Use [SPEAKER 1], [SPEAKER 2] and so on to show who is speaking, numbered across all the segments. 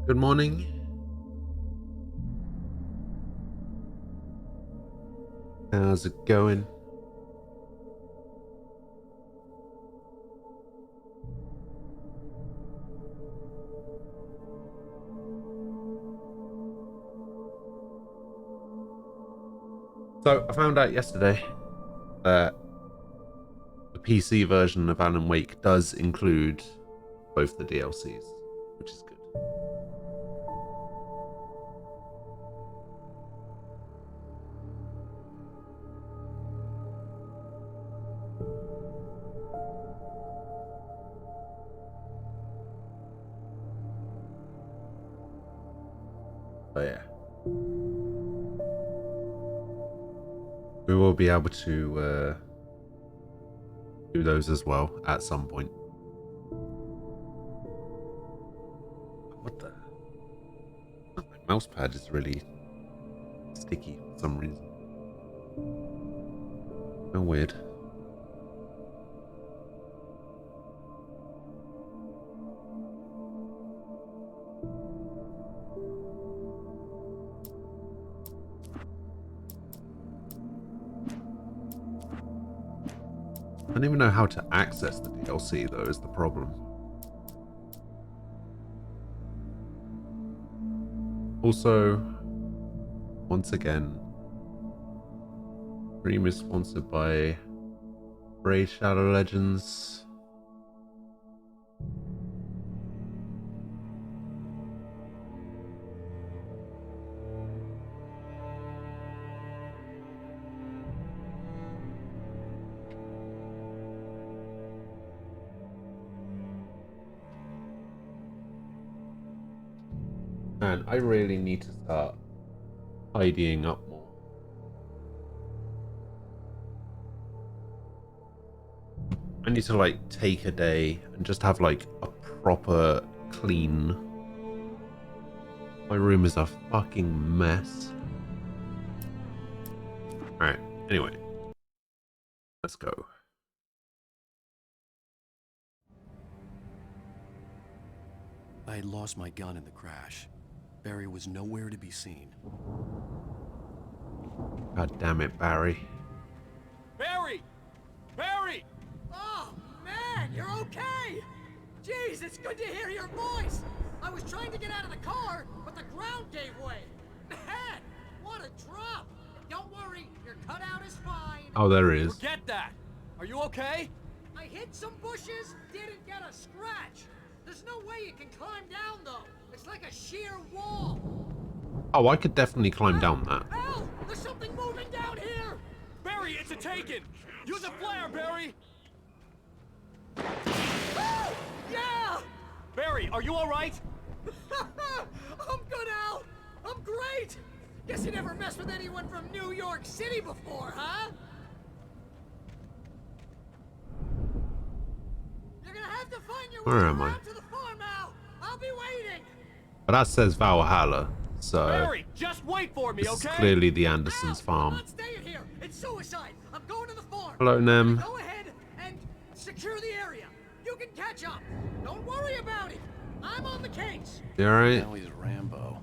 [SPEAKER 1] Good morning. How's it going? So I found out yesterday that the PC version of Alan Wake does include both the DLCs, which is good. So yeah, we will be able to do those as well at some point. What the? My mouse pad is really sticky for some reason. How weird. I don't even know how to access the DLC though, is the problem. Also, once again, stream is sponsored by Raid Shadow Legends. Man, I really need to start tidying up more. I need to like take a day and just have like a proper clean. My room is a fucking mess. Alright, anyway. Let's go.
[SPEAKER 2] I had lost my gun in the crash. Barry was nowhere to be seen.
[SPEAKER 1] God damn it, Barry.
[SPEAKER 3] Barry! Barry!
[SPEAKER 4] Oh, man, you're okay! Jeez, it's good to hear your voice! I was trying to get out of the car, but the ground gave way. Man, what a drop! Don't worry, your cutout is fine.
[SPEAKER 1] Oh, there it is.
[SPEAKER 3] Forget that! Are you okay?
[SPEAKER 4] I hit some bushes, didn't get a scratch. There's no way you can climb down, though. It's like a sheer wall.
[SPEAKER 1] Oh, I could definitely climb down that.
[SPEAKER 4] Hell, there's something moving down here!
[SPEAKER 3] Barry, it's a Taken! Use a flare, Barry!
[SPEAKER 4] Oh, yeah!
[SPEAKER 3] Barry, are you alright?
[SPEAKER 4] I'm good, Al. I'm great. Guess you never messed with anyone from New York City before, huh? You're gonna have to find your way
[SPEAKER 1] Where am I?
[SPEAKER 4] around to the farm, Al. I'll be waiting.
[SPEAKER 1] But that says Valhalla, so
[SPEAKER 3] Barry, just wait for me,
[SPEAKER 1] this is
[SPEAKER 3] okay?
[SPEAKER 1] clearly the Andersons'
[SPEAKER 4] Al, I'm
[SPEAKER 1] farm.
[SPEAKER 4] not staying here. It's suicide. I'm going to the farm.
[SPEAKER 1] Hello, Nem.
[SPEAKER 4] Go ahead and secure the area. You can catch up. Don't worry about it. I'm on the case.
[SPEAKER 1] You alright?
[SPEAKER 2] Allie's Rambo.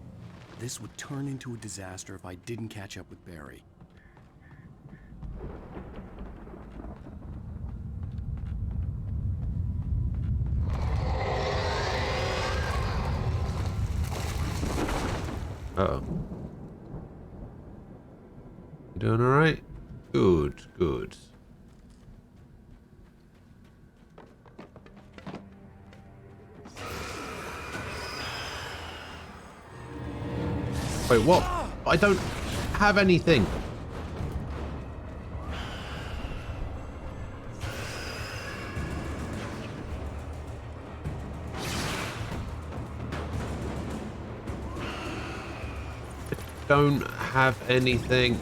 [SPEAKER 2] This would turn into a disaster if I didn't catch up with Barry.
[SPEAKER 1] Uh-oh. You doing alright? Good, good. Wait, what? I don't have anything. Don't have anything.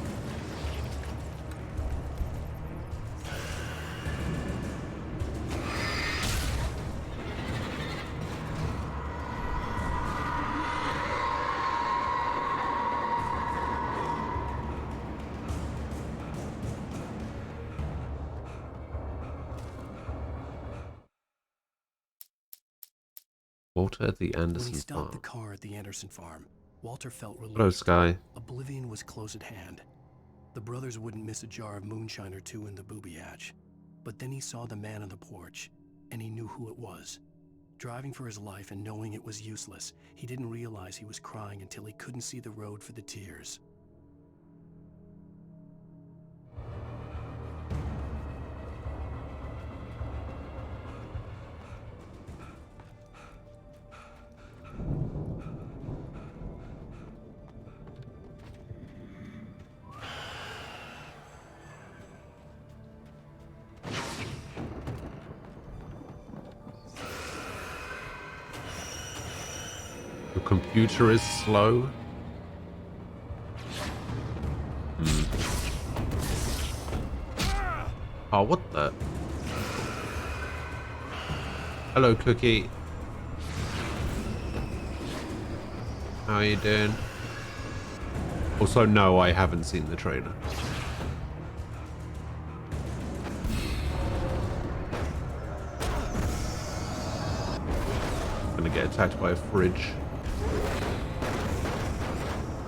[SPEAKER 1] Walter at the
[SPEAKER 2] When
[SPEAKER 1] Anderson
[SPEAKER 2] he stopped the
[SPEAKER 1] farm.
[SPEAKER 2] car at the Anderson farm, Walter felt relieved.
[SPEAKER 1] Hello, Sky.
[SPEAKER 2] Oblivion was close at hand. The brothers wouldn't miss a jar of moonshine or two in the booby hatch. But then he saw the man on the porch, and he knew who it was. Driving for his life and knowing it was useless, he didn't realize he was crying until he couldn't see the road for the tears.
[SPEAKER 1] The computer is slow. Oh, what the? Hello, Cookie. How are you doing? Also, no, I haven't seen the trailer. Gonna get attacked by a fridge.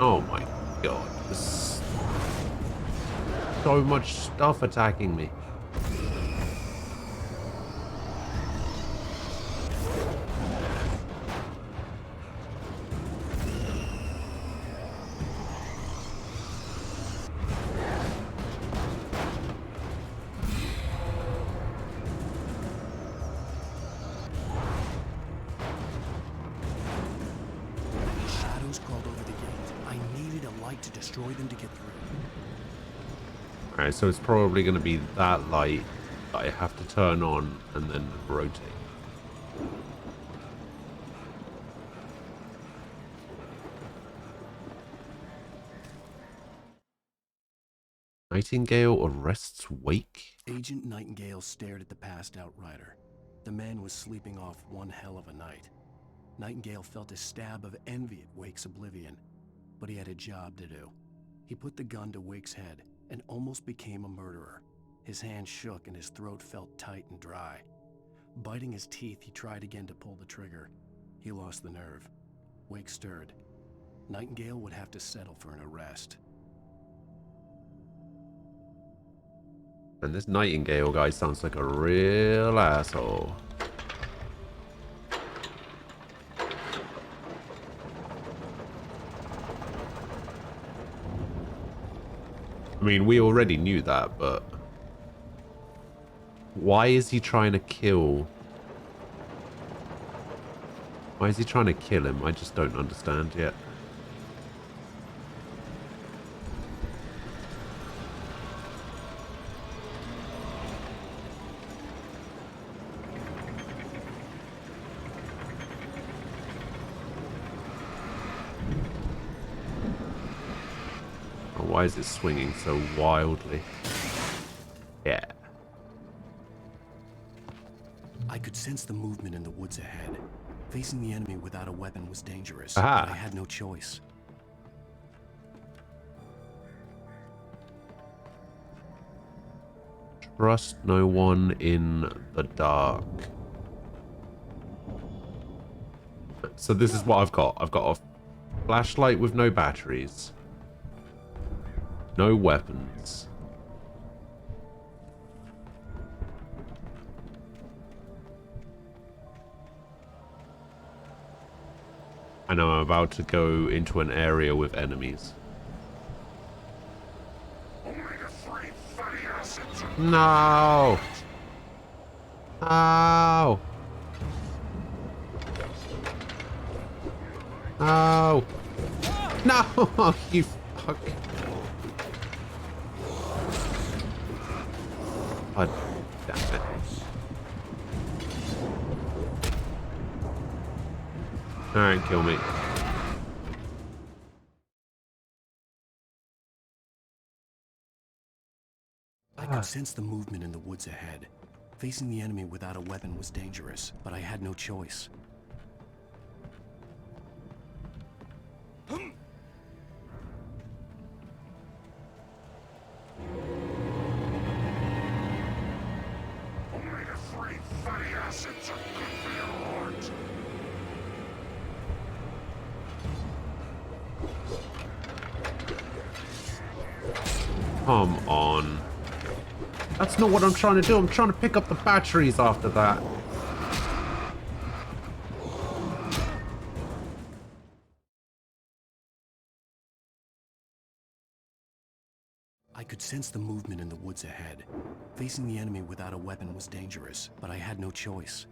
[SPEAKER 1] Oh my god. There's so much stuff attacking me.
[SPEAKER 2] Shadows crawled over the gate. I needed a light to destroy them to get through.
[SPEAKER 1] Alright, so it's probably going to be that light that I have to turn on and then rotate. Nightingale arrests Wake?
[SPEAKER 2] Agent Nightingale stared at the passed out rider. The man was sleeping off one hell of a night. Nightingale felt a stab of envy at Wake's oblivion, but he had a job to do. He put the gun to Wake's head and almost became a murderer. His hand shook and his throat felt tight and dry. Biting his teeth, he tried again to pull the trigger. He lost the nerve. Wake stirred. Nightingale would have to settle for an arrest.
[SPEAKER 1] And this Nightingale guy sounds like a real asshole. I mean, we already knew that, but why is he trying to kill? Why is he trying to kill him? I just don't understand yet. Why is it swinging so wildly? Yeah.
[SPEAKER 2] I could sense the movement in the woods ahead. Facing the enemy without a weapon was dangerous,
[SPEAKER 1] Aha.
[SPEAKER 2] but I had no choice.
[SPEAKER 1] Trust no one in the dark. So this is what I've got. I've got a flashlight with no batteries. No weapons. And I'm about to go into an area with enemies. No! No! No! No! You fuck. God damn it. Alright, kill me.
[SPEAKER 2] I could sense the movement in the woods ahead. Facing the enemy without a weapon was dangerous, but I had no choice.
[SPEAKER 1] come on. That's not what I'm trying to do. I'm trying to pick up the batteries after that.
[SPEAKER 2] I could sense the movement in the woods ahead. Facing the enemy without a weapon was dangerous, but I had no choice.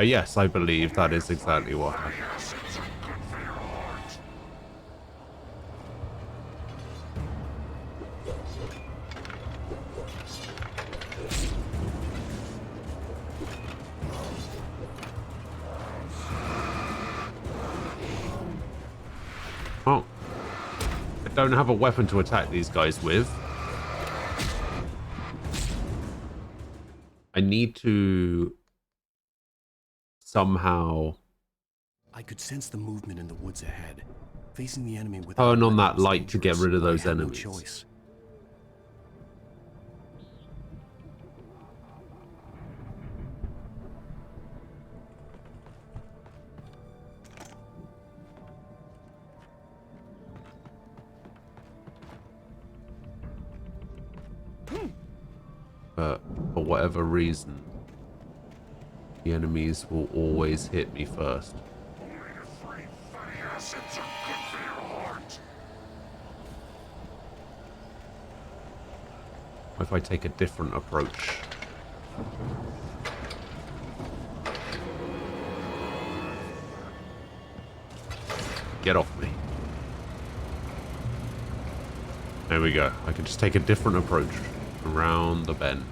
[SPEAKER 1] Yes, I believe that is exactly what happened. Oh. I don't have a weapon to attack these guys with. I need to somehow
[SPEAKER 2] I could sense the movement in the woods ahead. Facing the enemy with
[SPEAKER 1] turn on that light to get rid of those enemies.
[SPEAKER 2] No choice.
[SPEAKER 1] But for whatever reason, the enemies will always hit me first. What if I take a different approach? Get off me. There we go. I can just take a different approach around the bend.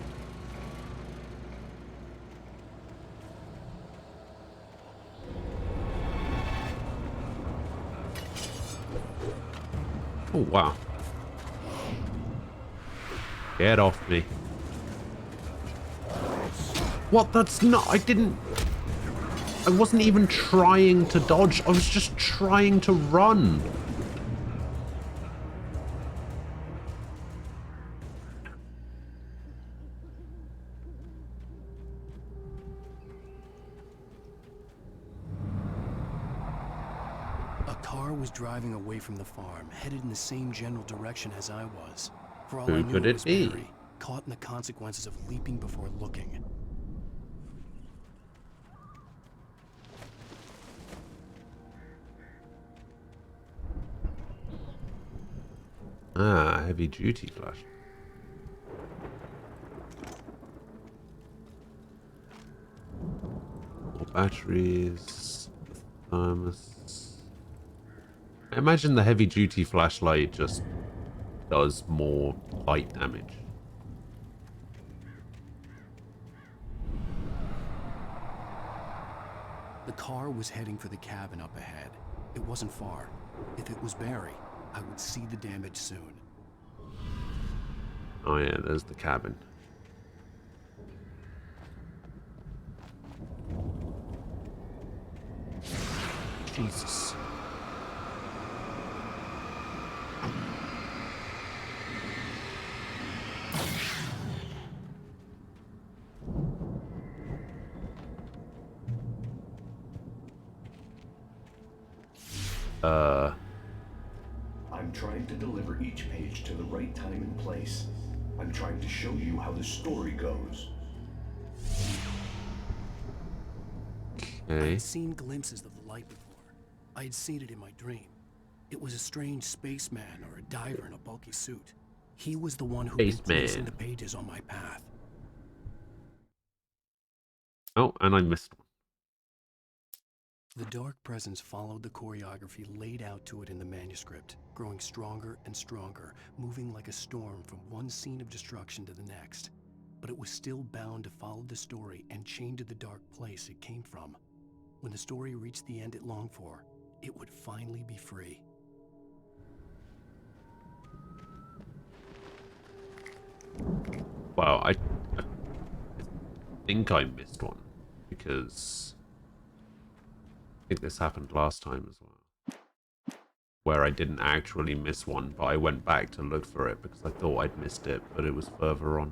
[SPEAKER 1] Oh, wow. Get off me. What? That's not... I wasn't even trying to dodge. I was just trying to run.
[SPEAKER 2] Driving away from the farm, headed in the same general direction as I was. For all
[SPEAKER 1] Who
[SPEAKER 2] I knew,
[SPEAKER 1] could
[SPEAKER 2] it
[SPEAKER 1] it
[SPEAKER 2] was
[SPEAKER 1] be?
[SPEAKER 2] Barry, caught in the consequences of leaping before looking.
[SPEAKER 1] Ah, heavy duty flash. More batteries. Thermos. I imagine the heavy duty flashlight just does more light damage.
[SPEAKER 2] The car was heading for the cabin up ahead. It wasn't far. If it was Barry, I would see the damage soon.
[SPEAKER 1] Oh yeah, there's the cabin. Jesus.
[SPEAKER 5] I'm trying to deliver each page to the right time and place. I'm trying to show you how the story goes.
[SPEAKER 1] Okay.
[SPEAKER 2] I'd seen glimpses of the light before. I had seen it in my dream. It was a strange spaceman or a diver in a bulky suit. He was the one who was placing the pages on my path.
[SPEAKER 1] Oh, and I missed one.
[SPEAKER 2] The dark presence followed the choreography laid out to it in the manuscript, growing stronger and stronger, moving like a storm from one scene of destruction to the next. But it was still bound to follow the story and chained to the dark place it came from. When the story reached the end it longed for, it would finally be free.
[SPEAKER 1] Wow, I think I missed one because I think this happened last time as well. where I didn't actually miss one, but I went back to look for it because I thought I'd missed it, but it was further on.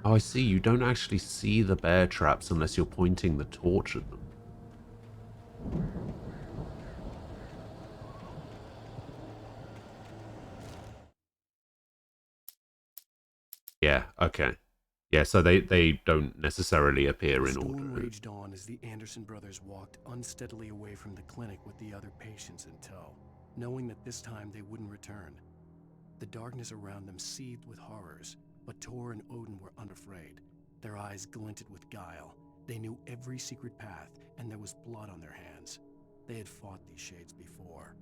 [SPEAKER 1] Oh, I see. You don't actually see the bear traps unless you're pointing the torch at them. Yeah, okay. Yeah, so they don't necessarily appear
[SPEAKER 2] The
[SPEAKER 1] in order.
[SPEAKER 2] storm raged on as the Anderson brothers walked unsteadily away from the clinic with the other patients in tow, knowing that this time they wouldn't return. The darkness around them seethed with horrors, but Tor and Odin were unafraid. Their eyes glinted with guile. They knew every secret path, and there was blood on their hands. They had fought these shades before.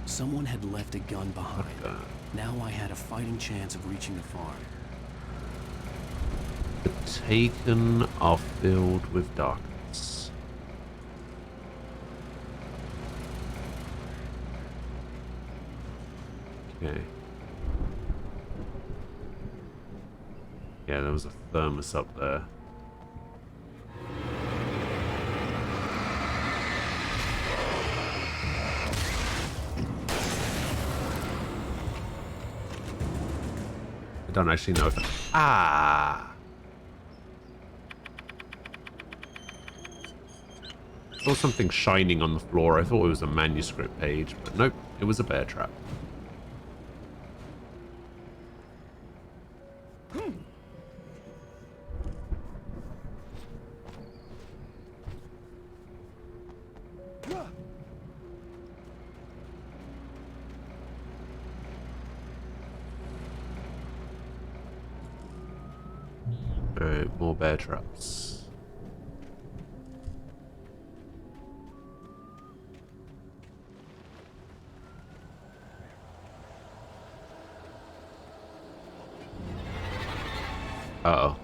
[SPEAKER 2] Someone had left a gun behind. Now I had a fighting chance of reaching the farm.
[SPEAKER 1] The Taken are filled with darkness. Okay. Yeah, there was a thermos up there. I don't actually know if... Ah! I saw something shining on the floor. I thought it was a manuscript page, but nope, it was a bear trap. Alright, more bear traps. Uh-oh.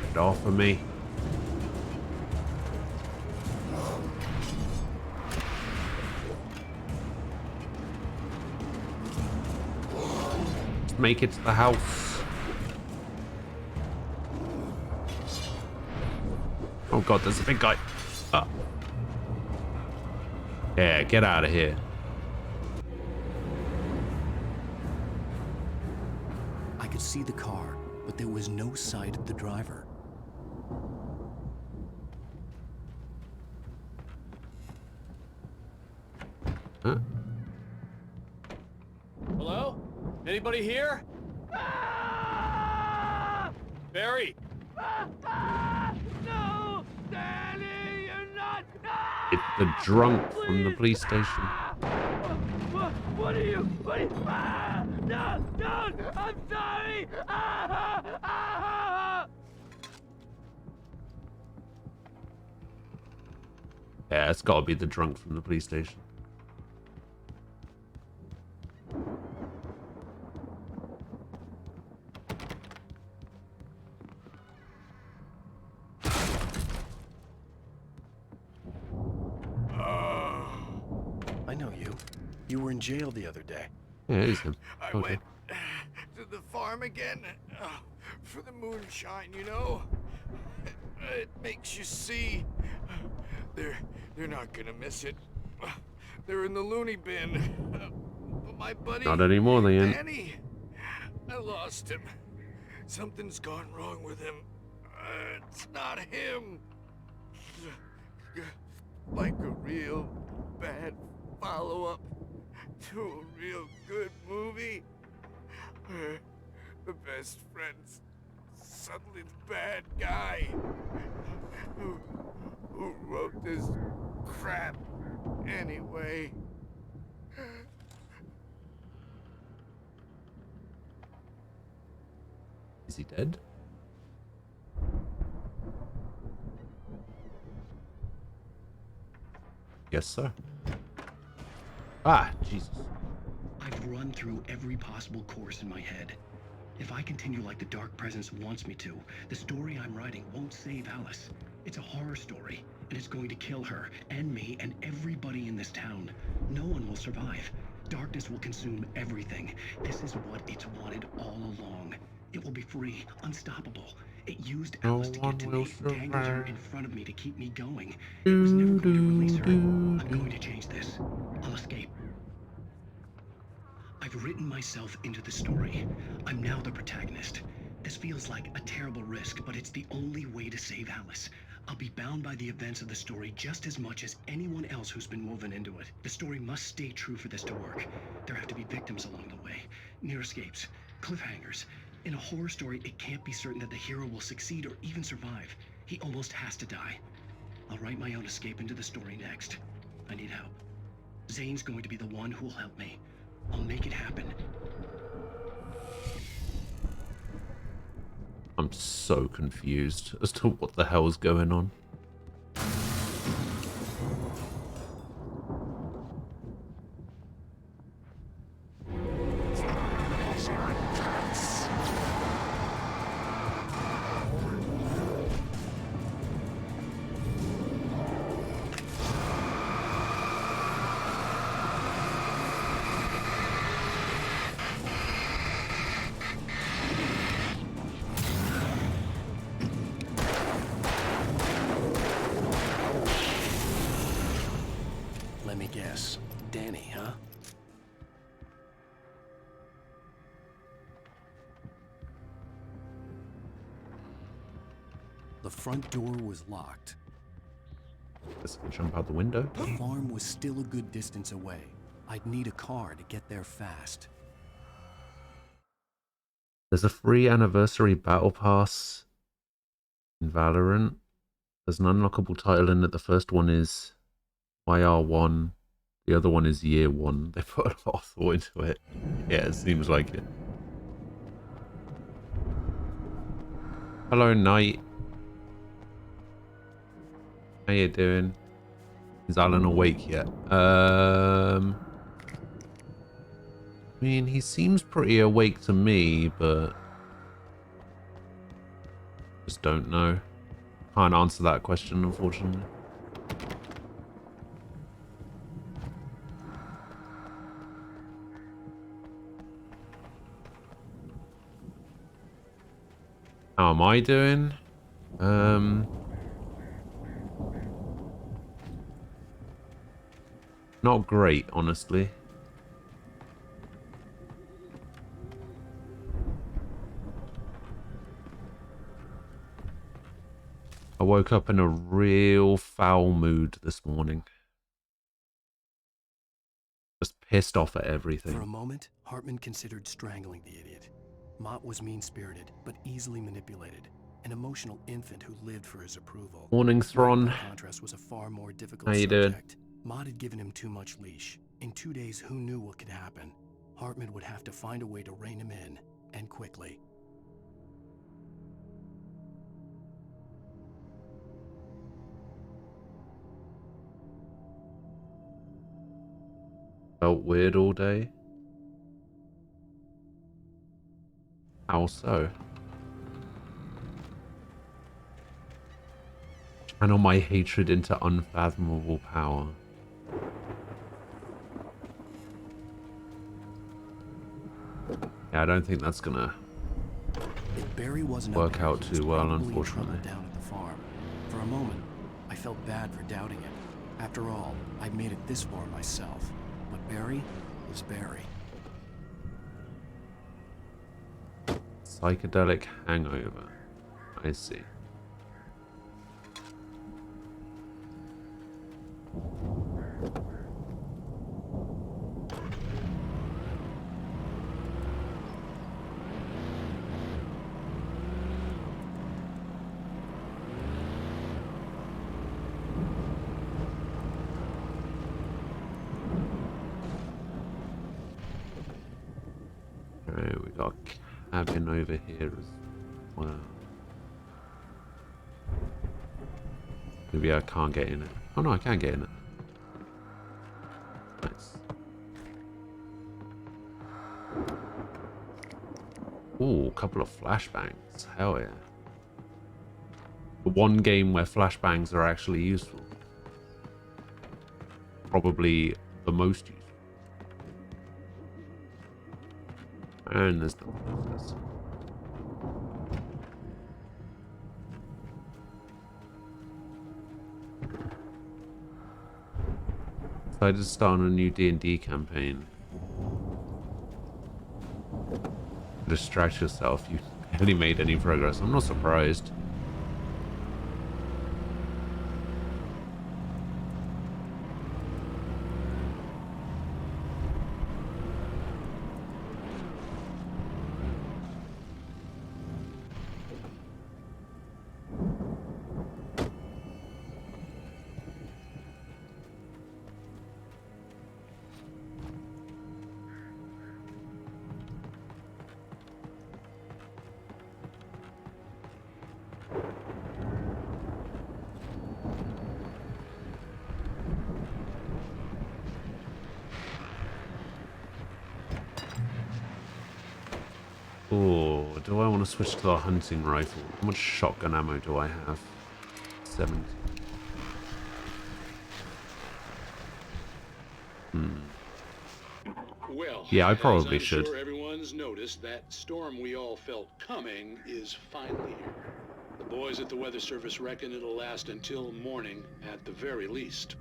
[SPEAKER 1] Get off of me. Just make it to the house. Oh god, there's a big guy. Oh. Yeah, get out of here.
[SPEAKER 2] I could see the car, but there was no sight of the driver.
[SPEAKER 1] Huh?
[SPEAKER 3] Hello? Anybody here? Barry! No! Danny, you're not!
[SPEAKER 1] It's the drunk from the police station.
[SPEAKER 3] What are you? No! Don't! I'm sorry!
[SPEAKER 1] Yeah, it's gotta be the drunk from the police station.
[SPEAKER 2] I know you. You were in jail the other day.
[SPEAKER 1] Yeah, it is him.
[SPEAKER 6] I
[SPEAKER 1] Okay.
[SPEAKER 6] went to the farm again for the moonshine, you know? It makes you see. They're not gonna miss it. They're in the loony bin. But my buddy...
[SPEAKER 1] Not anymore, they ain't.
[SPEAKER 6] Danny, I lost him. Something's gone wrong with him. It's not him. Like a real bad follow-up to a real good movie where the best friend's suddenly the bad guy who wrote this crap. Anyway.
[SPEAKER 1] Is he dead? Yes, sir. Ah, Jesus.
[SPEAKER 2] I've run through every possible course in my head. If I continue like the Dark Presence wants me to, the story I'm writing won't save Alice. It's a horror story, and it's going to kill her, and me, and everybody in this town. No one will survive. Darkness will consume everything. This is what it's wanted all along. It will be free, unstoppable. It used Alice to get to me, dangled her in front of me to keep me going. It was never going to release her. I'm going to change this. I'll escape. I've written myself into the story. I'm now the protagonist. This feels like a terrible risk, but it's the only way to save Alice. I'll be bound by the events of the story just as much as anyone else who's been woven into it. The story must stay true for this to work. There have to be victims along the way, near escapes, cliffhangers. In a horror story, it can't be certain that the hero will succeed or even survive. He almost has to die. I'll write my own escape into the story next. I need help. Zane's going to be the one who will help me. I'll make it happen.
[SPEAKER 1] I'm so confused as to what the hell's going on.
[SPEAKER 2] Let me guess. Danny, huh? The front door was locked.
[SPEAKER 1] Let's jump out the window.
[SPEAKER 2] The farm was still a good distance away. I'd need a car to get there fast.
[SPEAKER 1] There's a free anniversary battle pass in Valorant. There's an unlockable title in it. The first one is YR1. The other one is Year 1. They put a lot of thought into it. Yeah, it seems like it. Hello, Knight. How you doing? Is Alan awake yet? I mean, he seems pretty awake to me, but just don't know. Can't answer that question, unfortunately. How am I doing? Not great, honestly. I woke up in a real foul mood this morning. Just pissed off at everything.
[SPEAKER 2] For a moment, Hartman considered strangling the idiot. Mott was mean-spirited, but easily manipulated. An emotional infant who lived for his approval.
[SPEAKER 1] Morning, Thron.
[SPEAKER 2] By contrast, was a far more difficult
[SPEAKER 1] How you
[SPEAKER 2] subject. Mott had given him too much leash. In 2 days, who knew what could happen? Hartman would have to find a way to rein him in, and quickly.
[SPEAKER 1] Felt weird all day. How so? Channel my hatred into unfathomable power. Yeah, I don't think that's gonna
[SPEAKER 2] If Barry wasn't
[SPEAKER 1] work
[SPEAKER 2] up there,
[SPEAKER 1] out
[SPEAKER 2] he was
[SPEAKER 1] too well,
[SPEAKER 2] probably in trouble
[SPEAKER 1] unfortunately.
[SPEAKER 2] down at the farm. For a moment, I felt bad for doubting it. After all, I'd made it this far myself. But Barry was Barry.
[SPEAKER 1] Psychedelic hangover. I see. cabin over here as well? Maybe I can't get in it. Oh no, I can get in it. Nice. Ooh, a couple of flashbangs. Hell yeah. The one game where flashbangs are actually useful. Probably the most useful. And there's nothing else. Decided to start on a new D&D campaign. Distract yourself. You barely made any progress. I'm not surprised. Oh, do I want to switch to the hunting rifle? How much shotgun ammo do I have? 70.
[SPEAKER 7] Well,
[SPEAKER 1] yeah, I probably
[SPEAKER 7] as I'm
[SPEAKER 1] should.
[SPEAKER 7] sure everyone's noticed, that storm we all felt coming is finally here. The boys at the Weather Service reckon it'll last until morning at the very least.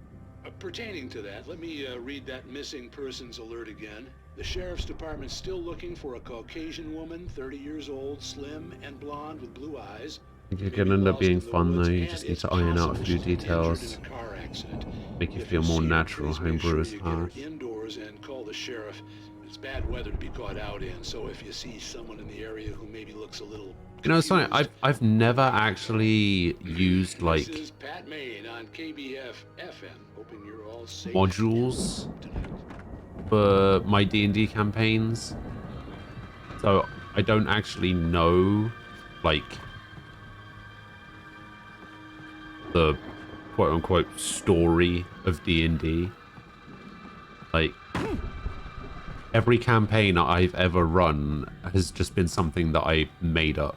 [SPEAKER 7] Pertaining to that, let me read that missing persons alert again. The Sheriff's Department's still looking for a Caucasian woman, 30 years old, slim and blonde with blue eyes.
[SPEAKER 1] I think it can end up being fun though. You just need to iron out a few details. Make it feel more natural. Homebrew is hard.
[SPEAKER 7] Indoors and call the sheriff. It's bad weather to be caught out in, so if you see someone in the area who maybe looks a little
[SPEAKER 1] You know, it's funny. I've never actually used like
[SPEAKER 7] This is Pat Main on KBF FM. Hoping you're all safe
[SPEAKER 1] modules
[SPEAKER 7] tonight.
[SPEAKER 1] for my D&D campaigns, so I don't actually know like the quote-unquote story of D&D. Like every campaign I've ever run has just been something that I made up.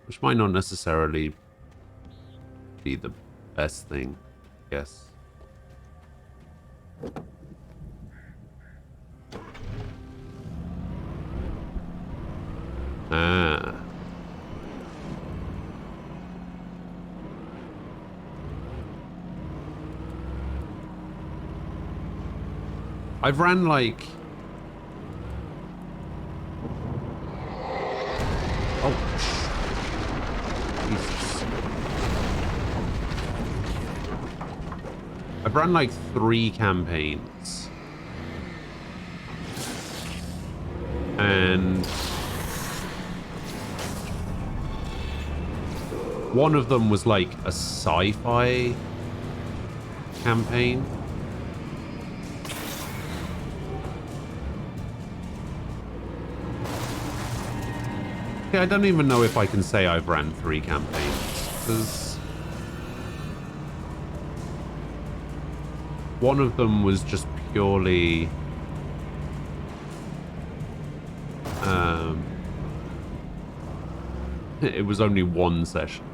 [SPEAKER 1] Which might not necessarily be the best thing, I guess. Ah. I've ran like... I've run like 3 campaigns. And one of them was like a sci-fi campaign. Okay, I don't even know if I can say I've ran 3 campaigns, because one of them was just purely it was only 1 session.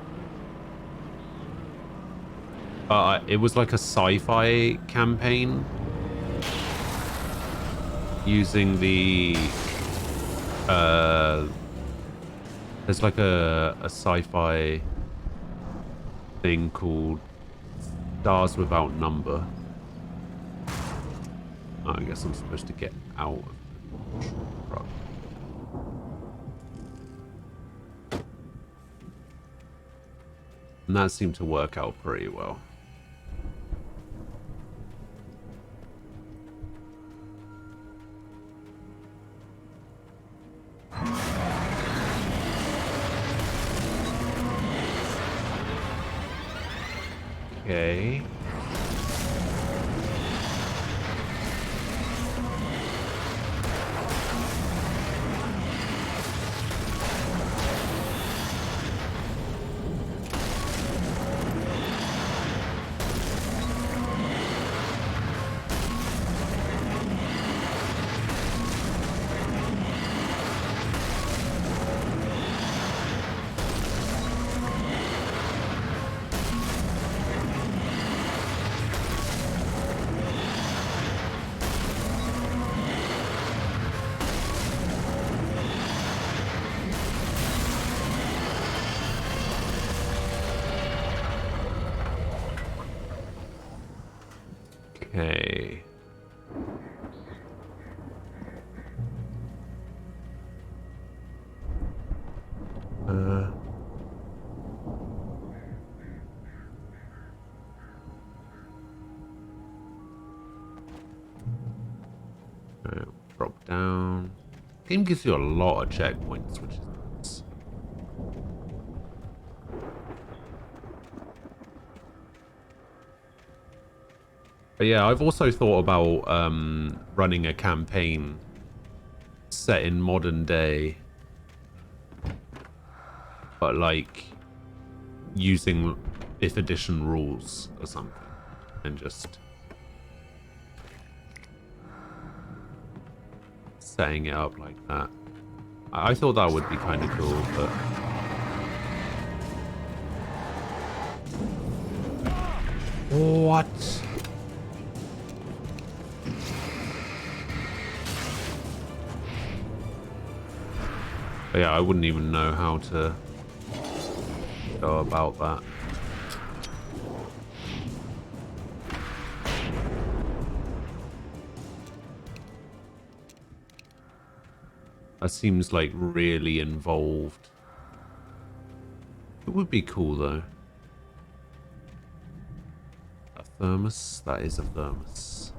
[SPEAKER 1] It was like a sci-fi campaign using the there's like a sci-fi thing called Stars Without Number. Oh, I guess I'm supposed to get out of the truck. And that seemed to work out pretty well. Okay. Okay. Drop down. Game gives you a lot of checkpoints, which is nice. But yeah, I've also thought about running a campaign set in modern day, but like using 5th edition rules or something, and just setting it up like that. I thought that would be kind of cool, but what? But yeah, I wouldn't even know how to go about that. That seems like really involved. It would be cool though. A thermos? That is a thermos.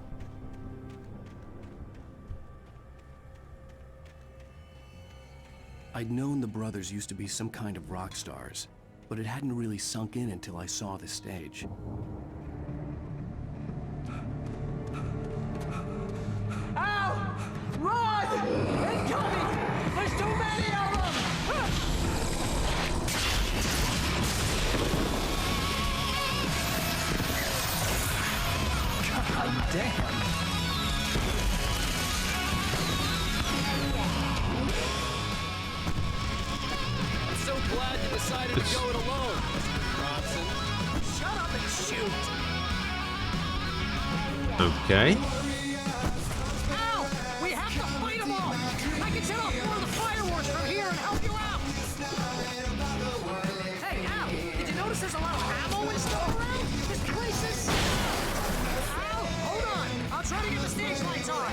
[SPEAKER 2] I'd known the brothers used to be some kind of rock stars, but it hadn't really sunk in until I saw the stage.
[SPEAKER 4] Ow! Run! Incoming! There's too many of them! God damn!
[SPEAKER 3] I'm so glad you decided to go it alone, Mr. Bronson.
[SPEAKER 4] Shut up and shoot!
[SPEAKER 1] Okay.
[SPEAKER 4] Ow! We have to fight them all! I can set off more of the fireworks from here and help you out! Hey, Al! Did you notice there's a lot of ammo and stuff around? This place is... Al! Hold on! I'll try to get the stage lights on!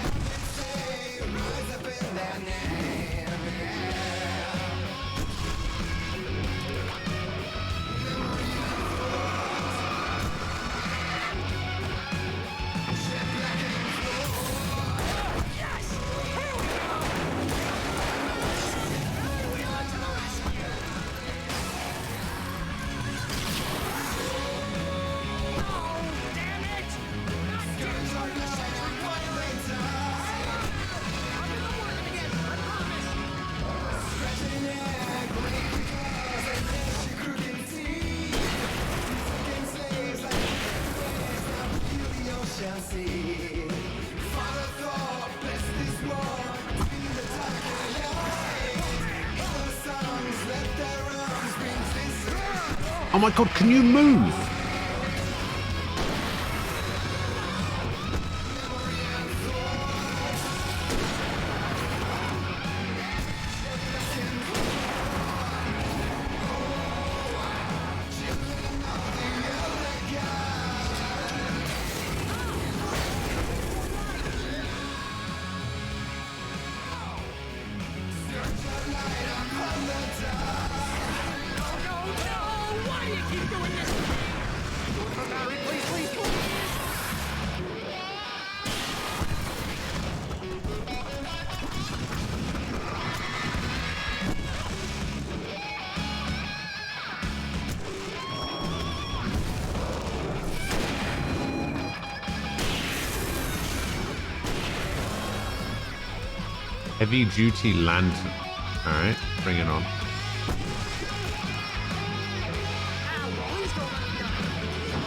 [SPEAKER 1] Oh my god, can you move? Heavy duty lantern. Alright, bring it on.
[SPEAKER 4] Ow, please don't let me die.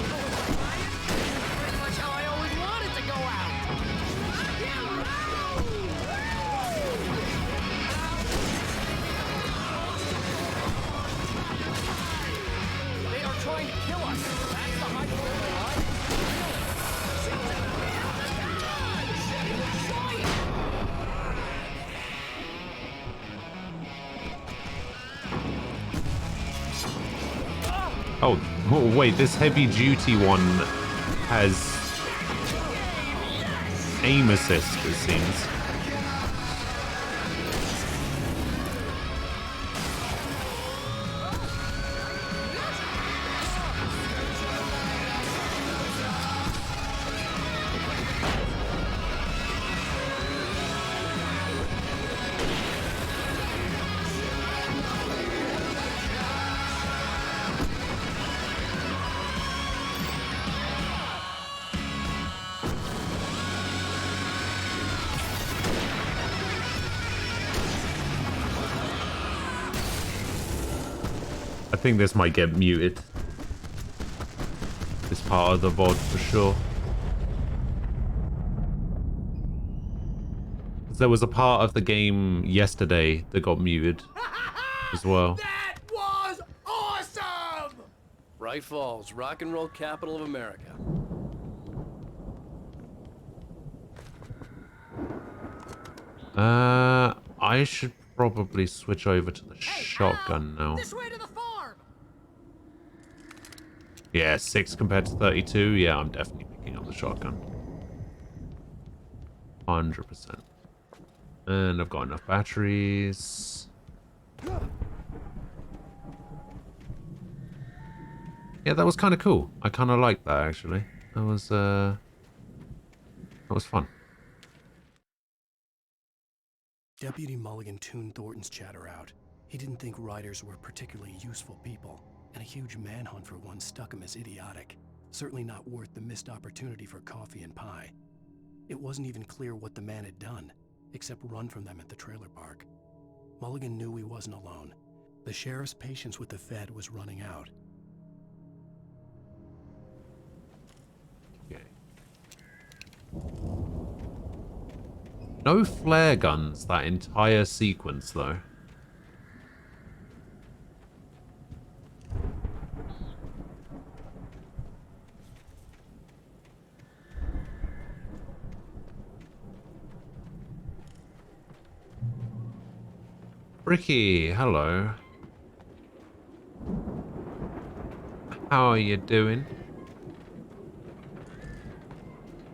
[SPEAKER 4] Pretty much how I always wanted to go out. They are trying to kill us. That's the high point of the line.
[SPEAKER 1] Oh, wait, this heavy duty one has aim assist, it seems. I think this might get muted. This part of the VOD for sure. There was a part of the game yesterday that got muted as well.
[SPEAKER 4] That was awesome!
[SPEAKER 3] Bright Falls, rock and roll capital of America.
[SPEAKER 1] I should probably switch over to the
[SPEAKER 4] Hey,
[SPEAKER 1] shotgun
[SPEAKER 4] Al,
[SPEAKER 1] now.
[SPEAKER 4] This way to the farm!
[SPEAKER 1] Yeah, 6 compared to 32. Yeah, I'm definitely picking up the shotgun. 100%. And I've got enough batteries. Yeah, that was kind of cool. I kind of liked that, actually. That was fun.
[SPEAKER 2] Deputy Mulligan tuned Thornton's chatter out. He didn't think riders were particularly useful people, and a huge manhunt for one struck him as idiotic. Certainly not worth the missed opportunity for coffee and pie. It wasn't even clear what the man had done, except run from them at the trailer park. Mulligan knew he wasn't alone. The sheriff's patience with the Fed was running out.
[SPEAKER 1] Okay. No flare guns that entire sequence, though. Ricky, hello. How are you doing?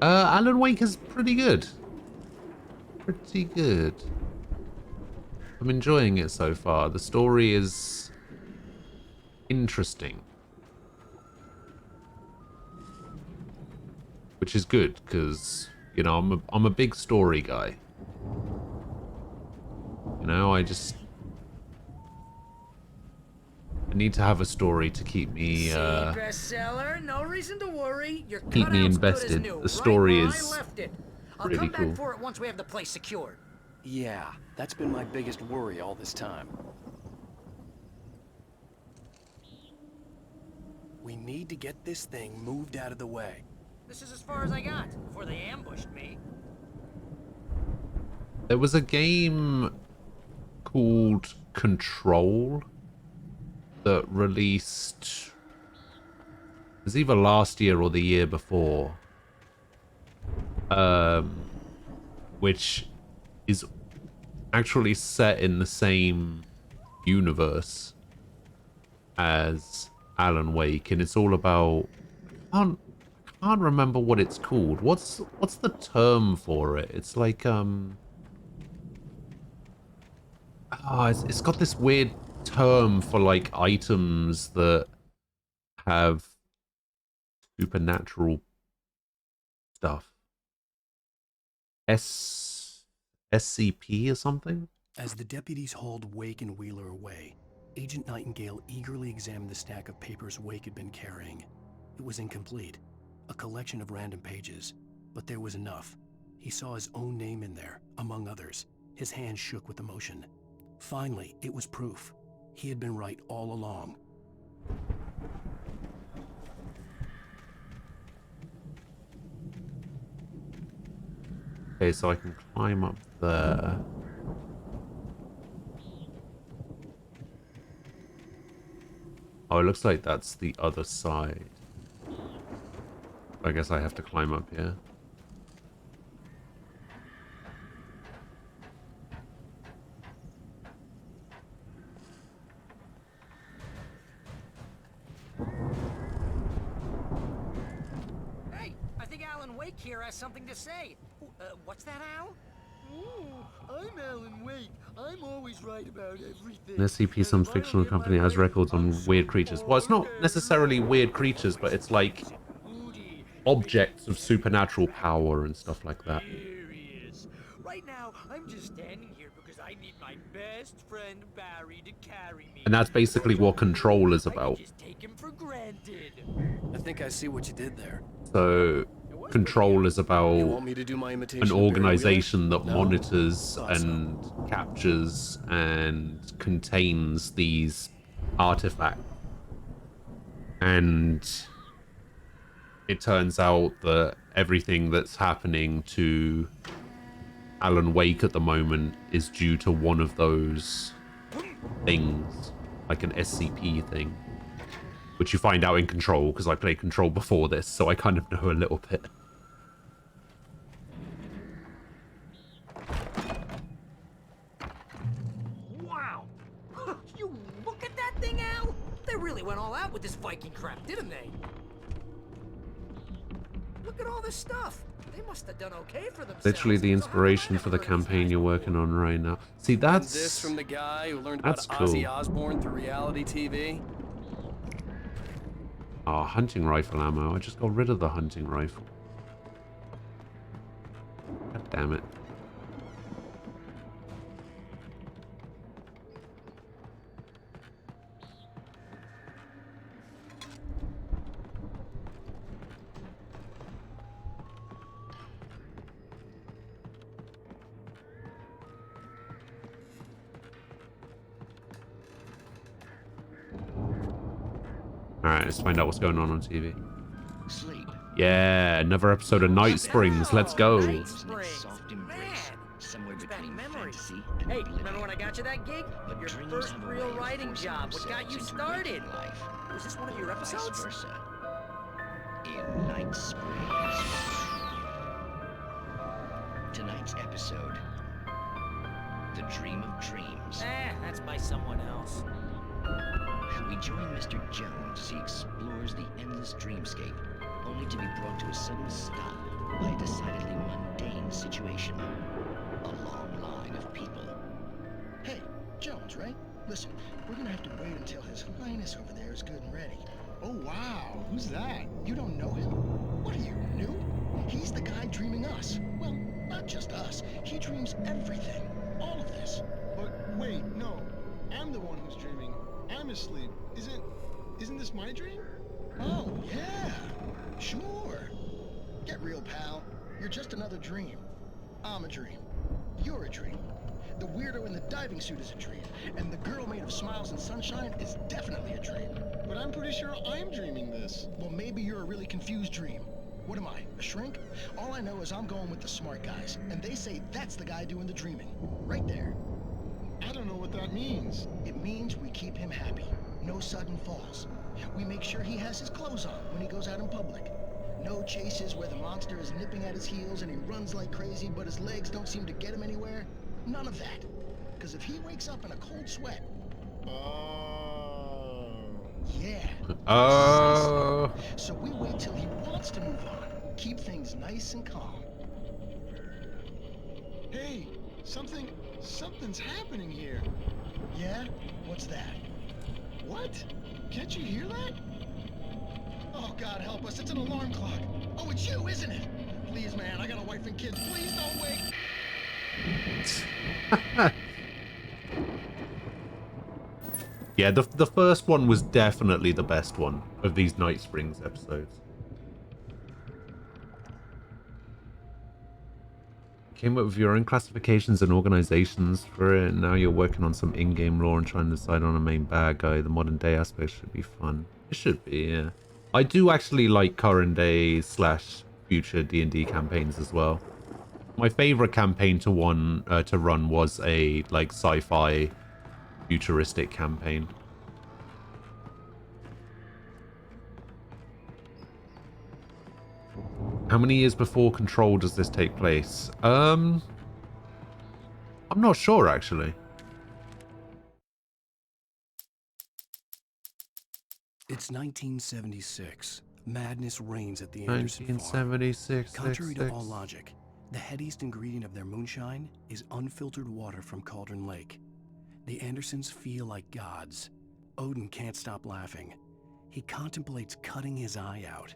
[SPEAKER 1] Alan Wake is pretty good. Pretty good. I'm enjoying it so far. The story is interesting. Which is good, because, you know, I'm a big story guy. You know, I need to have a story to keep me,
[SPEAKER 4] bestseller, no reason to worry. Your
[SPEAKER 1] keep me
[SPEAKER 4] cutout's good as
[SPEAKER 1] invested.
[SPEAKER 4] new,
[SPEAKER 1] The story
[SPEAKER 4] right where
[SPEAKER 1] is
[SPEAKER 4] I left it. I'll
[SPEAKER 1] pretty
[SPEAKER 4] come back
[SPEAKER 1] cool.
[SPEAKER 4] for it once we have the place secured.
[SPEAKER 2] Yeah, that's been my biggest worry all this time. We need to get this thing moved out of the way.
[SPEAKER 4] This is as far as I got before they ambushed me.
[SPEAKER 1] There was a game called Control that released, it was either last year or the year before, which is actually set in the same universe as Alan Wake, and it's all about, I can't remember what it's called. What's the term for it? It's like it's got this weird term for like items that have supernatural stuff. SCP or something?
[SPEAKER 2] As the deputies hauled Wake and Wheeler away, Agent Nightingale eagerly examined the stack of papers Wake had been carrying. It was incomplete, a collection of random pages, but there was enough. He saw his own name in there, among others. His hand shook with emotion. Finally, it was proof. He had been right all along.
[SPEAKER 1] Okay, so I can climb up there. Oh, it looks like that's the other side. I guess I have to climb up here.
[SPEAKER 4] Hey, I think Alan Wake here has something to say. What's that, Al?
[SPEAKER 8] I'm Alan Wake. I'm always right about everything.
[SPEAKER 1] An SCP, some fictional company, has records on weird creatures. Well, it's not necessarily weird creatures, but it's like objects of supernatural power and stuff like that.
[SPEAKER 8] Serious. Right now, I'm just standing here because I need my best friend Barry to carry me.
[SPEAKER 1] And that's basically what Control is
[SPEAKER 8] I
[SPEAKER 1] about.
[SPEAKER 8] just take him for granted.
[SPEAKER 2] I think I see what you did there.
[SPEAKER 1] So, Control is
[SPEAKER 2] You
[SPEAKER 1] about
[SPEAKER 2] want me to do my imitation?
[SPEAKER 1] an
[SPEAKER 2] of Barry
[SPEAKER 1] organization
[SPEAKER 2] Wheeler?
[SPEAKER 1] that
[SPEAKER 2] No?
[SPEAKER 1] monitors
[SPEAKER 2] Thought so.
[SPEAKER 1] and captures and contains these artifacts. And it turns out that everything that's happening to Alan Wake at the moment is due to one of those things, like an SCP thing, which you find out in Control, because I played Control before this, so I kind of know a little bit.
[SPEAKER 4] Wow! You look at that thing, Al? They really went all out with this Viking crap, didn't they? Look at all this stuff. They must have done okay for themselves.
[SPEAKER 1] Literally the
[SPEAKER 4] So how come I
[SPEAKER 1] inspiration
[SPEAKER 4] never
[SPEAKER 1] for the
[SPEAKER 4] heard of these
[SPEAKER 1] campaign
[SPEAKER 4] guys
[SPEAKER 1] you're working on right now. See,
[SPEAKER 2] And
[SPEAKER 1] that's...
[SPEAKER 2] this from the guy who learned
[SPEAKER 1] That's
[SPEAKER 2] about
[SPEAKER 1] cool.
[SPEAKER 2] Ozzy Osbourne through reality TV.
[SPEAKER 1] Oh, hunting rifle ammo. I just got rid of the hunting rifle. God damn it. Alright, let's find out what's going on TV.
[SPEAKER 9] Sleep.
[SPEAKER 1] Yeah, another episode of Night Springs. Let's go.
[SPEAKER 4] Night Springs.
[SPEAKER 9] Soft embrace,
[SPEAKER 4] Man,
[SPEAKER 9] somewhere
[SPEAKER 4] brings back
[SPEAKER 9] between
[SPEAKER 4] memories.
[SPEAKER 9] fantasy and
[SPEAKER 4] Hey,
[SPEAKER 9] oblivion.
[SPEAKER 4] remember when I got you that gig?
[SPEAKER 9] But
[SPEAKER 4] Your
[SPEAKER 9] dreams
[SPEAKER 4] first
[SPEAKER 9] have a
[SPEAKER 4] real
[SPEAKER 9] way of
[SPEAKER 4] writing
[SPEAKER 9] forcing
[SPEAKER 4] job. What got you
[SPEAKER 9] themselves into
[SPEAKER 4] started?
[SPEAKER 9] waking life,
[SPEAKER 4] Was this one of your
[SPEAKER 9] or vice
[SPEAKER 4] episodes?
[SPEAKER 9] versa. In Night Springs. Tonight's episode, The Dream of Dreams.
[SPEAKER 4] That's by someone else.
[SPEAKER 9] We join Mr. Jones as he explores the endless dreamscape, only to be brought to a sudden stop by a decidedly mundane situation. A long line of people.
[SPEAKER 10] Hey, Jones, right? Listen, we're gonna have to wait until His Highness over there is good and ready. Oh, wow. Who's that? You don't know him? What are you, new? He's the guy dreaming us. Well, not just us. He dreams everything. All of this.
[SPEAKER 11] But wait, no. I'm the one who's dreaming. I'm asleep. Isn't this my dream?
[SPEAKER 10] Oh, yeah. Sure. Get real, pal. You're just another dream. I'm a dream. You're a dream. The weirdo in the diving suit is a dream. And the girl made of smiles and sunshine is definitely a dream.
[SPEAKER 11] But I'm pretty sure I'm dreaming this.
[SPEAKER 10] Well, maybe you're a really confused dream. What am I, a shrink? All I know is I'm going with the smart guys, and they say that's the guy doing the dreaming. Right there.
[SPEAKER 11] I don't know what that means.
[SPEAKER 10] It means we keep him happy. No sudden falls. We make sure he has his clothes on when he goes out in public. No chases where the monster is nipping at his heels and he runs like crazy, but his legs don't seem to get him anywhere. None of that. Because if he wakes up in a cold sweat...
[SPEAKER 11] Oh.
[SPEAKER 10] Yeah.
[SPEAKER 1] Oh.
[SPEAKER 10] So we wait till he wants to move on. Keep things nice and calm.
[SPEAKER 11] Hey, something's happening here.
[SPEAKER 10] Yeah? What's that?
[SPEAKER 11] What? Can't you hear that?
[SPEAKER 10] Oh, God help us. It's an alarm clock. Oh, it's you, isn't it? Please, man, I got a wife and kids. Please don't wake.
[SPEAKER 1] Yeah, the first one was definitely the best one of these Night Springs episodes. came up with your own classifications and organizations for it, and now you're working on some in-game lore and trying to decide on a main bad guy. The modern day aspect should be fun. It should be, yeah. I do actually like current day / future D&D campaigns as well. My favorite campaign to run was a like sci-fi futuristic campaign. How many years before Control does this take place? I'm not sure actually.
[SPEAKER 2] It's 1976. Madness reigns at the Anderson farm.
[SPEAKER 1] 1976.
[SPEAKER 2] Contrary to all logic, the headiest ingredient of their moonshine is unfiltered water from Cauldron Lake. The Andersons feel like gods. Odin can't stop laughing. He contemplates cutting his eye out.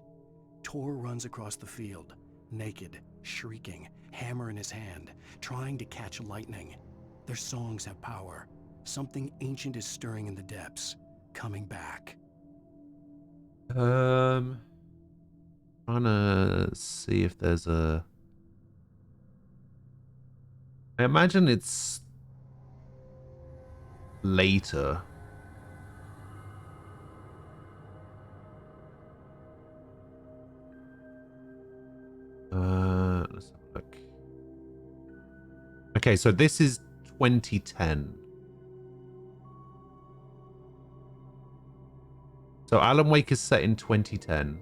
[SPEAKER 2] Tor runs across the field, naked, shrieking, hammer in his hand, trying to catch lightning. Their songs have power. Something ancient is stirring in the depths, coming back.
[SPEAKER 1] Trying to see if there's a... I imagine it's later. Let's have a look. Okay, so this is 2010. So Alan Wake is set in 2010.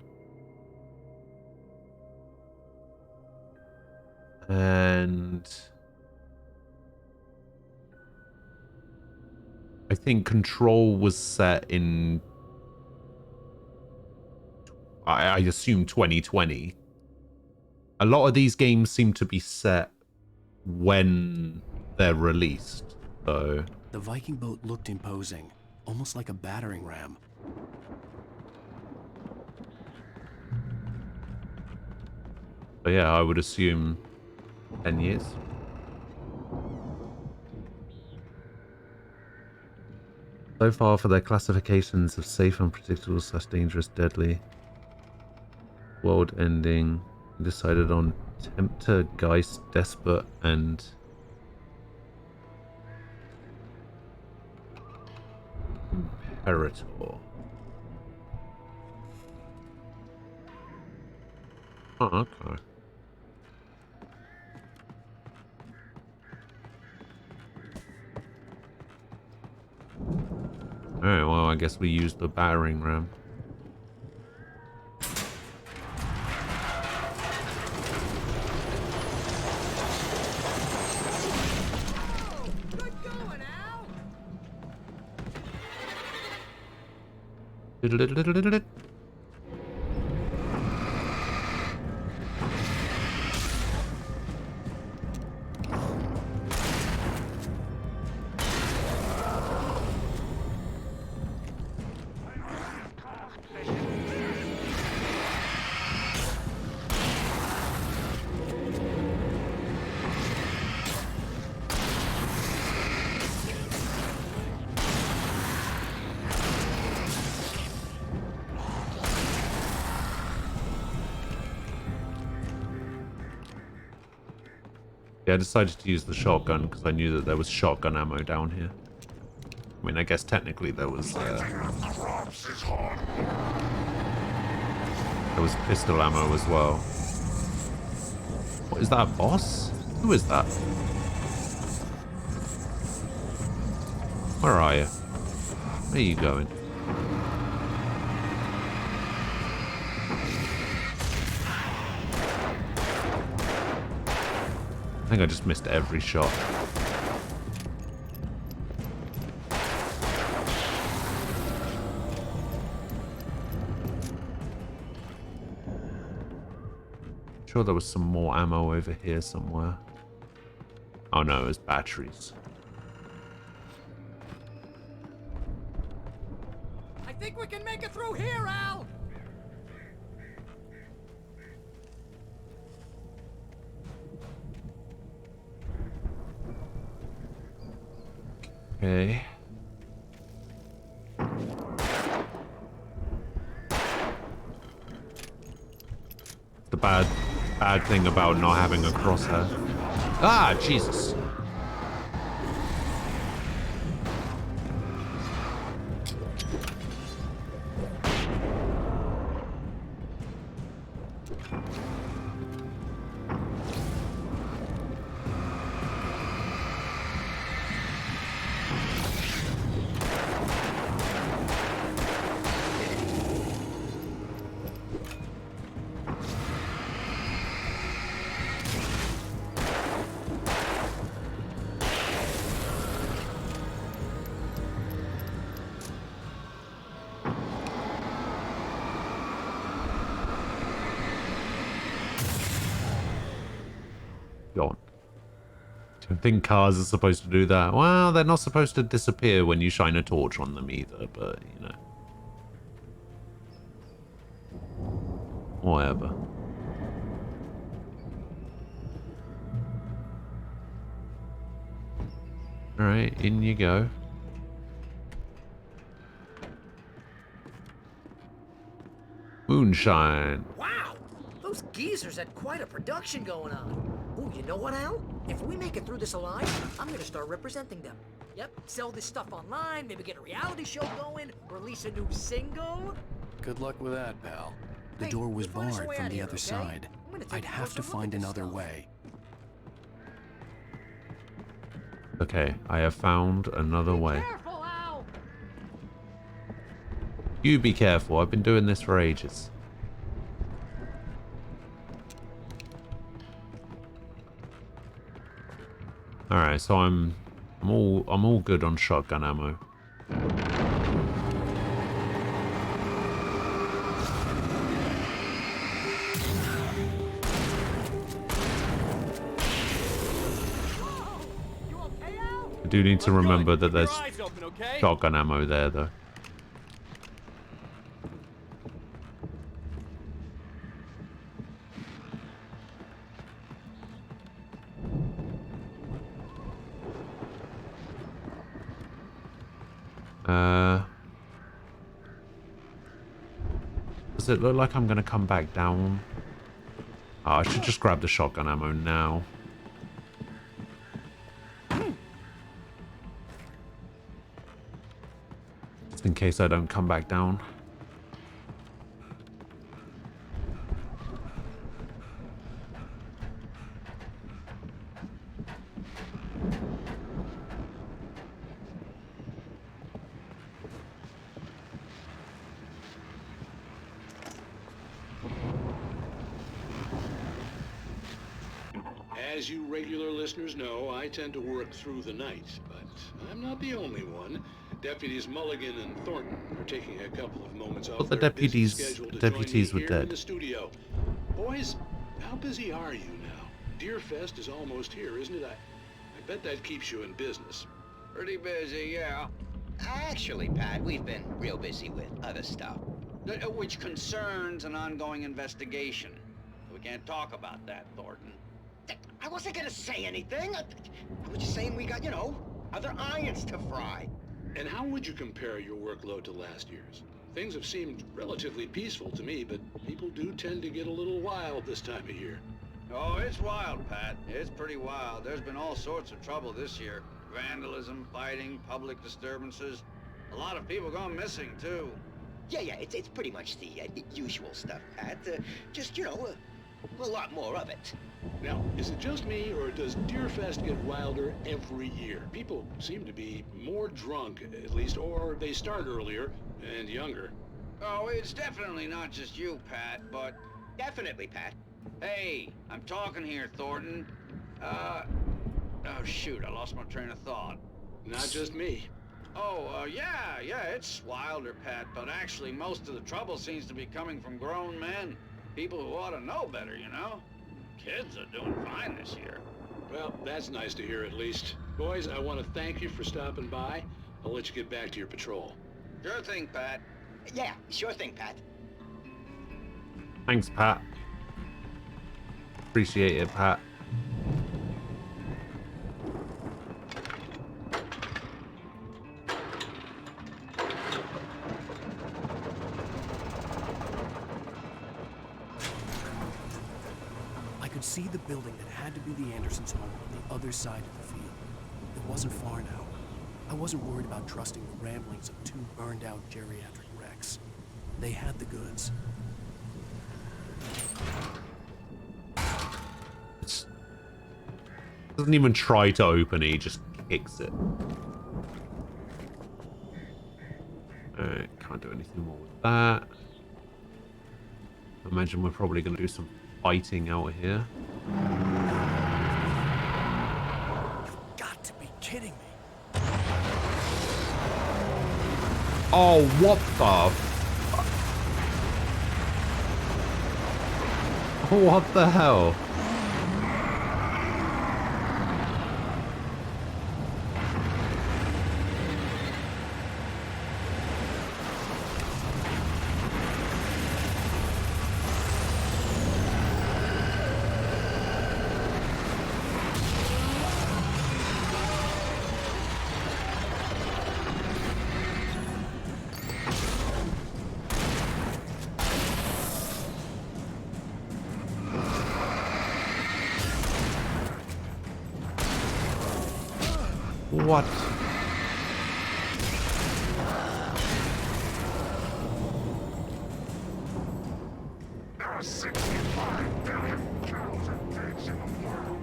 [SPEAKER 1] And I think Control was set in, I assume 2020. A lot of these games seem to be set when they're released, so...
[SPEAKER 2] The Viking boat looked imposing, almost like a battering ram.
[SPEAKER 1] So yeah, I would assume 10 years. So far for their classifications of safe, unpredictable / dangerous, deadly, world-ending, decided on Tempter, Geist, Despot, and Imperator. Oh, okay. Alright, well, I guess we used the battering ram. Diddle-diddle-diddle-diddle-diddle. Yeah, I decided to use the shotgun because I knew that there was shotgun ammo down here. I mean, I guess technically there was pistol ammo as well. What is that, boss? Who is that? Where are you? Where are you going? I think I just missed every shot. Sure there was some more ammo over here somewhere. Oh no, it was batteries.
[SPEAKER 4] I think we can make it through here, Al!
[SPEAKER 1] Okay. The bad thing about not having a crosshair. Ah, Jesus. Go on. Do you think cars are supposed to do that? Well, they're not supposed to disappear when you shine a torch on them either, but, you know. Whatever. Alright, in you go. Moonshine.
[SPEAKER 8] Wow! Those geezers had quite a production going on. Ooh, you know what, Al? If we make it through this alive, I'm gonna start representing them. Yep, sell this stuff online, maybe get a reality show going, release a new single.
[SPEAKER 2] Good luck with that, pal. The
[SPEAKER 8] Hey,
[SPEAKER 2] door was
[SPEAKER 8] find us a
[SPEAKER 2] barred
[SPEAKER 8] way
[SPEAKER 2] from
[SPEAKER 8] out
[SPEAKER 2] the
[SPEAKER 8] here,
[SPEAKER 2] other
[SPEAKER 8] okay?
[SPEAKER 2] side.
[SPEAKER 8] I'm gonna take
[SPEAKER 2] I'd
[SPEAKER 8] a
[SPEAKER 2] have to
[SPEAKER 8] closer look
[SPEAKER 2] find
[SPEAKER 8] at this
[SPEAKER 2] another
[SPEAKER 8] stuff.
[SPEAKER 2] way.
[SPEAKER 1] Okay, I have found another way.
[SPEAKER 4] Careful, Al!
[SPEAKER 1] You be careful, I've been doing this for ages. Alright, so I'm all good on shotgun ammo.
[SPEAKER 4] You okay, Al?
[SPEAKER 1] I do need to remember that
[SPEAKER 3] Keep your
[SPEAKER 1] there's
[SPEAKER 3] eyes open, okay?
[SPEAKER 1] shotgun ammo there though. Does it look like I'm gonna come back down? Oh, I should just grab the shotgun ammo now. Just in case I don't come back down.
[SPEAKER 7] As you regular listeners know, I tend to work through the night, but I'm not the only one. Deputies Mulligan and Thornton are taking a couple of moments off
[SPEAKER 1] the
[SPEAKER 7] their busy
[SPEAKER 1] deputies
[SPEAKER 7] schedule to
[SPEAKER 1] were
[SPEAKER 7] join me here
[SPEAKER 1] dead.
[SPEAKER 7] in the studio. Boys, how busy are you now? Deerfest is almost here, isn't it? I bet that keeps you in business.
[SPEAKER 12] Pretty busy, yeah. Actually, Pat, we've been real busy with other stuff, which concerns an ongoing investigation. We can't talk about that, Thornton. I wasn't gonna say anything. I was just saying we got, other irons to fry.
[SPEAKER 7] And how would you compare your workload to last year's? Things have seemed relatively peaceful to me, but people do tend to get a little wild this time of year.
[SPEAKER 12] Oh, it's wild, Pat. It's pretty wild. There's been all sorts of trouble this year. Vandalism, fighting, public disturbances. A lot of people gone missing, too. Yeah, it's pretty much the usual stuff, Pat. Just, a lot more of it.
[SPEAKER 7] Now, is it just me, or does Deerfest get wilder every year? People seem to be more drunk, at least, or they start earlier and younger.
[SPEAKER 12] Oh, it's definitely not just you, Pat, but... Definitely, Pat. Hey, I'm talking here, Thornton. Oh, shoot, I lost my train of thought.
[SPEAKER 7] Not just me.
[SPEAKER 12] Oh, yeah, it's wilder, Pat, but actually most of the trouble seems to be coming from grown men. People who ought to know better, Kids are doing fine this year.
[SPEAKER 7] Well, that's nice to hear at least. Boys, I want to thank you for stopping by. I'll let you get back to your patrol.
[SPEAKER 12] Sure thing, Pat. Yeah, sure thing, Pat.
[SPEAKER 1] Thanks, Pat. Appreciate it, Pat.
[SPEAKER 2] I could see the building that had to be the Andersons' home on the other side of the field. It wasn't far now. I wasn't worried about trusting the ramblings of two burned-out geriatric wrecks. They had the goods.
[SPEAKER 1] It doesn't even try to open it, he just kicks it. Alright, can't do anything more with that. I imagine we're probably going to do some fighting out here.
[SPEAKER 2] You've got to be kidding me.
[SPEAKER 1] Oh, what the? What the hell? What?
[SPEAKER 13] There are 65 billion cows and pigs in the world.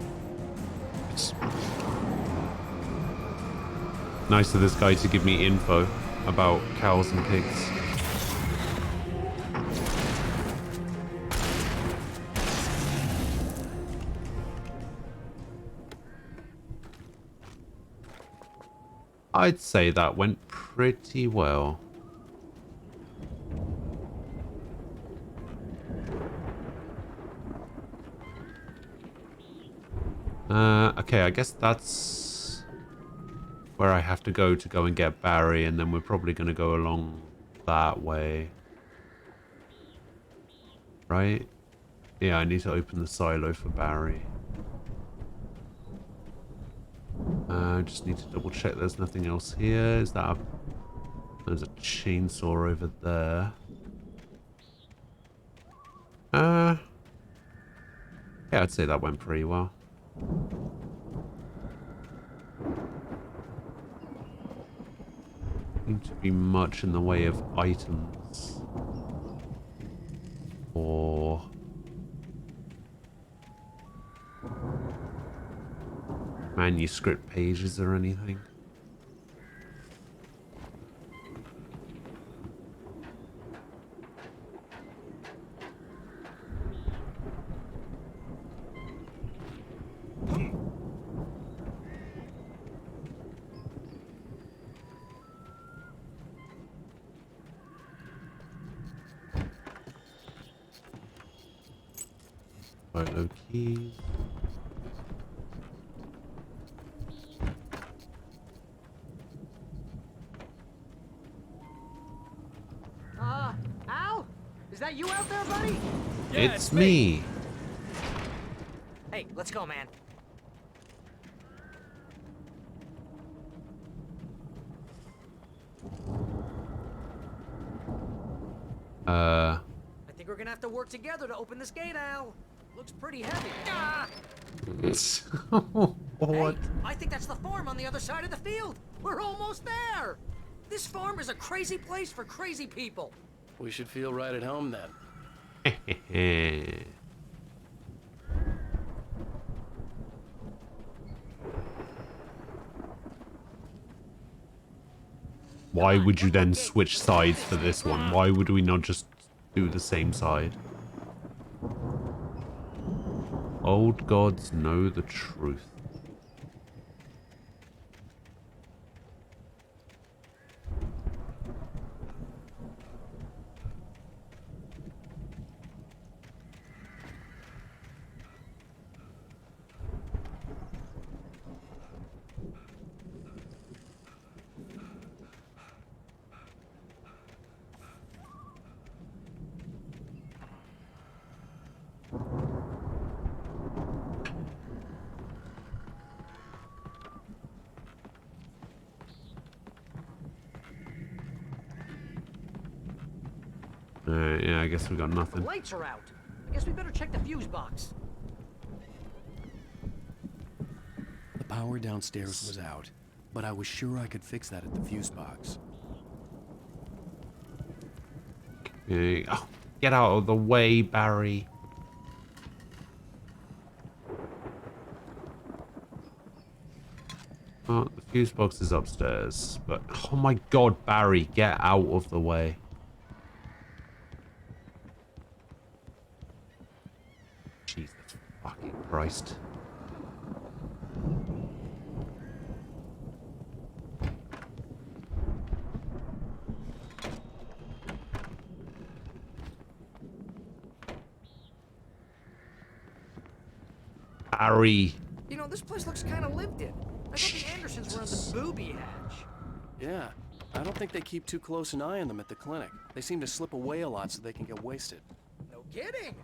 [SPEAKER 1] Nice of this guy to give me info about cows and pigs. I'd say that went pretty well. Okay, I guess that's where I have to go and get Barry, and then we're probably going to go along that way. Right? Yeah, I need to open the silo for Barry. I just need to double check there's nothing else here. Is that a... There's a chainsaw over there. Yeah, I'd say that went pretty well. Seems to be much in the way of items or manuscript pages or anything. Low keys.
[SPEAKER 8] Al? Is that you out there, buddy?
[SPEAKER 3] Yeah,
[SPEAKER 1] It's me.
[SPEAKER 8] Hey, let's go, man. I think we're gonna have to work together to open this gate, Al. Looks pretty heavy. Ah!
[SPEAKER 1] What?
[SPEAKER 8] Hey, I think that's the farm on the other side of the field. We're almost there. This farm is a crazy place for crazy people.
[SPEAKER 2] We should feel right at home then.
[SPEAKER 1] Why would you then switch sides for this one? Why would we not just do the same side? Old gods know the truth. Yeah, I guess we got nothing.
[SPEAKER 8] Lights are out. I guess we better check the fuse box.
[SPEAKER 2] power downstairs was out, but I was sure I could fix that at the fuse box.
[SPEAKER 1] Okay. Oh, get out of the way, Barry. Oh, the fuse box is upstairs, but oh my god, Barry, get out of the way. Jesus fucking Christ. Barry.
[SPEAKER 8] You know, this place looks kind of lived in. I thought the Andersons were on the booby hatch.
[SPEAKER 2] Yeah, I don't think they keep too close an eye on them at the clinic. They seem to slip away a lot so they can get wasted.
[SPEAKER 8] No kidding.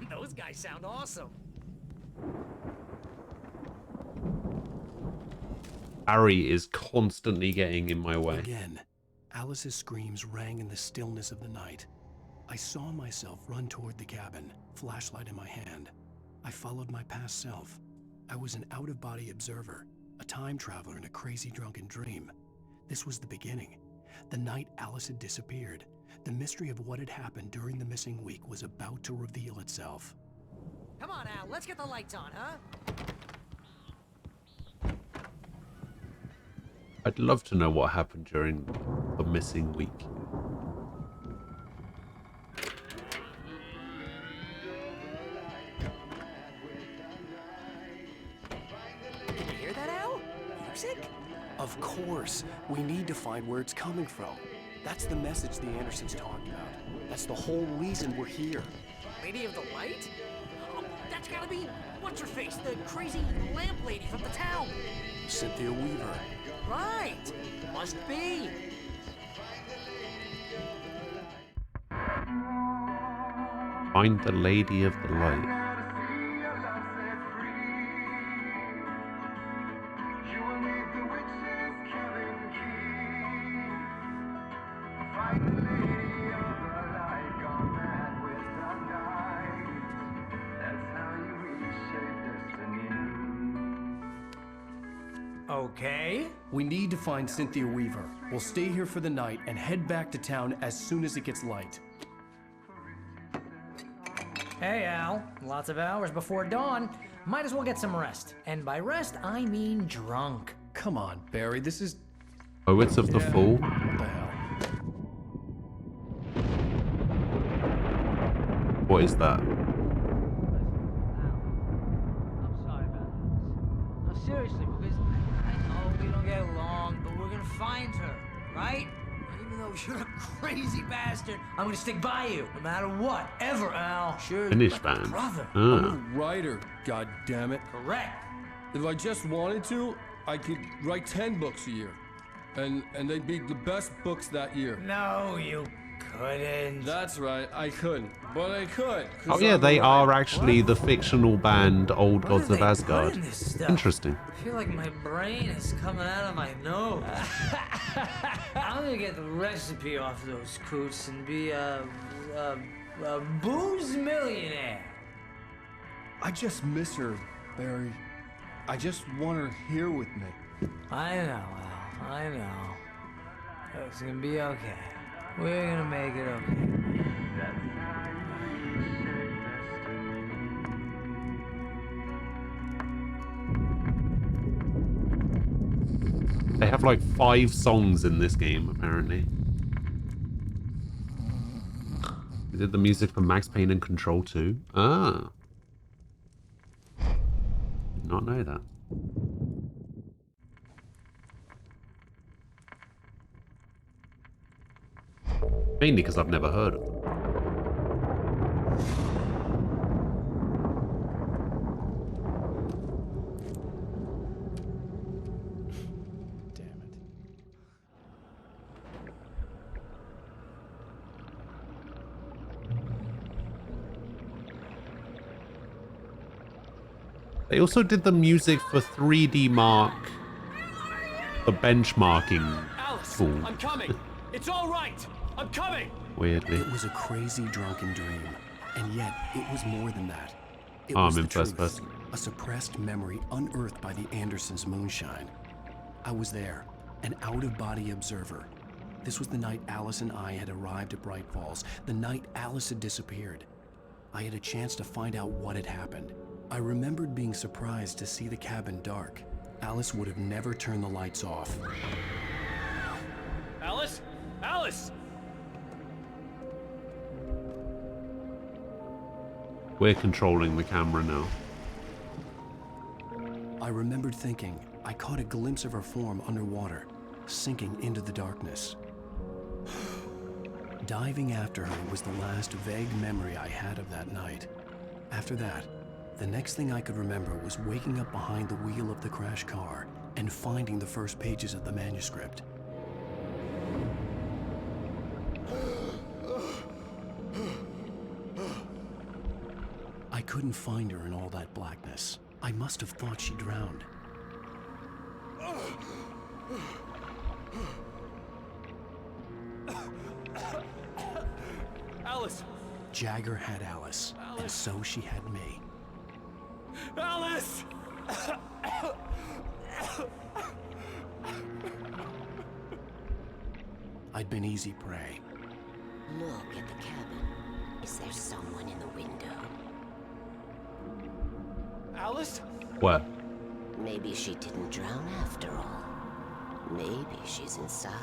[SPEAKER 8] Those guys sound awesome.
[SPEAKER 1] Barry is constantly getting in my way.
[SPEAKER 2] Again, Alice's screams rang in the stillness of the night. I saw myself run toward the cabin, flashlight in my hand. I followed my past self. I was an out-of-body observer, a time traveler in a crazy drunken dream. This was the beginning. The night Alice had disappeared. The mystery of what had happened during the missing week was about to reveal itself.
[SPEAKER 8] Come on, Al, let's get the lights on, huh?
[SPEAKER 1] I'd love to know what happened during the missing week.
[SPEAKER 8] You hear that, Al? Music?
[SPEAKER 2] Of course. We need to find where it's coming from. That's the message the Andersons talked about. That's the whole reason we're here.
[SPEAKER 8] Lady of the Light? Oh, that's gotta be, what's her face, the crazy lamp lady from the town.
[SPEAKER 2] Cynthia Weaver.
[SPEAKER 8] Right. Must be.
[SPEAKER 1] Find the Lady of the Light.
[SPEAKER 8] Okay.
[SPEAKER 2] We need to find Cynthia Weaver. We'll stay here for the night and head back to town as soon as it gets light.
[SPEAKER 8] Hey, Al. Lots of hours before dawn. Might as well get some rest. And by rest, I mean drunk.
[SPEAKER 2] Come on, Barry. This is...
[SPEAKER 1] Poets of the Fall.
[SPEAKER 2] What the hell?
[SPEAKER 1] What is that?
[SPEAKER 14] I'm sorry about this. No, seriously, because I know we don't get along, but we're gonna find her, right? And even though you're a crazy bastard, I'm gonna stick by you, no matter what, ever, Al. Sure,
[SPEAKER 1] Finish
[SPEAKER 14] like
[SPEAKER 1] band.
[SPEAKER 14] a brother.
[SPEAKER 11] I'm a writer, goddammit.
[SPEAKER 14] Correct.
[SPEAKER 11] If I just wanted to, I could write 10 books a year. And they'd be the best books that year.
[SPEAKER 14] No, you couldn't.
[SPEAKER 11] That's right, I couldn't. But I could.
[SPEAKER 1] Oh yeah, they are actually the fictional band Old Gods of Asgard. Interesting.
[SPEAKER 14] I feel like my brain is coming out of my nose. I'm gonna get the recipe off those coots and be a booze millionaire.
[SPEAKER 11] I just miss her, Barry. I just want her here with me.
[SPEAKER 14] I know, Al. I know. It's gonna be okay. We're gonna make it okay.
[SPEAKER 1] They have like 5 songs in this game, apparently. They did the music for Max Payne and Control 2. Ah. Did not know that. Mainly because I've never heard of them. They also did the music for 3D Mark, the benchmarking tool.
[SPEAKER 2] I'm coming. It's all right. I'm coming.
[SPEAKER 1] Weirdly.
[SPEAKER 2] It was a crazy drunken dream, and yet it was more than that. It
[SPEAKER 1] Oh,
[SPEAKER 2] was
[SPEAKER 1] I'm
[SPEAKER 2] the
[SPEAKER 1] in first
[SPEAKER 2] truth,
[SPEAKER 1] person.
[SPEAKER 2] a suppressed memory unearthed by the Andersons' moonshine. I was there, an out-of-body observer. This was the night Alice and I had arrived at Bright Falls, the night Alice had disappeared. I had a chance to find out what had happened. I remembered being surprised to see the cabin dark. Alice would have never turned the lights off.
[SPEAKER 3] Alice? Alice!
[SPEAKER 1] We're controlling the camera now.
[SPEAKER 2] I remembered thinking I caught a glimpse of her form underwater, sinking into the darkness. Diving after her was the last vague memory I had of that night. After that, the next thing I could remember was waking up behind the wheel of the crash car and finding the first pages of the manuscript. I couldn't find her in all that blackness. I must have thought she drowned.
[SPEAKER 3] Alice!
[SPEAKER 2] Jagger had Alice, and so she had me.
[SPEAKER 3] Alice!
[SPEAKER 2] I'd been easy prey.
[SPEAKER 15] Look at the cabin. Is there someone in the window?
[SPEAKER 3] Alice?
[SPEAKER 1] What?
[SPEAKER 15] Maybe she didn't drown after all. Maybe she's inside.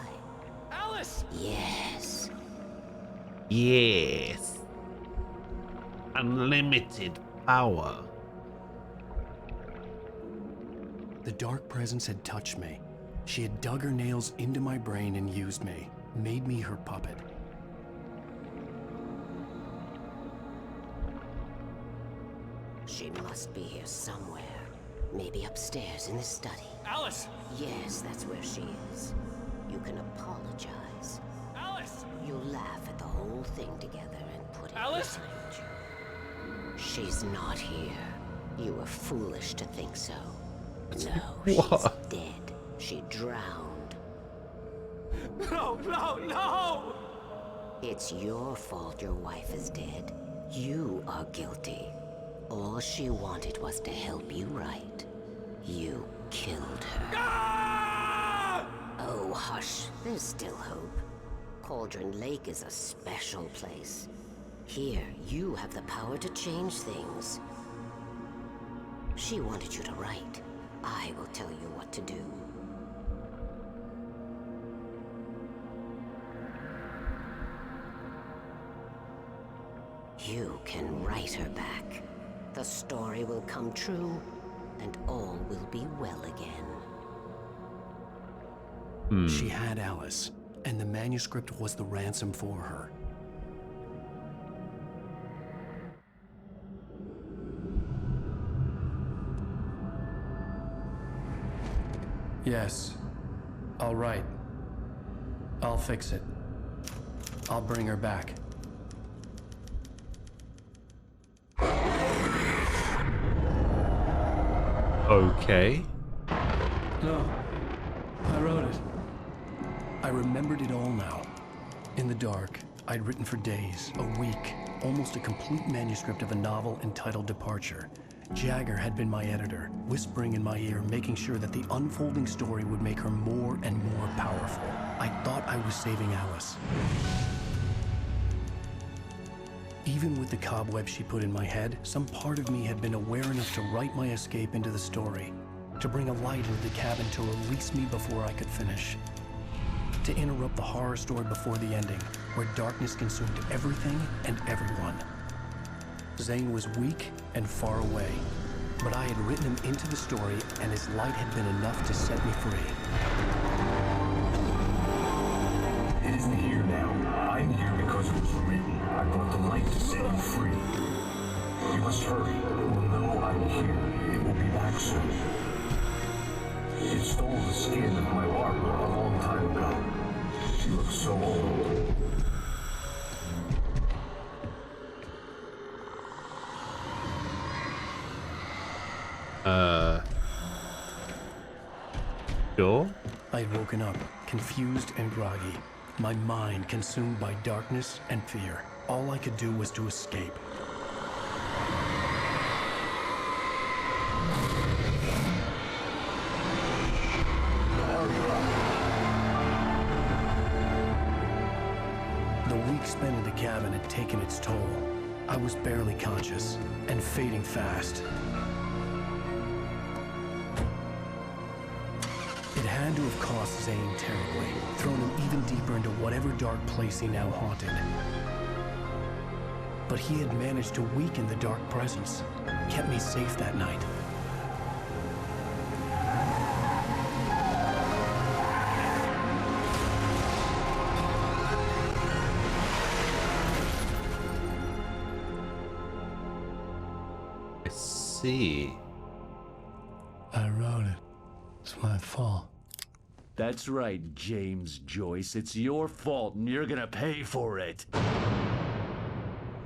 [SPEAKER 3] Alice!
[SPEAKER 15] Yes.
[SPEAKER 1] Yes. Unlimited power.
[SPEAKER 2] The dark presence had touched me. She had dug her nails into my brain and used me, made me her puppet.
[SPEAKER 15] She must be here somewhere. Maybe upstairs in the study.
[SPEAKER 3] Alice!
[SPEAKER 15] Yes, that's where she is. You can apologize.
[SPEAKER 3] Alice!
[SPEAKER 15] You'll laugh at the whole thing together and put it
[SPEAKER 3] Alice?
[SPEAKER 15] behind you. She's not here. You were foolish to think so. No,
[SPEAKER 1] What?
[SPEAKER 15] she's dead. She drowned.
[SPEAKER 3] No, no, no!
[SPEAKER 15] It's your fault your wife is dead. You are guilty. All she wanted was to help you right. You killed her.
[SPEAKER 3] Ah!
[SPEAKER 15] Oh, hush. There's still hope. Cauldron Lake is a special place. Here, you have the power to change things. She wanted you to write. I will tell you what to do. You can write her back. The story will come true, and all will be well again.
[SPEAKER 2] She had Alice, and the manuscript was the ransom for her. Yes. All right. I'll fix it. I'll bring her back.
[SPEAKER 1] Okay.
[SPEAKER 2] No. I wrote it. I remembered it all now. In the dark, I'd written for days, a week, almost a complete manuscript of a novel entitled Departure. Jagger had been my editor, whispering in my ear, making sure that the unfolding story would make her more and more powerful. I thought I was saving Alice. Even with the cobweb she put in my head, some part of me had been aware enough to write my escape into the story, to bring a light into the cabin to release me before I could finish, to interrupt the horror story before the ending, where darkness consumed everything and everyone. Zane was weak and far away, but I had written him into the story, and his light had been enough to set me free.
[SPEAKER 5] It isn't here now. I'm here because it was written. I brought the light to set you free. You must hurry. It will know I'm here. It will be back soon. It stole the skin of my armor a long time ago. She looks so old.
[SPEAKER 1] Sure?
[SPEAKER 2] I'd woken up, confused and groggy, my mind consumed by darkness and fear. All I could do was to escape. spent in the cabin had taken its toll. I was barely conscious and fading fast. It had to have cost Zane terribly, thrown him even deeper into whatever dark place he now haunted. But he had managed to weaken the dark presence, kept me safe that night.
[SPEAKER 1] I see.
[SPEAKER 2] I wrote it. It's my fault.
[SPEAKER 16] That's right, James Joyce. It's your fault, and you're gonna pay for it.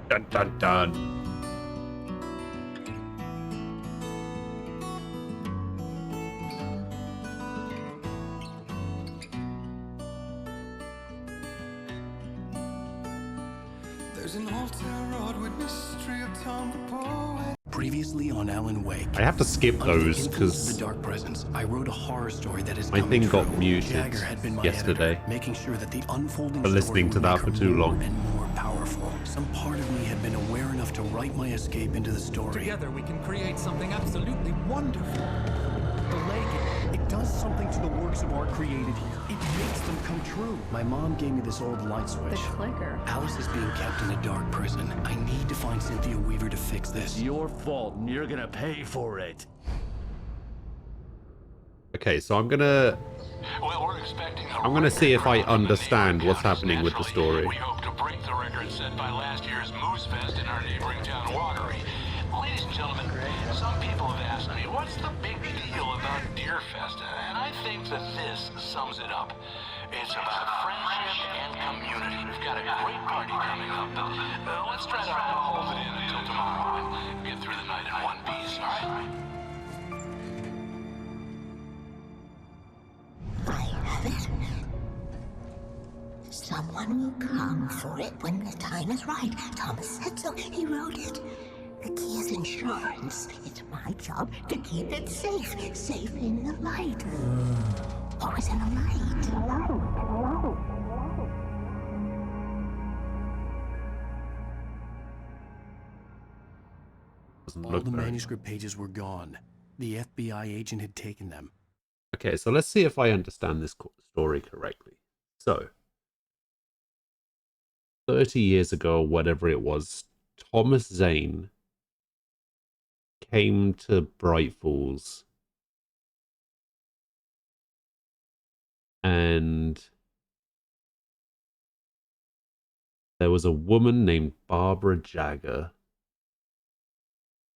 [SPEAKER 1] Dun dun dun.
[SPEAKER 17] There's an old town road with mystery of Tom the poet.
[SPEAKER 2] Previously on Alan Wake.
[SPEAKER 1] I have to skip those because
[SPEAKER 2] the dark presence. I wrote a horror story that is
[SPEAKER 1] my
[SPEAKER 2] coming
[SPEAKER 1] thing got
[SPEAKER 2] true.
[SPEAKER 1] muted
[SPEAKER 2] Jagger had been my
[SPEAKER 1] yesterday.
[SPEAKER 2] editor, making sure that the unfolding
[SPEAKER 1] For listening
[SPEAKER 2] story
[SPEAKER 1] to
[SPEAKER 2] would
[SPEAKER 1] that
[SPEAKER 2] make
[SPEAKER 1] for
[SPEAKER 2] her
[SPEAKER 1] too
[SPEAKER 2] more
[SPEAKER 1] long.
[SPEAKER 2] and more powerful. Some part of me had been aware enough to write my escape into the story.
[SPEAKER 18] Together we can create something absolutely wonderful.
[SPEAKER 2] The lake, it does something to the works of art created here. It makes them come true. My mom gave me this old light switch.
[SPEAKER 19] The clicker.
[SPEAKER 2] Alice is being kept in a dark prison. I need to find Cynthia Weaver to fix this.
[SPEAKER 16] It's your fault, and you're gonna pay for it.
[SPEAKER 1] Okay, so I'm gonna see if I understand what's happening with the story.
[SPEAKER 20] We hope to break the record set by last year's Moose Fest in our neighboring town, Watery. Ladies and gentlemen, some people have asked me, what's the big deal about Deer Fest? And I think that this sums it up. It's about friendship and community. We've got a great party coming up, but let's try to hold it in until tomorrow and get through the night in one piece, all right?
[SPEAKER 21] I have it. Someone will come for it when the time is right. Thomas said so. He wrote it. The key is insurance. It's my job to keep it safe. Safe in the light. Always in the light.
[SPEAKER 2] All the manuscript pages were gone. The FBI agent had taken them.
[SPEAKER 1] Okay, so let's see if I understand this story correctly. So, 30 years ago, whatever it was, Thomas Zane came to Bright Falls and there was a woman named Barbara Jagger,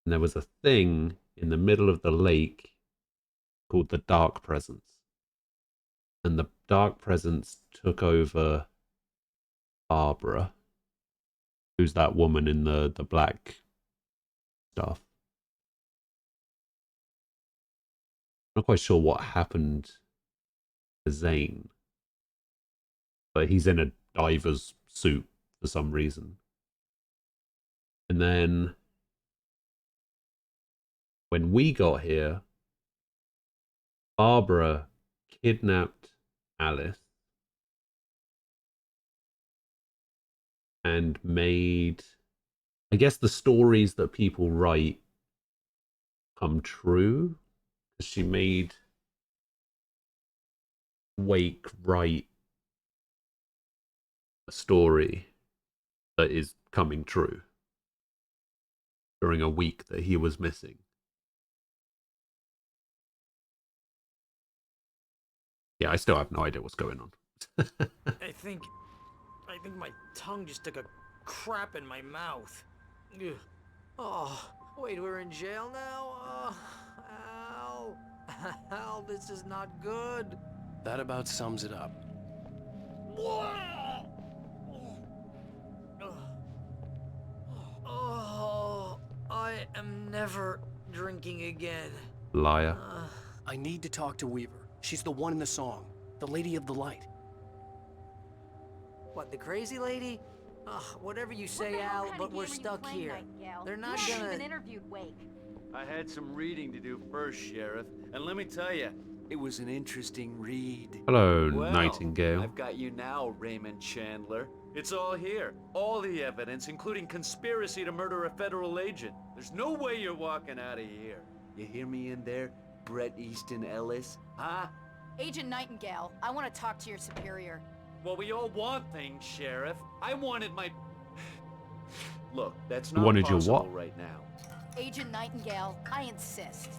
[SPEAKER 1] and there was a thing in the middle of the lake called the Dark Presence, and the Dark Presence took over Barbara, who's that woman in the black stuff. I'm not quite sure what happened to Zane, but he's in a diver's suit for some reason. And then when we got here, Barbara kidnapped Alice and made, I guess, the stories that people write come true. She made Wake write a story that is coming true during a week that he was missing. Yeah, I still have no idea what's going on.
[SPEAKER 8] I think my tongue just took a crap in my mouth. Ugh. Oh, wait, we're in jail now? Al. Al, this is not good.
[SPEAKER 2] That about sums it up.
[SPEAKER 8] Oh, I am never drinking again.
[SPEAKER 1] Liar.
[SPEAKER 2] I need to talk to Weaver. She's the one in the song. The Lady of the Light.
[SPEAKER 8] What, the crazy lady? Ugh, whatever you say, Al, but we're stuck here. They're not gonna...
[SPEAKER 19] interviewed Wake.
[SPEAKER 22] I had some reading to do first, Sheriff, and let me tell you, it was an interesting read.
[SPEAKER 1] Hello,
[SPEAKER 22] Well,
[SPEAKER 1] Nightingale.
[SPEAKER 22] I've got you now, Raymond Chandler. It's all here. All the evidence, including conspiracy to murder a federal agent. There's no way you're walking out of here. You hear me in there, Bret Easton Ellis? Huh?
[SPEAKER 6] Agent Nightingale, I want to talk to your superior.
[SPEAKER 22] Well, we all want things, Sheriff. I wanted my... Look, that's
[SPEAKER 1] You
[SPEAKER 22] not
[SPEAKER 1] wanted your
[SPEAKER 22] possible
[SPEAKER 1] what?
[SPEAKER 22] right now.
[SPEAKER 6] Agent Nightingale, I insist.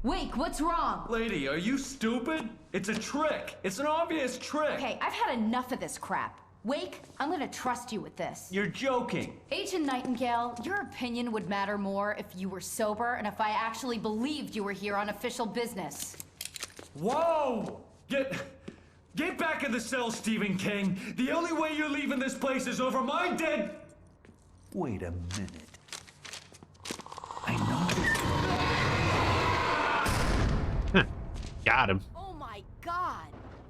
[SPEAKER 19] Wake, what's wrong?
[SPEAKER 11] Lady, are you stupid? It's a trick. It's an obvious trick.
[SPEAKER 19] Okay, I've had enough of this crap. Wake, I'm gonna trust you with this.
[SPEAKER 11] You're joking.
[SPEAKER 19] Agent Nightingale, your opinion would matter more if you were sober and if I actually believed you were here on official business.
[SPEAKER 11] Whoa! Get back in the cell, Stephen King. The only way you're leaving this place is over my dead... Wait a minute.
[SPEAKER 1] Got him.
[SPEAKER 6] Oh my god!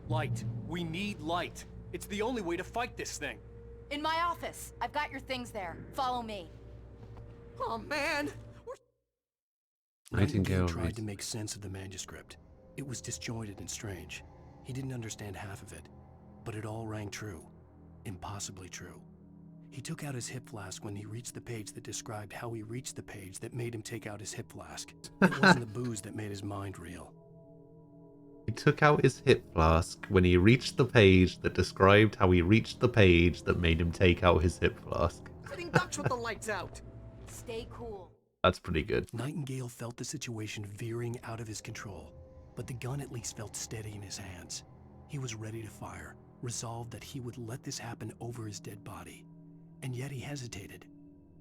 [SPEAKER 2] Light. We need light. It's the only way to fight this thing.
[SPEAKER 6] In my office. I've got your things there. Follow me.
[SPEAKER 2] Oh man!
[SPEAKER 1] Nightingale
[SPEAKER 2] tried
[SPEAKER 1] reads.
[SPEAKER 2] to make sense of the manuscript. It was disjointed and strange. He didn't understand half of it, but it all rang true. Impossibly true. He took out his hip flask when he reached the page that described how he reached the page that made him take out his hip flask. It wasn't the booze that made his mind reel.
[SPEAKER 1] He took out his hip flask when he reached the page that described how he reached the page that made him take out his hip flask.
[SPEAKER 4] Sitting ducks with the lights out.
[SPEAKER 6] Stay cool.
[SPEAKER 1] That's pretty good.
[SPEAKER 2] Nightingale felt the situation veering out of his control, but the gun at least felt steady in his hands. He was ready to fire, resolved that he would let this happen over his dead body. And yet he hesitated.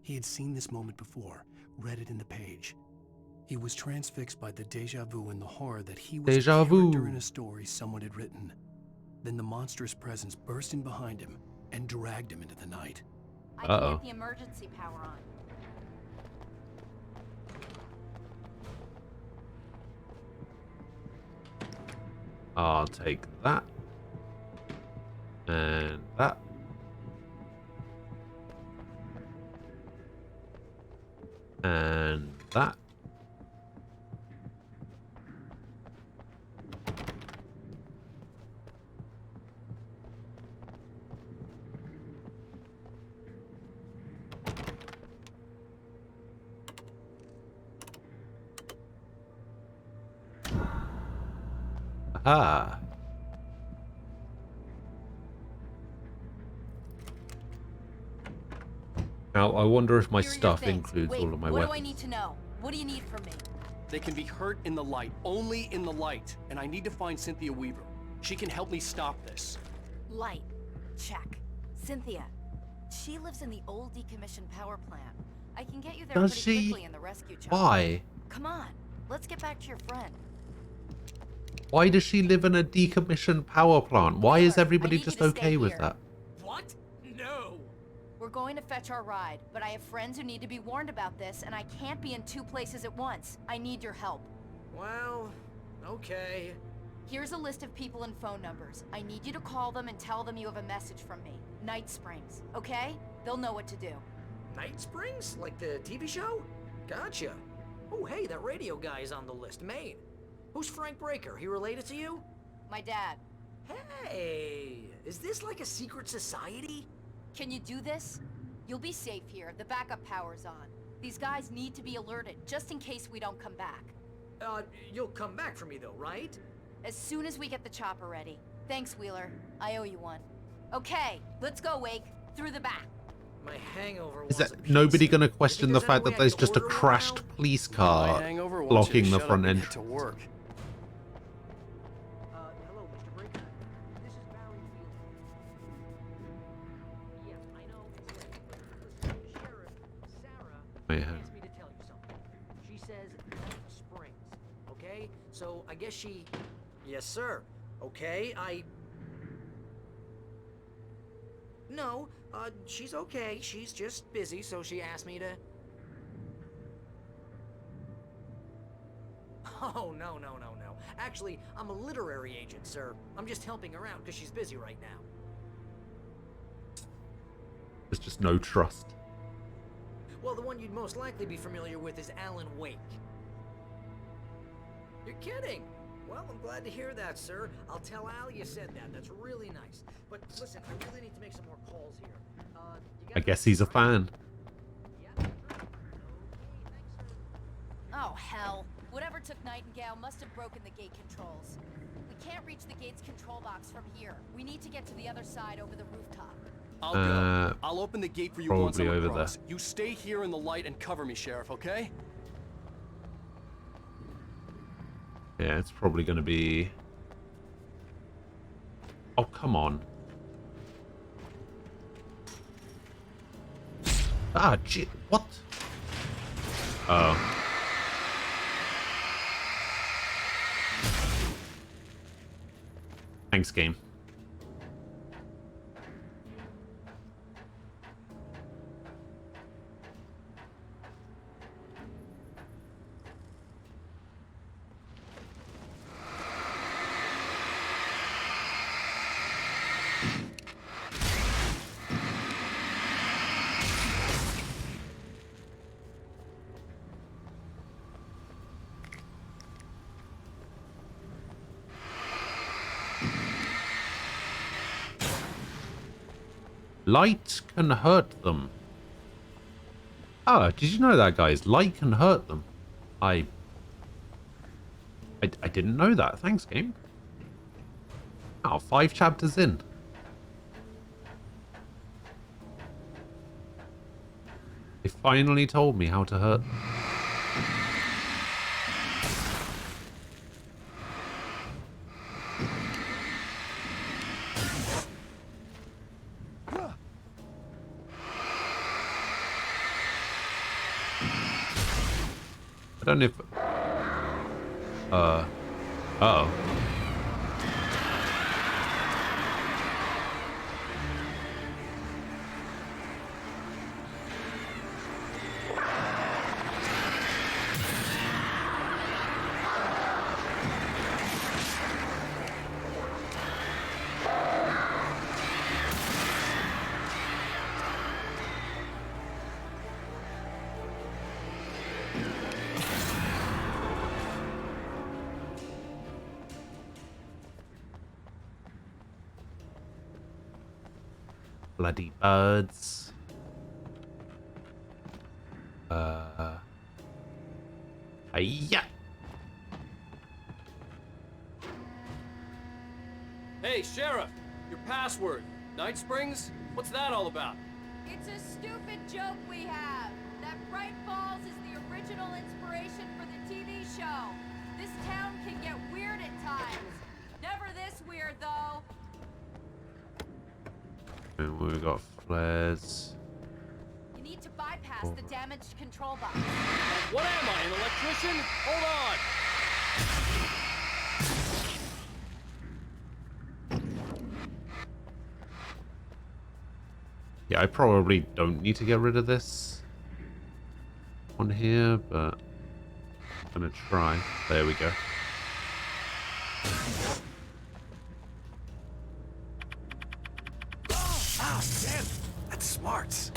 [SPEAKER 2] He had seen this moment before, read it in the page. He was transfixed by the deja vu and the horror that he was
[SPEAKER 1] Deja
[SPEAKER 2] a character
[SPEAKER 1] vu.
[SPEAKER 2] in a story someone had written. Then the monstrous presence burst in behind him and dragged him into the night.
[SPEAKER 6] I can get the emergency power on.
[SPEAKER 1] I'll take that. And that. And that. Aha. Now, I wonder if my
[SPEAKER 6] Here are your
[SPEAKER 1] stuff
[SPEAKER 6] things.
[SPEAKER 1] includes
[SPEAKER 6] Wait,
[SPEAKER 1] all of my
[SPEAKER 6] what
[SPEAKER 1] weapons.
[SPEAKER 6] do I need to know? What do you need from me?
[SPEAKER 2] They can be hurt in the light, only in the light. And I need to find Cynthia Weaver. She can help me stop this.
[SPEAKER 6] Light. Check. Cynthia. She lives in the old decommissioned power plant. I can get you there
[SPEAKER 1] Does
[SPEAKER 6] pretty
[SPEAKER 1] she?
[SPEAKER 6] quickly in the rescue chopper.
[SPEAKER 1] Why?
[SPEAKER 6] Come on. Let's get back to your friend.
[SPEAKER 1] Why does she live in a decommissioned power plant? Why is everybody
[SPEAKER 6] need you
[SPEAKER 1] just
[SPEAKER 6] to stay
[SPEAKER 1] okay with
[SPEAKER 6] here.
[SPEAKER 1] that?
[SPEAKER 4] What? No.
[SPEAKER 6] We're going to fetch our ride, but I have friends who need to be warned about this, and I can't be in two places at once. I need your help.
[SPEAKER 8] Well, okay.
[SPEAKER 6] Here's a list of people and phone numbers. I need you to call them and tell them you have a message from me. Night Springs, okay? They'll know what to do.
[SPEAKER 8] Night Springs? Like the TV show? Gotcha. Oh, hey, that radio guy is on the list. Maine. Who's Frank Breaker? He related to you?
[SPEAKER 6] My dad.
[SPEAKER 8] Hey, is this like a secret society?
[SPEAKER 6] Can you do this? You'll be safe here. The backup power's on. These guys need to be alerted, just in case we don't come back.
[SPEAKER 8] You'll come back for me though, right?
[SPEAKER 6] As soon as we get the chopper ready. Thanks, Wheeler. I owe you one. Okay, let's go, Wake. Through the back.
[SPEAKER 8] My hangover
[SPEAKER 1] Is
[SPEAKER 8] was
[SPEAKER 1] that nobody going to question the
[SPEAKER 8] there's
[SPEAKER 1] fact
[SPEAKER 8] any
[SPEAKER 1] that
[SPEAKER 8] way I
[SPEAKER 1] there's
[SPEAKER 8] could
[SPEAKER 1] just a
[SPEAKER 8] order it
[SPEAKER 1] crashed police
[SPEAKER 2] My
[SPEAKER 1] car
[SPEAKER 2] hangover wants
[SPEAKER 1] blocking
[SPEAKER 2] you to
[SPEAKER 1] the
[SPEAKER 2] shut
[SPEAKER 1] front
[SPEAKER 2] up and
[SPEAKER 1] end?
[SPEAKER 2] get to work.
[SPEAKER 8] Hello, Mr. Breaker. This is Barry Field. Yes, I know. Listen, Sheriff Sarah
[SPEAKER 1] Yeah.
[SPEAKER 8] asked me to tell you something. She says Night Springs. Okay? So I guess she... Yes, sir. Okay, No, she's okay. She's just busy, so she asked me to... Oh, no. Actually, I'm a literary agent, sir. I'm just helping her out because she's busy right now.
[SPEAKER 1] There's just no trust.
[SPEAKER 8] Well, the one you'd most likely be familiar with is Alan Wake. You're kidding? Well, I'm glad to hear that, sir. I'll tell Al you said that. That's really nice. But listen, I really need to make some more calls here.
[SPEAKER 1] I guess he's a fan.
[SPEAKER 6] Oh, hell. Whatever took Nightingale must have broken the gate controls. We can't reach the gate's control box from here. We need to get to the other side over the rooftop.
[SPEAKER 2] I'll go. I'll open the gate for you once I'm
[SPEAKER 1] probably over
[SPEAKER 2] across.
[SPEAKER 1] there.
[SPEAKER 2] You stay here in the light and cover me, Sheriff, okay?
[SPEAKER 1] Yeah, it's probably going to be... Oh, come on. Ah, gee, what? Oh. Thanks, game. Light can hurt them. Ah, did you know that, guys? Light can hurt them. I didn't know that. Thanks, game. Oh, 5 chapters in. They finally told me how to hurt them. I don't know if... Uh-oh. Bloody birds. Yeah.
[SPEAKER 3] Hey, Sheriff! Your password. Night Springs? What's that all about?
[SPEAKER 6] It's a stupid joke we have. That Bright Falls is the original inspiration for the TV show. This town can get weird at times. Never this weird, though.
[SPEAKER 1] And we've got flares.
[SPEAKER 6] You need to bypass the damaged control box.
[SPEAKER 3] What am I, an electrician? Hold on!
[SPEAKER 1] Yeah, I probably don't need to get rid of this one here, but I'm gonna try. There we go.
[SPEAKER 2] Ah, damn! That's smart.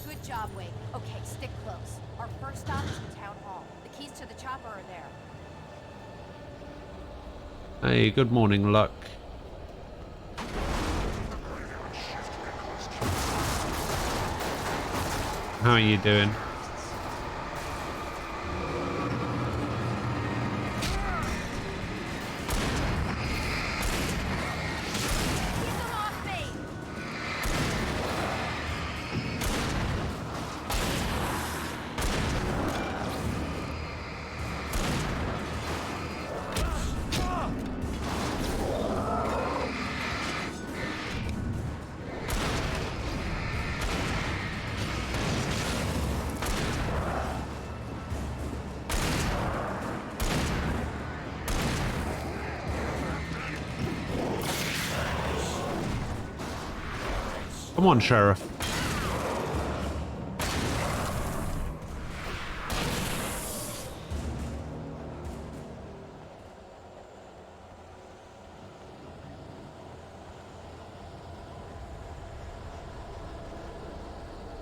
[SPEAKER 6] Good job, Wade. Okay, stick close. Our first stop is the town hall. The keys to the chopper are there.
[SPEAKER 1] Hey, good morning, Luck. How are you doing? Come on, Sheriff.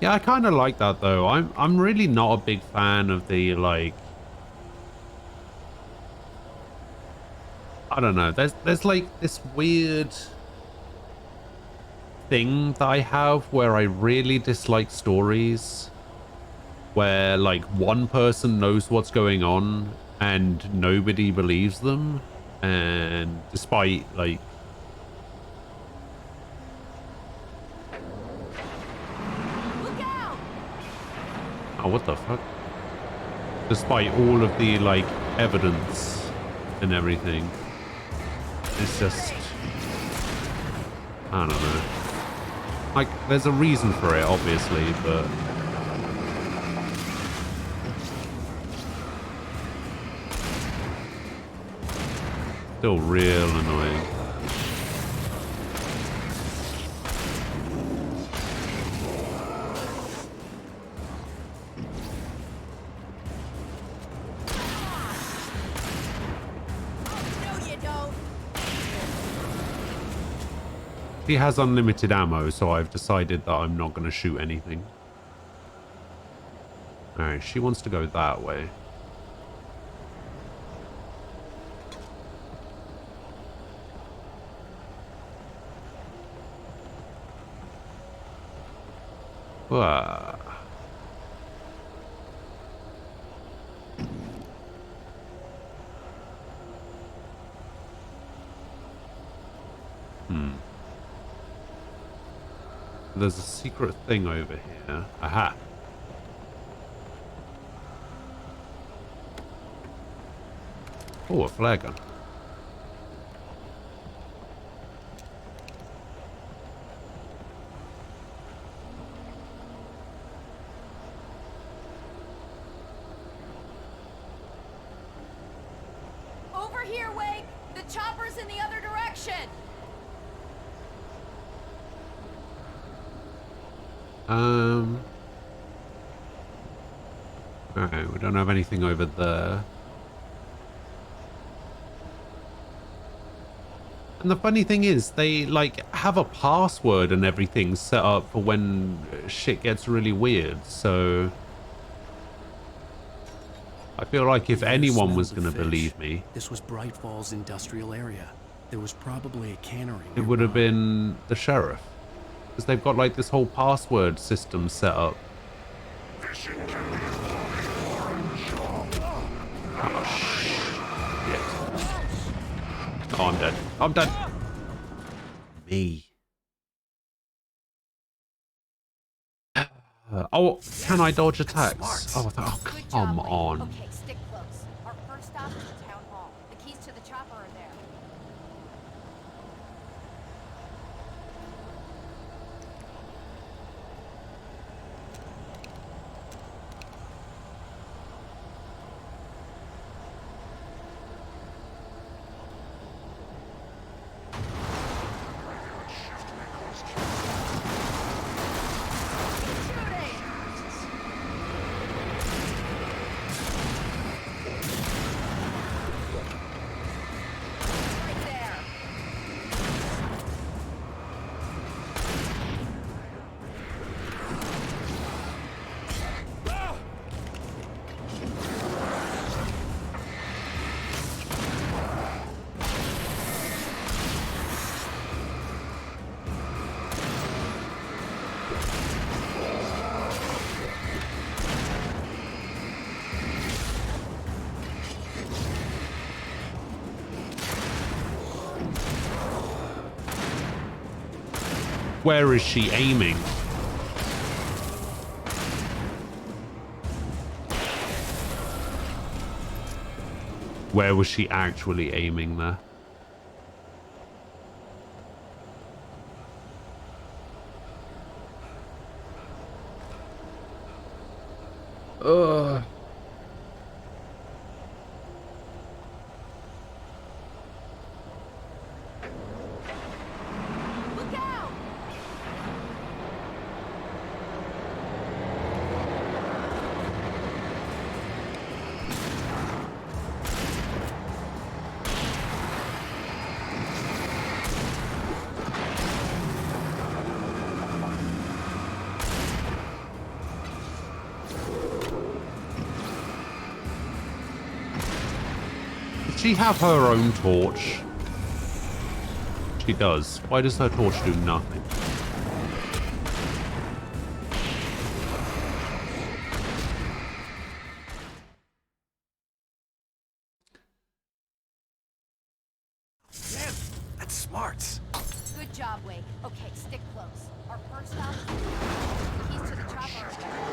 [SPEAKER 1] Yeah, I kind of like that though. I'm really not a big fan of the like I don't know. There's like this weird thing that I have where I really dislike stories where like one person knows what's going on and nobody believes them, and despite like oh, what the fuck? Despite all of the like evidence and everything, it's just, I don't know. Like, there's a reason for it, obviously, but still real annoying. He has unlimited ammo, so I've decided that I'm not going to shoot anything. Alright, she wants to go that way. Whoa. There's a secret thing over here. Aha. Oh, a flare gun.
[SPEAKER 6] Over here, Wake! The chopper's in the other direction!
[SPEAKER 1] Okay, we don't have anything over there. And the funny thing is, they like have a password and everything set up for when shit gets really weird, so I feel like if anyone was going to believe me,
[SPEAKER 2] This was Bright Falls industrial area. There was probably a cannery.
[SPEAKER 1] it would have been the sheriff. Because they've got like this whole password system set up. Oh, shit. Oh, I'm dead. I'm dead. Me. Oh, can I dodge attacks? Oh, come on.
[SPEAKER 6] Okay, stick close. Our first stop is the town hall. The keys to the chopper are there.
[SPEAKER 1] Where is she aiming? Where was she actually aiming there? Ugh. she have her own torch? She does. Why does her torch do nothing?
[SPEAKER 2] Damn, that's smart.
[SPEAKER 6] Good job, Wake. Okay, stick close. Our first stop is the keys to the chopper are there.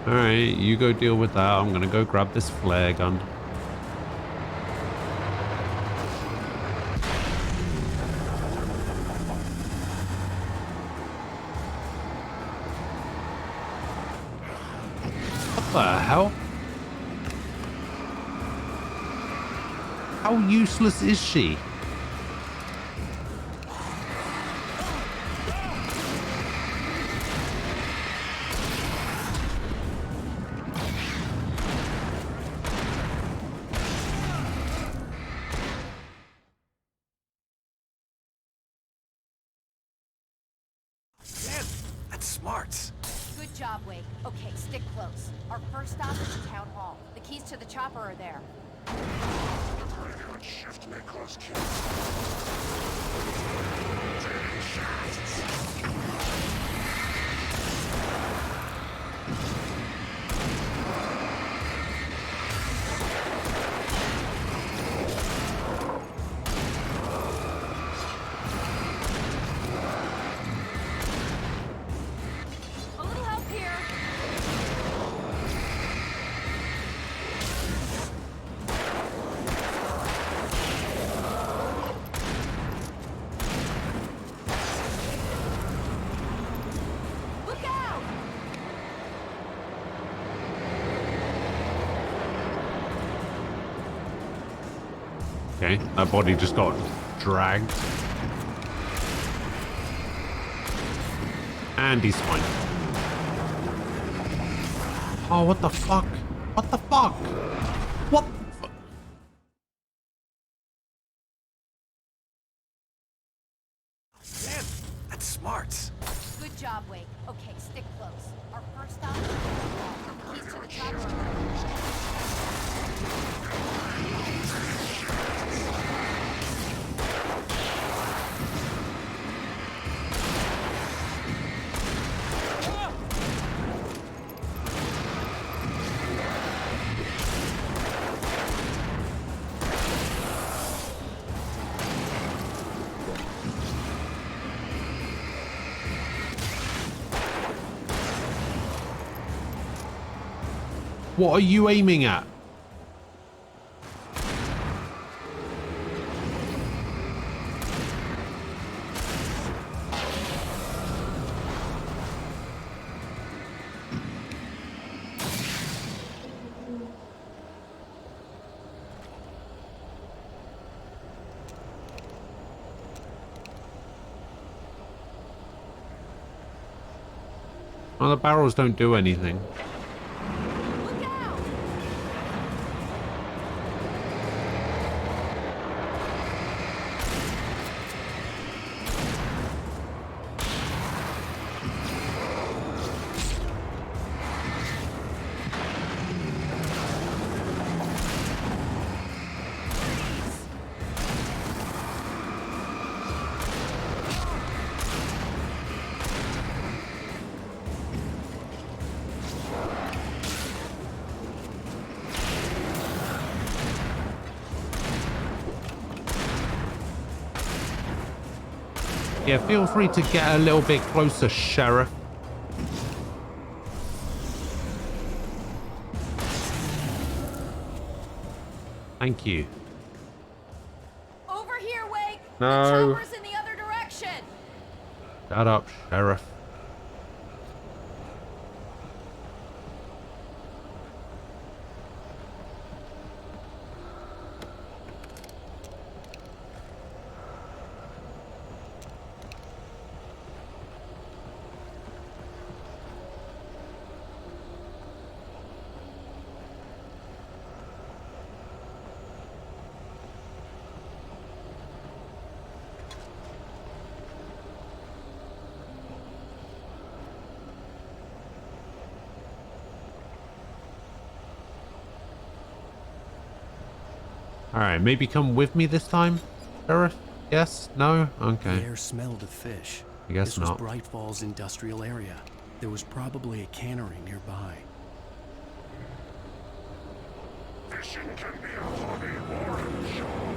[SPEAKER 1] Alright, you go deal with that. I'm gonna go grab this flare gun. What the hell? How useless is she?
[SPEAKER 2] Damn, that's smart.
[SPEAKER 6] Good job, Wake. Okay, stick close. Our first stop is the town hall. The keys to the chopper are there.
[SPEAKER 13] Shift Nicholas King.
[SPEAKER 6] A little help here. Look out!
[SPEAKER 1] Okay, that body just got dragged. And he's fine. Oh, what the fuck? What the fuck? What the fuck?
[SPEAKER 2] Damn, that's smart.
[SPEAKER 6] Good job, Wake. Okay, stick close. Our first stop is the town hall. The keys to the chopper are there.
[SPEAKER 1] What are you aiming at? Well, the barrels don't do anything. Yeah, feel free to get a little bit closer, Sheriff. Thank you. No.
[SPEAKER 6] Chopper's in the other direction.
[SPEAKER 1] Shut up, Sheriff. Alright, maybe come with me this time, Sheriff? Yes? No? Okay.
[SPEAKER 2] The air smelled of fish.
[SPEAKER 1] I guess
[SPEAKER 2] this
[SPEAKER 1] not.
[SPEAKER 2] was Bright Falls industrial area. There was probably a cannery nearby.
[SPEAKER 13] Fishing can be a hobby or a job.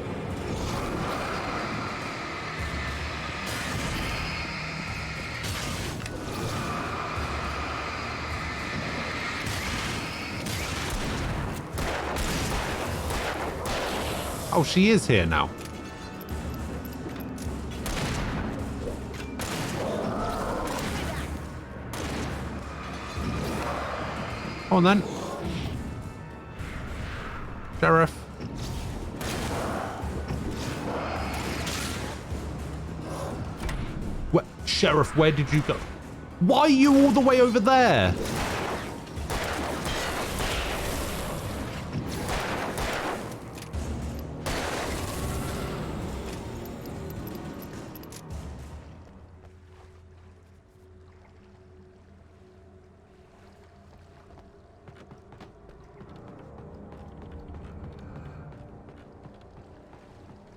[SPEAKER 1] Oh, she is here now. Come on then. Sheriff. What? Sheriff, where did you go? Why are you all the way over there?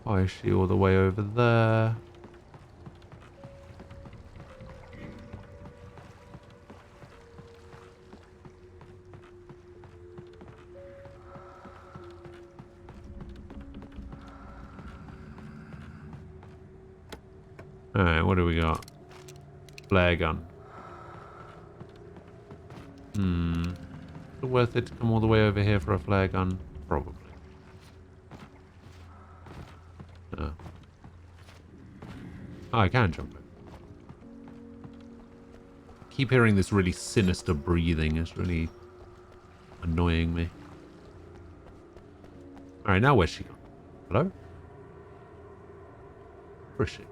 [SPEAKER 1] Why is she all the way over there? Alright, what do we got? Flare gun. Is it worth it to come all the way over here for a flare gun? Probably. No. Oh, I can jump it. Keep hearing this really sinister breathing. It's really annoying me. Alright, now where's she gone? Hello? Where is she?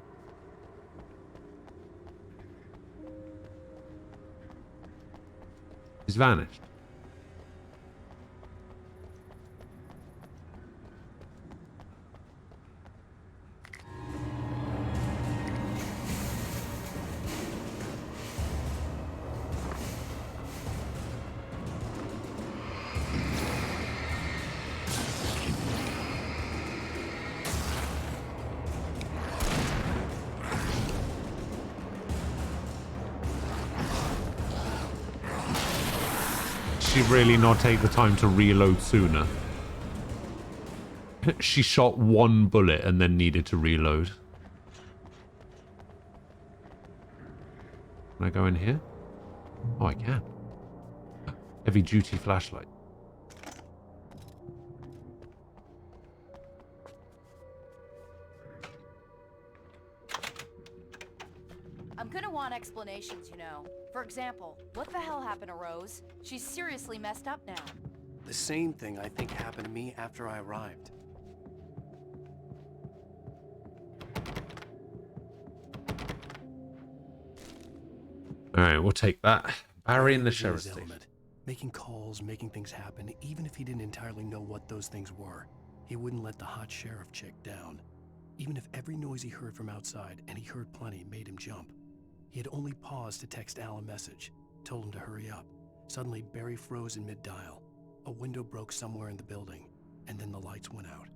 [SPEAKER 1] She's vanished. She really not take the time to reload sooner? She shot one bullet and then needed to reload. Can I go in here? Oh, I can. Heavy duty flashlight.
[SPEAKER 6] I'm gonna want explanations, you know. For example, what the hell happened to Rose? She's seriously messed up now.
[SPEAKER 2] The same thing I think happened to me after I arrived.
[SPEAKER 1] Alright, we'll take that. Barry and the
[SPEAKER 2] His
[SPEAKER 1] sheriff's station.
[SPEAKER 2] element. Making calls, making things happen, even if he didn't entirely know what those things were. He wouldn't let the hot sheriff chick down. Even if every noise he heard from outside, and he heard plenty, made him jump. He had only paused to text Al a message, told him to hurry up. Suddenly, Barry froze in mid-dial. A window broke somewhere in the building, and then the lights went out.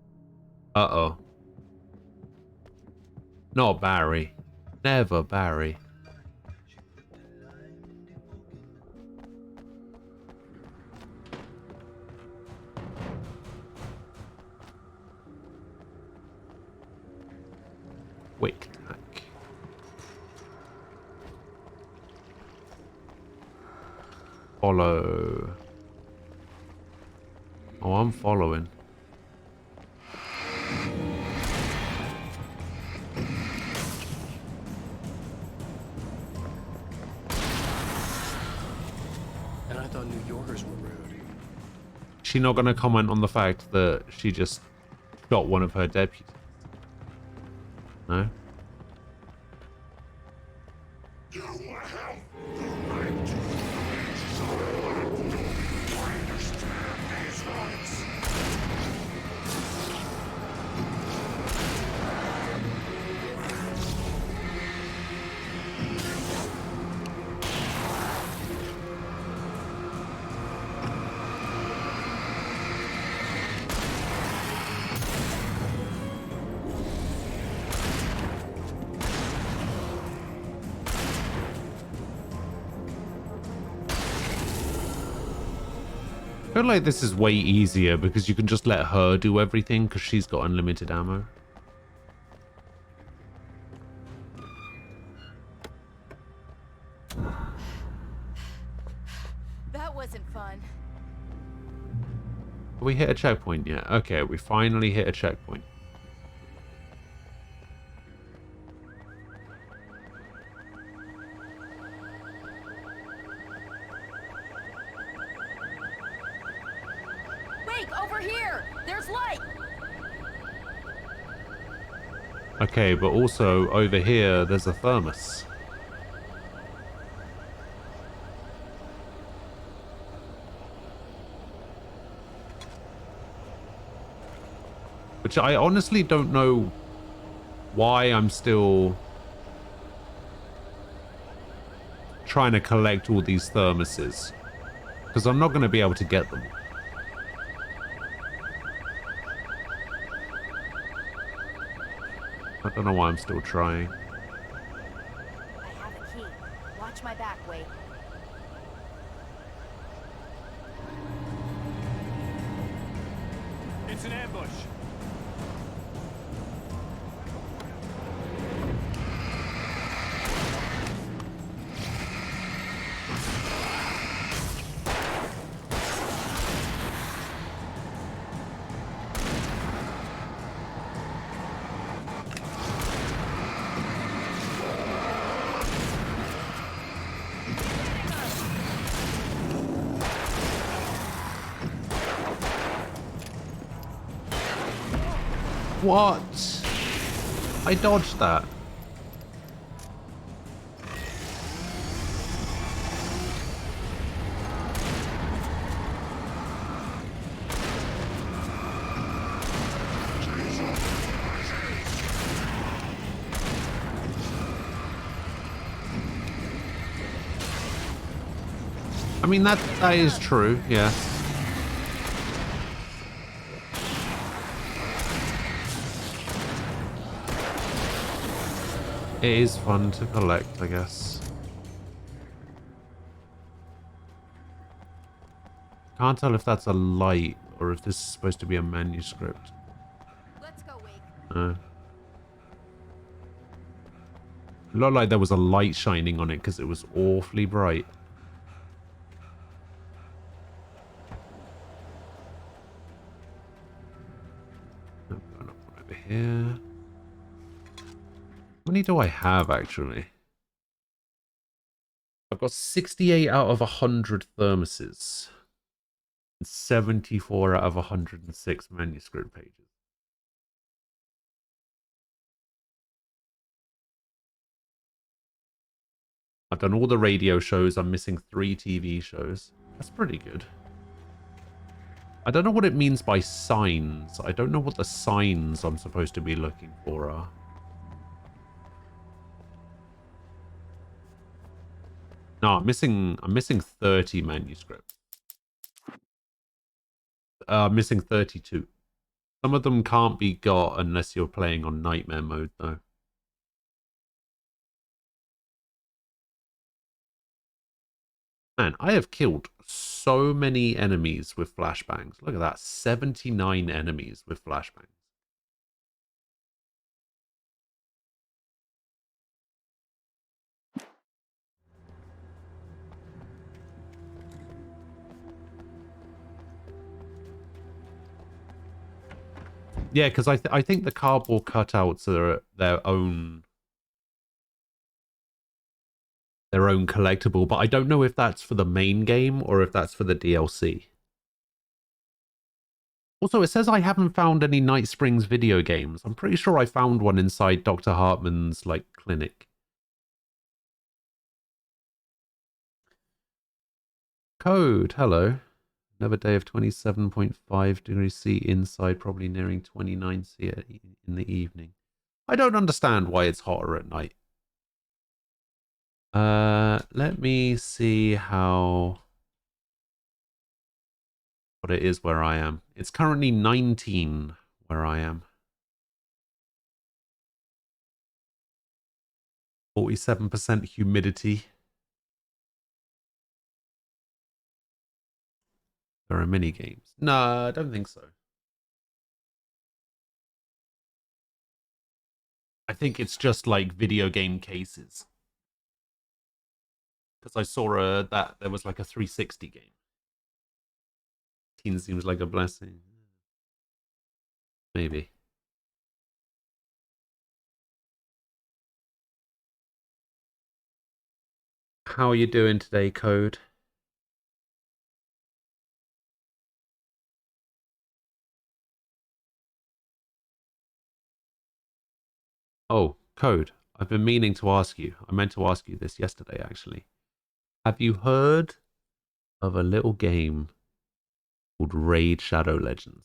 [SPEAKER 1] Uh-oh. Not Barry. Never Barry. Wake tack. Follow. Oh, I'm following.
[SPEAKER 2] I thought New Yorkers were rude.
[SPEAKER 1] She's not going to comment on the fact that she just shot one of her deputies. No?
[SPEAKER 13] You have the right to revenge, so I understand these rights.
[SPEAKER 1] I feel like this is way easier because you can just let her do everything because she's got unlimited ammo.
[SPEAKER 6] That wasn't fun.
[SPEAKER 1] Have we hit a checkpoint yet? Okay, we finally hit a checkpoint.
[SPEAKER 6] Wake, over here! There's light!
[SPEAKER 1] Okay, but also over here there's a thermos. Which I honestly don't know why I'm still trying to collect all these thermoses. Because I'm not going to be able to get them. I don't know why I'm still trying.
[SPEAKER 6] I have a key. Watch my back, Wake.
[SPEAKER 11] It's an ambush.
[SPEAKER 1] What? I dodged that. I mean, that is true, yeah. It is fun to collect, I guess. Can't tell if that's a light or if this is supposed to be a manuscript.
[SPEAKER 6] Let's go, Wake.
[SPEAKER 1] It looked like there was a light shining on it because it was awfully bright. I'm going up over here. How many do I have, actually? I've got 68 out of 100 thermoses. And 74 out of 106 manuscript pages. I've done all the radio shows. I'm missing 3 TV shows. That's pretty good. I don't know what it means by signs. I don't know what the signs I'm supposed to be looking for are. No, I'm missing 30 manuscripts. Missing 32. Some of them can't be got unless you're playing on nightmare mode, though. Man, I have killed so many enemies with flashbangs. Look at that, 79 enemies with flashbangs. Yeah, because I think the cardboard cutouts are their own their own collectible, but I don't know if that's for the main game or if that's for the DLC. Also, it says I haven't found any Night Springs video games. I'm pretty sure I found one inside Dr. Hartman's, like, clinic. Code, hello. Another day of 27.5 degrees C inside, probably nearing 29 C in the evening. I don't understand why it's hotter at night. Let me see what it is where I am. It's currently 19 where I am. 47% humidity. There are mini games. No, I don't think so. I think it's just like video game cases. Because I saw that there was like a 360 game. Teen seems like a blessing. Maybe. How are you doing today, Code? Oh, Code, I've been meaning to ask you. I meant to ask you this yesterday, actually. Have you heard of a little game called Raid Shadow Legends?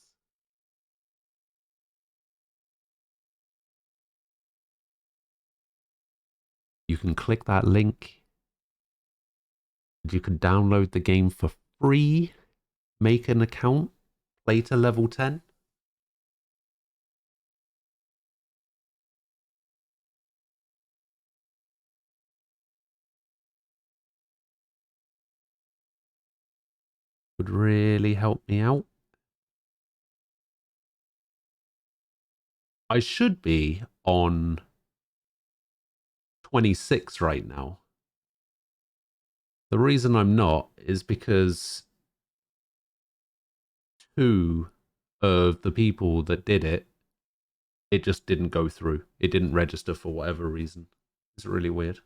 [SPEAKER 1] You can click that link. And you can download the game for free, make an account, play to level 10. Would really help me out. I should be on 26 right now. The reason I'm not is because 2 of the people that did it, it just didn't go through. It didn't register for whatever reason. It's really weird.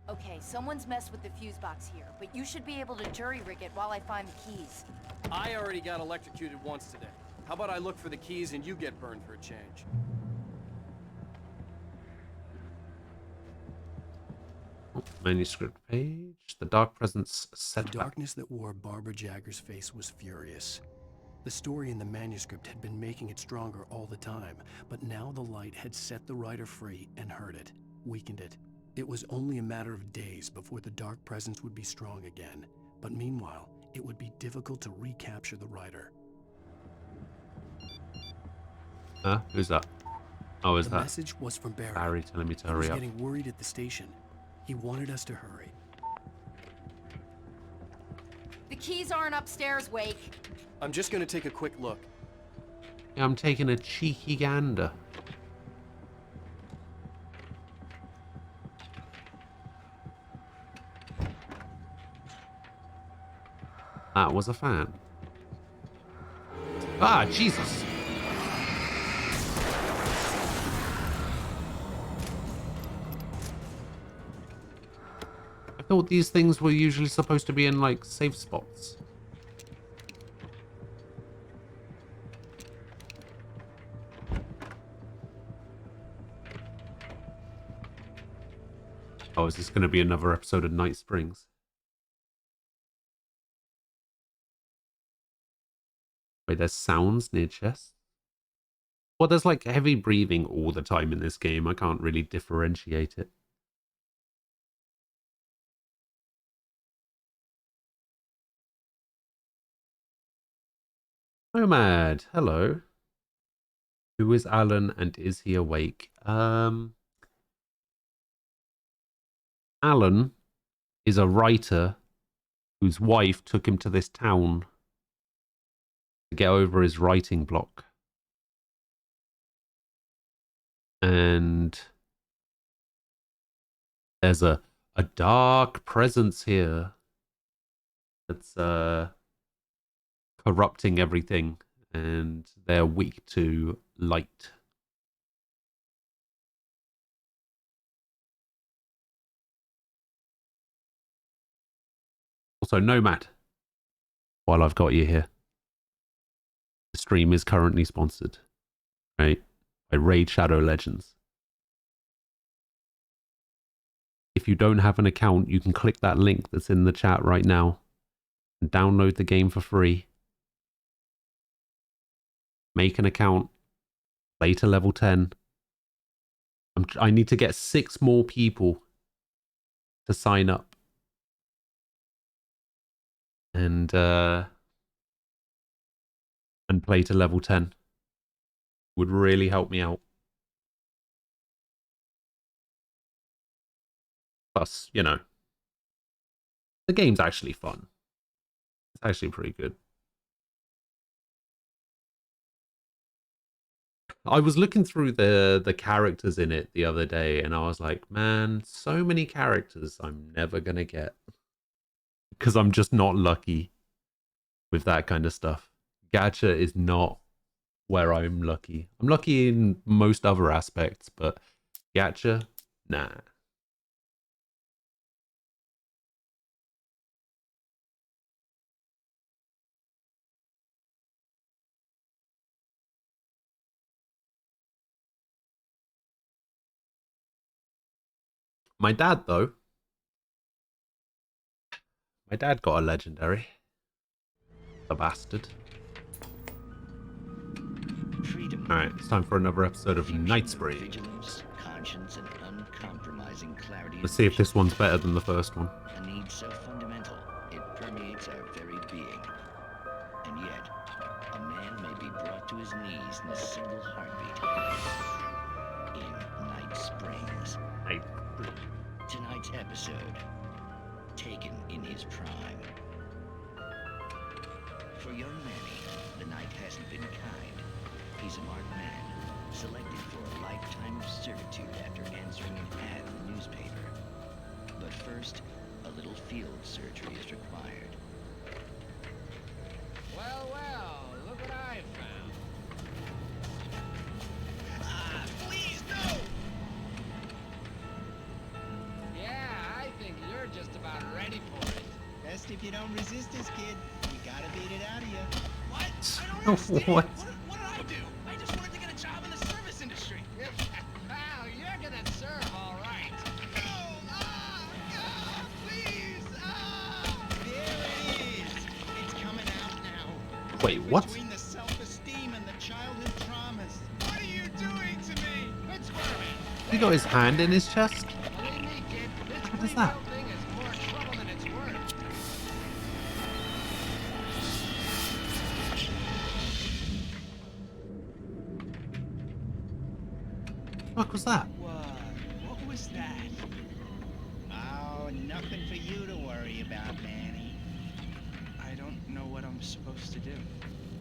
[SPEAKER 19] Okay, someone's messed with the fuse box here, but you should be able to jury rig it while I find the keys.
[SPEAKER 3] I already got electrocuted once today. How about I look for the keys and you get burned for a change?
[SPEAKER 1] Oh, manuscript page. The dark presence set
[SPEAKER 2] The darkness that wore Barbara Jagger's face was furious. The story in the manuscript had been making it stronger all the time, but now the light had set the writer free and hurt it, weakened it. It was only a matter of days before the dark presence would be strong again, but meanwhile, it would be difficult to recapture the writer.
[SPEAKER 1] Who's that? Oh, is
[SPEAKER 2] the
[SPEAKER 1] that?
[SPEAKER 2] The message was from Barry.
[SPEAKER 1] Barry telling me to
[SPEAKER 2] He
[SPEAKER 1] hurry
[SPEAKER 2] was
[SPEAKER 1] up.
[SPEAKER 2] getting worried at the station. He wanted us to hurry.
[SPEAKER 19] The keys aren't upstairs, Wake.
[SPEAKER 3] I'm just gonna take a quick look.
[SPEAKER 1] Yeah, I'm taking a cheeky gander. That was a fan. Ah, Jesus. I thought these things were usually supposed to be in, like, safe spots. Oh, is this going to be another episode of Night Springs? Wait, there's sounds near chests? Well, there's like heavy breathing all the time in this game. I can't really differentiate it. Nomad, hello. Who is Alan and is he awake? Alan is a writer whose wife took him to this town to get over his writing block. And there's a dark presence here that's corrupting everything, and they're weak to light. Also, Nomad, while I've got you here, the stream is currently sponsored, right, by Raid Shadow Legends. If you don't have an account, you can click that link that's in the chat right now and download the game for free. Make an account, play to level 10. I need to get 6 more people to sign up. And play to level 10. Would really help me out. Plus, you know, the game's actually fun. It's actually pretty good. I was looking through the characters in it the other day, and I was like, man, so many characters I'm never gonna get. Because I'm just not lucky with that kind of stuff. Gacha is not where I'm lucky. I'm lucky in most other aspects, but gacha, nah. My dad, though. My dad got a legendary. The bastard. Alright, it's time for another episode of Night Springs.
[SPEAKER 12] Conscience and uncompromising clarity.
[SPEAKER 1] Let's see if this one's better than the first one.
[SPEAKER 12] A need so fundamental, it permeates our very being. And yet, a man may be brought to his knees in a single heartbeat. In Night Springs. Tonight's episode, taken in his prime. For young Manny, the night hasn't been kind. He's a marked man, selected for a lifetime of servitude after answering an ad in the newspaper. But first, a little field surgery is required.
[SPEAKER 4] Well, well, look what I found. Please, no! Yeah, I think you're just about ready for it.
[SPEAKER 9] Best if you don't resist this, kid. We gotta beat it out of you.
[SPEAKER 4] What? I don't understand.
[SPEAKER 1] What?
[SPEAKER 4] What did I do? I just wanted to get a job in the service industry. Wow, you're gonna serve all right. Please!
[SPEAKER 9] There it is. It's coming out now.
[SPEAKER 1] Wait, what?
[SPEAKER 9] Between the self-esteem and the childhood traumas.
[SPEAKER 4] What are you doing to me? It's worth
[SPEAKER 1] He got his hand in his chest?
[SPEAKER 4] Believe me, kid, this
[SPEAKER 1] What is that?
[SPEAKER 4] thing is more trouble than it's worth.
[SPEAKER 1] What was that?
[SPEAKER 9] What was that? Oh, nothing for you to worry about, Manny.
[SPEAKER 10] I don't know what I'm supposed to do.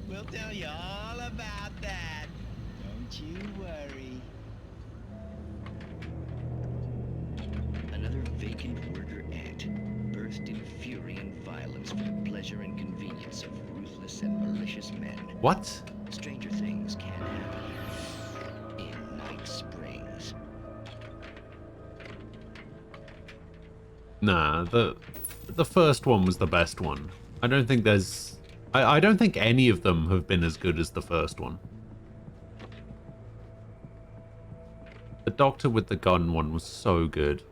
[SPEAKER 9] We'll tell you all about that. Don't you worry.
[SPEAKER 12] Another vacant worker ant, birthed in fury and violence for the pleasure and convenience of ruthless and malicious men.
[SPEAKER 1] What?
[SPEAKER 12] Stranger things can happen in Night Springs.
[SPEAKER 1] Nah, the first one was the best one. I don't think there's... I don't think any of them have been as good as the first one. The Doctor with the Gun one was so good.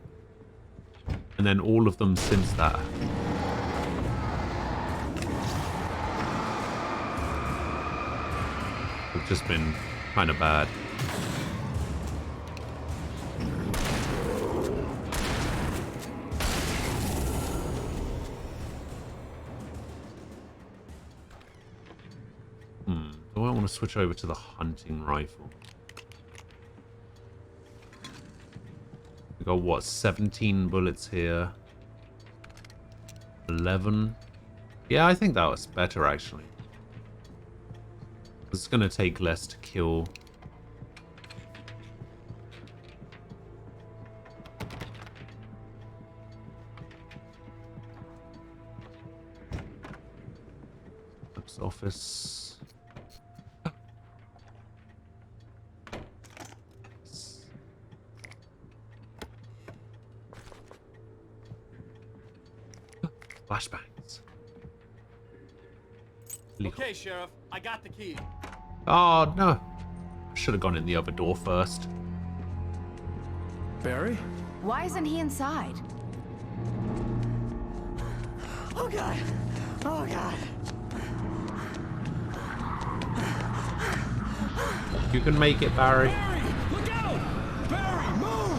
[SPEAKER 1] And then all of them since that. Have just been kind of bad. Do I want to switch over to the hunting rifle? We got what, 17 bullets here. 11. Yeah, I think that was better actually. It's going to take less to kill. Post office. Flashbangs.
[SPEAKER 3] Okay, Sheriff, I got the key.
[SPEAKER 1] Oh, no. Should have gone in the other door first.
[SPEAKER 2] Barry?
[SPEAKER 19] Why isn't he inside?
[SPEAKER 4] Oh god! Oh god!
[SPEAKER 1] You can make it, Barry.
[SPEAKER 11] Barry, look out! Barry, move!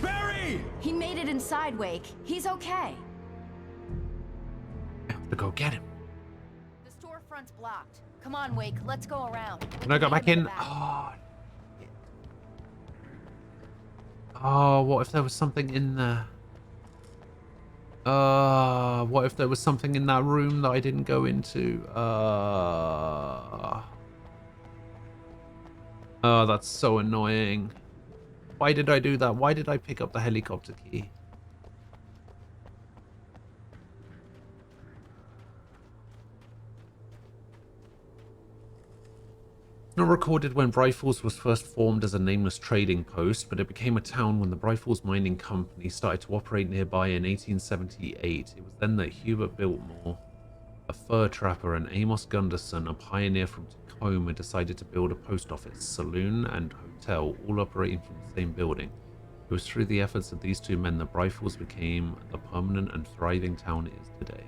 [SPEAKER 11] Barry!
[SPEAKER 19] He made it inside, Wake. He's okay.
[SPEAKER 1] I have to go get him.
[SPEAKER 19] The storefront's blocked. Come on, Wake. Let's go around.
[SPEAKER 1] Can I go back in? Oh. Oh, what if there was something in there? What if there was something in that room that I didn't go into? Oh, that's so annoying. Why did I do that? Why did I pick up the helicopter key? Not recorded when Bright Falls was first formed as a nameless trading post, but it became a town when the Bright Falls Mining Company started to operate nearby in 1878. It was then that Hubert Biltmore, a fur trapper, and Amos Gunderson, a pioneer from Tacoma, decided to build a post office, saloon, and hotel, all operating from the same building. It was through the efforts of these two men that Bright Falls became the permanent and thriving town it is today.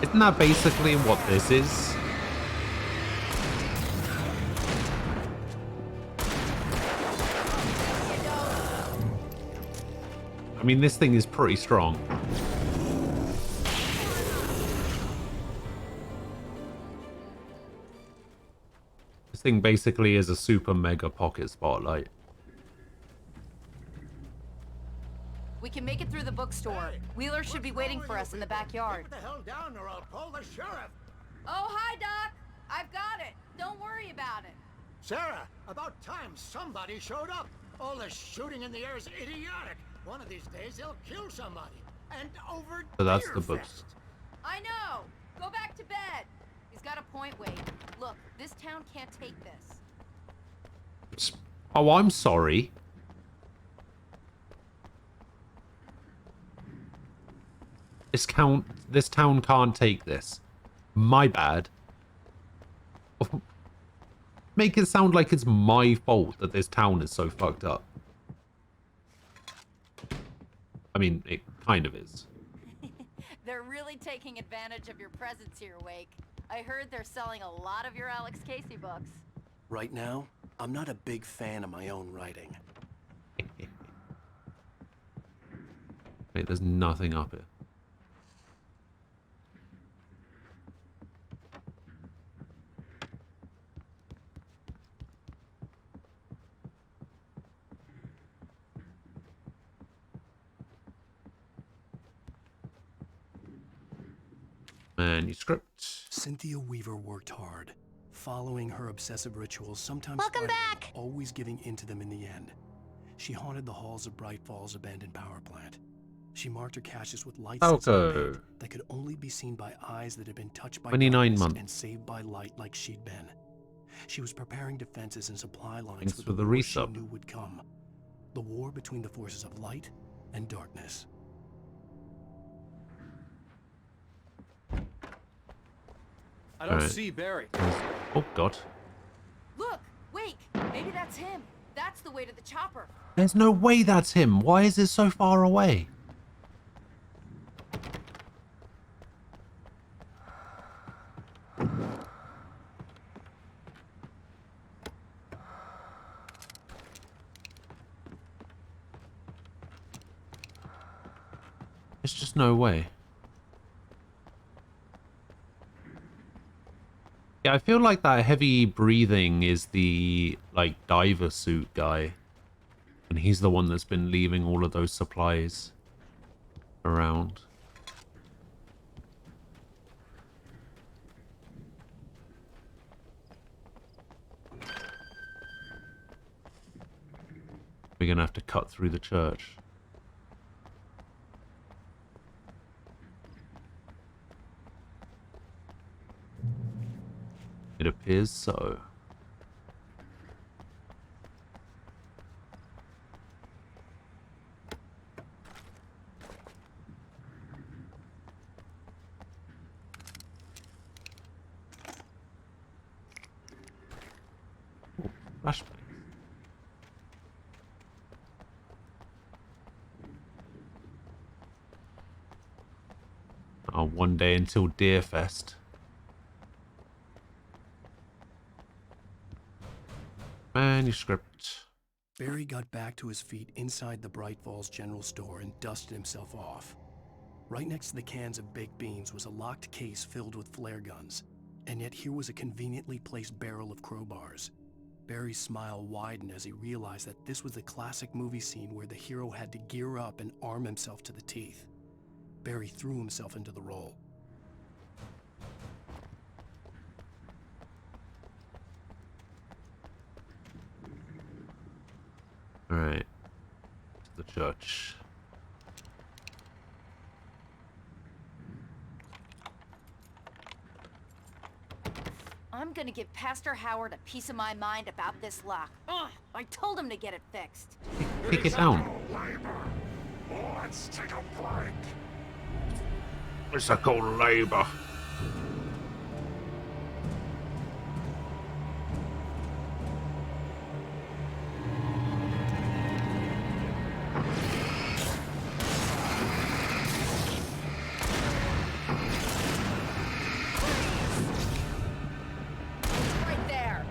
[SPEAKER 1] Isn't that basically what this is? I mean, this thing is pretty strong. This thing basically is a super mega pocket spotlight.
[SPEAKER 19] We can make it through the bookstore. Wheeler should be waiting for us in the backyard.
[SPEAKER 4] Put the hell down or I'll call the sheriff!
[SPEAKER 6] Oh, hi, Doc. I've got it. Don't worry about it.
[SPEAKER 4] Sarah, about time somebody showed up. All the shooting in the air is idiotic. One of these days they'll kill somebody. And over
[SPEAKER 1] So that's the
[SPEAKER 4] Deerfest.
[SPEAKER 1] books.
[SPEAKER 6] I know. Go back to bed. He's got a point, Wade. Look, this town can't take this.
[SPEAKER 1] Oh, I'm sorry. This town can't take this. My bad. Make it sound like it's my fault that this town is so fucked up. I mean, it kind of is.
[SPEAKER 6] They're really taking advantage of your presence here, Wake. I heard they're selling a lot of your Alex Casey books.
[SPEAKER 2] Right now, I'm not a big fan of my own writing.
[SPEAKER 1] Wait, there's nothing up here. Manuscript.
[SPEAKER 2] Cynthia Weaver worked hard, following her obsessive rituals, sometimes
[SPEAKER 21] Welcome
[SPEAKER 2] fighting
[SPEAKER 21] back.
[SPEAKER 2] them, always giving in to them in the end. She haunted the halls of Bright Falls abandoned power plant. She marked her caches with lights
[SPEAKER 1] Falco.
[SPEAKER 2] that could only be seen by eyes that had been touched by
[SPEAKER 1] 29
[SPEAKER 2] darkness
[SPEAKER 1] months.
[SPEAKER 2] and saved by light like she'd been. She was preparing defenses and supply lines
[SPEAKER 1] Thanks
[SPEAKER 2] for
[SPEAKER 1] for
[SPEAKER 2] the
[SPEAKER 1] the
[SPEAKER 2] war she
[SPEAKER 1] resub.
[SPEAKER 2] knew would come. The war between the forces of light and darkness.
[SPEAKER 3] I don't
[SPEAKER 1] Alright.
[SPEAKER 3] see Barry.
[SPEAKER 1] Oh, God.
[SPEAKER 6] Look, Wake. Maybe that's him. That's the way to the chopper.
[SPEAKER 1] There's no way that's him. Why is it so far away? There's just no way. Yeah, I feel like that heavy breathing is the, like, diver suit guy. And he's the one that's been leaving all of those supplies around. We're gonna have to cut through the church. It appears so. Flashbang. Oh, one day until Deerfest. Manuscript.
[SPEAKER 2] Barry got back to his feet inside the Bright Falls General Store and dusted himself off. Right next to the cans of baked beans was a locked case filled with flare guns, and yet here was a conveniently placed barrel of crowbars. Barry's smile widened as he realized that this was the classic movie scene where the hero had to gear up and arm himself to the teeth. Barry threw himself into the role.
[SPEAKER 1] Alright. To the church.
[SPEAKER 6] I'm gonna give Pastor Howard a piece of my mind about this lock. Ugh, I told him to get it fixed.
[SPEAKER 1] Pick it down.
[SPEAKER 13] Let's take a break.
[SPEAKER 1] It's called labor.
[SPEAKER 6] Right there.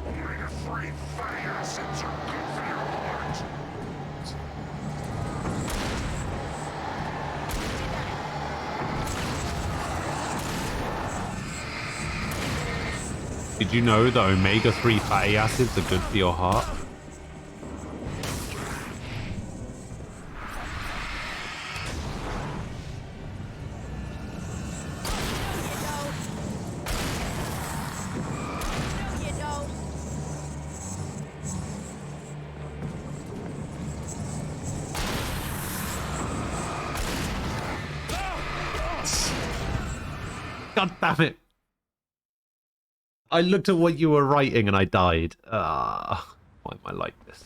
[SPEAKER 13] Omega-3 fatty acids are good for your heart.
[SPEAKER 1] Did you know that omega-3 fatty acids are good for your heart?
[SPEAKER 6] You know.
[SPEAKER 1] God damn it. I looked at what you were writing and I died. Why am I like this?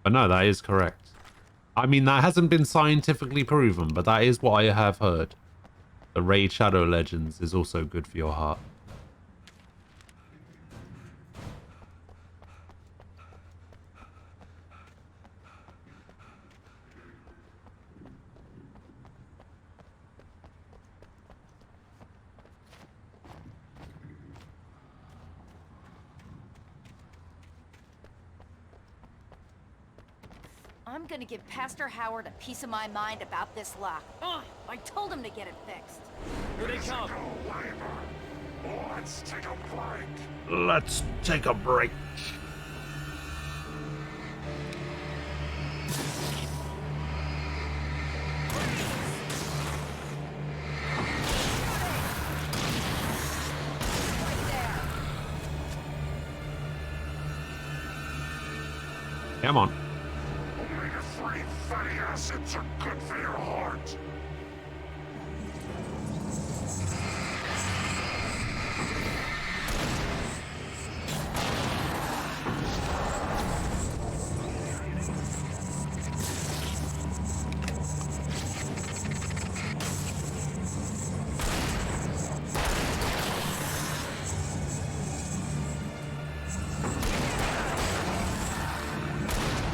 [SPEAKER 1] But no, that is correct. I mean, that hasn't been scientifically proven, but that is what I have heard. The Raid Shadow Legends is also good for your heart.
[SPEAKER 6] I'm gonna give Pastor Howard a piece of my mind about this lock. Ugh, I told him to get it fixed.
[SPEAKER 3] Here they come.
[SPEAKER 13] Let's take a break.
[SPEAKER 1] Let's take a break. Come on.
[SPEAKER 13] Omega-3 fatty acids are good for your heart.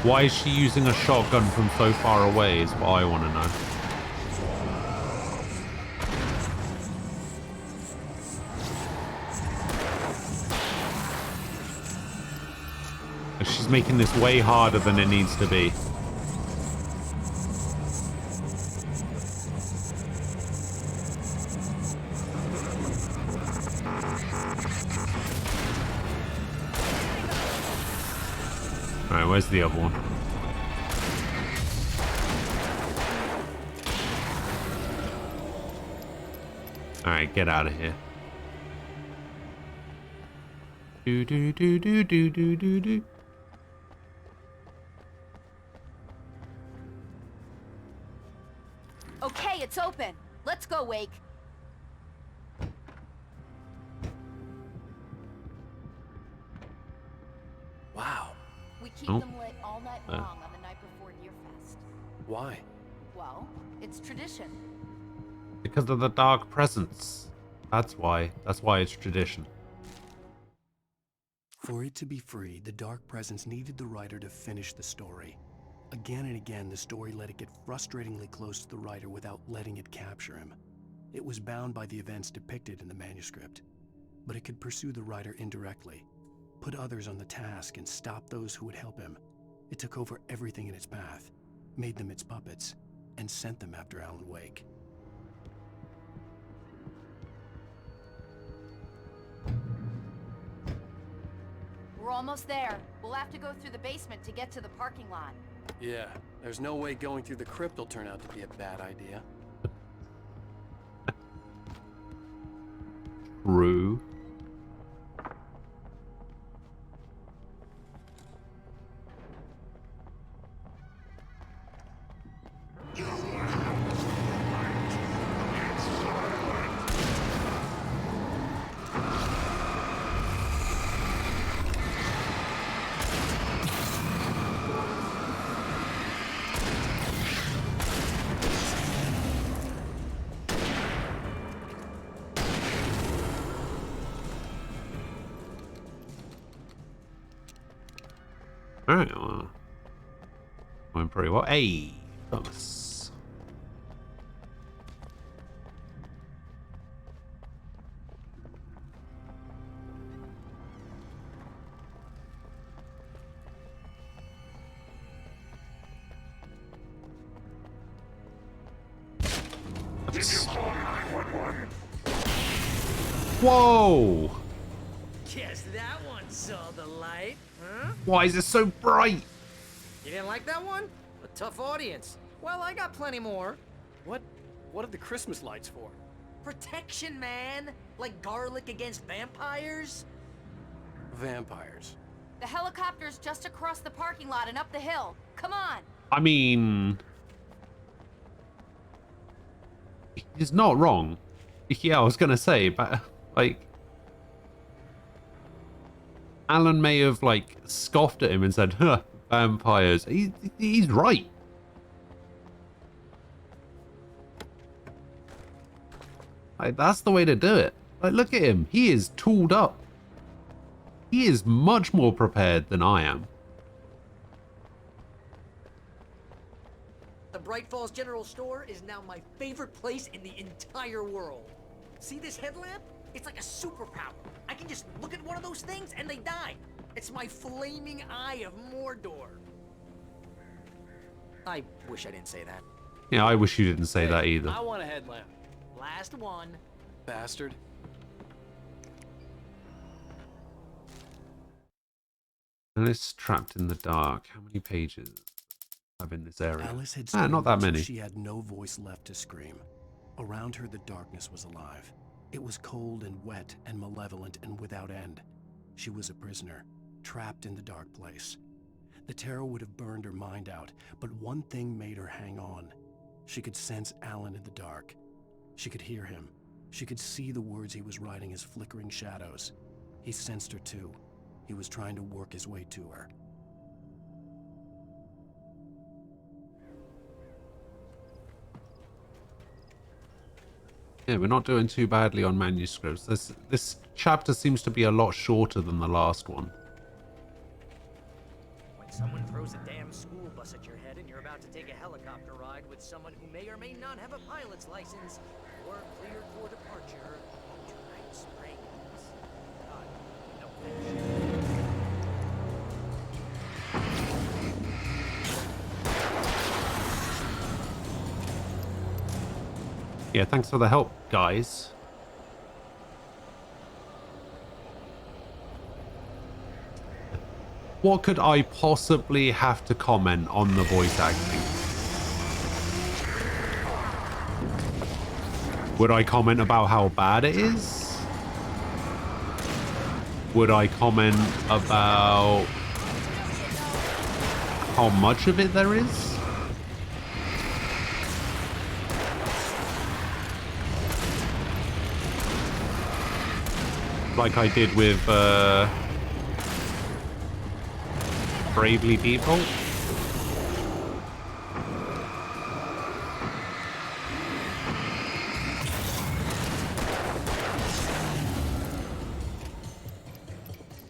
[SPEAKER 1] Why is she using a shotgun from so far away is what I want to know. She's making this way harder than it needs to be. Alright, where's the other one? Alright, get out of here. Do do do do do do do do.
[SPEAKER 6] Okay, it's open. Let's go, Wake.
[SPEAKER 2] Wow.
[SPEAKER 6] We keep
[SPEAKER 1] Oh.
[SPEAKER 6] them lit all night long on the night before Deerfest.
[SPEAKER 2] Why?
[SPEAKER 6] Well, it's tradition.
[SPEAKER 1] Because of the dark presence. That's why. That's why it's tradition.
[SPEAKER 2] For it to be free, the Dark Presence needed the writer to finish the story. Again and again, the story let it get frustratingly close to the writer without letting it capture him. It was bound by the events depicted in the manuscript, but it could pursue the writer indirectly, put others on the task, and stop those who would help him. It took over everything in its path, made them its puppets, and sent them after Alan Wake.
[SPEAKER 6] We're almost there. We'll have to go through the basement to get to the parking lot.
[SPEAKER 2] Yeah, there's no way going through the crypt will turn out to be a bad idea.
[SPEAKER 1] True. Alright, well, went pretty well. Hey, Thomas. Whoa!
[SPEAKER 8] Guess that one saw the light, huh?
[SPEAKER 1] Why is it so bright?
[SPEAKER 8] You didn't like that one? A tough audience. Well, I got plenty more.
[SPEAKER 2] What are the Christmas lights for?
[SPEAKER 8] Protection, man. Like garlic against vampires.
[SPEAKER 2] Vampires.
[SPEAKER 6] The helicopter's just across the parking lot and up the hill. Come on.
[SPEAKER 1] I mean, he's not wrong. Yeah, I was gonna say, but like, Alan may have like scoffed at him and said, "Huh, vampires." He's right. Like, that's the way to do it. Like, look at him. He is tooled up. He is much more prepared than I am.
[SPEAKER 8] The Bright Falls General Store is now my favorite place in the entire world. See this headlamp? It's like a superpower. I can just look at one of those things and they die. It's my flaming eye of Mordor. I wish I didn't say that.
[SPEAKER 1] Yeah, I wish you didn't say that either.
[SPEAKER 2] I want a headlamp.
[SPEAKER 8] Last one.
[SPEAKER 2] Bastard.
[SPEAKER 1] Alice trapped in the dark. How many pages have in this area?
[SPEAKER 2] Alice had
[SPEAKER 1] Not that
[SPEAKER 2] screamed
[SPEAKER 1] many.
[SPEAKER 2] until she had no voice left to scream. Around her, the darkness was alive. It was cold and wet and malevolent and without end. She was a prisoner, trapped in the dark place. The terror would have burned her mind out, but one thing made her hang on. She could sense Alan in the dark. She could hear him. She could see the words he was writing as flickering shadows. He sensed her too. He was trying to work his way to her.
[SPEAKER 1] Yeah, we're not doing too badly on manuscripts. This chapter seems to be a lot shorter than the last one.
[SPEAKER 8] When someone throws a damn school bus at your head and you're about to take a helicopter ride with someone who may or may not have a pilot's license, or cleared for departure to Night Springs. God, no fish.
[SPEAKER 1] Yeah, thanks for the help, guys. What could I possibly have to comment on the voice acting? Would I comment about how bad it is? Would I comment about how much of it there is? Like I did with Bravely Default?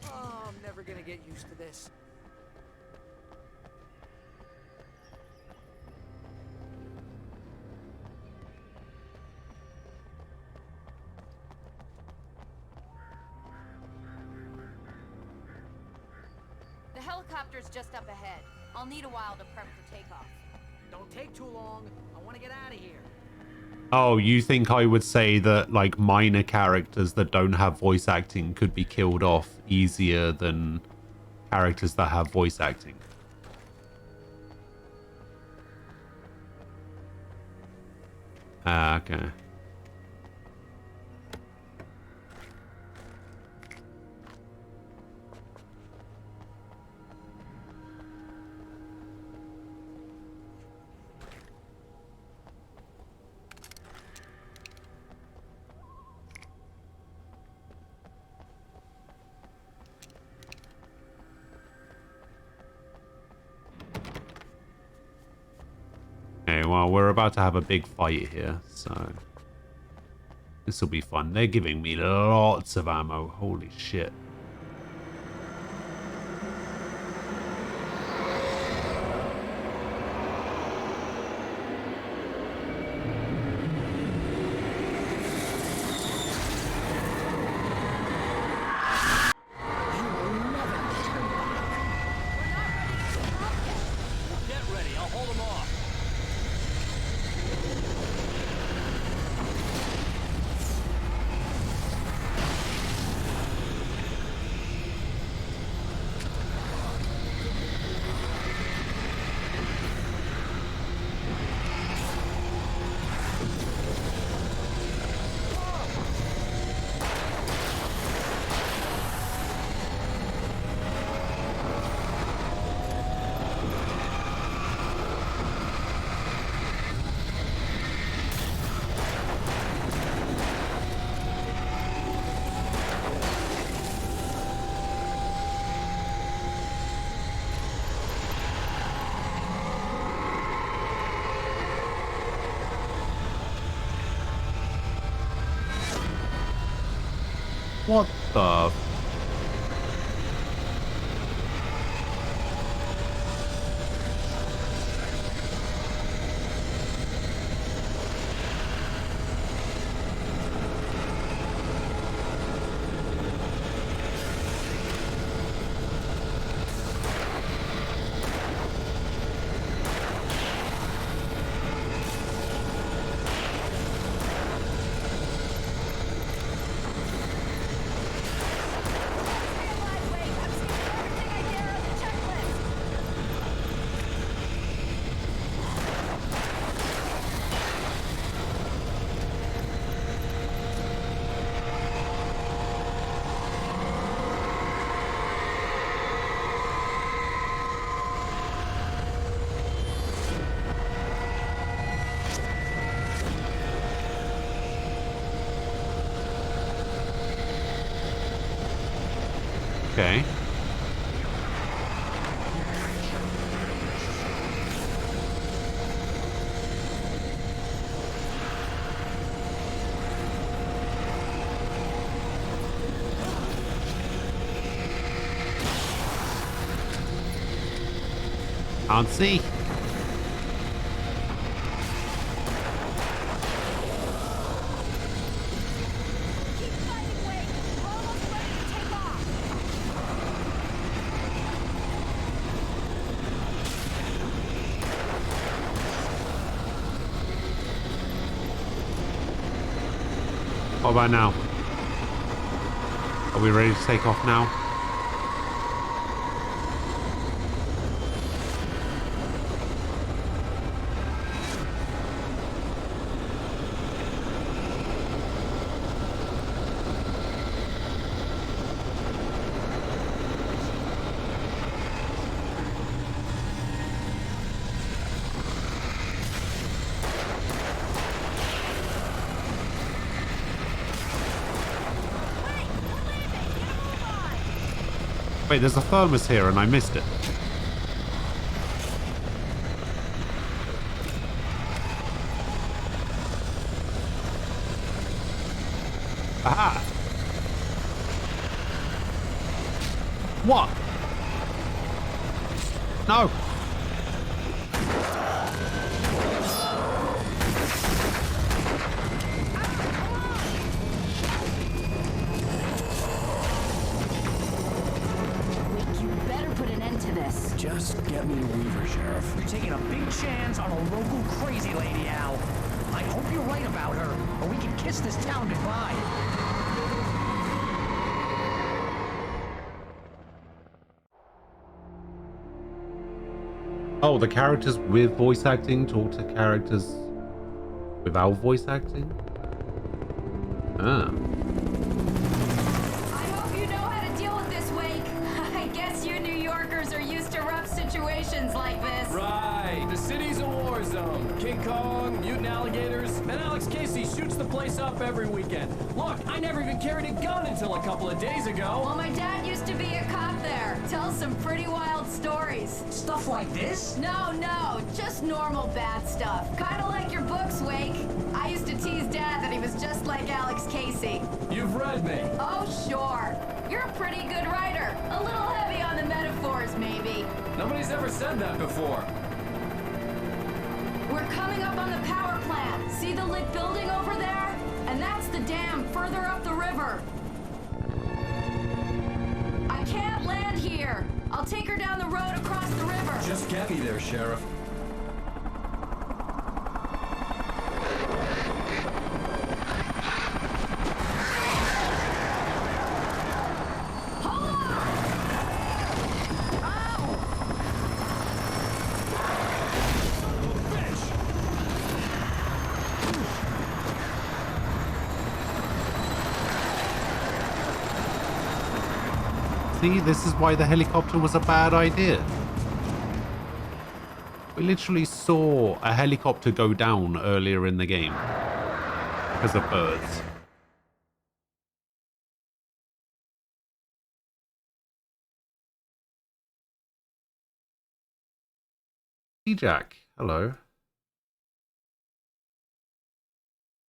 [SPEAKER 8] Oh, I'm never gonna get used to this.
[SPEAKER 6] The helicopter's just up ahead. I'll need a while to prep for takeoff.
[SPEAKER 8] Don't take too long. I want to get out of here.
[SPEAKER 1] Oh, you think I would say that like minor characters that don't have voice acting could be killed off easier than characters that have voice acting? Ah, okay. Okay, well, we're about to have a big fight here, so this will be fun. They're giving me lots of ammo. Holy shit.
[SPEAKER 3] Get ready, I'll hold them off.
[SPEAKER 1] What the? Okay. Can't see. What about now? Are we ready to take off now? Wait, there's a thermos here and I missed it. Aha! What? No!
[SPEAKER 2] Just get me a Weaver, Sheriff.
[SPEAKER 8] You're taking a big chance on a local crazy lady, Al. I hope you're right about her, or we can kiss this town goodbye.
[SPEAKER 1] Oh, the characters with voice acting talk to characters without voice acting? Ah.
[SPEAKER 19] I hope you know how to deal with this, Wake. I guess you New Yorkers are used to rough situations like this.
[SPEAKER 3] Right. The city's a war zone. King Kong, mutant alligators, and Alex Casey shoots the place up every weekend. Look, I never even carried a gun until a couple of days ago.
[SPEAKER 19] Well, my dad used to be a cop there. Tells some pretty wild stories.
[SPEAKER 8] Stuff like this?
[SPEAKER 19] No, just normal bad stuff. Kinda like your books, Wake. I used to tease Dad that he was just like Alex Casey.
[SPEAKER 3] You've read me.
[SPEAKER 19] Oh, sure. You're a pretty good writer. A little heavy on the metaphors, maybe.
[SPEAKER 3] Nobody's ever said that before.
[SPEAKER 19] We're coming up on the power plant. See the lit building over there? And that's the dam further up the river. I can't land here. I'll take her down the road across the river.
[SPEAKER 3] Just get me there, Sheriff.
[SPEAKER 1] See, this is why the helicopter was a bad idea. We literally saw a helicopter go down earlier in the game because of birds. Hey Jack, hello.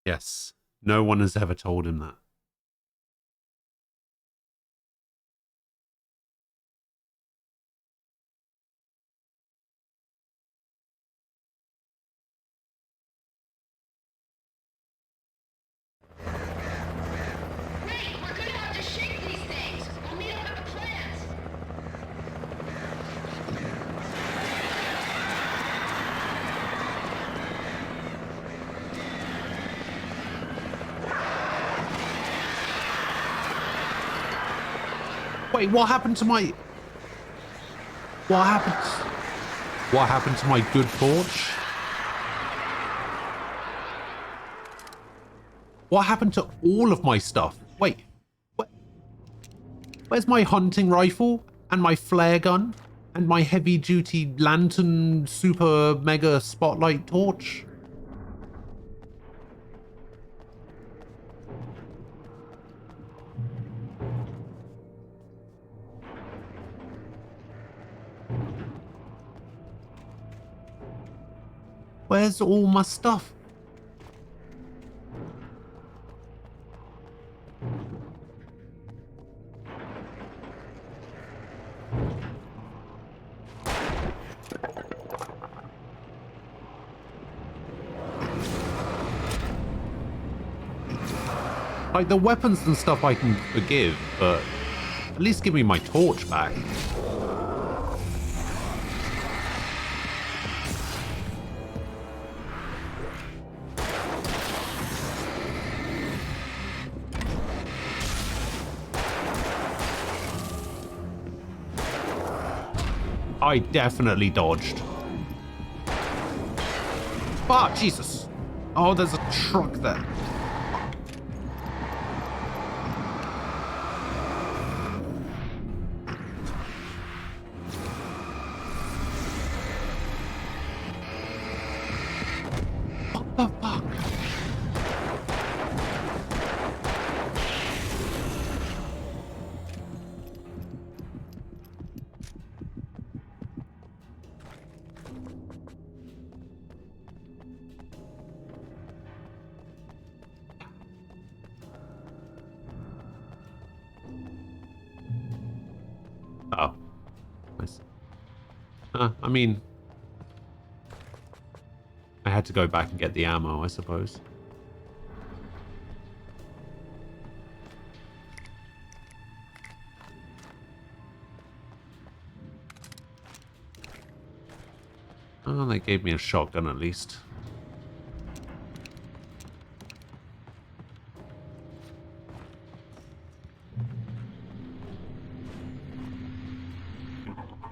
[SPEAKER 1] Yes, no one has ever told him that. Wait, what happened to my... What happened to my good torch? What happened to all of my stuff? Wait, where's my hunting rifle and my flare gun and my heavy duty lantern super mega spotlight torch? Where's all my stuff? Like, the weapons and stuff I can forgive, but at least give me my torch back. I definitely dodged. Ah, Jesus. Oh, there's a truck there. What the fuck? I mean, I had to go back and get the ammo, I suppose. Oh, they gave me a shotgun at least.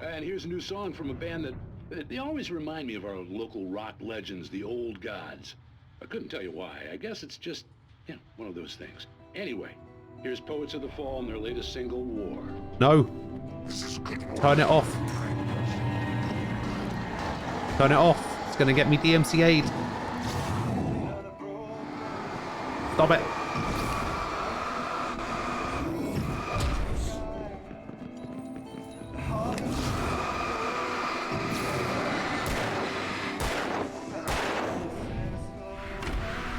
[SPEAKER 7] And here's a new song from a band that they always remind me of our local rock legends, the Old Gods. I couldn't tell you why. I guess it's just, you know, one of those things. Anyway, here's Poets of the Fall and their latest single, War.
[SPEAKER 1] No. Turn it off. Turn it off. It's going to get me DMCA'd. Stop it.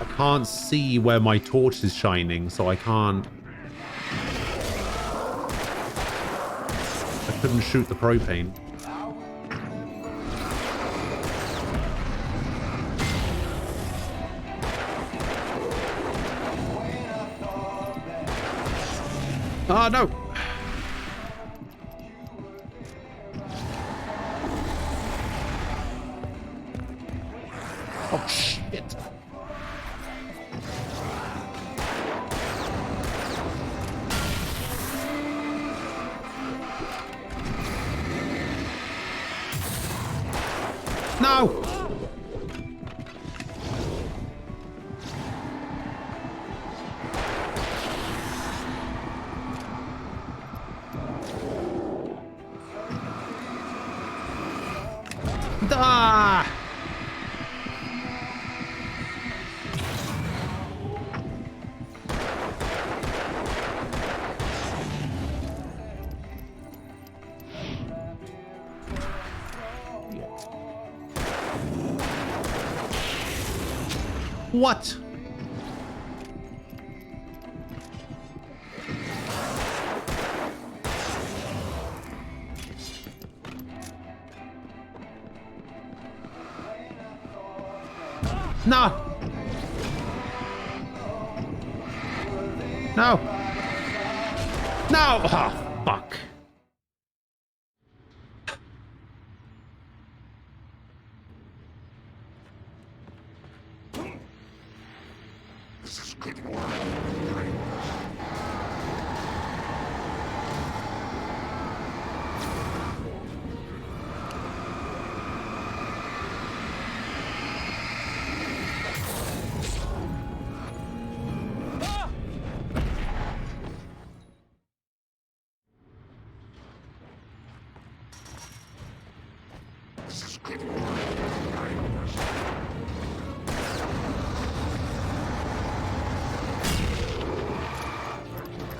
[SPEAKER 1] I can't see where my torch is shining, so I can't... I couldn't shoot the propane. Ah, no! Oh, shit! No! Ah! What? No! No! No! Oh, fuck.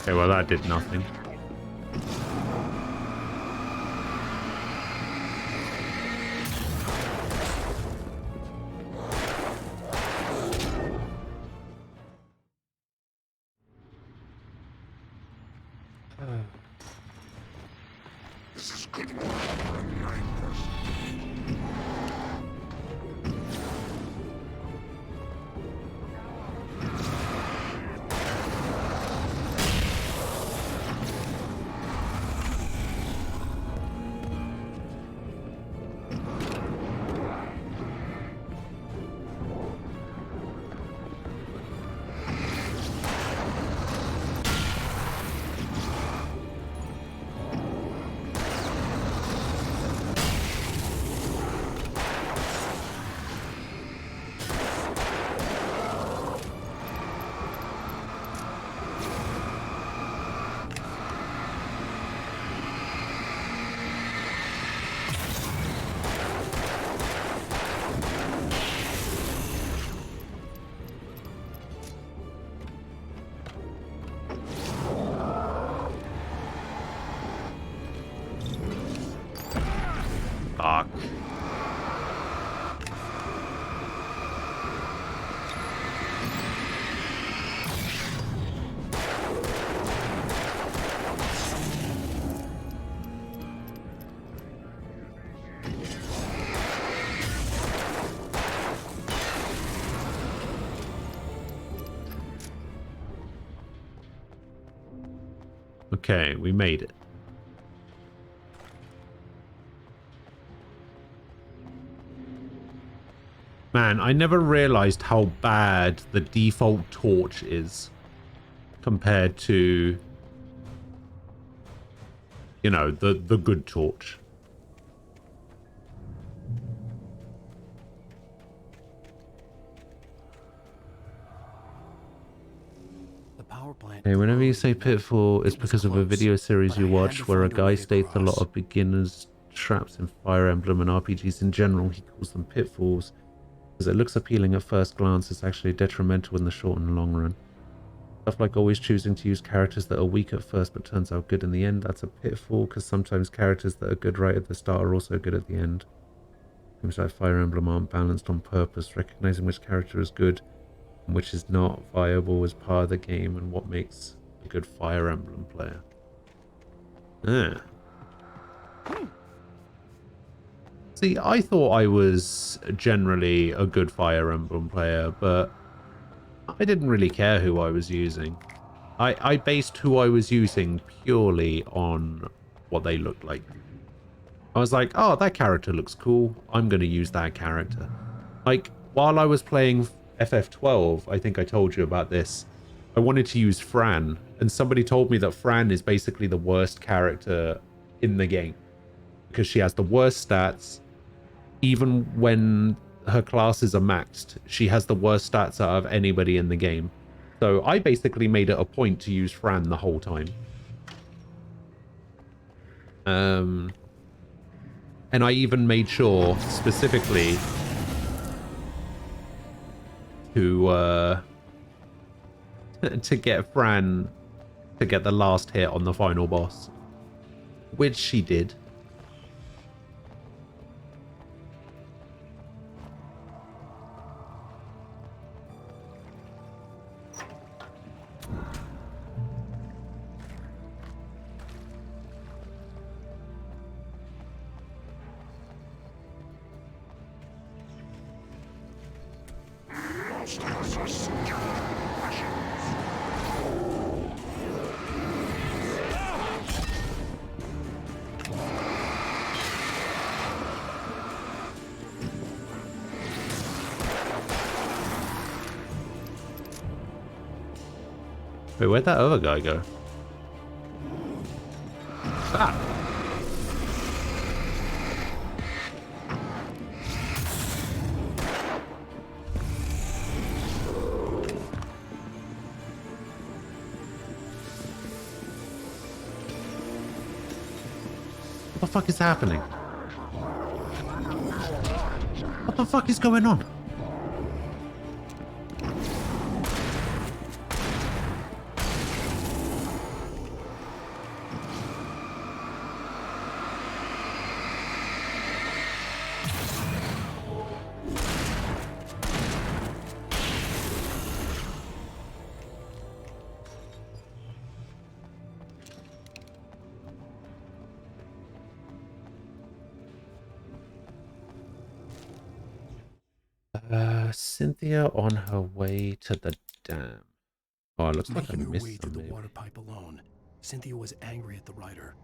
[SPEAKER 1] Okay, well that did nothing. Okay, we made it. Man, I never realized how bad the default torch is compared to, you know, the good torch. Hey, whenever you say Pitfall, it's because of a video series you watched where a guy states a lot of beginners' traps in Fire Emblem and RPGs in general. He calls them pitfalls. Because it looks appealing at first glance, it's actually detrimental in the short and long run. Stuff like always choosing to use characters that are weak at first but turns out good in the end, that's a pitfall, because sometimes characters that are good right at the start are also good at the end. Games like Fire Emblem aren't balanced on purpose. Recognizing which character is good and which is not viable is part of the game and what makes a good Fire Emblem player. See, I thought I was generally a good Fire Emblem player, but I didn't really care who I was using. I based who I was using purely on what they looked like. I was like, oh, that character looks cool. I'm going to use that character. Like, while I was playing FF12, I think I told you about this, I wanted to use Fran, and somebody told me that Fran is basically the worst character in the game because she has the worst stats. Even when her classes are maxed, she has the worst stats out of anybody in the game. So I basically made it a point to use Fran the whole time. And I even made sure specifically to get Fran to get the last hit on the final boss, which she did. Wait, where'd that other guy go? Ah! What the fuck is happening? What the fuck is going on? Cynthia on her way to the dam. Oh, it looks like I
[SPEAKER 2] Making her
[SPEAKER 1] missed
[SPEAKER 2] way to the
[SPEAKER 1] something.
[SPEAKER 2] water pipe alone, Cynthia was angry at the writer.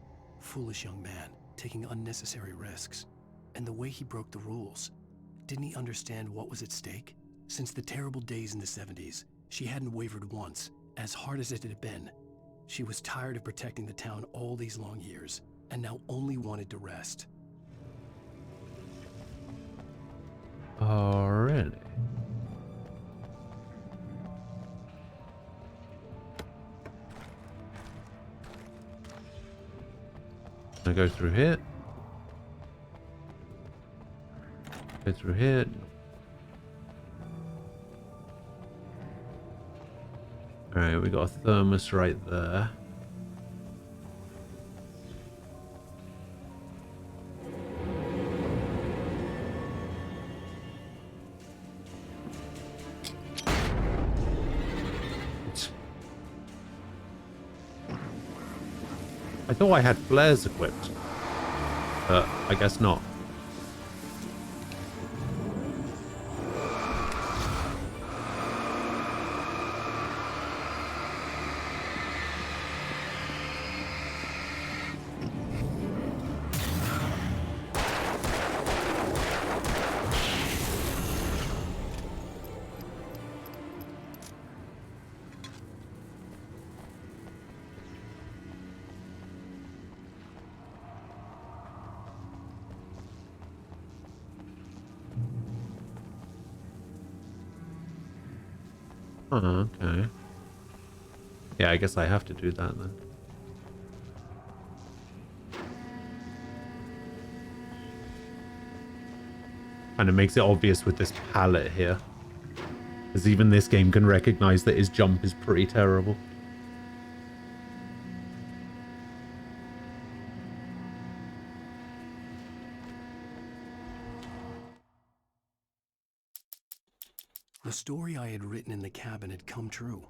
[SPEAKER 2] Foolish young man, taking unnecessary risks. And the way he broke the rules. Didn't he understand what was at stake? Since the terrible days in the 70s, she hadn't wavered once, as hard as it had been. She was tired of protecting the town all these long years, and now only wanted to rest.
[SPEAKER 1] Oh, really? Can I go through here? Go through here. Alright, we got a thermos right there. I thought I had flares equipped, but I guess not. Oh, okay. Yeah, I guess I have to do that then. And it makes it obvious with this pallet here. Because even this game can recognize that his jump is pretty terrible.
[SPEAKER 2] The story I had written in the cabin had come true.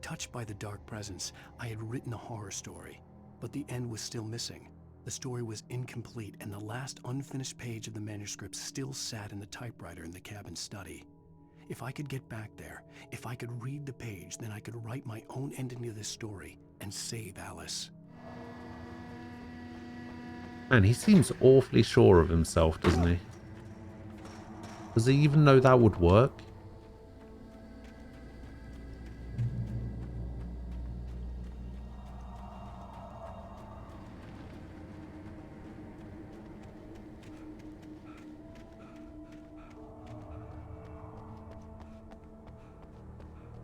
[SPEAKER 2] Touched by the dark presence, I had written a horror story, but the end was still missing. The story was incomplete, and the last unfinished page of the manuscript still sat in the typewriter in the cabin study. If I could get back there, if I could read the page, then I could write my own ending to this story and save Alice.
[SPEAKER 1] Man, he seems awfully sure of himself, doesn't he? Does he even know that would work?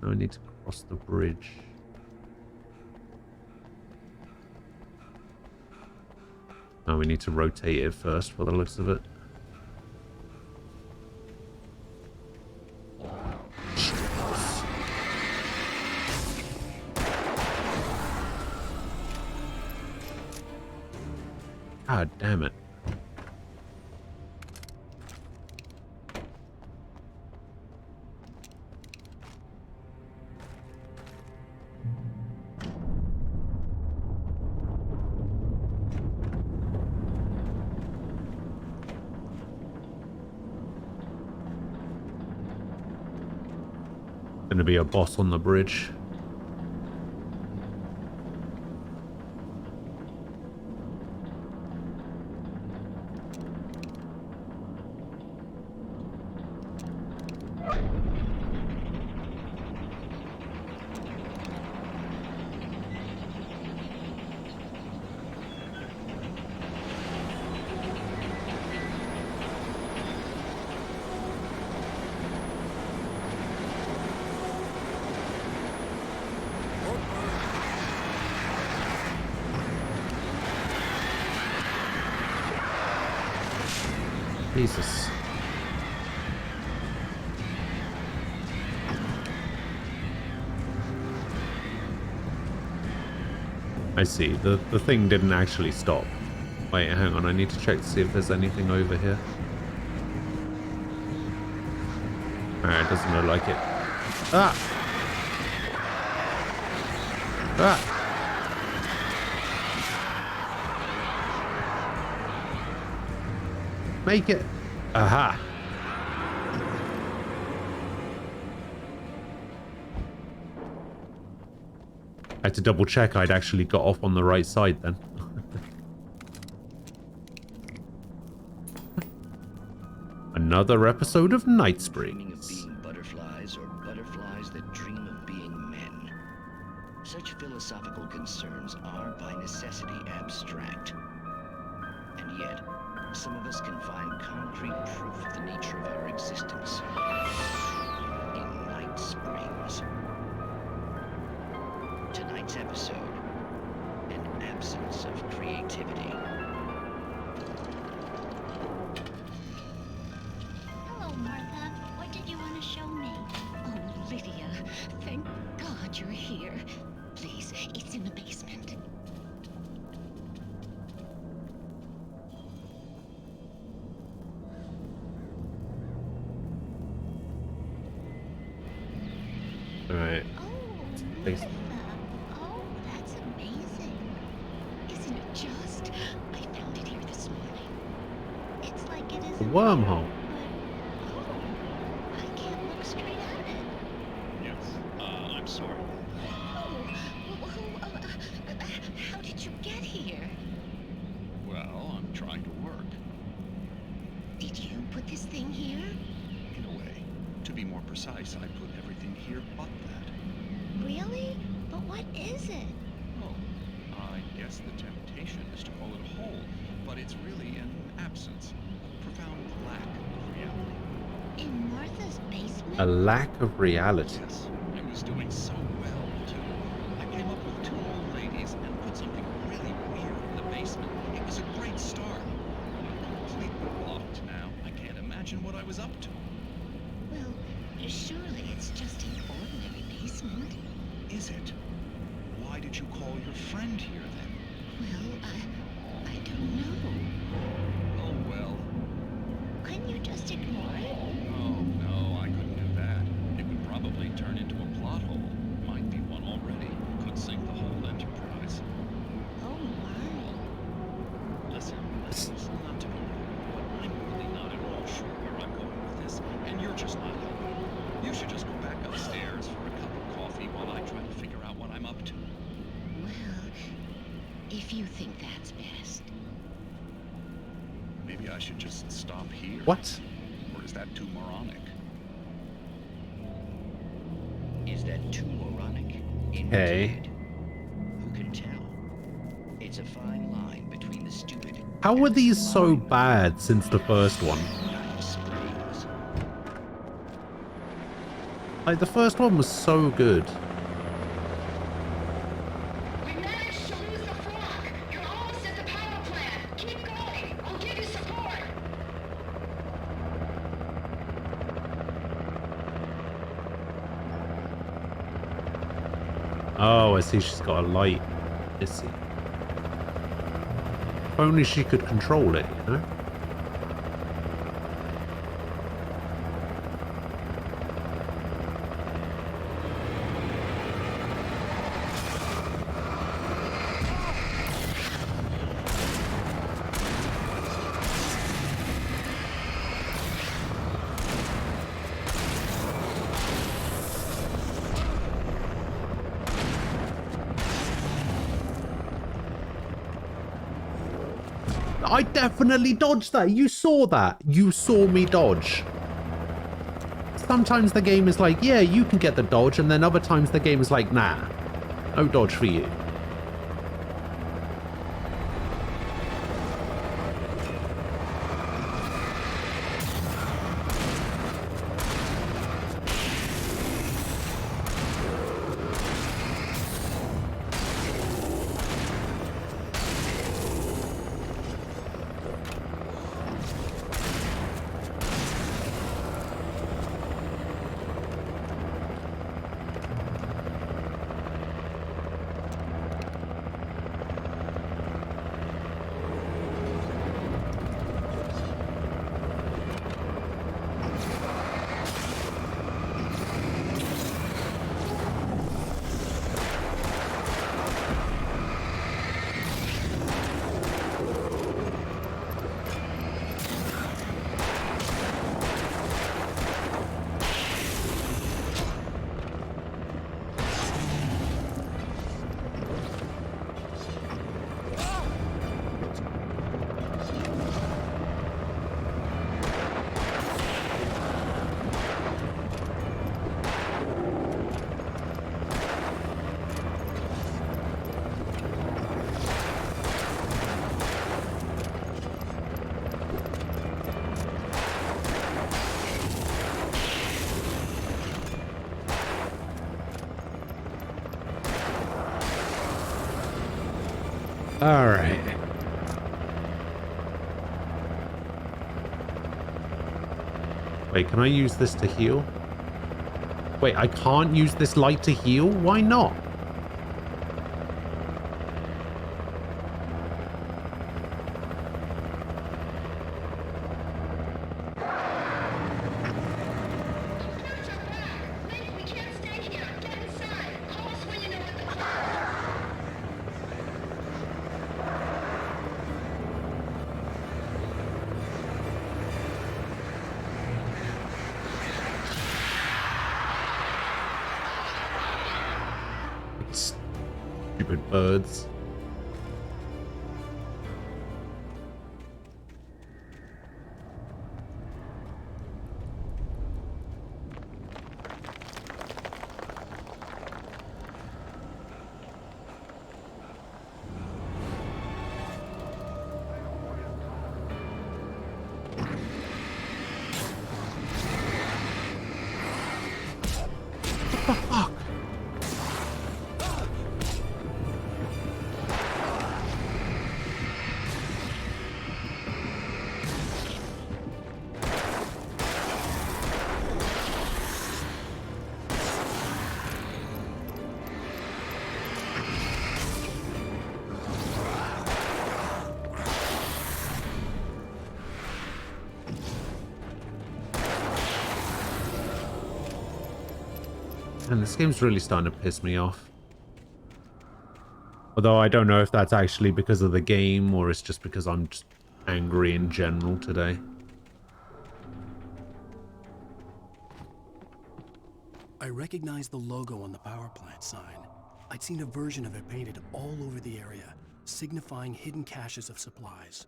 [SPEAKER 1] Now we need to cross the bridge. Oh, we need to rotate it first for the looks of it. God damn it. Gonna be a boss on the bridge. Jesus. I see. The thing didn't actually stop. Wait, hang on. I need to check to see if there's anything over here. Alright, it doesn't look like it. Ah! Ah! Make it. Aha. I had to double check I'd actually got off on the right side then. Another episode of Night Springs.
[SPEAKER 14] Being butterflies or butterflies that dream of being men. Such philosophical concerns are by necessity abstract. And yet, some of us can find concrete proof of the nature of our existence in Night Springs. Tonight's episode, an absence of creativity.
[SPEAKER 21] Hello, Martha. What did you want to show me?
[SPEAKER 15] Oh, Lydia, thank God you're here. Please, it's in the basement.
[SPEAKER 1] Alright. Thanks.
[SPEAKER 15] Oh, that's amazing. Isn't it just? I found it here this morning. It's like it is
[SPEAKER 1] A wormhole.
[SPEAKER 15] I can't look straight at it.
[SPEAKER 23] Yes, I'm sorry.
[SPEAKER 15] How did you get here?
[SPEAKER 23] Well, I'm trying to work.
[SPEAKER 15] Did you put this thing here?
[SPEAKER 23] In a way. To be more precise, I put everything here but that.
[SPEAKER 15] Really? But what is it?
[SPEAKER 23] Oh, I guess the temptation is to call it a hole, but it's really an absence, a profound lack of reality.
[SPEAKER 15] In Martha's basement?
[SPEAKER 1] A lack of reality.
[SPEAKER 23] Yes, I was was doing so well, too. I came up with 2 old ladies and put something really weird in the basement. It was a great start. I'm completely blocked now. I can't imagine what I was up to.
[SPEAKER 15] Well, surely it's just an ordinary basement.
[SPEAKER 23] Is it? Why did you call your friend here, then?
[SPEAKER 15] Well, I don't know.
[SPEAKER 23] Oh, well.
[SPEAKER 15] Couldn't you just ignore it?
[SPEAKER 23] Oh, no, I couldn't do that. It would probably turn into a plot hole. Might be one already. Could sink the whole enterprise.
[SPEAKER 15] Oh, my.
[SPEAKER 23] Listen, not to be rude, but I'm really not at all sure where I'm going with this, and you're just not helping. You should just go back upstairs for a cup of coffee while I try to figure out what I'm up to.
[SPEAKER 15] Well, if you think that's best.
[SPEAKER 23] Maybe I should just stop here.
[SPEAKER 1] What?
[SPEAKER 23] Or is that too moronic?
[SPEAKER 14] Is that too moronic?
[SPEAKER 1] Hey.
[SPEAKER 14] Indeed. Who can tell? It's a fine line between the stupid.
[SPEAKER 1] How were these so bad since the first one? Like, the first one was so good.
[SPEAKER 15] We managed to lose the flock. You're almost at the power plant. Keep going. I'll give you support.
[SPEAKER 1] Oh, I see she's got a light. I see. If only she could control it, you know? I definitely dodged that. You saw that. You saw me dodge. Sometimes the game is like, yeah, you can get the dodge, and then other times the game is like, nah, no dodge for you. All right. Wait, can I use this to heal? Wait, I can't use this light to heal? Why not? Stupid birds. What the fuck? And this game's really starting to piss me off. Although I don't know if that's actually because of the game or it's just because I'm just angry in general today.
[SPEAKER 2] I recognized the logo on the power plant sign. I'd seen a version of it painted all over the area, signifying hidden caches of supplies.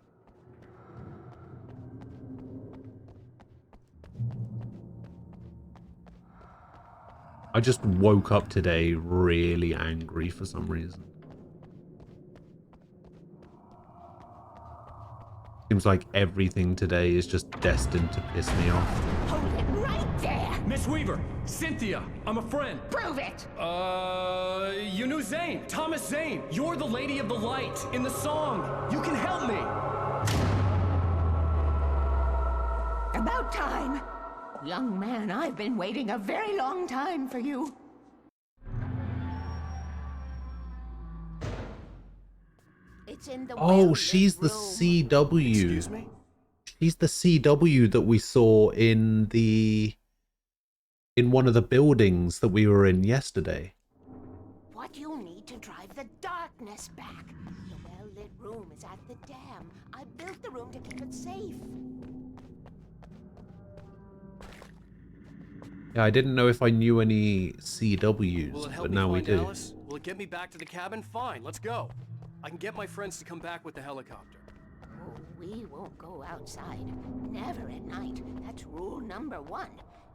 [SPEAKER 1] I just woke up today really angry for some reason. Seems like everything today is just destined to piss me off.
[SPEAKER 3] Hold it right there! Miss Weaver! Cynthia! I'm a friend!
[SPEAKER 15] Prove it!
[SPEAKER 3] You knew Zane! Thomas Zane! You're the Lady of the Light in the song! You can help me!
[SPEAKER 15] About time! Young man, I've been waiting a very long time for you. It's in the
[SPEAKER 1] Oh, she's the CW.
[SPEAKER 2] Excuse me?
[SPEAKER 1] She's the CW that we saw in one of the buildings that we were in yesterday.
[SPEAKER 15] What you'll need to drive the darkness back. The well-lit room is at the dam. I built the room to keep it safe.
[SPEAKER 1] Yeah, I didn't know if I knew any CWs,
[SPEAKER 2] Will it help
[SPEAKER 1] but
[SPEAKER 2] me
[SPEAKER 1] now we
[SPEAKER 2] find
[SPEAKER 1] do.
[SPEAKER 2] Alice? Will it get me back to the cabin? Fine, let's go. I can get my friends to come back with the helicopter.
[SPEAKER 15] Oh, we won't go outside. Never at night. That's rule number 1.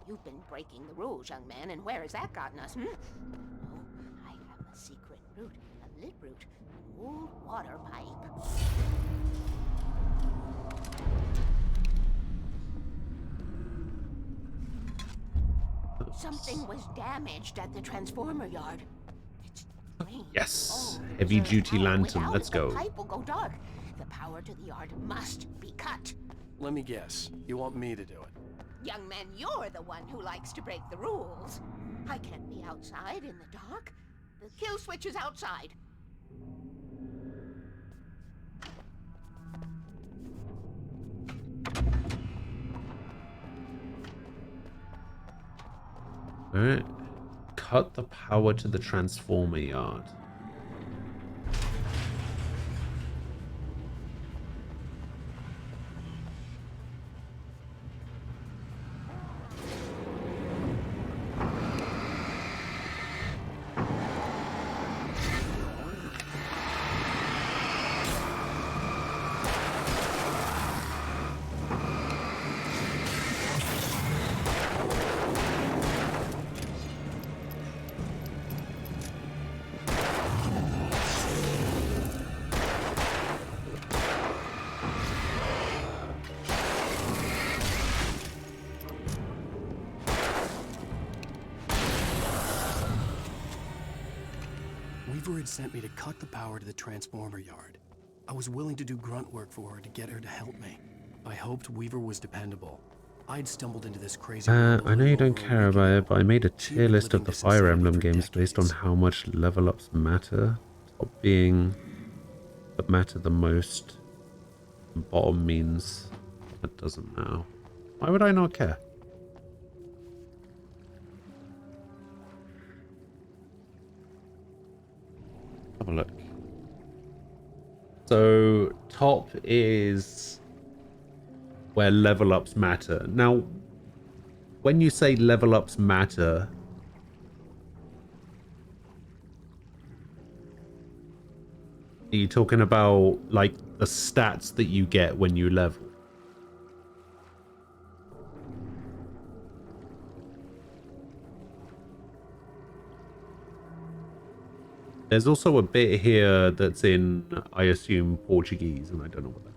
[SPEAKER 15] You've been breaking the rules, young man, and where has that gotten us, Oh, I have a secret route, a lit route, an old water pipe. Something was damaged at the transformer yard. It's strange.
[SPEAKER 1] Yes,
[SPEAKER 15] Oh,
[SPEAKER 1] heavy
[SPEAKER 15] there's
[SPEAKER 1] duty
[SPEAKER 15] power.
[SPEAKER 1] lantern.
[SPEAKER 15] Without
[SPEAKER 1] Let's
[SPEAKER 15] it,
[SPEAKER 1] go.
[SPEAKER 15] The pipe will go dark. The power to the yard must be cut.
[SPEAKER 2] Let me guess. You want me to do it?
[SPEAKER 15] Young man, you're the one who likes to break the rules. I can't be outside in the dark. The kill switch is outside.
[SPEAKER 1] Alright. Cut the power to the transformer yard.
[SPEAKER 2] Weaver had sent me to cut the power to the transformer yard. I was willing to do grunt work for her to get her to help me. I hoped Weaver was dependable. I'd stumbled into this crazy world
[SPEAKER 1] I know you don't care about it, but I made a tier list of the Fire Emblem games based on how much level ups matter. Top being that matter the most. And bottom means that doesn't matter. Why would I not care? Have a look. So top is where level ups matter. Now, when you say level ups matter, are you talking about like the stats that you get when you level? There's also a bit here that's in, I assume, Portuguese, and I don't know what that is.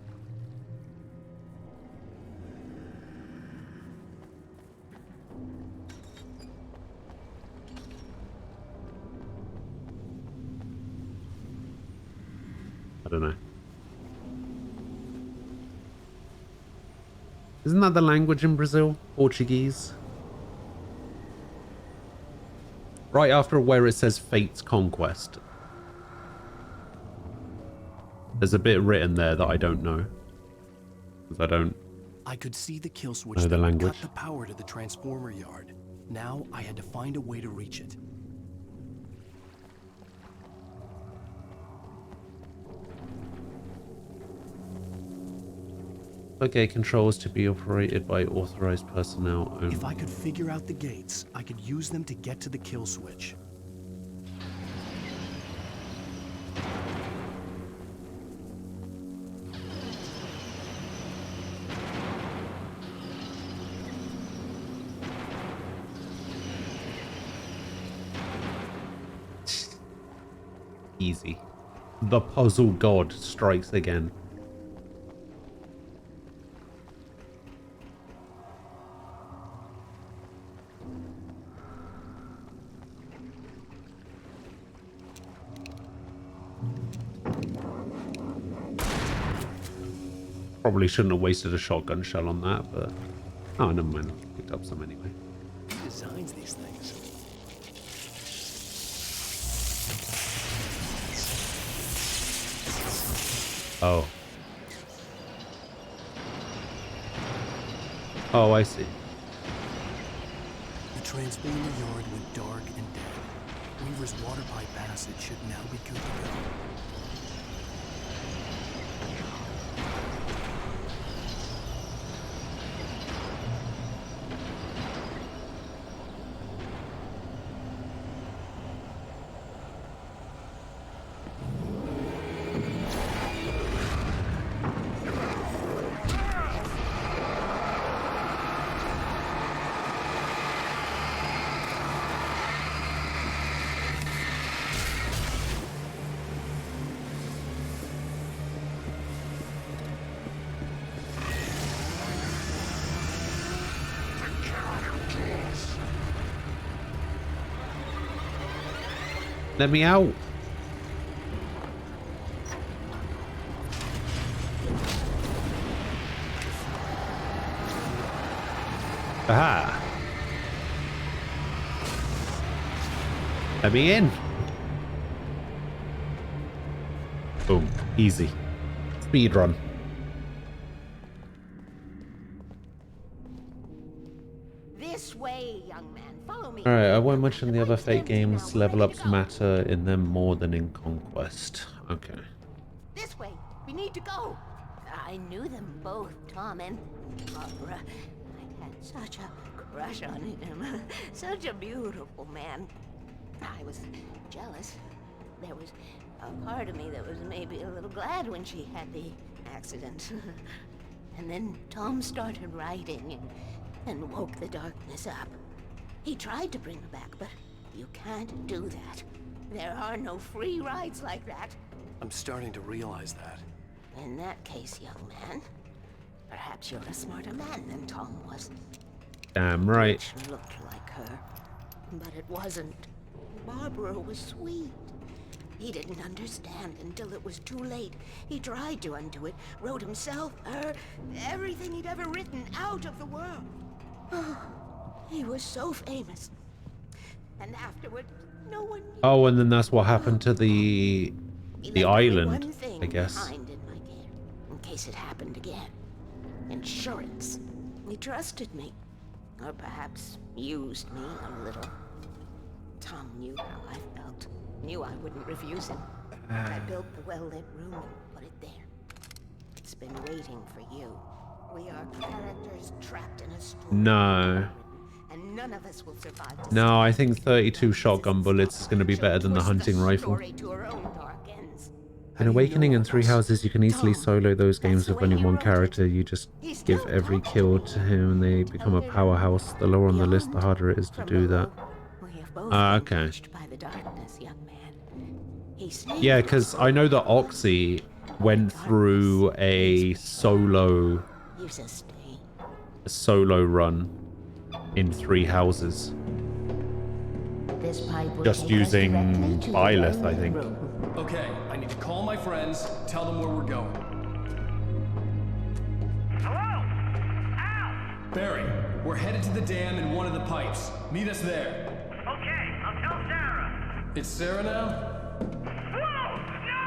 [SPEAKER 1] I don't know. Isn't that the language in Brazil? Portuguese? Right after where it says Fate's Conquest. There's a bit written there that I don't know. Because I don't
[SPEAKER 2] I could see the kill switch
[SPEAKER 1] know the
[SPEAKER 2] that would
[SPEAKER 1] language.
[SPEAKER 2] cut the power to the transformer yard. Now I had to find a way to reach it.
[SPEAKER 1] Gate controls to be operated by authorized personnel only.
[SPEAKER 2] If I could figure out the gates, I could use them to get to the kill switch.
[SPEAKER 1] Easy. The puzzle god strikes again. Probably shouldn't have wasted a shotgun shell on that, but... Oh, never mind. Picked up some anyway.
[SPEAKER 2] Who designs these things?
[SPEAKER 1] Oh. Oh, I see.
[SPEAKER 2] The transformer yard went dark and dead. Weaver's water pipe passage should now be good to go.
[SPEAKER 1] Let me out. Aha. Let me in. Boom. Easy. Speed run.
[SPEAKER 15] This way, young man. Follow me.
[SPEAKER 1] Alright, I won't mention the other Fate games. Level ups matter in them more than in Conquest. Okay.
[SPEAKER 15] This way. We need to go. I knew them both, Tom and Barbara. I had such a crush on him. Such a beautiful man. I was jealous. There was a part of me that was maybe a little glad when she had the accident. And then Tom started writing and woke the darkness up. He tried to bring her back, but you can't do that. There are no free rides like that.
[SPEAKER 2] I'm starting to realize that.
[SPEAKER 15] In that case, young man, perhaps you're a smarter man than Tom was.
[SPEAKER 1] Damn right.
[SPEAKER 15] Which looked like her, but it wasn't. Barbara was sweet. He didn't understand until it was too late. He tried to undo it, wrote himself, her, everything he'd ever written out of the world. He was so famous. And afterward, no one knew.
[SPEAKER 1] Oh, and then that's what happened to the island, I guess.
[SPEAKER 15] Behind in my gear, in case it happened again. Insurance. He trusted me. Or perhaps used me a little. Tom knew how I felt. Knew I wouldn't refuse him. I built the well-lit room and put it there. It's been waiting for you. We are characters trapped in a story.
[SPEAKER 1] No.
[SPEAKER 15] And none of us will survive to
[SPEAKER 1] No, I think 32 shotgun bullets is going to be better than the hunting rifle. In Awakening and Three Houses, you can easily solo those games with only one character. You just give every kill to him and they become a powerhouse. The lower on the list, the harder it is to do that. Okay. Yeah, because I know that Oxy went through a solo run in Three Houses. Just using Byleth, I think.
[SPEAKER 3] Okay, I need to call my friends, tell them where we're going.
[SPEAKER 13] Hello? Al!
[SPEAKER 3] Barry, we're headed to the dam in one of the pipes. Meet us there.
[SPEAKER 13] Okay, I'll tell Sarah.
[SPEAKER 3] It's Sarah now?
[SPEAKER 13] Whoa! No!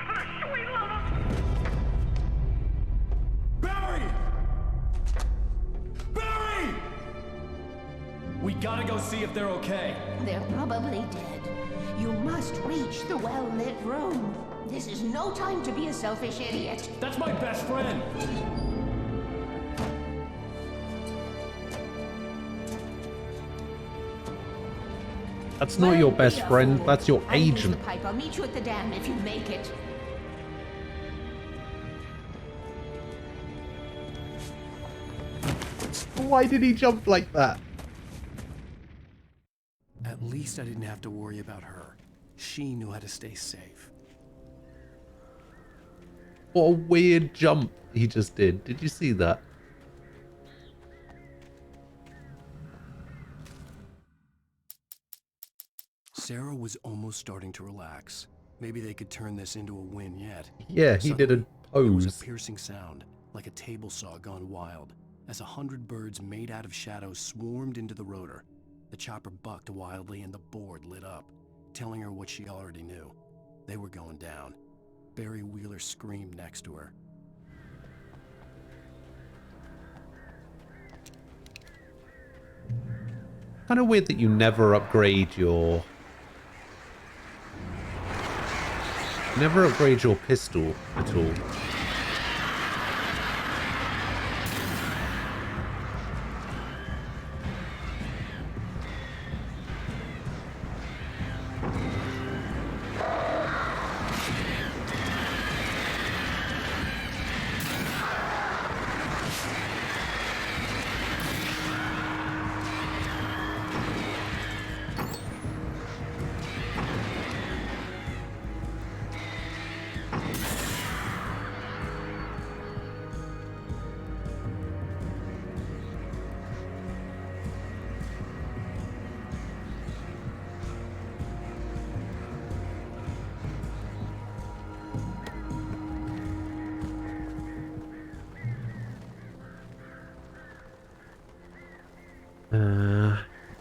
[SPEAKER 13] For the sweet love of...
[SPEAKER 3] Barry! Barry! We gotta go see if they're okay.
[SPEAKER 15] They're probably dead. You must reach the well-lit room. This is no time to be a selfish idiot.
[SPEAKER 3] That's my best friend.
[SPEAKER 1] That's not your best friend, that's your
[SPEAKER 15] I'll use
[SPEAKER 1] agent.
[SPEAKER 15] the pipe. I'll meet you at the dam if you make it.
[SPEAKER 1] Why did he jump like that?
[SPEAKER 2] At least I didn't have to worry about her. She knew how to stay safe.
[SPEAKER 1] What a weird jump he just did. Did you see that?
[SPEAKER 2] Sarah was almost starting to relax. Maybe they could turn this into a win yet.
[SPEAKER 1] Yeah, he did a
[SPEAKER 2] There was
[SPEAKER 1] pose.
[SPEAKER 2] a piercing sound, like a table saw gone wild, as 100 birds made out of shadows swarmed into the rotor. The chopper bucked wildly and the board lit up, telling her what she already knew. They were going down. Barry Wheeler screamed next to her.
[SPEAKER 1] Kind of weird that you never upgrade your... Never upgrade your pistol at all.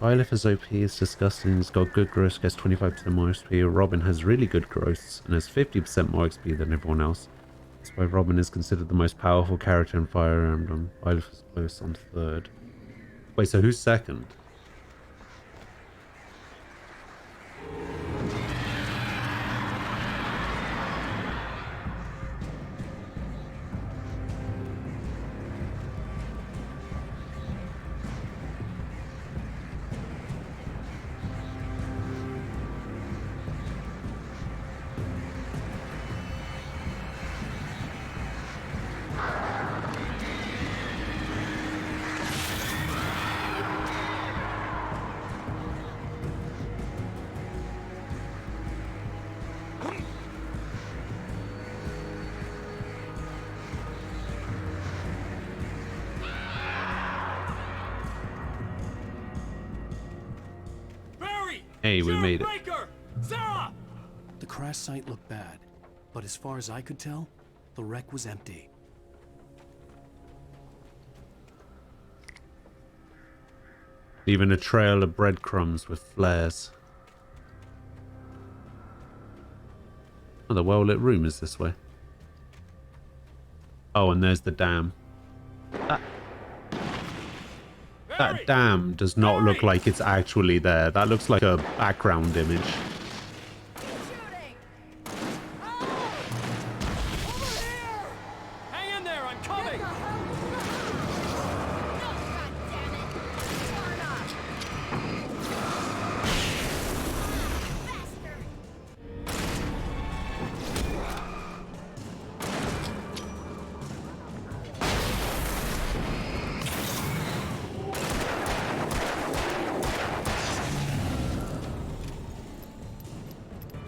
[SPEAKER 1] Byleth OP is disgusting. He's got good growth, gets 25% more XP. Robin has really good growths and has 50% more XP than everyone else. That's why Robin is considered the most powerful character in Fire Emblem. Byleth is close on third. Wait, so who's second? Hey, we made it.
[SPEAKER 2] Sarah! The crash site looked bad, but as far as I could tell, the wreck was empty.
[SPEAKER 1] Even a trail of breadcrumbs with flares. Oh, the well-lit room is this way. Oh, and there's the dam. That dam does not look like it's actually there. That looks like a background image.
[SPEAKER 3] Hang in there, I'm coming!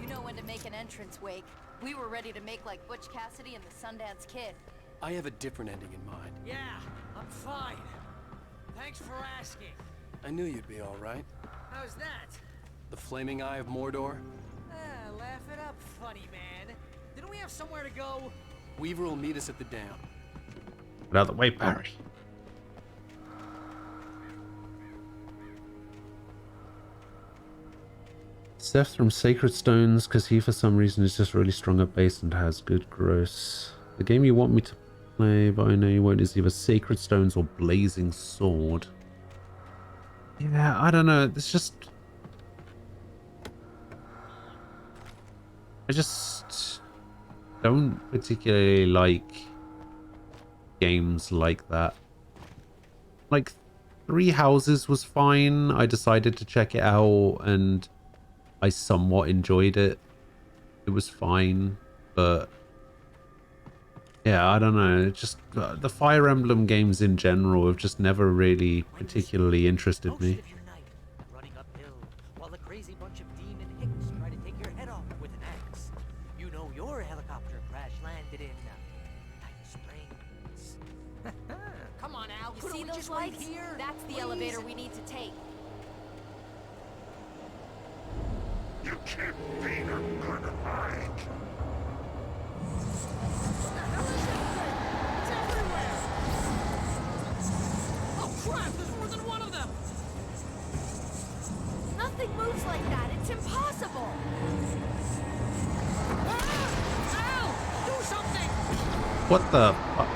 [SPEAKER 6] You know when to make an entrance, Wake. We were ready to make like Butch Cassidy and the Sundance Kid.
[SPEAKER 2] I have a different ending in mind.
[SPEAKER 4] Yeah, I'm fine. Thanks for asking.
[SPEAKER 2] I knew you'd be all right.
[SPEAKER 4] How's that?
[SPEAKER 2] The Flaming Eye of Mordor?
[SPEAKER 4] Laugh it up, funny man. Didn't we have somewhere to go?
[SPEAKER 2] Weaver will meet us at the dam.
[SPEAKER 1] Get out of the way, Barry. Seth from Sacred Stones, because he for some reason is just really strong at base and has good growth. The game you want me to play, but I know you won't, is either Sacred Stones or Blazing Sword. Yeah, I don't know. It's just... I just don't particularly like games like that. Like, Three Houses was fine. I decided to check it out and I somewhat enjoyed it. It was fine, but yeah, I don't know. It just the Fire Emblem games in general have just never really particularly interested me.
[SPEAKER 8] Running uphill while the crazy bunch of demon hicks try to take your head off with an axe. You know your helicopter crash landed in Night Springs. Come on, Al.
[SPEAKER 6] You
[SPEAKER 8] couldn't
[SPEAKER 6] see
[SPEAKER 8] we
[SPEAKER 6] those
[SPEAKER 8] just wait
[SPEAKER 6] lights?
[SPEAKER 8] here?
[SPEAKER 6] That's the
[SPEAKER 8] Please?
[SPEAKER 6] elevator we need to take.
[SPEAKER 13] You can't beat a good hike.
[SPEAKER 4] Oh crap, there's more than one of them!
[SPEAKER 6] Nothing moves like that. It's impossible.
[SPEAKER 4] Al! Do something!
[SPEAKER 1] What the fuck?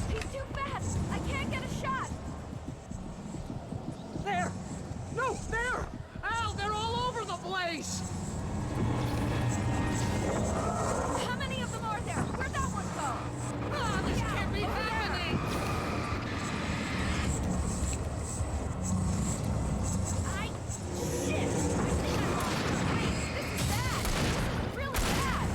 [SPEAKER 6] He's too fast. I can't get a shot.
[SPEAKER 4] There! No, there! Al, they're all over the place!
[SPEAKER 6] How many of them are there? Where'd that one go?
[SPEAKER 4] Ah, this can't be happening!
[SPEAKER 6] Shit! This is bad. This is really bad.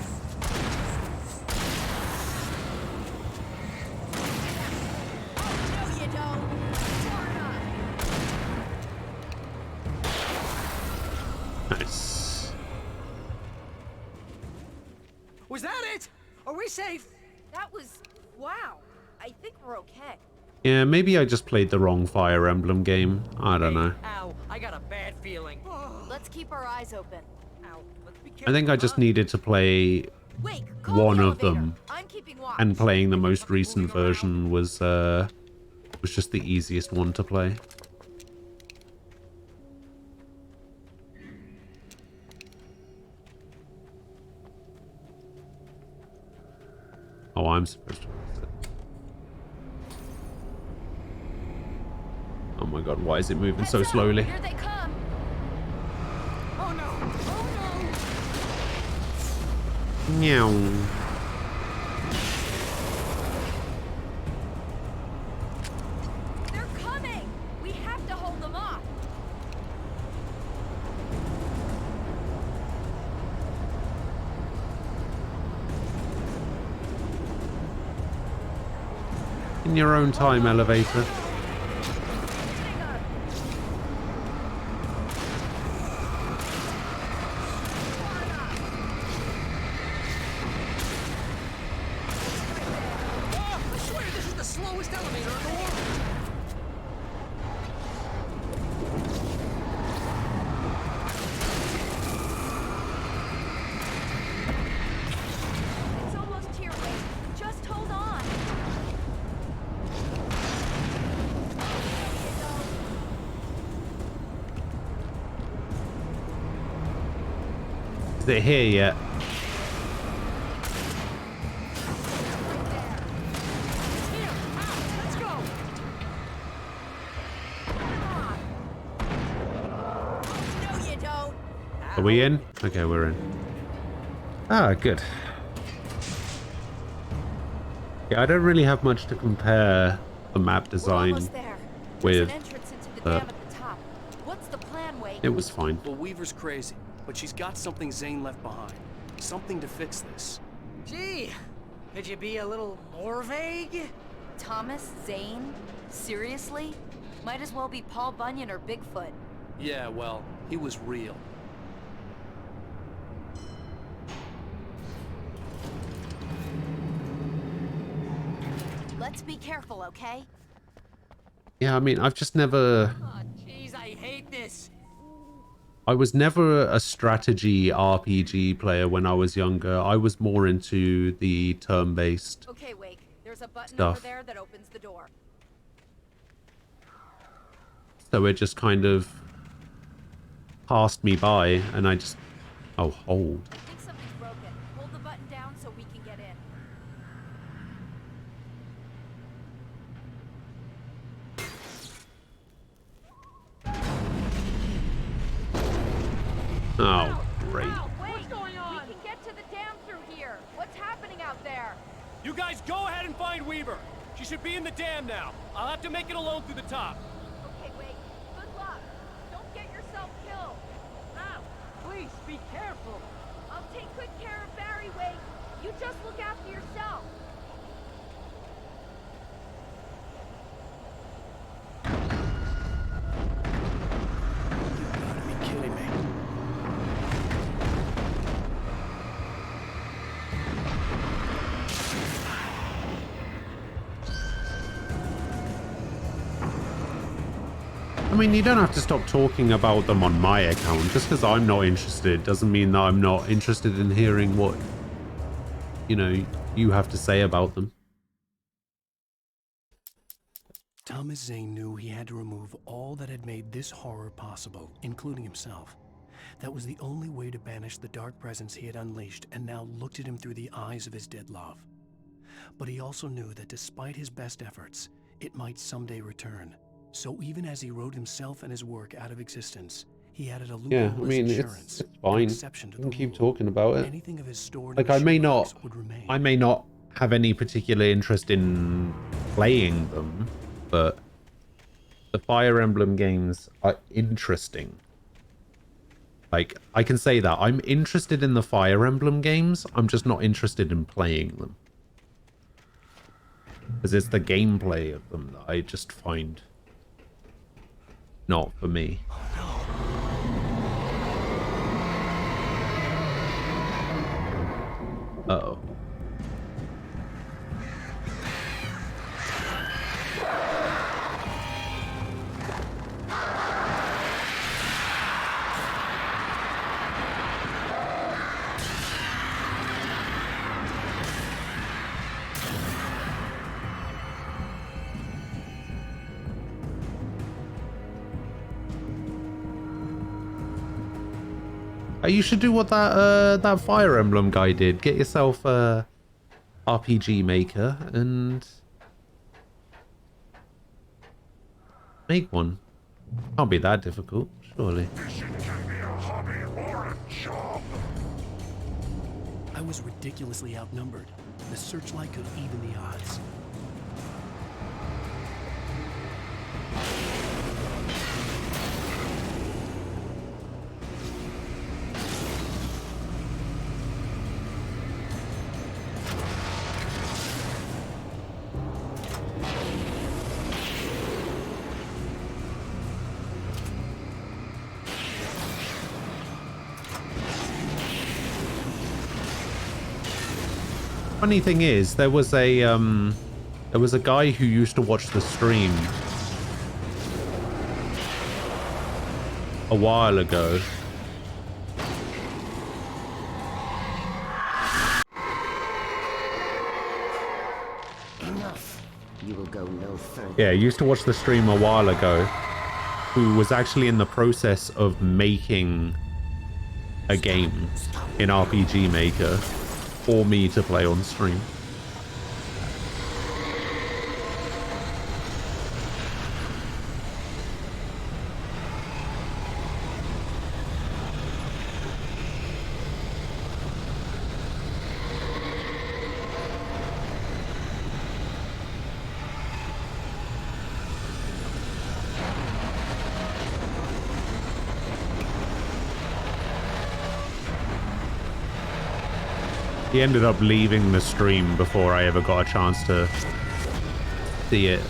[SPEAKER 6] Oh, no, you don't.
[SPEAKER 1] Nice.
[SPEAKER 4] Was that it? Are we safe?
[SPEAKER 6] That was... wow. I think we're okay.
[SPEAKER 1] Yeah, maybe I just played the wrong Fire Emblem game. I don't know.
[SPEAKER 8] Ow, I got a bad feeling.
[SPEAKER 6] Let's keep our eyes open.
[SPEAKER 8] Ow, let's be
[SPEAKER 1] I
[SPEAKER 8] careful.
[SPEAKER 1] think I just needed to play
[SPEAKER 6] Wake, call
[SPEAKER 1] one
[SPEAKER 6] the
[SPEAKER 1] of
[SPEAKER 6] elevator.
[SPEAKER 1] them,
[SPEAKER 6] I'm keeping watch.
[SPEAKER 1] and playing the most recent version was just the easiest one to play. Oh, I'm supposed to press it. Oh my god, why is it moving so slowly?
[SPEAKER 6] Here they come.
[SPEAKER 4] Oh no! Oh
[SPEAKER 1] Meow.
[SPEAKER 6] They're coming. We have to hold them off.
[SPEAKER 1] In your own time, elevator.
[SPEAKER 4] no! I swear this is the slowest elevator in the world!
[SPEAKER 6] It's almost here, Wade. Just hold on.
[SPEAKER 1] Is it here yet?
[SPEAKER 4] Here! Al, let's go!
[SPEAKER 6] No, you don't.
[SPEAKER 1] Are we in? Okay, we're in. Ah, good. Yeah, I don't really have much to compare the map
[SPEAKER 6] We're
[SPEAKER 1] design
[SPEAKER 6] almost there. There's
[SPEAKER 1] with.
[SPEAKER 6] an entrance into the dam at the top. What's the plan, Wade?
[SPEAKER 1] It was fine.
[SPEAKER 2] Well, Weaver's crazy, but she's got something Zane left behind. Something to fix this.
[SPEAKER 8] Gee, could you be a little more vague?
[SPEAKER 6] Thomas Zane? Seriously? Might as well be Paul Bunyan or Bigfoot.
[SPEAKER 2] Yeah, well, he was real.
[SPEAKER 6] Let's be careful, okay?
[SPEAKER 1] Yeah, I mean, I've just never.
[SPEAKER 8] Oh, jeez, I hate this.
[SPEAKER 1] I was never a strategy RPG player when I was younger. I was more into the turn-based
[SPEAKER 6] Okay, Wake. There's a button
[SPEAKER 1] stuff.
[SPEAKER 6] over there that opens the door.
[SPEAKER 1] So it just kind of passed me by, and I just... Oh, hold.
[SPEAKER 6] I think something's broken. Hold the button down so we can get in.
[SPEAKER 1] Oh, great.
[SPEAKER 6] Wait, we can get to the dam through here. What's happening out there?
[SPEAKER 3] You guys go ahead and find Weaver. She should be in the dam now. I'll have to make it alone through the top.
[SPEAKER 6] Okay, wait. Good luck. Don't get yourself killed.
[SPEAKER 4] Now, please be careful.
[SPEAKER 6] I'll take good care of Barry, Wake. You just look after yourself.
[SPEAKER 2] You gotta be kidding me.
[SPEAKER 1] I mean, you don't have to stop talking about them on my account. Just because I'm not interested doesn't mean that I'm not interested in hearing what, you know, you have to say about them.
[SPEAKER 2] Thomas Zane knew he had to remove all that had made this horror possible, including himself. That was the only way to banish the dark presence he had unleashed and now looked at him through the eyes of his dead love. But he also knew that despite his best efforts, it might someday return. So even as he wrote himself and his work out of existence, he added a loophole
[SPEAKER 1] Yeah, I mean,
[SPEAKER 2] as
[SPEAKER 1] it's
[SPEAKER 2] insurance, an
[SPEAKER 1] fine.
[SPEAKER 2] exception to
[SPEAKER 1] You
[SPEAKER 2] the
[SPEAKER 1] can keep
[SPEAKER 2] rule.
[SPEAKER 1] talking about it.
[SPEAKER 2] Anything of his stored
[SPEAKER 1] Like, I may
[SPEAKER 2] machine
[SPEAKER 1] not,
[SPEAKER 2] works would remain.
[SPEAKER 1] I may not have any particular interest in playing them, but the Fire Emblem games are interesting. Like, I can say that. I'm interested in the Fire Emblem games, I'm just not interested in playing them. Because it's the gameplay of them that I just find not for me. Uh-oh. You should do what that Fire Emblem guy did. Get yourself a RPG Maker and make one. Can't be that difficult, surely.
[SPEAKER 2] I was ridiculously outnumbered. The searchlight could even the odds.
[SPEAKER 1] Funny thing is, there was a guy who used to watch the stream a while ago.
[SPEAKER 21] Enough. You will go no further.
[SPEAKER 1] Yeah, used to watch the stream a while ago, who was actually in the process of making a game in RPG Maker for me to play on stream. He ended up leaving the stream before I ever got a chance to see it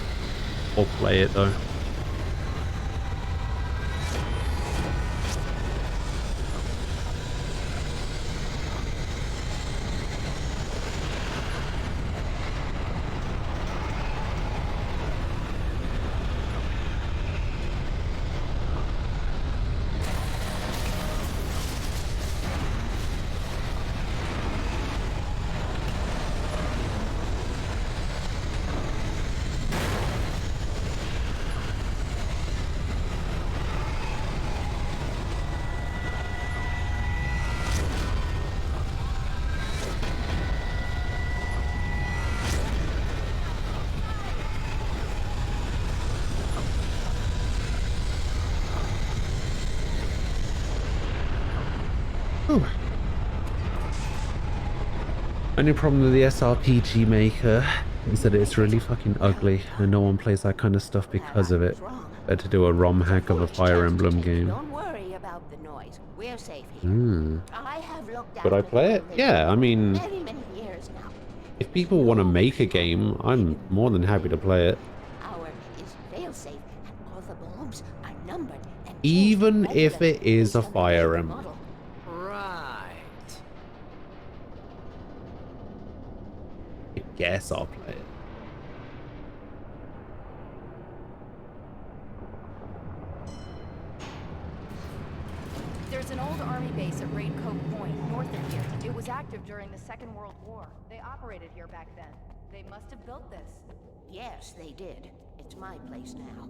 [SPEAKER 1] or play it though. Only problem with the SRPG Maker is that it's really fucking ugly and no one plays that kind of stuff because of it. Better to do a ROM hack of a Fire Emblem game.
[SPEAKER 15] Don't worry about the noise. We're safe here. I have looked
[SPEAKER 1] Could I play it? Yeah, I mean,
[SPEAKER 15] many years now.
[SPEAKER 1] if people want to make a game, I'm more than happy to play it.
[SPEAKER 15] Our is fail-safe, and all the bulbs are numbered. And
[SPEAKER 1] Even if it is a Fire Emblem.
[SPEAKER 8] Right.
[SPEAKER 1] I guess I'll play it.
[SPEAKER 6] There's an old army base at Raincoat Point, north of here. It was active during the Second World War. They operated here back then. They must have built this.
[SPEAKER 15] Yes, they did. It's my place now.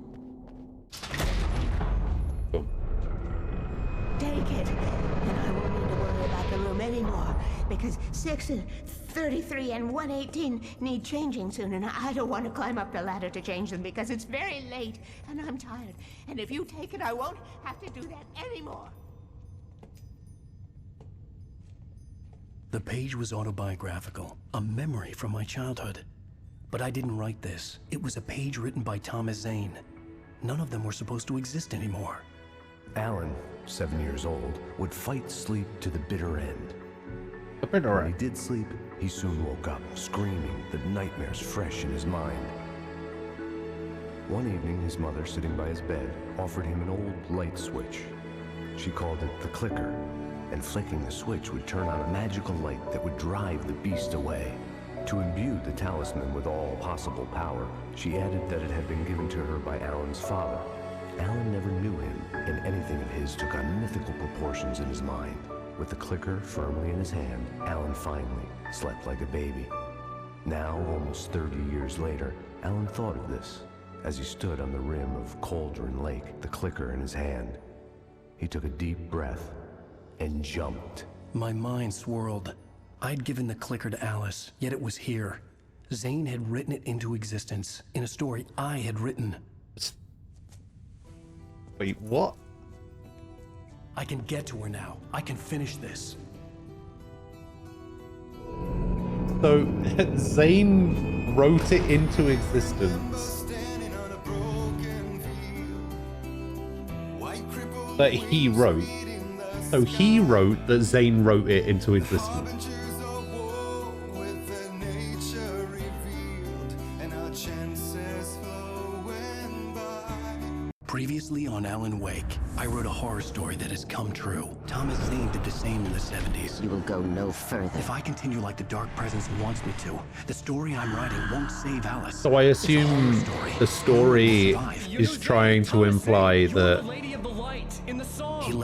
[SPEAKER 15] Take it, and I won't need to worry about the room anymore, because 6 and 33 and 118 need changing soon, and I don't want to climb up the ladder to change them because it's very late, and I'm tired. And if you take it, I won't have to do that anymore.
[SPEAKER 2] The page was autobiographical, a memory from my childhood. But I didn't write this. It was a page written by Thomas Zane. None of them were supposed to exist anymore.
[SPEAKER 5] Alan, 7 years old, would fight sleep to the bitter end.
[SPEAKER 1] When
[SPEAKER 5] he did sleep, he soon woke up, screaming, the nightmares fresh in his mind. One evening, his mother, sitting by his bed, offered him an old light switch. She called it the clicker, and flicking the switch would turn on a magical light that would drive the beast away. To imbue the talisman with all possible power, she added that it had been given to her by Alan's father. Alan never knew him, and anything of his took on mythical proportions in his mind. With the clicker firmly in his hand, Alan finally slept like a baby. Now, almost 30 years later, Alan thought of this as he stood on the rim of Cauldron Lake, the clicker in his hand. He took a deep breath and jumped.
[SPEAKER 2] My mind swirled. I'd given the clicker to Alice, yet it was here. Zane had written it into existence in a story I had written.
[SPEAKER 1] Wait, what?
[SPEAKER 2] I can get to her now. I can finish this.
[SPEAKER 1] So, Zane wrote it into existence. That he wrote. So he wrote that Zane wrote it into existence.
[SPEAKER 2] Previously on Alan Wake, I wrote a horror story that has come true. Thomas Zane did the same in the 70s.
[SPEAKER 15] You will go no further.
[SPEAKER 2] If I continue like the Dark Presence wants me to, the story I'm writing won't save Alice.
[SPEAKER 1] So I assume the story is trying to imply that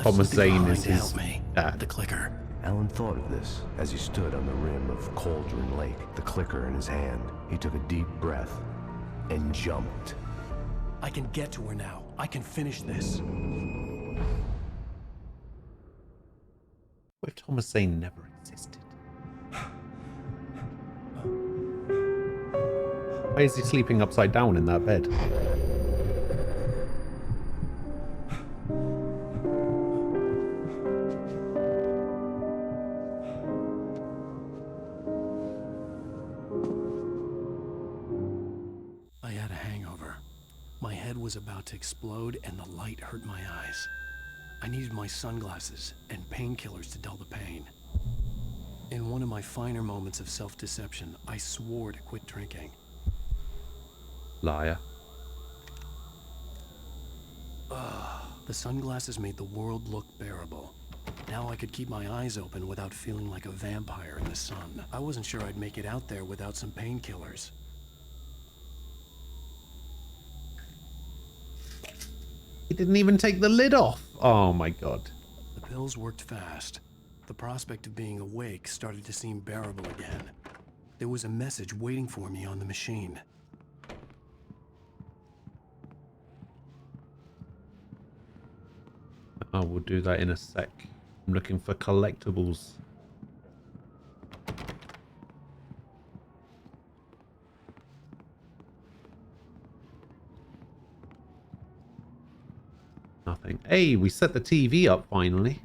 [SPEAKER 1] Thomas Zane is his dad.
[SPEAKER 2] The clicker.
[SPEAKER 5] Alan thought of this as he stood on the rim of Cauldron Lake, the clicker in his hand. He took a deep breath and jumped.
[SPEAKER 2] I can get to her now. I can finish this.
[SPEAKER 1] What if Thomas Zane never existed? Why is he sleeping upside down in that bed?
[SPEAKER 2] I had a hangover. My head was about to explode and the light hurt my eyes. I needed my sunglasses and painkillers to dull the pain. In one of my finer moments of self-deception, I swore to quit drinking.
[SPEAKER 1] Liar.
[SPEAKER 2] The sunglasses made the world look bearable. Now I could keep my eyes open without feeling like a vampire in the sun. I wasn't sure I'd make it out there without some painkillers.
[SPEAKER 1] He didn't even take the lid off. Oh my god.
[SPEAKER 2] The pills worked fast. The prospect of being awake started to seem bearable again. There was a message waiting for me on the machine.
[SPEAKER 1] Oh, we'll do that in a sec. I'm looking for collectibles. Nothing. Hey, we set the TV up finally.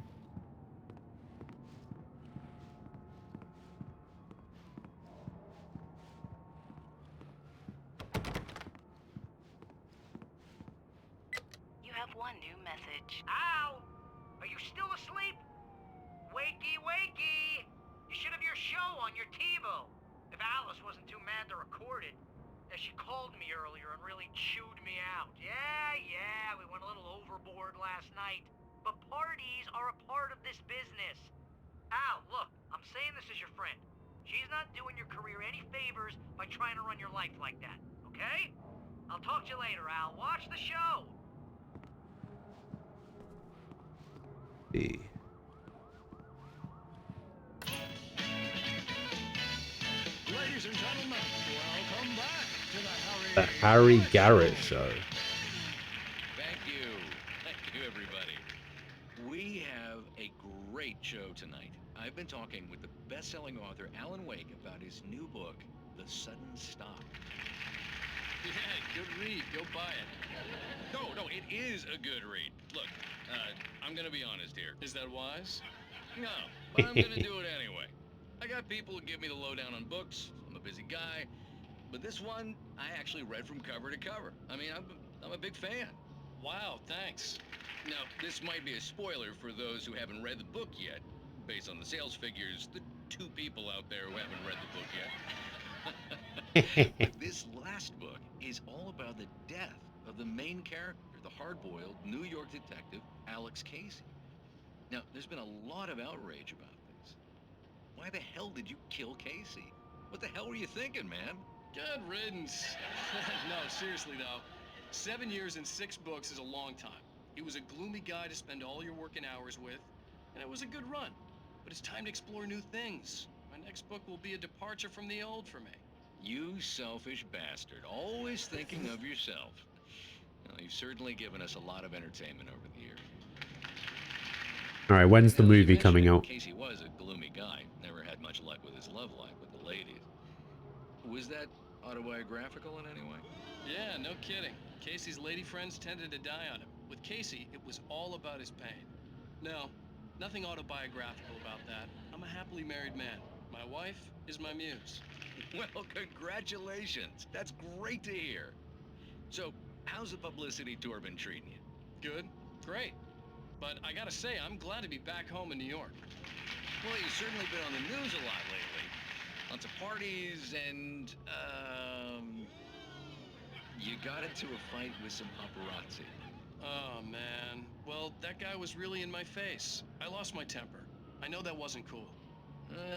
[SPEAKER 16] have one new message.
[SPEAKER 8] Al! Are you still asleep? Wakey, wakey! You should have your show on your TiVo. If Alice wasn't too mad to record it. She called me earlier and really chewed me out. Yeah, we went a little overboard last night. But parties are a part of this business. Al, look, I'm saying this as your friend. She's not doing your career any favors by trying to run your life like that, okay? I'll talk to you later, Al. Watch the show.
[SPEAKER 23] Ladies and gentlemen, welcome back to
[SPEAKER 1] The Harry Garrett Show.
[SPEAKER 23] Thank you. Thank you, everybody. We have a great show tonight. I've been talking with the best-selling author Alan Wake about his new book, The Sudden Stop.
[SPEAKER 22] Yeah, good read. Go buy it.
[SPEAKER 23] No, it is a good read. Look, I'm gonna be honest here.
[SPEAKER 22] Is that wise?
[SPEAKER 23] No, but I'm gonna do it anyway. I got people who give me the lowdown on books. I'm a busy guy. But this one, I actually read from cover to cover. I mean, I'm a big fan.
[SPEAKER 22] Wow, thanks.
[SPEAKER 23] Now, this might be a spoiler for those who haven't read the book yet. Based on the sales figures, the 2 people out there who haven't read the book yet. But this last book is all about the death of the main character, the hard-boiled New York detective, Alex Casey. Now, there's been a lot of outrage about this. Why the hell did you kill Casey? What the hell were you thinking, man?
[SPEAKER 22] Good riddance. No, seriously though, 7 years and 6 books is a long time. He was a gloomy guy to spend all your working hours with, and it was a good run. But it's time to explore new things. My next book will be a departure from the old for me.
[SPEAKER 23] You selfish bastard, always thinking of yourself. Well, you've certainly given us a lot of entertainment over the years.
[SPEAKER 1] Alright, when's the movie coming out?
[SPEAKER 23] Casey was a gloomy guy, never had much luck with his love life with the ladies. Was that autobiographical in any way?
[SPEAKER 22] Yeah, no kidding. Casey's lady friends tended to die on him. With Casey, it was all about his pain. No, nothing autobiographical about that. I'm a happily married man. My wife is my muse.
[SPEAKER 23] Well, congratulations. That's great to hear. So, how's the publicity tour been treating you?
[SPEAKER 22] Good, great. But I gotta say, I'm glad to be back home in New York.
[SPEAKER 23] Well, you've certainly been on the news a lot lately. Lots of parties and, you got into a fight with some paparazzi.
[SPEAKER 22] Oh, man. Well, that guy was really in my face. I lost my temper. I know that wasn't cool.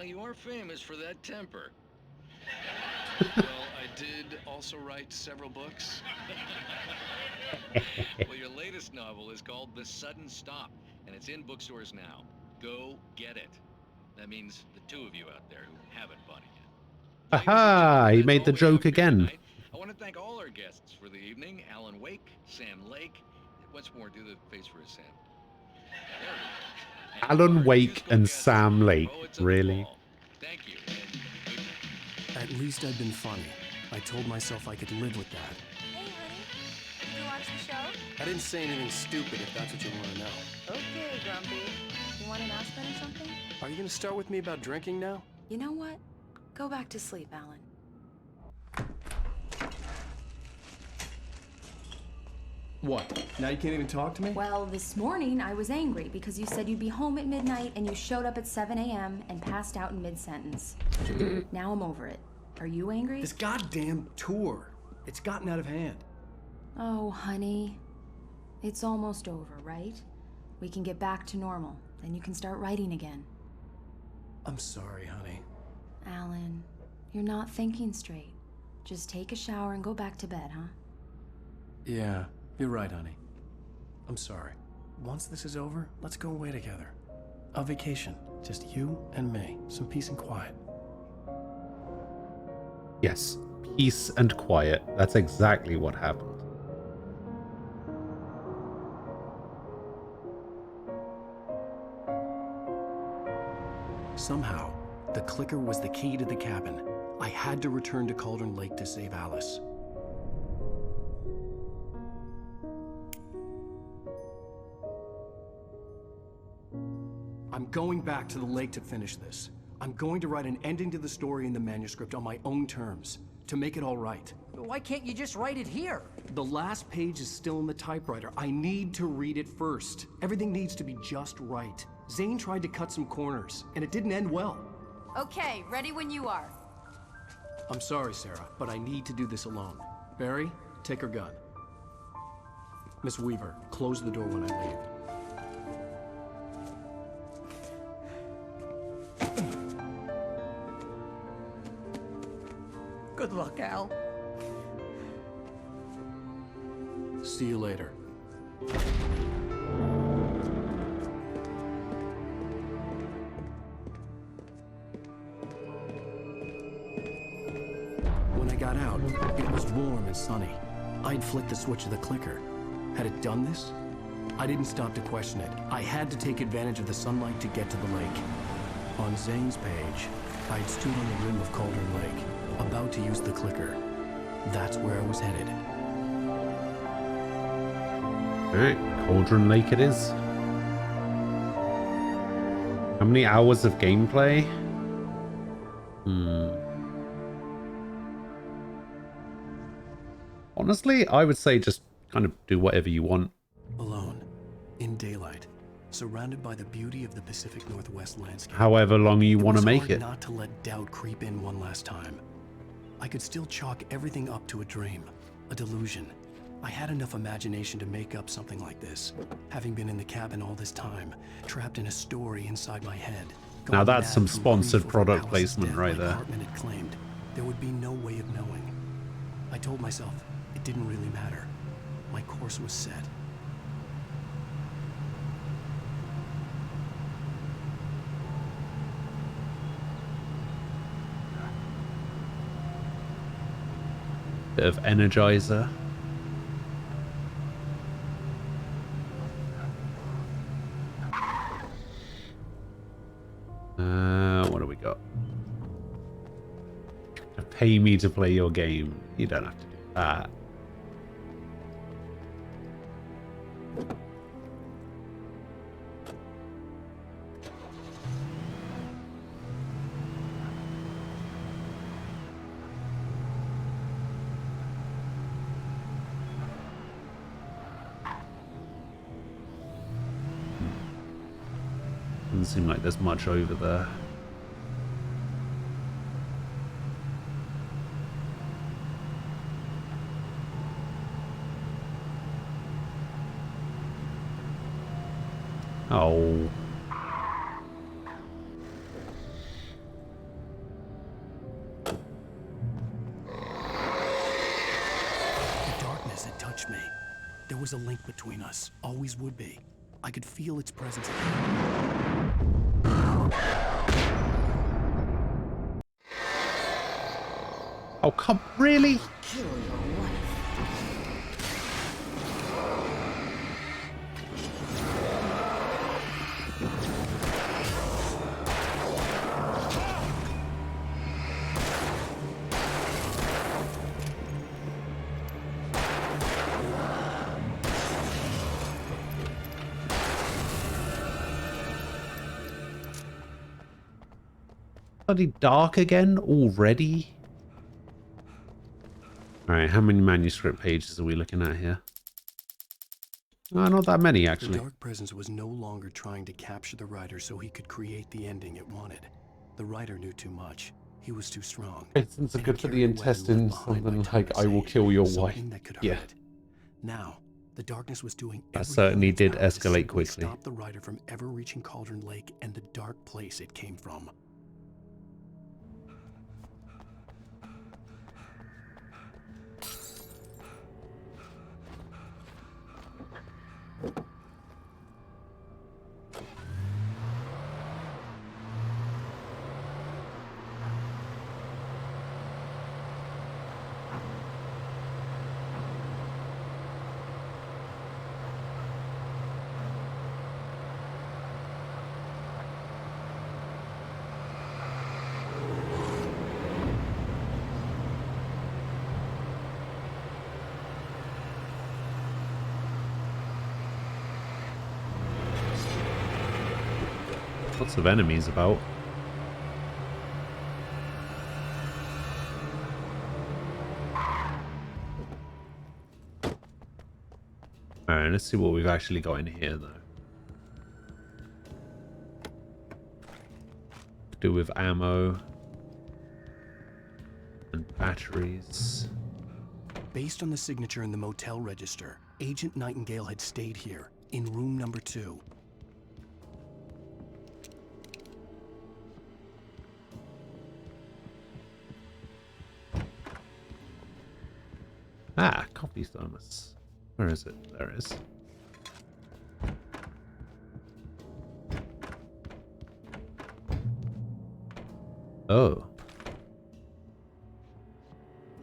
[SPEAKER 23] You are famous for that temper.
[SPEAKER 22] Well, I did also write several books.
[SPEAKER 23] Well, your latest novel is called The Sudden Stop, and it's in bookstores now. Go get it. That means the 2 of you out there who haven't bought it yet.
[SPEAKER 1] Aha! He made the joke again.
[SPEAKER 23] I want to thank all our guests for the evening. Alan Wake, Sam Lake. Once more, do the face for a Sam.
[SPEAKER 1] Alan Wake and Sam Lake. Really?
[SPEAKER 23] Thank you.
[SPEAKER 2] At least I've been funny. I told myself I could live with that.
[SPEAKER 19] Hey, honey. Did you watch the show?
[SPEAKER 2] I didn't say anything stupid if that's what you want to know.
[SPEAKER 19] Okay, Grumpy. You want an aspirin or something?
[SPEAKER 2] Are you going to start with me about drinking now?
[SPEAKER 19] You know what? Go back to sleep, Alan.
[SPEAKER 2] What? Now you can't even talk to me?
[SPEAKER 19] Well, this morning I was angry because you said you'd be home at midnight and you showed up at 7 a.m. and passed out in mid-sentence. Now I'm over it. Are you angry?
[SPEAKER 2] This goddamn tour. It's gotten out of hand.
[SPEAKER 19] Oh, honey. It's almost over, right? We can get back to normal. Then you can start writing again.
[SPEAKER 2] I'm sorry, honey.
[SPEAKER 19] Alan, you're not thinking straight. Just take a shower and go back to bed, huh?
[SPEAKER 2] Yeah, you're right, honey. I'm sorry. Once this is over, let's go away together. A vacation. Just you and me. Some peace and quiet.
[SPEAKER 1] Yes, peace and quiet. That's exactly what happened.
[SPEAKER 2] Somehow, the clicker was the key to the cabin. I had to return to Cauldron Lake to save Alice. I'm going back to the lake to finish this. I'm going to write an ending to the story in the manuscript on my own terms, to make it all right.
[SPEAKER 8] Why can't you just write it here?
[SPEAKER 2] The last page is still in the typewriter. I need to read it first. Everything needs to be just right. Zane tried to cut some corners, and it didn't end well.
[SPEAKER 6] Okay, ready when you are.
[SPEAKER 2] I'm sorry, Sarah, but I need to do this alone. Barry, take her gun. Miss Weaver, close the door when I leave.
[SPEAKER 8] Good luck, Al.
[SPEAKER 2] See you later. When I got out, it was warm and sunny. I'd flicked the switch of the clicker. Had it done this? I didn't stop to question it. I had to take advantage of the sunlight to get to the lake. On Zane's page, I'd stood on the rim of Cauldron Lake, about to use the clicker. That's where I was headed.
[SPEAKER 1] Alright, Cauldron Lake it is. How many hours of gameplay? Honestly, I would say just kind of do whatever you want.
[SPEAKER 2] Alone, in daylight, surrounded by the beauty of the Pacific Northwest landscape.
[SPEAKER 1] However long you want to make
[SPEAKER 2] hard
[SPEAKER 1] it.
[SPEAKER 2] Not to let doubt creep in one last time. I could still chalk everything up to a dream, a delusion. I had enough imagination to make up something like this, having been in the cabin all this time, trapped in a story inside my head.
[SPEAKER 1] Now that's some sponsored product placement right there.
[SPEAKER 2] Hartman had claimed there would be no way of knowing. I told myself it didn't really matter. My course was set.
[SPEAKER 1] Bit of Energizer. What do we got? Pay me to play your game. You don't have to do that. Doesn't seem like there's much over there. Oh.
[SPEAKER 2] The darkness had touched me. There was a link between us. Always would be. I could feel its presence again.
[SPEAKER 1] Oh, come, really?
[SPEAKER 21] Kill your wife.
[SPEAKER 1] Bloody dark again already? Alright, how many manuscript pages are we looking at here? Oh, not that many, actually.
[SPEAKER 2] The Dark Presence was no longer trying to capture the writer so he could create the ending it wanted. The writer knew too much. He was too strong.
[SPEAKER 1] Medicines are good for the intestines. Something like, I will kill your wife. Yeah.
[SPEAKER 2] Now, the darkness was doing
[SPEAKER 1] That certainly did escalate quickly.
[SPEAKER 2] Stop the writer from ever reaching Cauldron Lake and the dark place it came from.
[SPEAKER 1] Lots of enemies about. Alright, let's see what we've actually got in here, though. Do with ammo and batteries.
[SPEAKER 2] Based on the signature in the motel register, Agent Nightingale had stayed here, in room number 2.
[SPEAKER 1] Ah, coffee thermos. Where is it? There it is. Oh.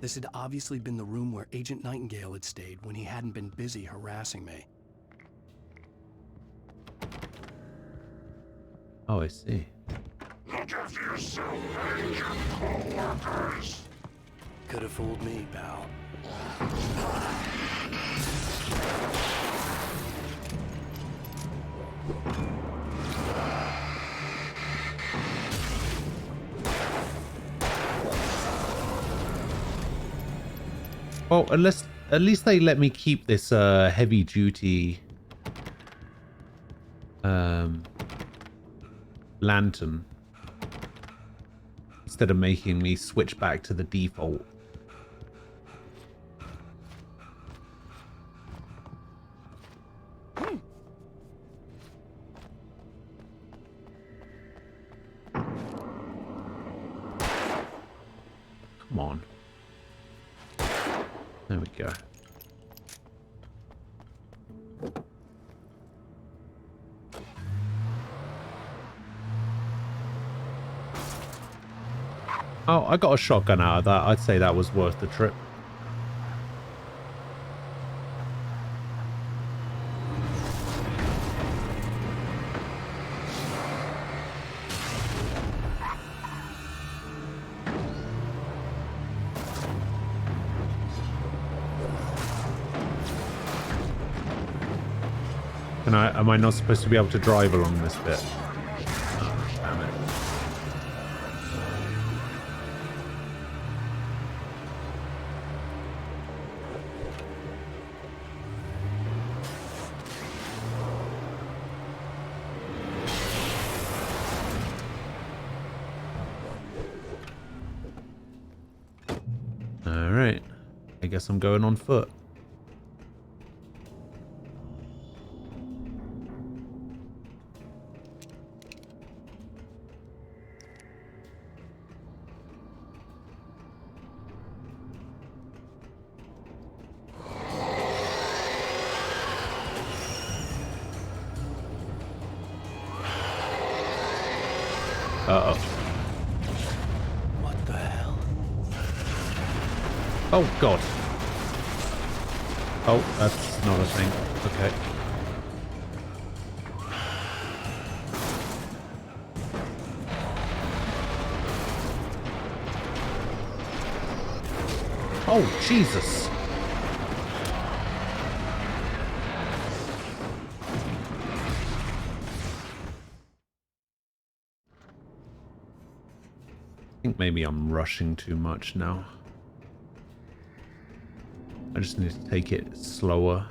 [SPEAKER 2] This had obviously been the room where Agent Nightingale had stayed when he hadn't been busy harassing me.
[SPEAKER 1] Oh, I see.
[SPEAKER 13] Look after yourself and your co-workers.
[SPEAKER 2] Could have fooled me, pal.
[SPEAKER 1] Well, at least they let me keep this heavy duty lantern instead of making me switch back to the default. Come on. There we go. Oh, I got a shotgun out of that. I'd say that was worth the trip. Am I not supposed to be able to drive along this bit? Oh, damn it. All right. I guess I'm going on foot. Uh-oh.
[SPEAKER 2] What the hell?
[SPEAKER 1] Oh, God. Oh, that's not a thing. Okay. Oh, Jesus. I think maybe I'm rushing too much now. I just need to take it slower.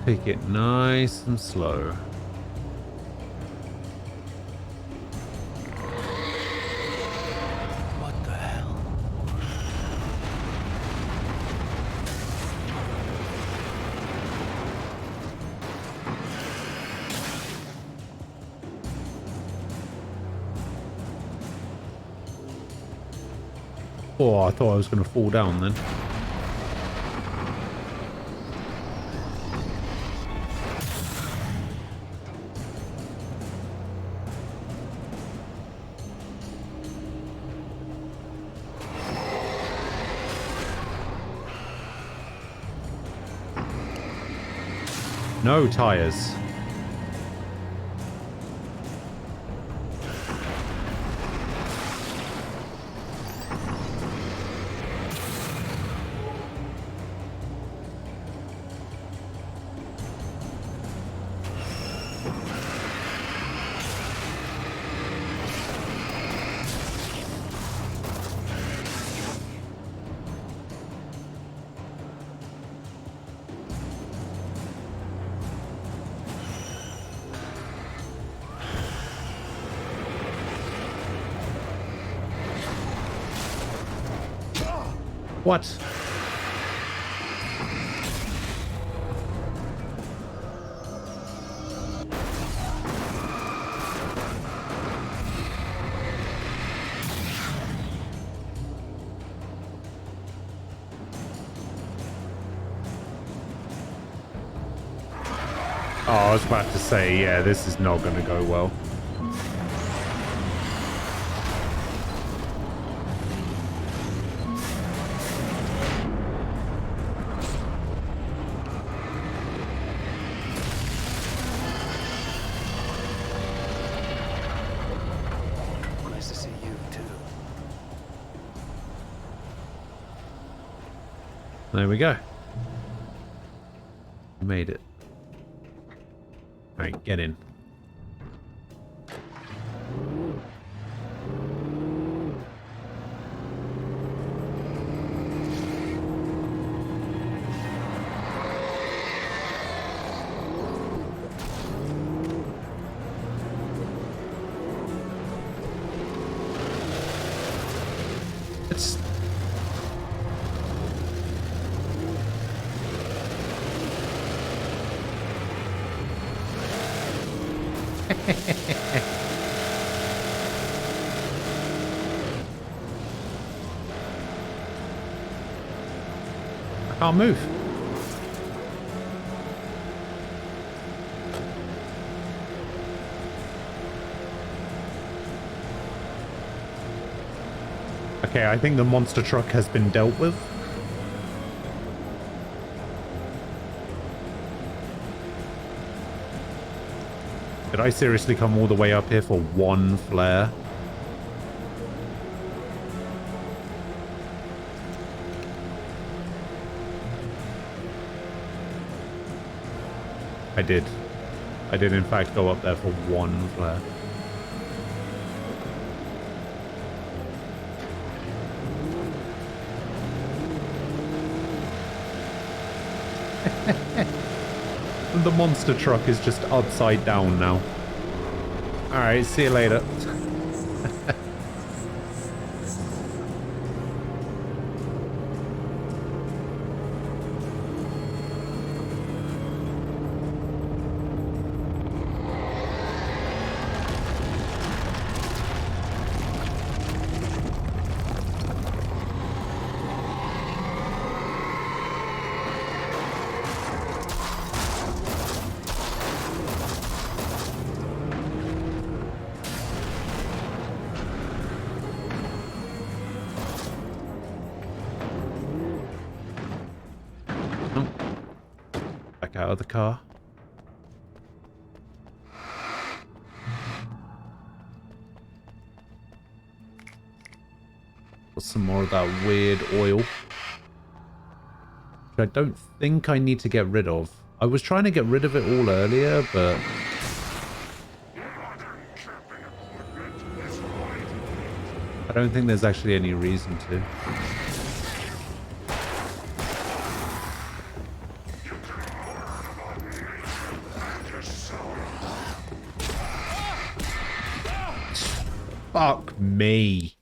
[SPEAKER 1] Take it nice and slow.
[SPEAKER 2] What the hell?
[SPEAKER 1] Oh, I thought I was going to fall down then. No tires. What? Oh, I was about to say, yeah, this is not going to go well.
[SPEAKER 2] Nice to see you, too.
[SPEAKER 1] There we go. Made it. Alright, get in. It's... I can't move. Okay, I think the monster truck has been dealt with. Did I seriously come all the way up here for one flare? I did. I did in fact go up there for one flare. The monster truck is just upside down now. Alright, see you later. Out of the car. Got some more of that weird oil, which I don't think I need to get rid of. I was trying to get rid of it all earlier, but I don't think there's actually any reason to. Fuck me.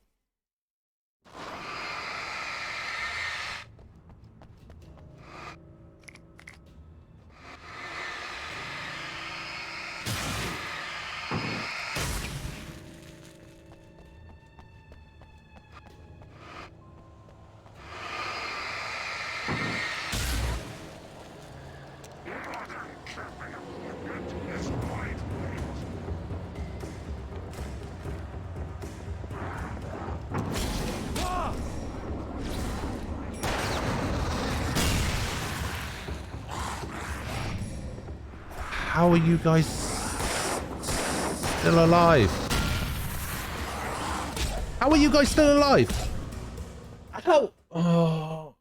[SPEAKER 1] How are you guys still alive? How are you guys still alive? How? Oh.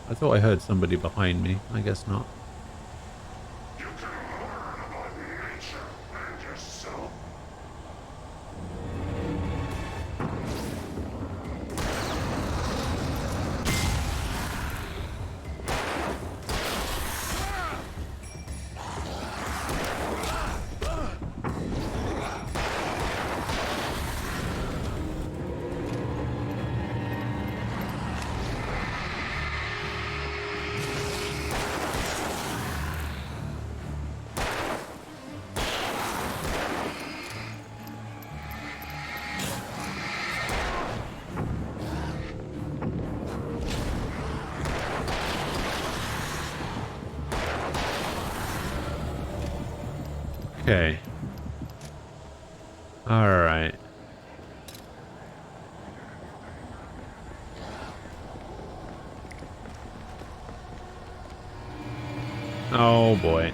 [SPEAKER 1] I thought I heard somebody behind me. I guess not.
[SPEAKER 13] You can learn about nature and yourself.
[SPEAKER 1] Okay. Alright. Oh boy.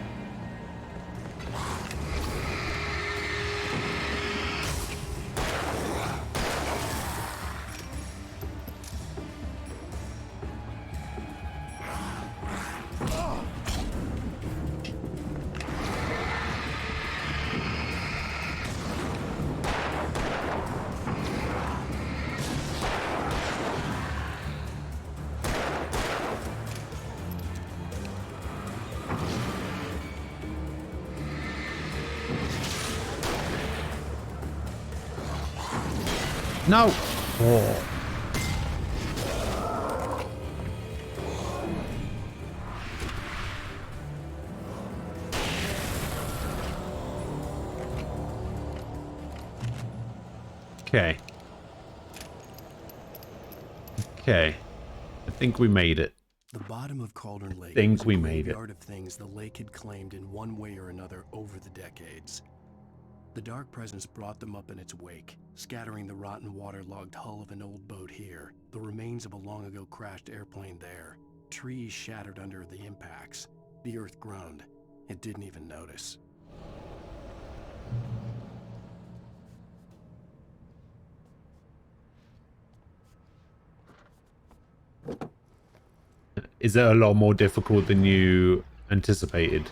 [SPEAKER 1] No! Oh. Okay. Okay. I think we made it.
[SPEAKER 2] The bottom of Cauldron Lake
[SPEAKER 1] Think
[SPEAKER 2] was
[SPEAKER 1] we
[SPEAKER 2] a
[SPEAKER 1] made it.
[SPEAKER 2] graveyard of things the lake had claimed in one way or another over the decades. The Dark Presence brought them up in its wake, scattering the rotten waterlogged hull of an old boat here, the remains of a long-ago crashed airplane there, trees shattered under the impacts. The earth groaned. It didn't even notice.
[SPEAKER 1] Is it a lot more difficult than you anticipated?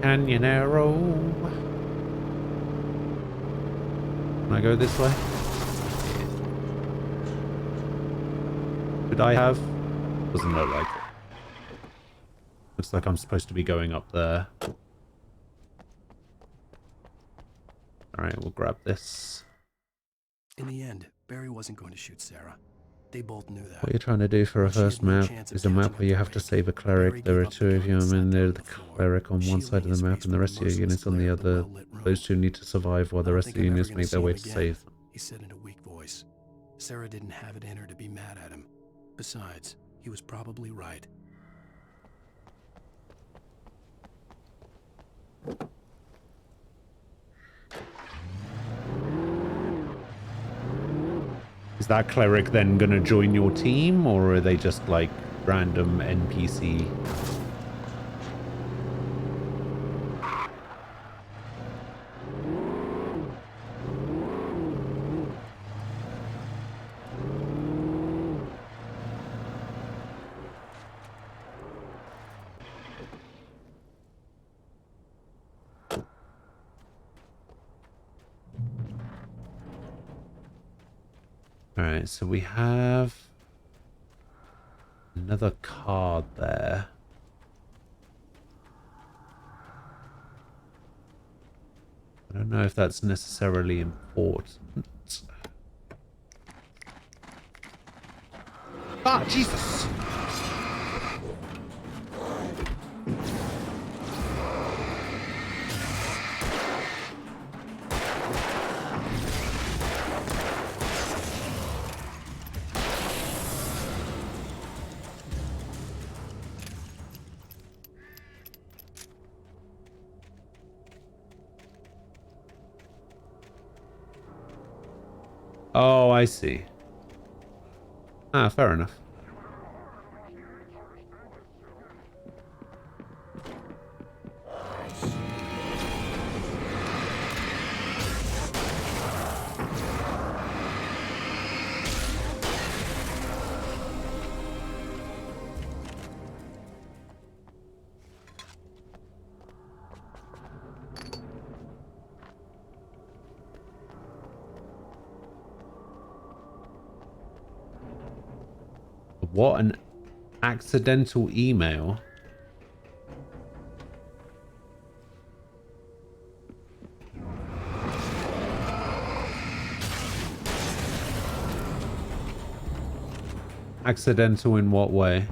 [SPEAKER 1] Canyon Arrow. Can I go this way? Could I have? Doesn't look like it. Looks like I'm supposed to be going up there. Alright, we'll grab this.
[SPEAKER 2] In the end, Barry wasn't going to shoot Sarah. They both knew that.
[SPEAKER 1] What you're trying to do for a first map is a map where you have to save a cleric. There are two of you, and there's the cleric on one side of the map and the rest of your units on the other. Those two need to survive while the rest of the units make their way to save them.
[SPEAKER 2] He said in a weak voice. Sarah didn't have it in her to be mad at him. Besides, he was probably right.
[SPEAKER 1] Is that cleric then gonna join your team, or are they just like random NPC? Alright, so we have another card there. I don't know if that's necessarily important. Ah, Jesus! Oh, I see. Ah, fair enough. What an accidental email. Accidental in what way?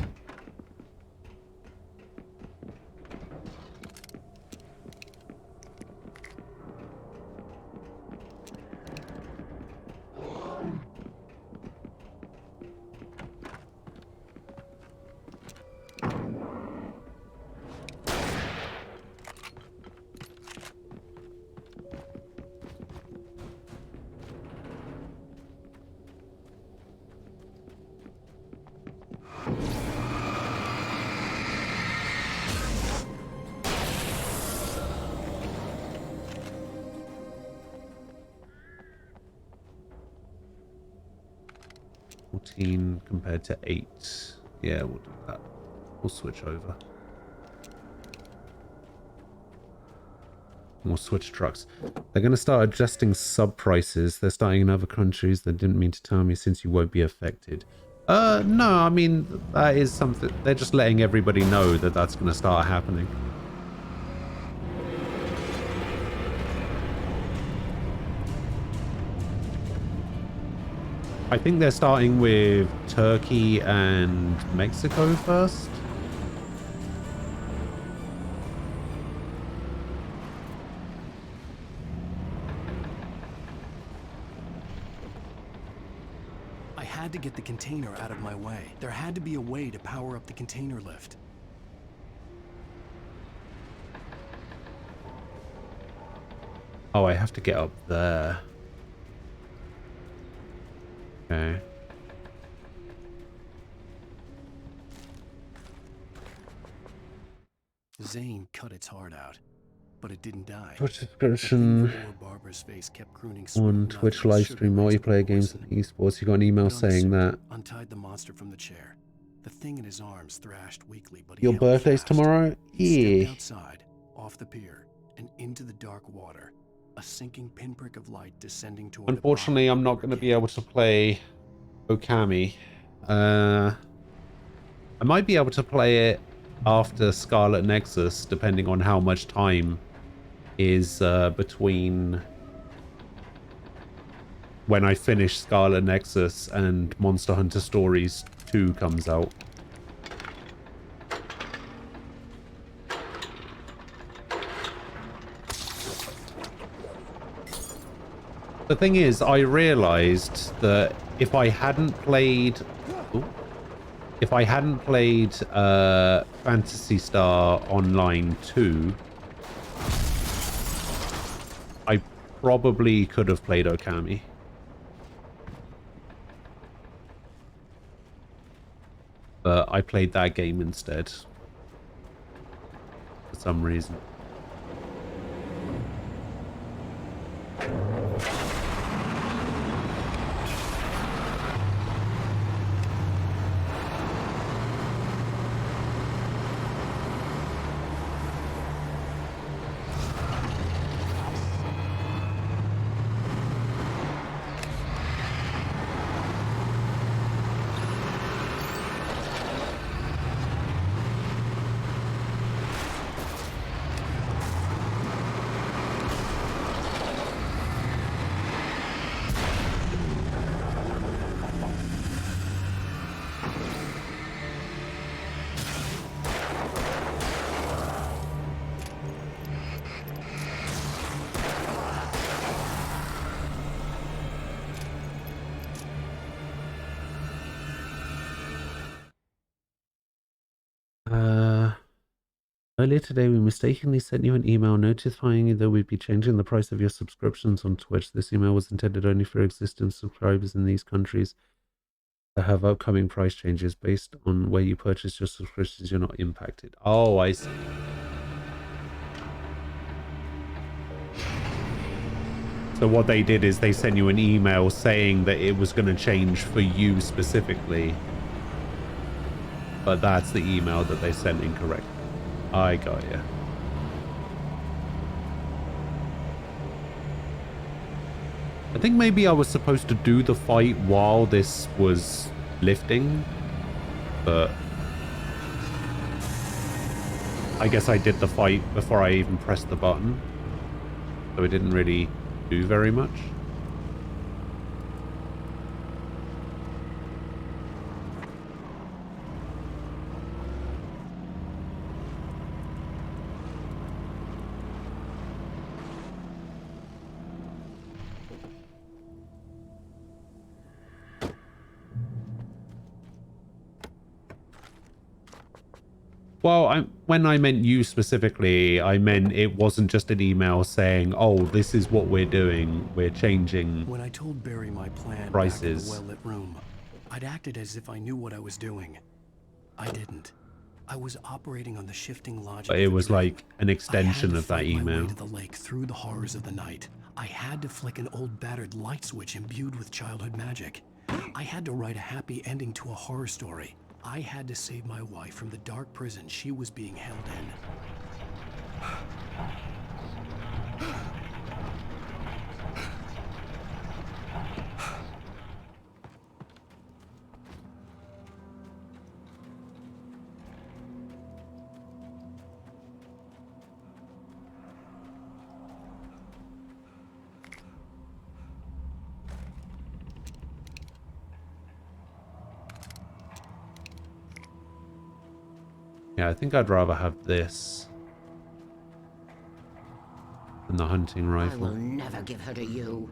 [SPEAKER 1] Compared to 8. Yeah, we'll do that. We'll switch over. We'll switch trucks. They're going to start adjusting sub prices. They're starting in other countries. They didn't mean to tell me since you won't be affected. No, I mean, that is something. They're just letting everybody know that that's going to start happening. I think they're starting with Turkey and Mexico first.
[SPEAKER 2] I had to get the container out of my way. There had to be a way to power up the container lift.
[SPEAKER 1] Oh, I have to get up there. Okay.
[SPEAKER 2] Zane cut its heart out, but it didn't die.
[SPEAKER 1] Twitch subscription
[SPEAKER 2] Barbara's face kept crooning
[SPEAKER 1] on Twitch live stream multiplayer games and esports. You got an email saying that.
[SPEAKER 2] Untied the monster from the chair. The thing in his arms thrashed weakly, but
[SPEAKER 1] Your birthday's tomorrow?
[SPEAKER 2] He
[SPEAKER 1] Yeah.
[SPEAKER 2] stepped outside, off the pier, and into the dark water. A sinking pinprick of light descending toward
[SPEAKER 1] Unfortunately, I'm not going to be able to play Okami. I might be able to play it after Scarlet Nexus, depending on how much time is between when I finish Scarlet Nexus and Monster Hunter Stories 2 comes out. The thing is, I realized that if I hadn't played Phantasy Star Online 2, I probably could have played Okami. But I played that game instead. For some reason. Earlier today, we mistakenly sent you an email notifying you that we'd be changing the price of your subscriptions on Twitch. This email was intended only for existing subscribers in these countries that have upcoming price changes. Based on where you purchase your subscriptions, you're not impacted. Oh, I see. So what they did is they sent you an email saying that it was going to change for you specifically. But that's the email that they sent incorrect. I got you. I think maybe I was supposed to do the fight while this was lifting, but I guess I did the fight before I even pressed the button, so it didn't really do very much. Well, when I meant you specifically, I meant it wasn't just an email saying, oh, this is what we're doing. We're changing
[SPEAKER 2] When I told Barry my plan
[SPEAKER 1] prices.
[SPEAKER 2] back in the well-lit room, I'd acted as if I knew what I was doing. I didn't. I was operating on the shifting logic.
[SPEAKER 1] But it was like an extension of that email.
[SPEAKER 2] To the lake through the horrors of the night. I had to flick an old battered light switch imbued with childhood magic. I had to write a happy ending to a horror story. I had to save my wife from the dark prison she was being held in.
[SPEAKER 1] Yeah, I think I'd rather have this than the hunting
[SPEAKER 21] I
[SPEAKER 1] rifle.
[SPEAKER 21] will never give her to you.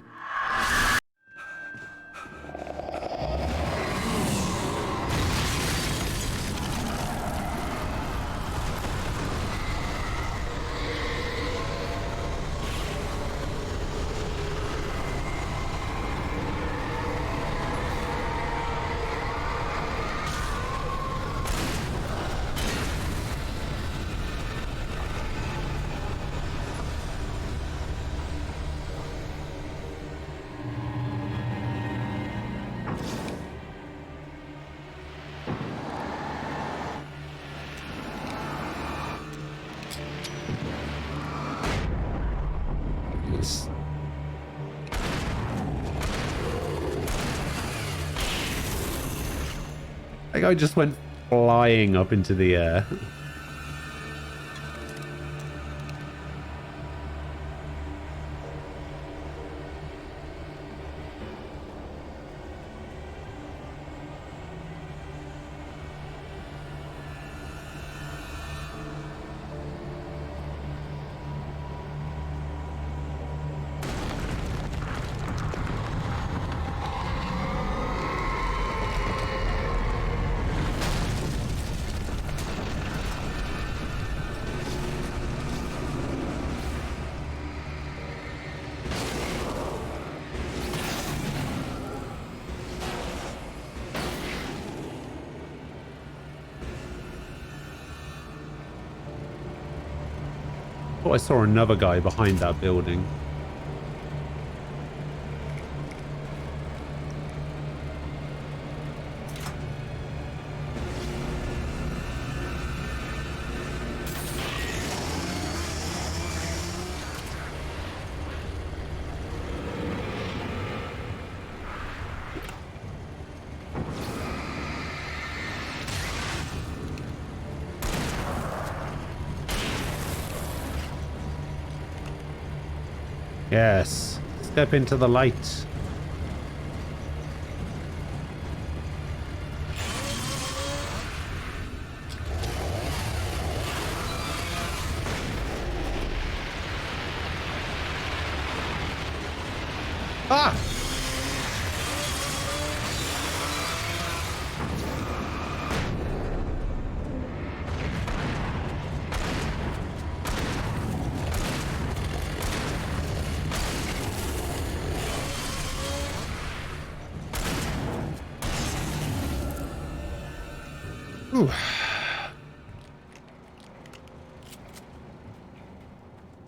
[SPEAKER 1] That guy just went flying up into the air. Oh, I saw another guy behind that building. Yes. Step into the light. Ah! Ooh.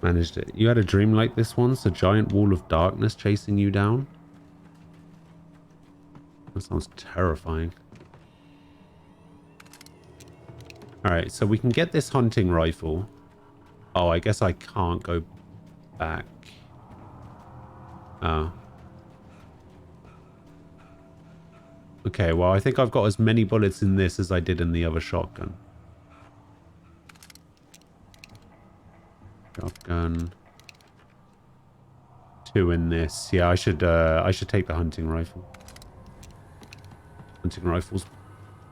[SPEAKER 1] Managed it. You had a dream like this once? A giant wall of darkness chasing you down? That sounds terrifying. Alright, so we can get this hunting rifle. Oh, I guess I can't go back. Oh. Okay, well, I think I've got as many bullets in this as I did in the other shotgun. Shotgun. 2 in this. Yeah, I should take the hunting rifle. Hunting rifle's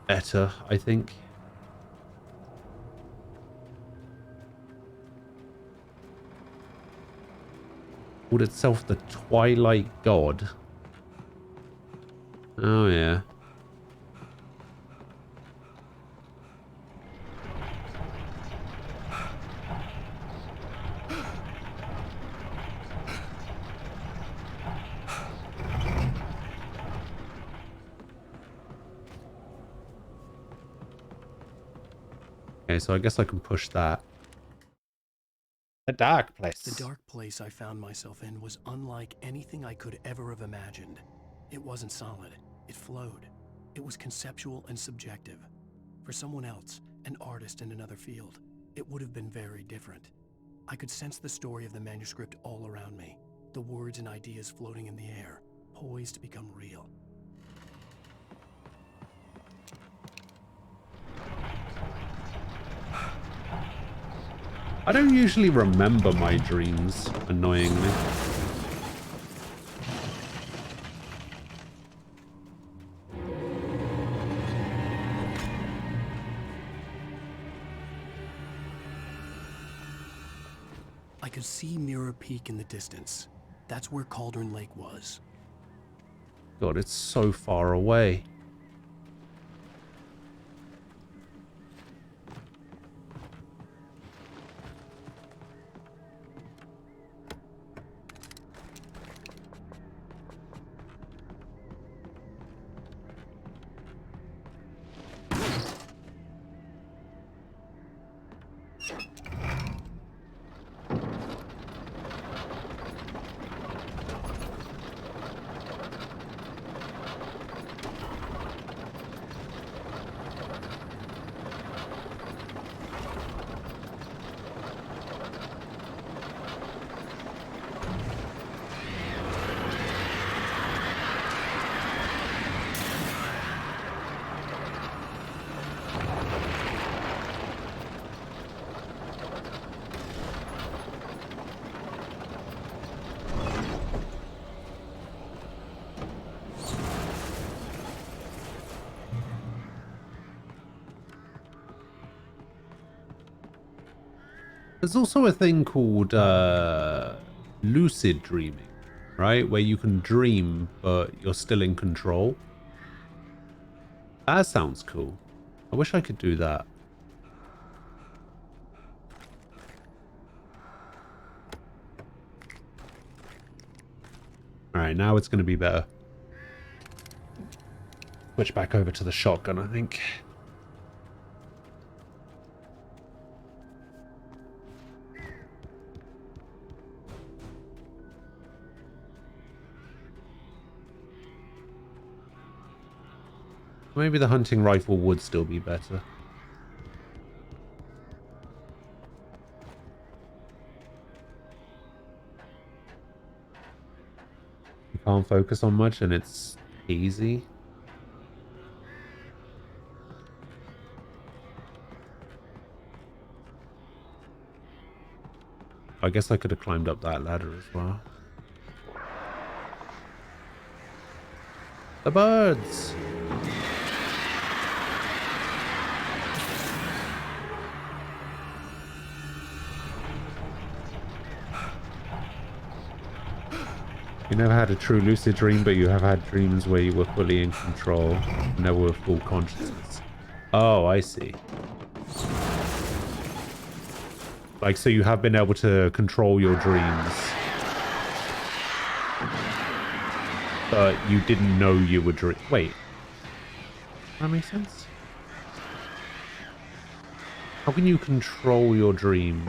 [SPEAKER 1] better, I think. Called itself the Twilight God. Oh, yeah. Okay, so I guess I can push that. A dark place.
[SPEAKER 2] The dark place I found myself in was unlike anything I could ever have imagined. It wasn't solid. It flowed. It was conceptual and subjective. For someone else, an artist in another field, it would have been very different. I could sense the story of the manuscript all around me, the words and ideas floating in the air, poised to become real.
[SPEAKER 1] I don't usually remember my dreams, annoyingly.
[SPEAKER 2] I could see Mirror Peak in the distance. That's where Cauldron Lake was.
[SPEAKER 1] God, it's so far away. There's also a thing called lucid dreaming, right? Where you can dream, but you're still in control. That sounds cool. I wish I could do that. Alright, now it's going to be better. Switch back over to the shotgun, I think. Maybe the hunting rifle would still be better. You can't focus on much and it's easy. I guess I could have climbed up that ladder as well. The birds! You never had a true lucid dream, but you have had dreams where you were fully in control and there were full consciousness. Oh, I see. Like, so you have been able to control your dreams, but you didn't know you were Wait. That makes sense? How can you control your dream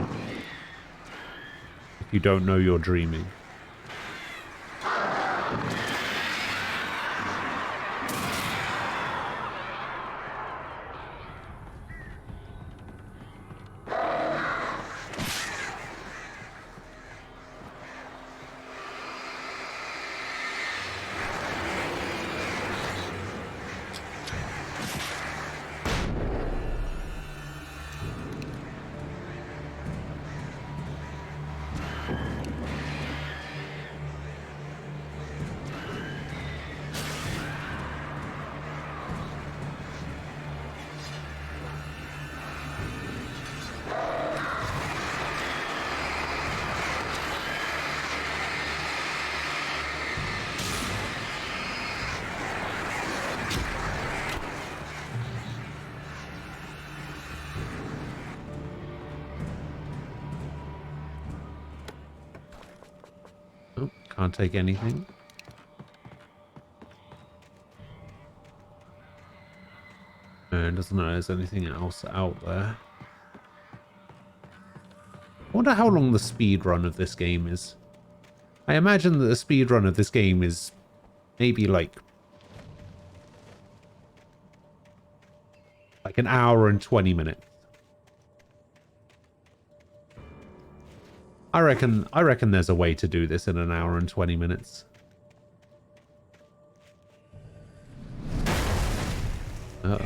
[SPEAKER 1] if you don't know you're dreaming? Can't take anything. And doesn't know there's anything else out there. I wonder how long the speed run of this game is. I imagine that the speed run of this game is maybe like an hour and 20 minutes. I reckon there's a way to do this in an hour and 20 minutes. Uh-oh.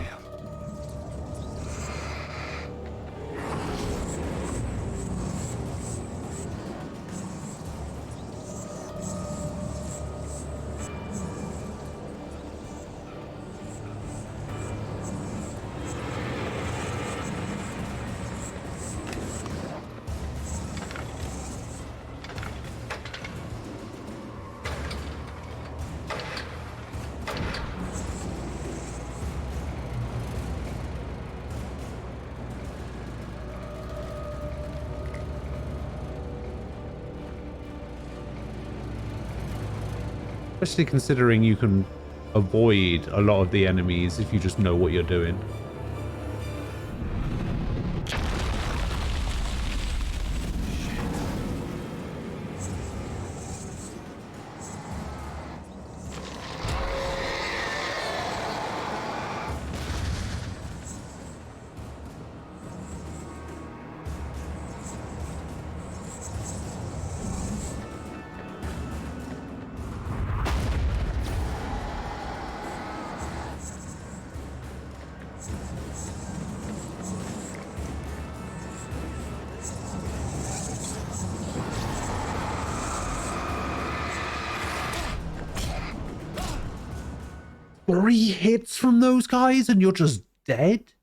[SPEAKER 1] Especially considering you can avoid a lot of the enemies if you just know what you're doing. Three hits from those guys and you're just dead?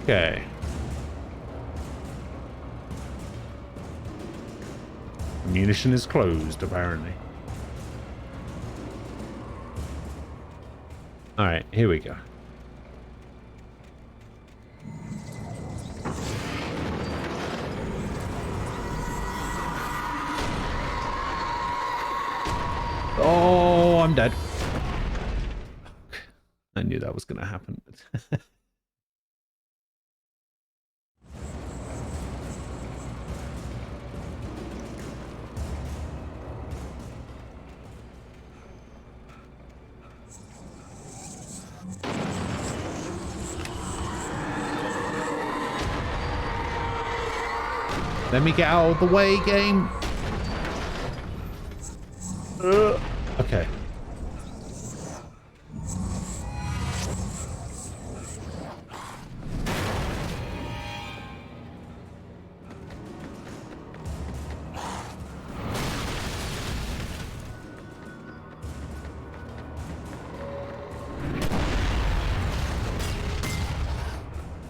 [SPEAKER 1] Okay. Ammunition is closed, apparently. Alright, here we go. Oh, I'm dead. I knew that was going to happen. Let me get out of the way, game. Okay.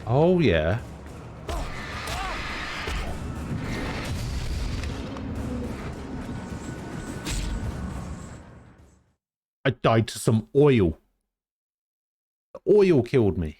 [SPEAKER 1] Oh, yeah. I died to some oil. The oil killed me.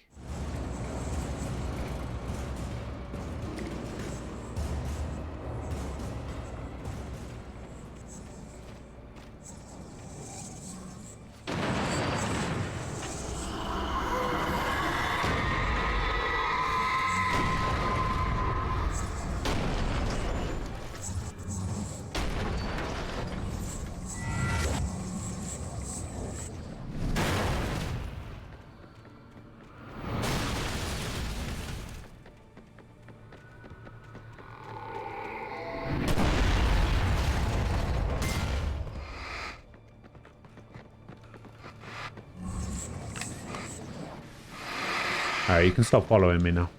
[SPEAKER 1] Alright, you can stop following me now.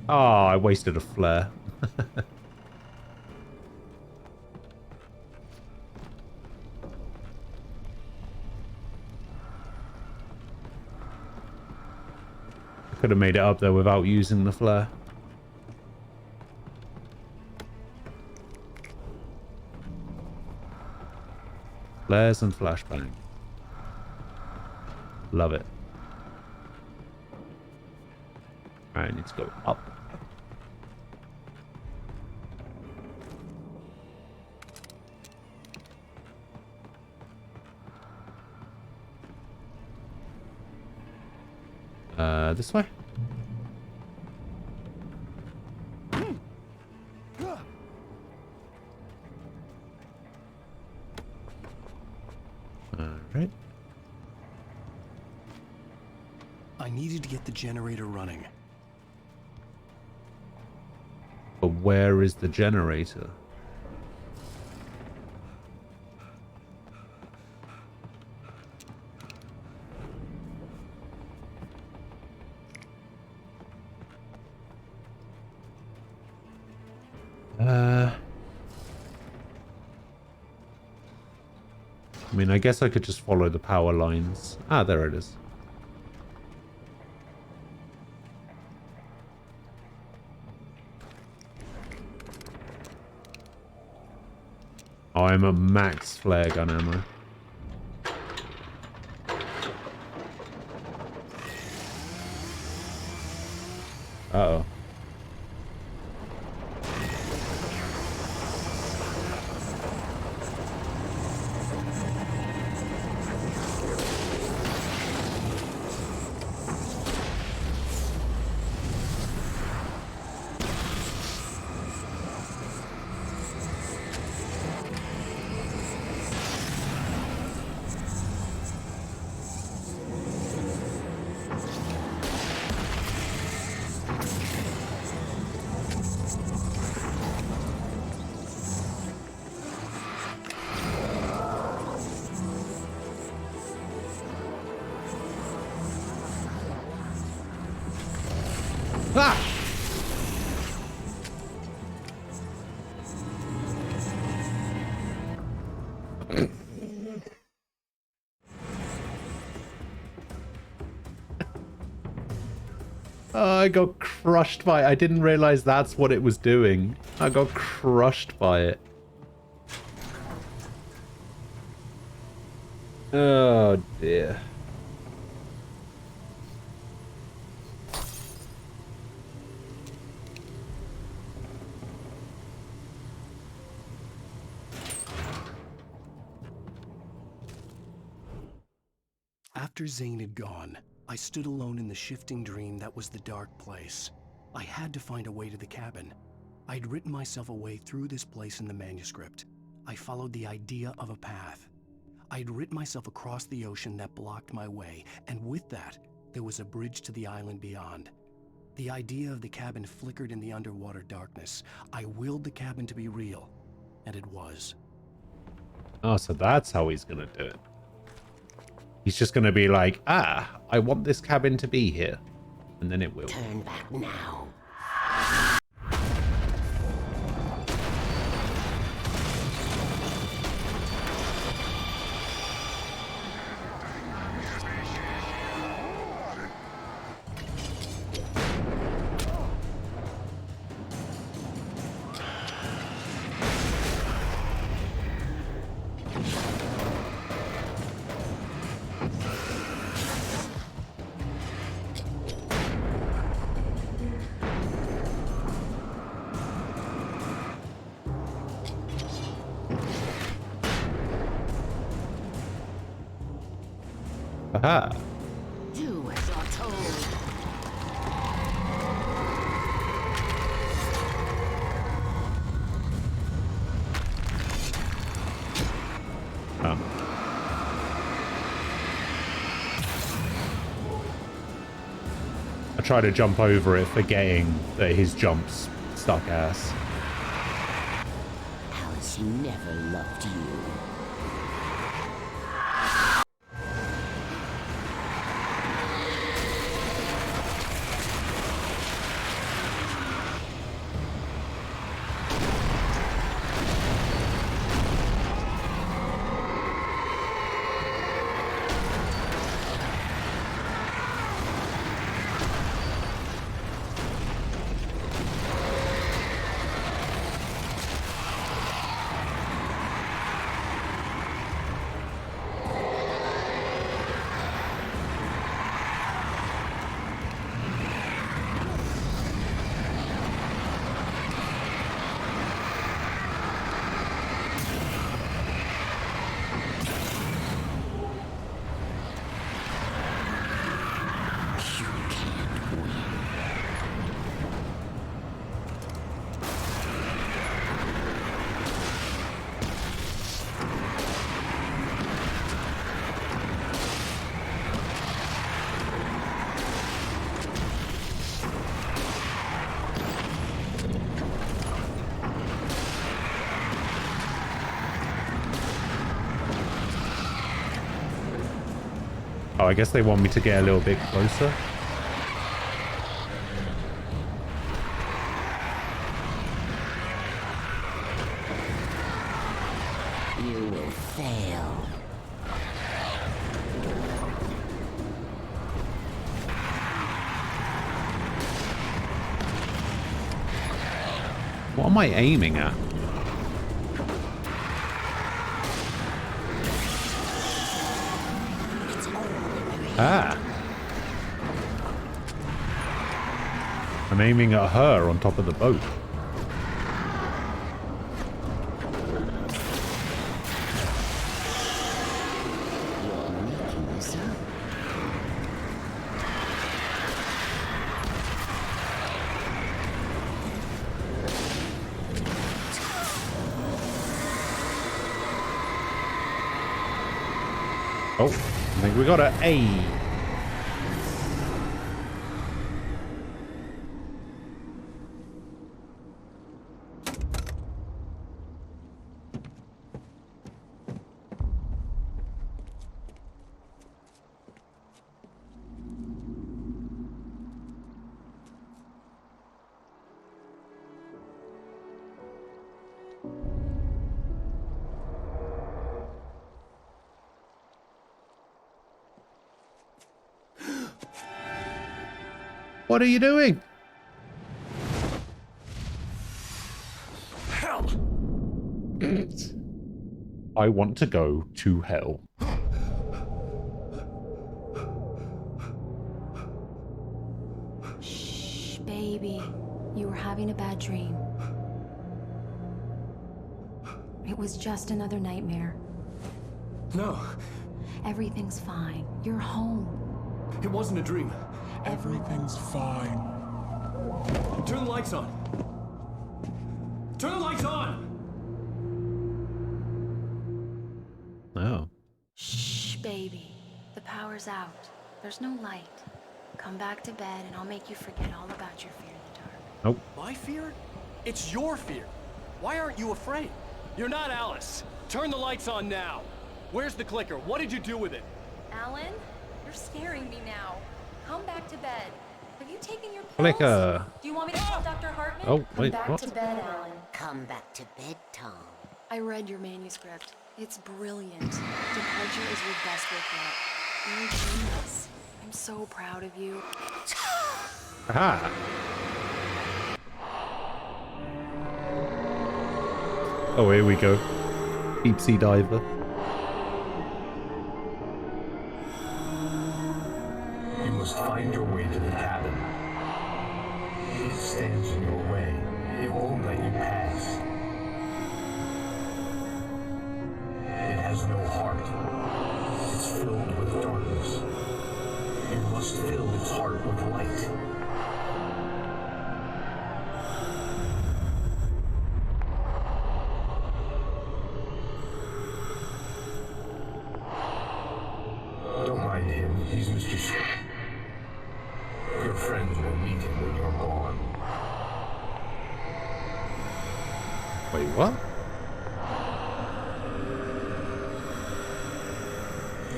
[SPEAKER 1] Oh, I wasted a flare. I could have made it up there without using the flare. Flares and flashbang. Love it. Alright, I need to go up. This way? Alright.
[SPEAKER 2] I needed to get the generator running.
[SPEAKER 1] But where is the generator? I mean, I guess I could just follow the power lines. Ah, there it is. Oh, I'm a max flare gun ammo. Uh-oh. Ah! Oh, I got crushed by it. I didn't realize that's what it was doing. I got crushed by it. Oh dear.
[SPEAKER 2] After Zane had gone, I stood alone in the shifting dream that was the dark place. I had to find a way to the cabin. I'd written myself a way through this place in the manuscript. I followed the idea of a path. I'd written myself across the ocean that blocked my way, and with that, there was a bridge to the island beyond. The idea of the cabin flickered in the underwater darkness. I willed the cabin to be real, and it was.
[SPEAKER 1] Oh, so that's how he's gonna do it. He's just gonna be like, ah, I want this cabin to be here. And then it will.
[SPEAKER 21] Turn back now.
[SPEAKER 1] Aha.
[SPEAKER 21] Do as you're told.
[SPEAKER 1] Oh. I try to jump over it, forgetting that his jump's stuck ass.
[SPEAKER 21] Alice never loved you.
[SPEAKER 1] Oh, I guess they want me to get a little bit closer.
[SPEAKER 21] You will fail.
[SPEAKER 1] What am I aiming at? Ah. I'm aiming at her on top of the boat. Oh, I think we got an A. What are you doing?
[SPEAKER 2] Hell!
[SPEAKER 1] I want to go to hell.
[SPEAKER 19] Shh, baby. You were having a bad dream. It was just another nightmare.
[SPEAKER 3] No.
[SPEAKER 19] Everything's fine. You're home.
[SPEAKER 3] It wasn't a dream.
[SPEAKER 13] Everything's fine.
[SPEAKER 3] Turn the lights on. Turn the lights on!
[SPEAKER 1] Oh.
[SPEAKER 19] Shh, baby. The power's out. There's no light. Come back to bed and I'll make you forget all about your fear in the dark.
[SPEAKER 1] Nope.
[SPEAKER 3] My fear? It's your fear. Why aren't you afraid? You're not Alice. Turn the lights on now. Where's the clicker? What did you do with it?
[SPEAKER 19] Alan, you're scaring me now. Come back to bed. Have you taken your pills?
[SPEAKER 1] Clicker.
[SPEAKER 19] Do you want me to call Dr. Hartman?
[SPEAKER 1] Oh, wait,
[SPEAKER 19] Come back
[SPEAKER 1] what?
[SPEAKER 19] to bed, Alan.
[SPEAKER 21] Come back to bed, Tom.
[SPEAKER 19] I read your manuscript. It's brilliant. Departure is your best work yet. You're a genius. I'm so proud of you.
[SPEAKER 1] Aha. Oh, here we go. Deep sea diver.
[SPEAKER 16] You must find your way to the cabin. It stands in your way. It won't let you pass. It has no heart. It's filled with darkness. You must fill its heart with light. Don't mind him. He's Mr. Smith. Your friends will meet him when you're gone.
[SPEAKER 1] Wait, what?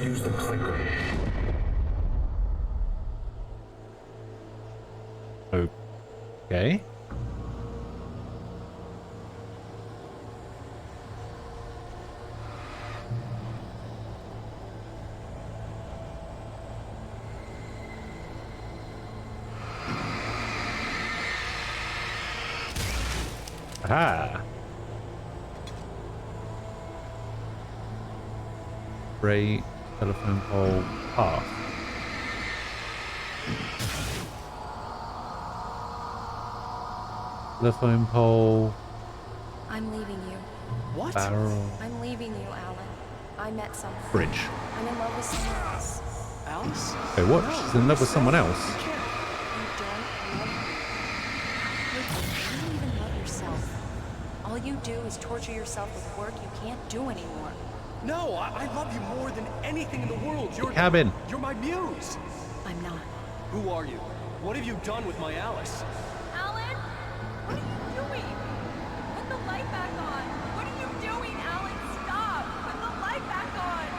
[SPEAKER 16] Use the clicker.
[SPEAKER 1] Okay. Aha. Ray, telephone pole, path. Telephone pole.
[SPEAKER 19] I'm leaving you.
[SPEAKER 3] What?
[SPEAKER 1] Barrel.
[SPEAKER 19] I'm leaving you, Alan. I met someone.
[SPEAKER 1] Bridge.
[SPEAKER 19] I'm in love with someone else.
[SPEAKER 3] Alice?
[SPEAKER 1] Wait, what? She's in love with someone else.
[SPEAKER 19] You don't love her. You don't even love yourself. All you do is torture yourself with work you can't do anymore.
[SPEAKER 3] No, I love you more than anything in the world. You're
[SPEAKER 1] Cabin.
[SPEAKER 3] You're my muse.
[SPEAKER 19] I'm not.
[SPEAKER 3] Who are you? What have you done with my Alice?
[SPEAKER 6] Alan? What are you doing? Put the light back on. What are you doing, Alan? Stop. Put the light back on.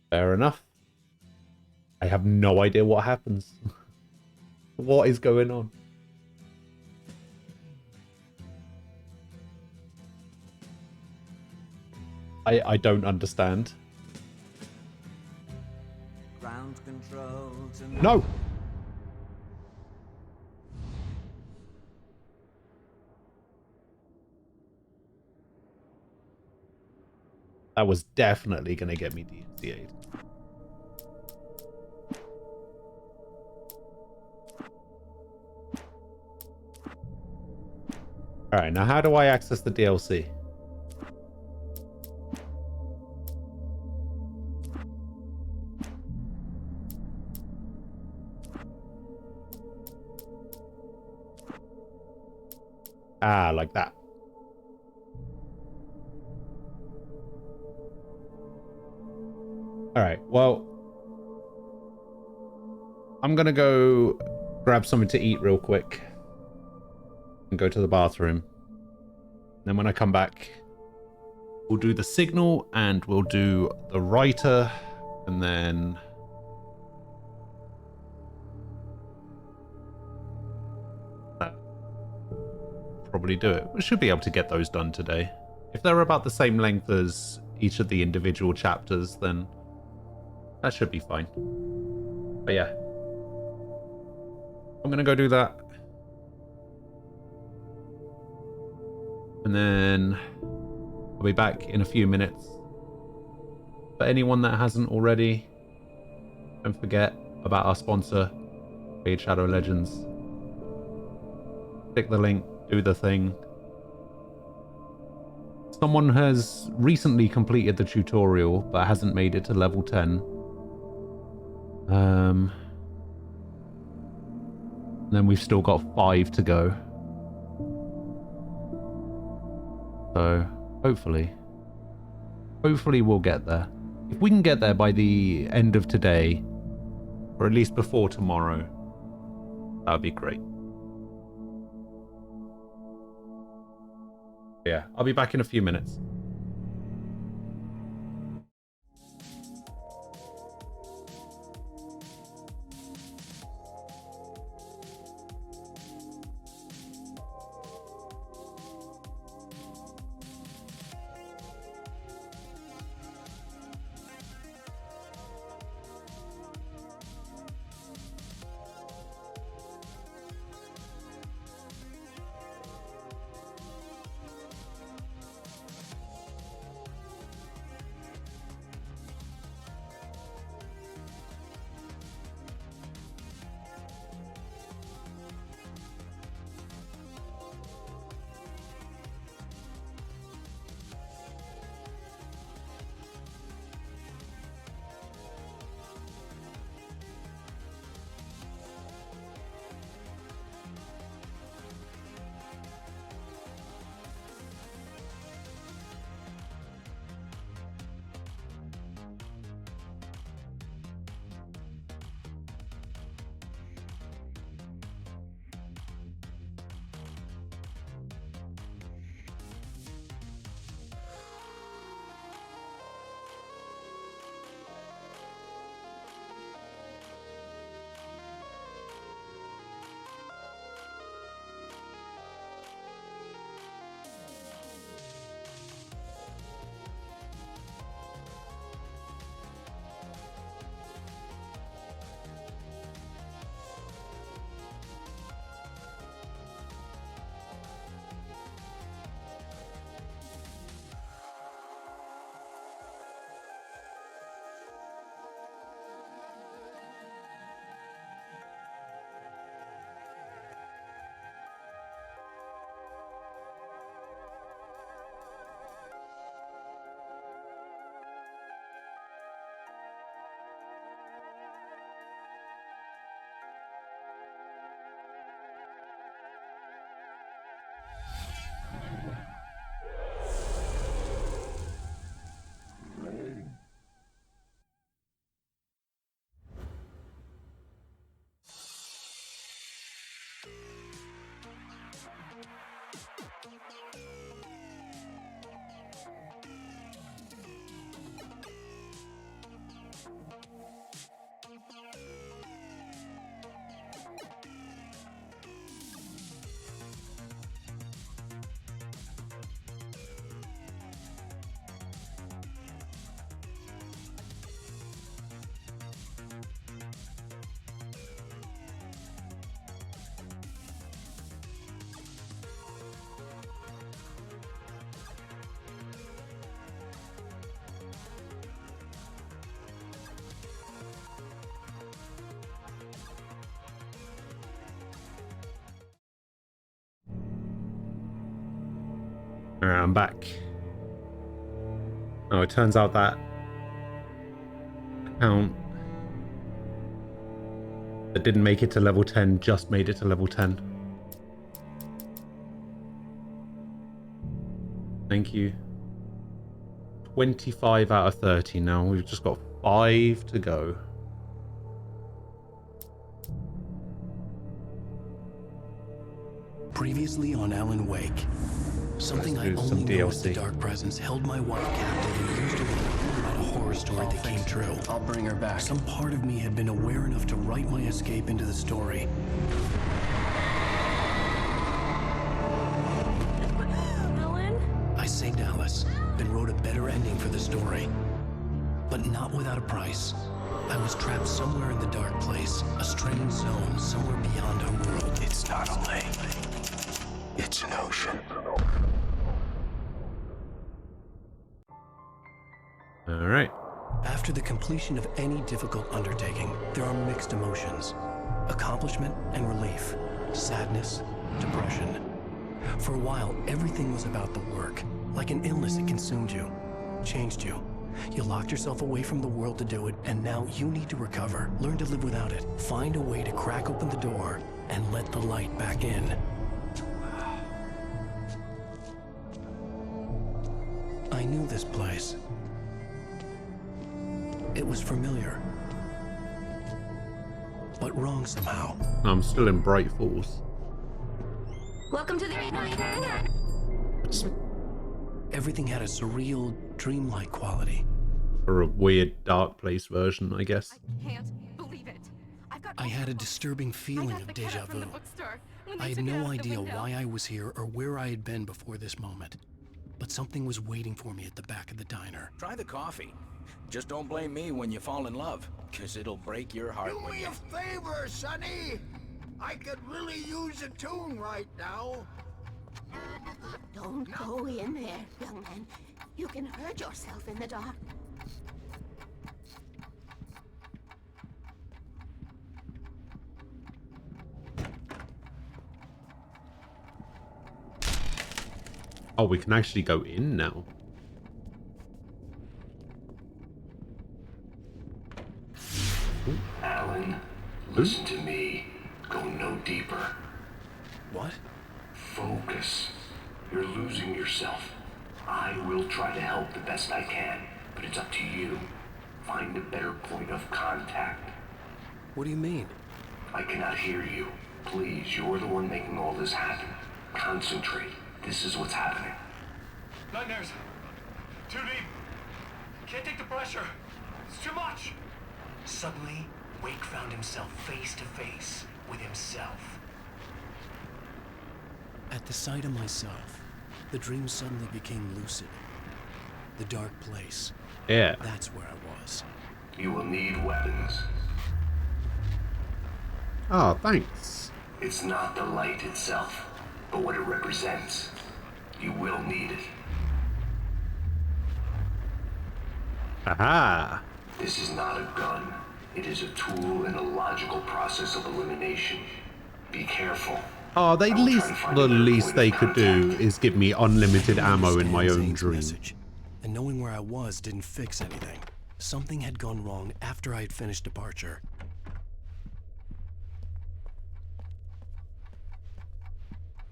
[SPEAKER 1] Fair enough. I have no idea what happens. What is going on? I don't understand.
[SPEAKER 17] Ground control to
[SPEAKER 1] No! That was definitely going to get me DMCA'd. Alright, now how do I access the DLC? Ah, like that. Alright, well, I'm gonna go grab something to eat real quick and go to the bathroom. Then when I come back, we'll do the signal and we'll do the writer, and then probably do it. We should be able to get those done today. If they're about the same length as each of the individual chapters, then that should be fine. But yeah, I'm gonna go do that. And then I'll be back in a few minutes. For anyone that hasn't already, don't forget about our sponsor, Raid Shadow Legends. Click the link, do the thing. Someone has recently completed the tutorial but hasn't made it to level 10. Then we've still got 5 to go. So hopefully we'll get there. If we can get there by the end of today, or at least before tomorrow, that would be great. Yeah, I'll be back in a few minutes. Alright, I'm back. Oh, it turns out that account that didn't make it to level 10 just made it to level 10. Thank you. 25 out of 30 now. We've just got 5 to go.
[SPEAKER 2] Previously on Alan Wake, something I only knew as the Dark Presence held my wife captive and used her to write a horror story that came true. I'll bring her back. Some part of me had been aware enough to write my escape into the story.
[SPEAKER 19] Alan?
[SPEAKER 2] I saved Alice, then wrote a better ending for the story. But not without a price. I was trapped somewhere in the dark place, a strange zone somewhere beyond our world. It's not a lake. It's an ocean.
[SPEAKER 1] Alright.
[SPEAKER 2] After the completion of any difficult undertaking, there are mixed emotions. Accomplishment and relief. Sadness, depression. For a while, everything was about the work. Like an illness, it consumed you, changed you. You locked yourself away from the world to do it, and now you need to recover. Learn to live without it. Find a way to crack open the door and let the light back in. I knew this place. It was familiar. But wrong somehow.
[SPEAKER 1] I'm still in Bright Falls.
[SPEAKER 21] Welcome to the
[SPEAKER 2] Everything had a surreal, dreamlike quality.
[SPEAKER 1] Or a weird Dark Place version, I guess.
[SPEAKER 6] Can't believe it.
[SPEAKER 2] I had a disturbing feeling of deja vu. I had no idea why I was here or where I had been before this moment. But something was waiting for me at the back of the diner.
[SPEAKER 10] Try the coffee. Just don't blame me when you fall in love, because it'll break your heart
[SPEAKER 13] Do
[SPEAKER 10] when
[SPEAKER 13] me
[SPEAKER 10] you...
[SPEAKER 13] a favor, Sonny. I could really use a tune right now.
[SPEAKER 21] Don't go in there, young man. You can hurt yourself in the dark.
[SPEAKER 1] Oh, we can actually go in now.
[SPEAKER 5] Alan, listen to me. Go no deeper.
[SPEAKER 2] What?
[SPEAKER 5] Focus. You're losing yourself. I will try to help the best I can, but it's up to you. Find a better point of contact.
[SPEAKER 2] What do you mean?
[SPEAKER 5] I cannot hear you. Please, you're the one making all this happen. Concentrate. This is what's happening.
[SPEAKER 11] Nightmares. Too deep. Can't take the pressure. It's too much.
[SPEAKER 18] Suddenly, Wake found himself face to face with himself.
[SPEAKER 2] At the sight of myself, the dream suddenly became lucid. The dark place.
[SPEAKER 1] Yeah.
[SPEAKER 2] That's where I was.
[SPEAKER 5] You will need weapons.
[SPEAKER 1] Oh, thanks.
[SPEAKER 5] It's not the light itself, but what it represents. You will need it.
[SPEAKER 1] Aha!
[SPEAKER 5] This is not a gun. It is a tool in a logical process of elimination. Be careful.
[SPEAKER 1] Oh, the least they could do is give me unlimited ammo in my own dream.
[SPEAKER 2] And knowing where I was didn't fix anything. Something had gone wrong after I had finished departure.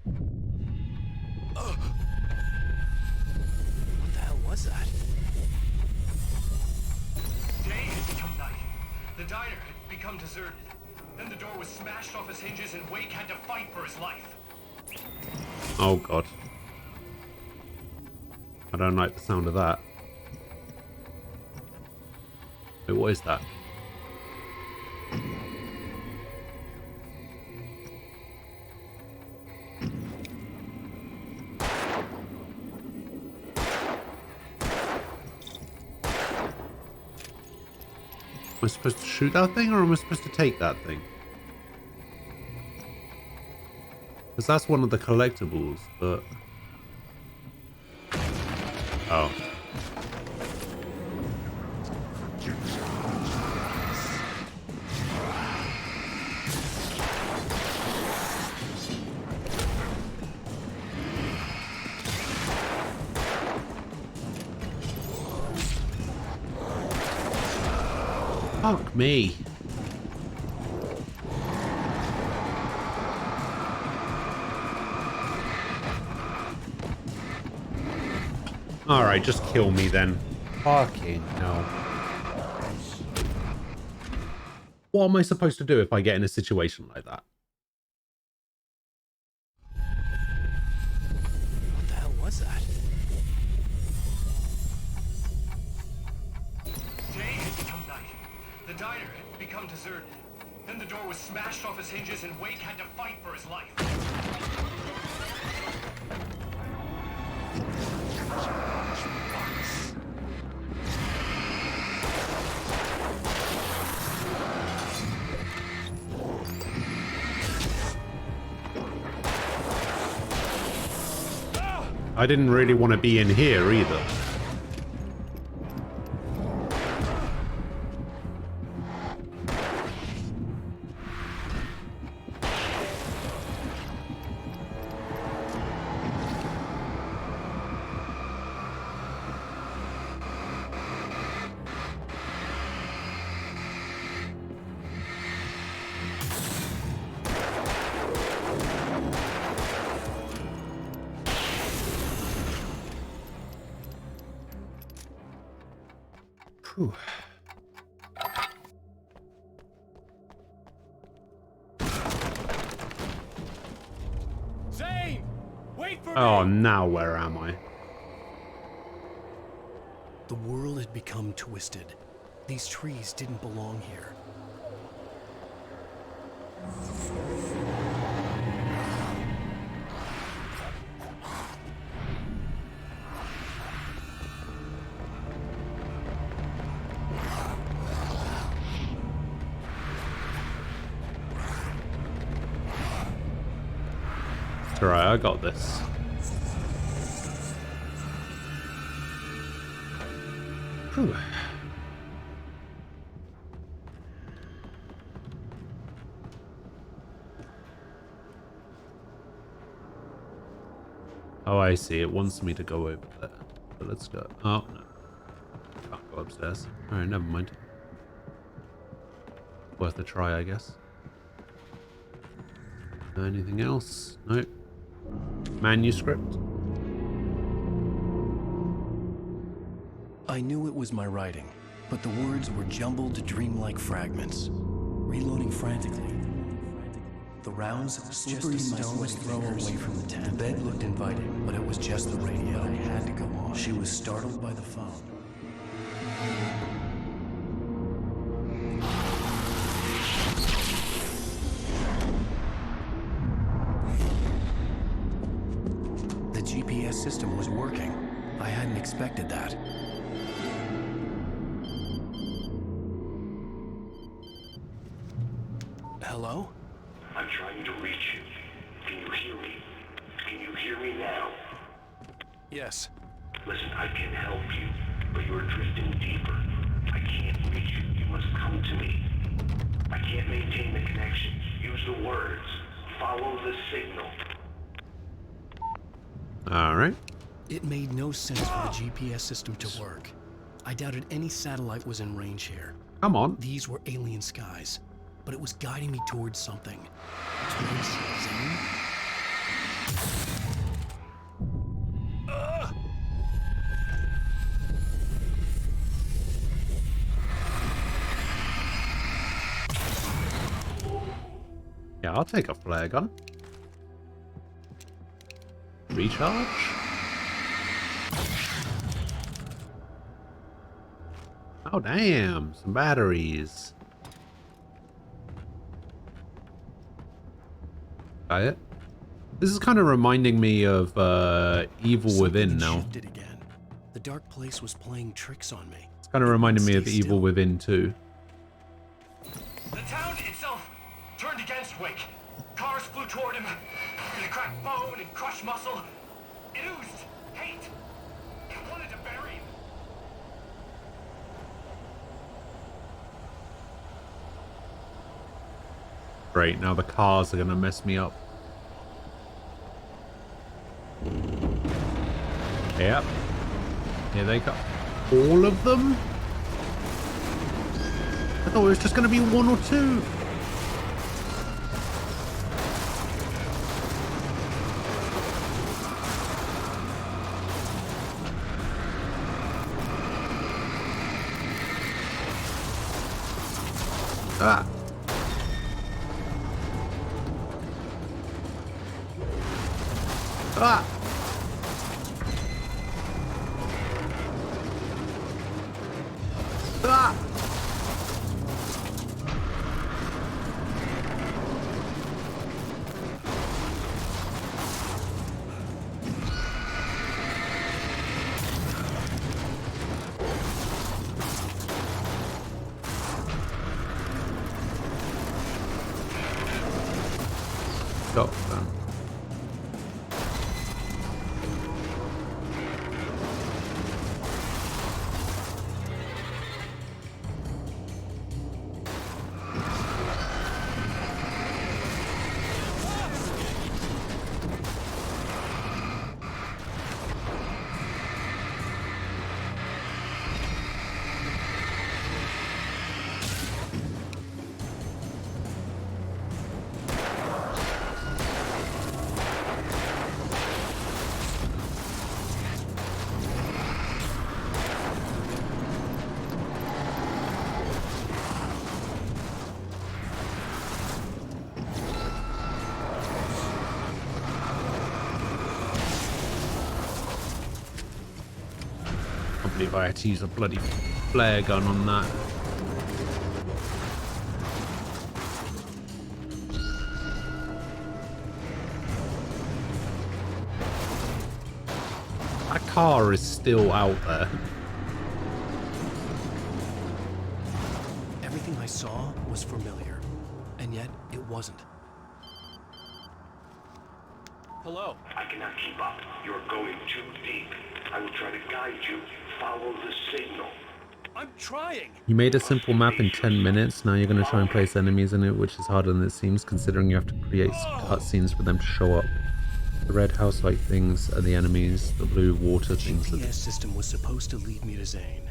[SPEAKER 2] What the hell was that?
[SPEAKER 11] Day had become night. The diner had become deserted. Then the door was smashed off its hinges and Wake had to fight for his life.
[SPEAKER 1] Oh god. I don't like the sound of that. Wait, what is that? Am I supposed to shoot that thing or am I supposed to take that thing? Because that's one of the collectibles, but... Oh. Fuck me. Alright, just kill me then. Fucking hell. What am I supposed to do if I get in a situation like that?
[SPEAKER 2] What the hell was that?
[SPEAKER 18] Day had become night. The diner had become deserted. Then the door was smashed off its hinges and Wake had to fight for his life.
[SPEAKER 1] I didn't really want to be in here either. Whew.
[SPEAKER 3] Zane! Wait for
[SPEAKER 1] Oh,
[SPEAKER 3] me!
[SPEAKER 1] now where am I?
[SPEAKER 2] The world had become twisted. These trees didn't belong here.
[SPEAKER 1] It's alright, I got this. Whew. Oh, I see. It wants me to go over there. So let's go. Oh, no. Can't go upstairs. Alright, never mind. Worth a try, I guess. Anything else? Nope. Manuscript?
[SPEAKER 2] I knew it was my writing, but the words were jumbled, dreamlike fragments. Reloading frantically. The rounds slippery stones thrown away from the tent. The bed looked inviting, but it was just the radio. I had to go on. She was startled by the phone. The GPS system was working. I hadn't expected that. Hello?
[SPEAKER 13] I'm trying to reach you. Can you hear me? Can you hear me now?
[SPEAKER 2] Yes.
[SPEAKER 13] Listen, I can help you, but you're drifting deeper. I can't reach you. You must come to me. I can't maintain the connection. Use the words. Follow the signal.
[SPEAKER 1] Alright.
[SPEAKER 2] It made no sense for the GPS system to work. I doubted any satellite was in range here.
[SPEAKER 1] Come on.
[SPEAKER 2] These were alien skies, but it was guiding me towards something. Towards Zane?
[SPEAKER 1] Yeah, I'll take a flare gun. Recharge? Oh, damn. Some batteries. Got it. This is kind of reminding me of Evil Within now.
[SPEAKER 2] Shifted again. The dark place was playing tricks on me.
[SPEAKER 1] It's kind of reminding me of Evil Within 2.
[SPEAKER 18] The town itself turned against Wake. Cars flew toward him. It cracked bone and crushed muscle. It oozed hate. It wanted to bury him.
[SPEAKER 1] Great, now the cars are gonna mess me up. Yep. Here they come. All of them? I thought it was just going to be 1 or 2. Ah. Ah. Ah. Stop then. I believe I had to use a bloody flare gun on that. That car is still out there.
[SPEAKER 2] Everything I saw was familiar, and yet it wasn't.
[SPEAKER 18] Hello?
[SPEAKER 13] I cannot keep up. You're going too deep. I will try to guide you. Follow the signal.
[SPEAKER 18] I'm trying!
[SPEAKER 1] You made a simple map in 10 minutes, now you're going to try and place enemies in it, which is harder than it seems, considering you have to create cutscenes for them to show up. The red house-like things are the enemies, the blue water things are
[SPEAKER 2] GPS system was supposed to lead me to Zane,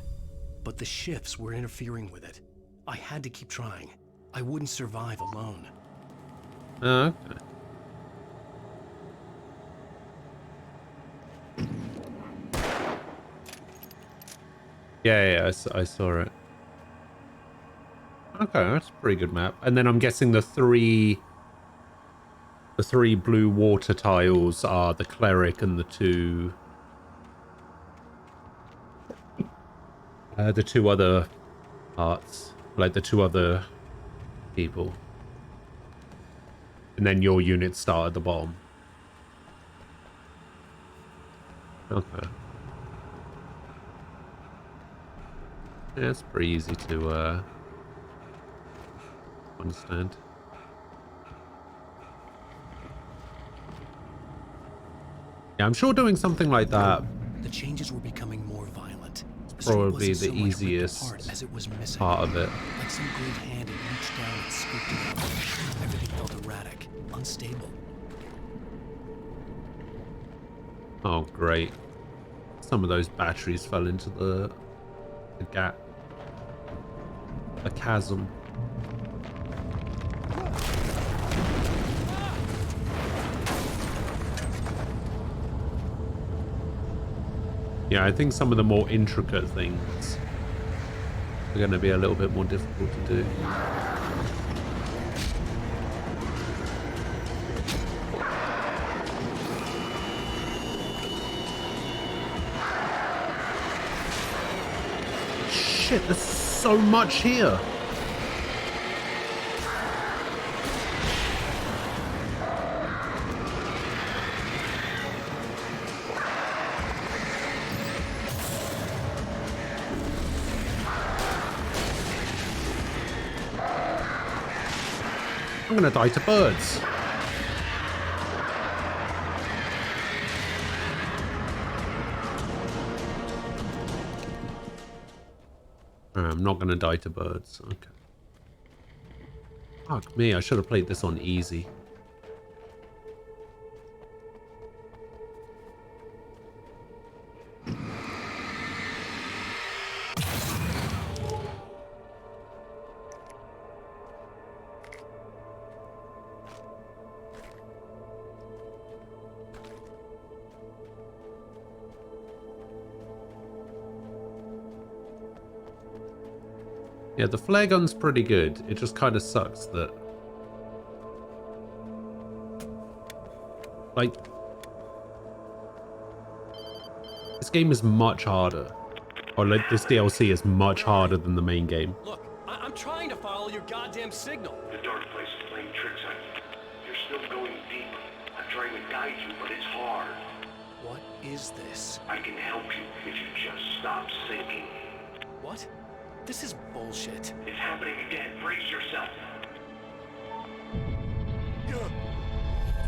[SPEAKER 2] but the shifts were interfering with it. I had to keep trying. I wouldn't survive alone.
[SPEAKER 1] Okay. Yeah, I saw it. Okay, that's a pretty good map. And then I'm guessing the three blue water tiles are the cleric and the two other parts, like the 2 other people. And then your units start at the bottom. Okay. Yeah, it's pretty easy to understand. Yeah, I'm sure doing something like that
[SPEAKER 2] The changes were becoming more violent.
[SPEAKER 1] is probably the easiest
[SPEAKER 2] as it was missing.
[SPEAKER 1] part of it.
[SPEAKER 2] Like some great hand had reached down and scooped it up. Everything felt erratic, unstable.
[SPEAKER 1] Oh, great. Some of those batteries fell into the gap. The chasm. Yeah, I think some of the more intricate things are going to be a little bit more difficult to do. Shit, there's so much here. I'm gonna die to birds. I'm not gonna die to birds. Okay. Fuck me, I should have played this on easy. Yeah, the flare gun's pretty good. It just kind of sucks that... like... this game is much harder. Or like, this DLC is much harder than the main game.
[SPEAKER 3] Look, I'm trying to follow your goddamn signal.
[SPEAKER 13] The dark place is playing tricks on you. You're still going deep. I'm trying to guide you, but it's hard.
[SPEAKER 2] What is this?
[SPEAKER 13] I can help you if you just stop sinking.
[SPEAKER 2] What? This is bullshit.
[SPEAKER 13] It's happening again. Brace yourself.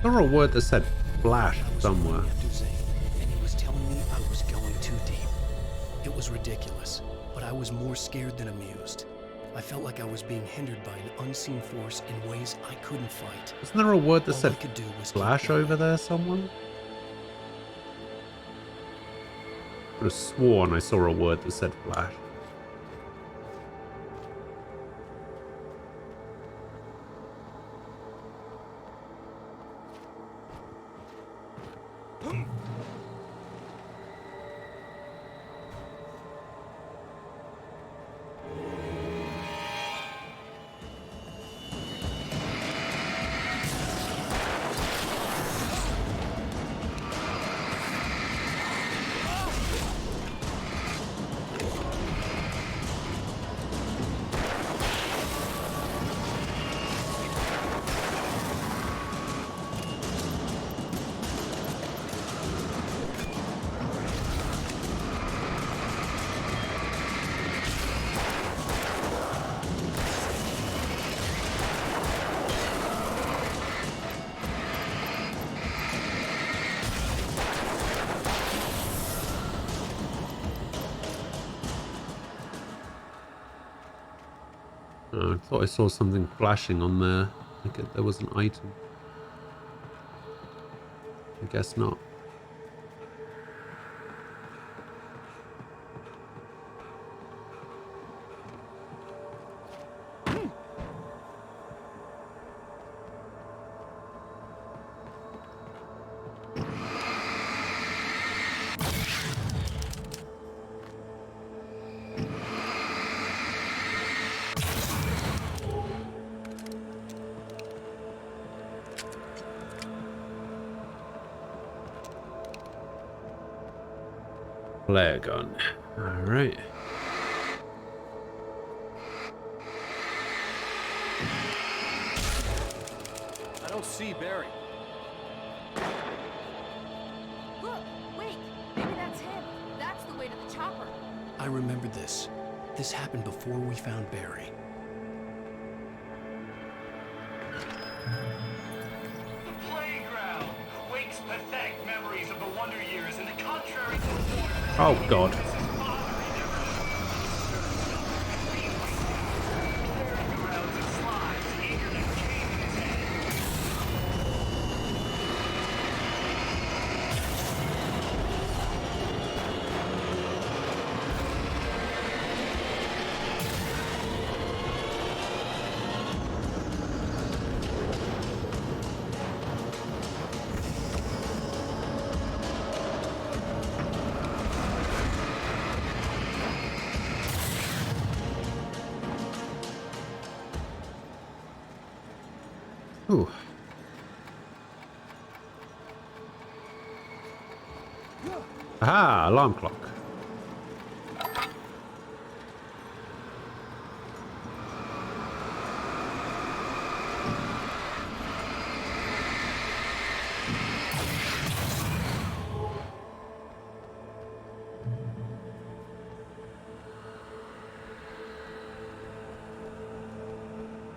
[SPEAKER 1] There was a word that said flash somewhere.
[SPEAKER 2] And he was telling me I was going too deep. It was ridiculous, but I was more scared than amused. I felt like I was being hindered by an unseen force in ways I couldn't fight.
[SPEAKER 1] Isn't there a word that
[SPEAKER 2] All
[SPEAKER 1] said
[SPEAKER 2] I could do was
[SPEAKER 1] flash over there somewhere? I could have sworn I saw a word that said flash. I thought I saw something flashing on there. Like there was an item. I guess not. Flare gun. Alright.
[SPEAKER 3] I don't see Barry.
[SPEAKER 6] Look, wait, maybe that's him. That's the way to the chopper.
[SPEAKER 2] I remembered this. This happened before we found Barry.
[SPEAKER 18] The playground. Wake's pathetic memories of the Wonder Years and the contrary to the order.
[SPEAKER 1] Oh god. Ooh. Aha, alarm clock.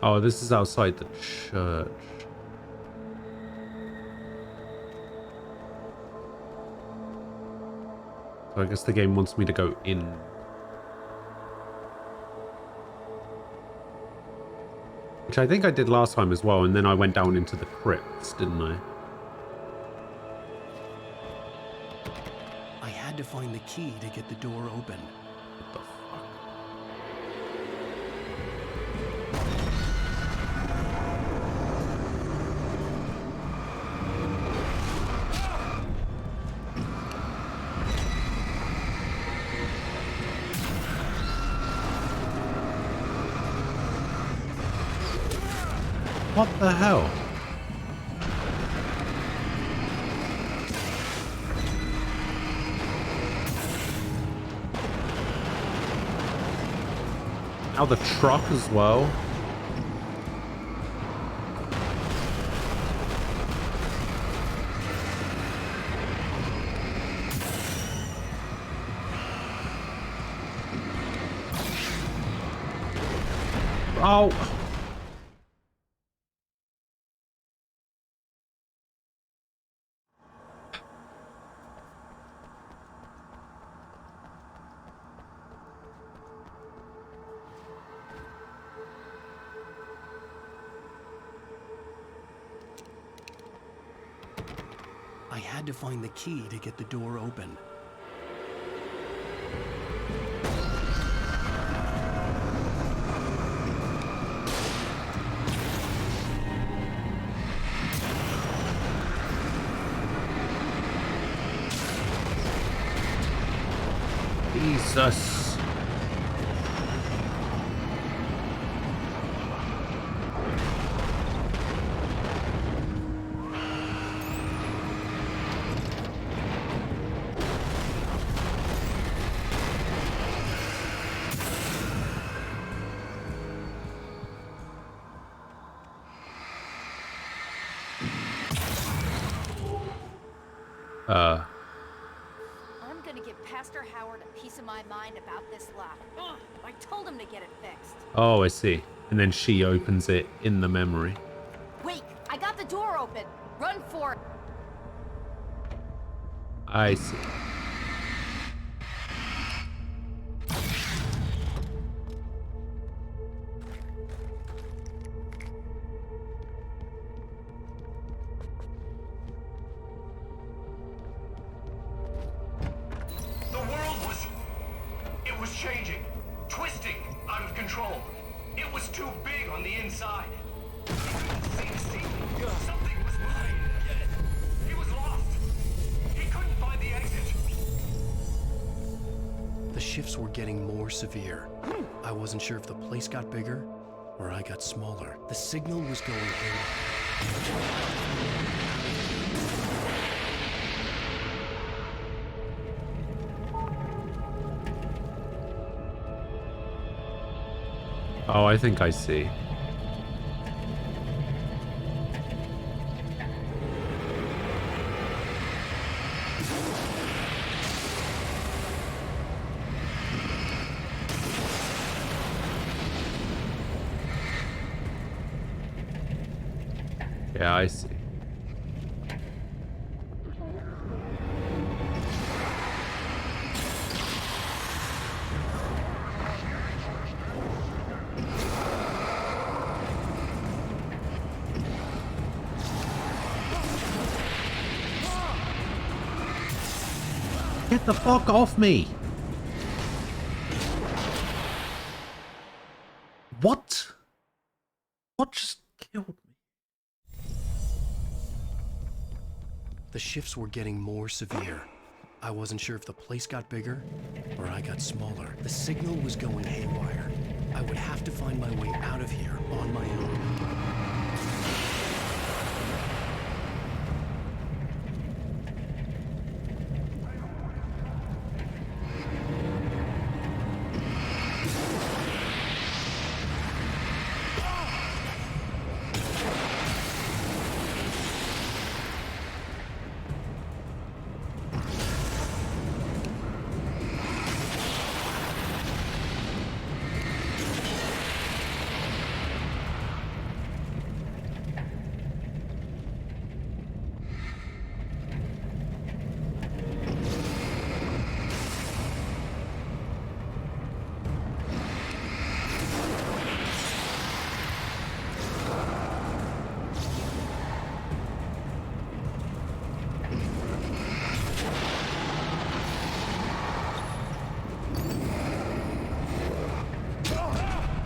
[SPEAKER 1] Oh, this is outside the church. So I guess the game wants me to go in. Which I think I did last time as well, and then I went down into the crypts, didn't I?
[SPEAKER 2] I had to find the key to get the door open.
[SPEAKER 1] What the fuck? What the hell? Now the truck as well. Oh.
[SPEAKER 2] I had to find the key to get the door open.
[SPEAKER 1] Jesus.
[SPEAKER 6] I'm gonna give Pastor Howard a piece of my mind about this lock. Ugh, I told him to get it fixed.
[SPEAKER 1] Oh, I see. And then she opens it in the memory.
[SPEAKER 6] Wait, I got the door open. Run for it.
[SPEAKER 1] I see.
[SPEAKER 18] The world was changing, twisting, out of control. It was too big on the inside. He couldn't see the ceiling. Something was moving. He was lost. He couldn't find the exit.
[SPEAKER 2] The shifts were getting more severe. I wasn't sure if the place got bigger or I got smaller. The signal was going haywire.
[SPEAKER 1] Oh, I think I see. Yeah, I see. Get the fuck off me! What? What just killed me?
[SPEAKER 2] The shifts were getting more severe. I wasn't sure if the place got bigger or I got smaller. The signal was going haywire. I would have to find my way out of here on my own.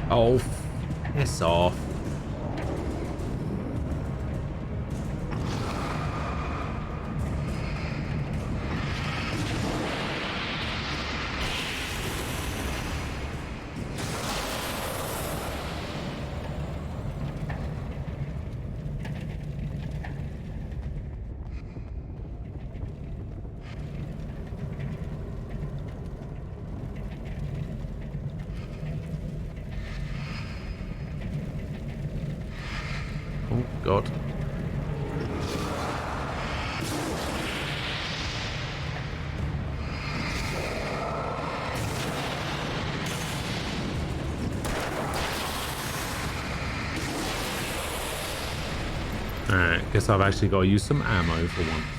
[SPEAKER 1] Oh, piss off. God. Alright, guess I've actually got to use some ammo for once.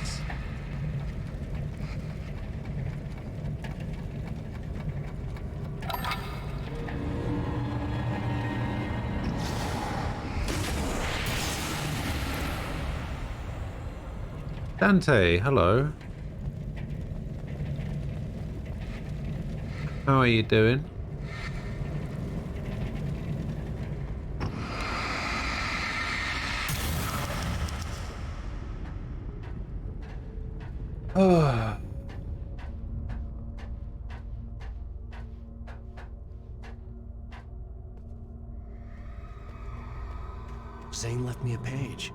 [SPEAKER 1] Dante, hello. How are you doing? Oh.
[SPEAKER 2] Zane left me a page.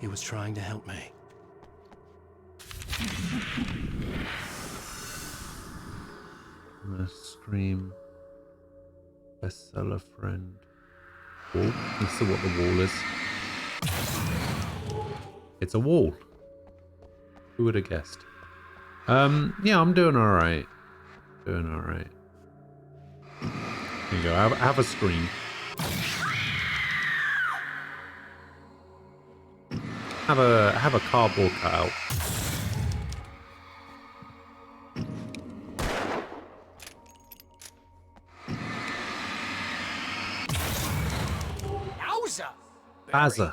[SPEAKER 2] He was trying to help me.
[SPEAKER 1] Scream. Bestseller friend. Wall? Let's see what the wall is. It's a wall. Who would have guessed? Yeah, I'm doing alright. Doing alright. There you go, have a scream. Have a cardboard cutout.
[SPEAKER 8] Yowza!
[SPEAKER 1] Bazza.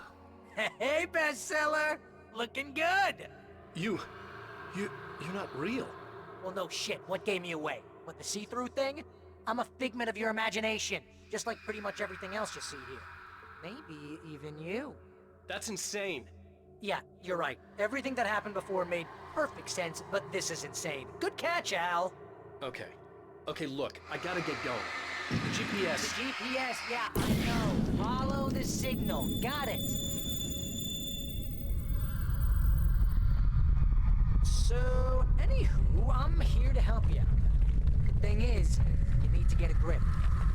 [SPEAKER 8] Hey, bestseller! Looking good!
[SPEAKER 2] You're not real.
[SPEAKER 8] Well, no shit. What gave me away? What, the see-through thing? I'm a figment of your imagination, just like pretty much everything else you see here. Maybe even you.
[SPEAKER 2] That's insane.
[SPEAKER 8] Yeah, you're right. Everything that happened before made perfect sense, but this is insane. Good catch, Al.
[SPEAKER 2] Okay. Okay, look, I gotta get going. The GPS.
[SPEAKER 8] The GPS, yeah, I know. Follow the signal. Got it. So, anywho, I'm here to help you out. The thing is, you need to get a grip,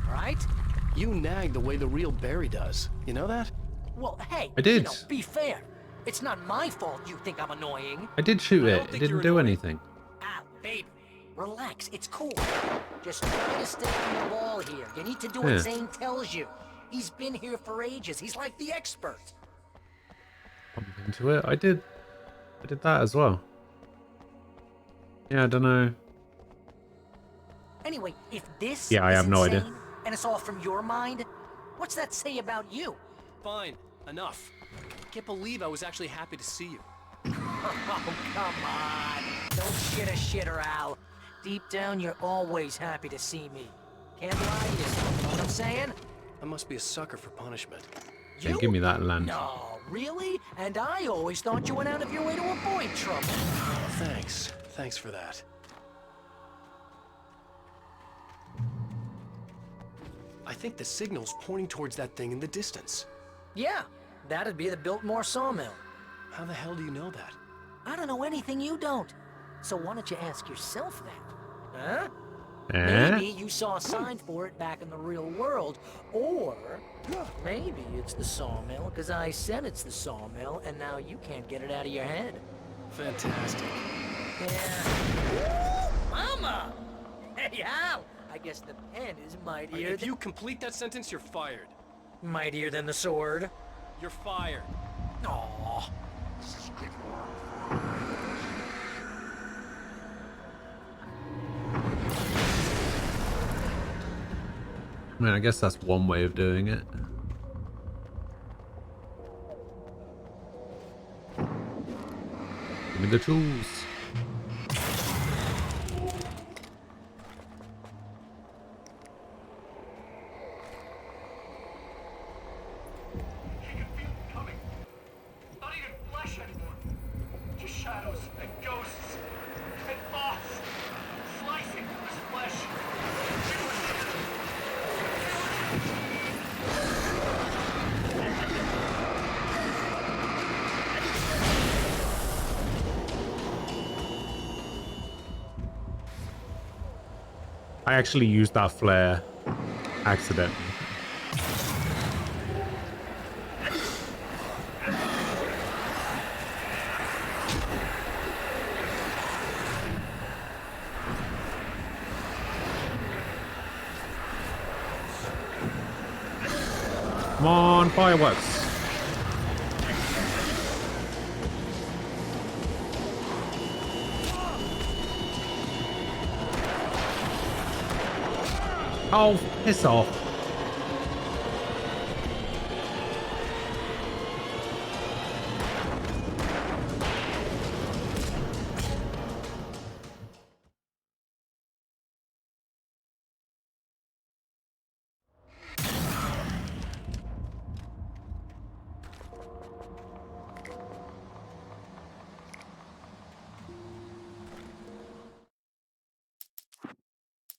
[SPEAKER 8] alright?
[SPEAKER 2] You nag the way the real Barry does. You know that?
[SPEAKER 8] Well, hey,
[SPEAKER 1] I did.
[SPEAKER 8] You know, be fair. It's not my fault you think I'm annoying.
[SPEAKER 1] I did shoot it. It didn't do anything.
[SPEAKER 8] Ah, baby, relax. It's cool. Just try to stay on the ball here. You need to do what
[SPEAKER 1] Yeah.
[SPEAKER 8] Zane tells you. He's been here for ages. He's like the expert.
[SPEAKER 1] Bump into it. I did that as well. Yeah, I don't know.
[SPEAKER 8] Anyway, if this
[SPEAKER 1] Yeah, I
[SPEAKER 8] is
[SPEAKER 1] have no idea.
[SPEAKER 8] insane, and it's all from your mind, what's that say about you?
[SPEAKER 2] Fine. Enough. Can't believe I was actually happy to see you.
[SPEAKER 8] Oh, come on. Don't shit a shitter, Al. Deep down, you're always happy to see me. Can't lie to yourself, know what I'm saying?
[SPEAKER 2] I must be a sucker for punishment.
[SPEAKER 1] Yeah, give me that land.
[SPEAKER 8] No, really? And I always thought you went out of your way to avoid trouble.
[SPEAKER 2] Oh, thanks. Thanks for that. I think the signal's pointing towards that thing in the distance.
[SPEAKER 8] Yeah, that'd be the Biltmore sawmill.
[SPEAKER 2] How the hell do you know that?
[SPEAKER 8] I don't know anything you don't. So why don't you ask yourself that? Huh?
[SPEAKER 1] Eh?
[SPEAKER 8] Maybe you saw a sign for it back in the real world, or maybe it's the sawmill because I said it's the sawmill and now you can't get it out of your head.
[SPEAKER 2] Fantastic.
[SPEAKER 8] Yeah. Ooh, mama! Hey, Al! I guess the pen is mightier
[SPEAKER 2] If you complete that sentence, you're fired.
[SPEAKER 8] Mightier than the sword?
[SPEAKER 2] You're fired.
[SPEAKER 8] Aww.
[SPEAKER 1] I mean, I guess that's one way of doing it. Give me the tools.
[SPEAKER 18] Not even flesh anymore. Just shadows and ghosts and thoughts slicing through his flesh.
[SPEAKER 1] I actually used that flare accidentally. Come on, fireworks. Oh, piss off.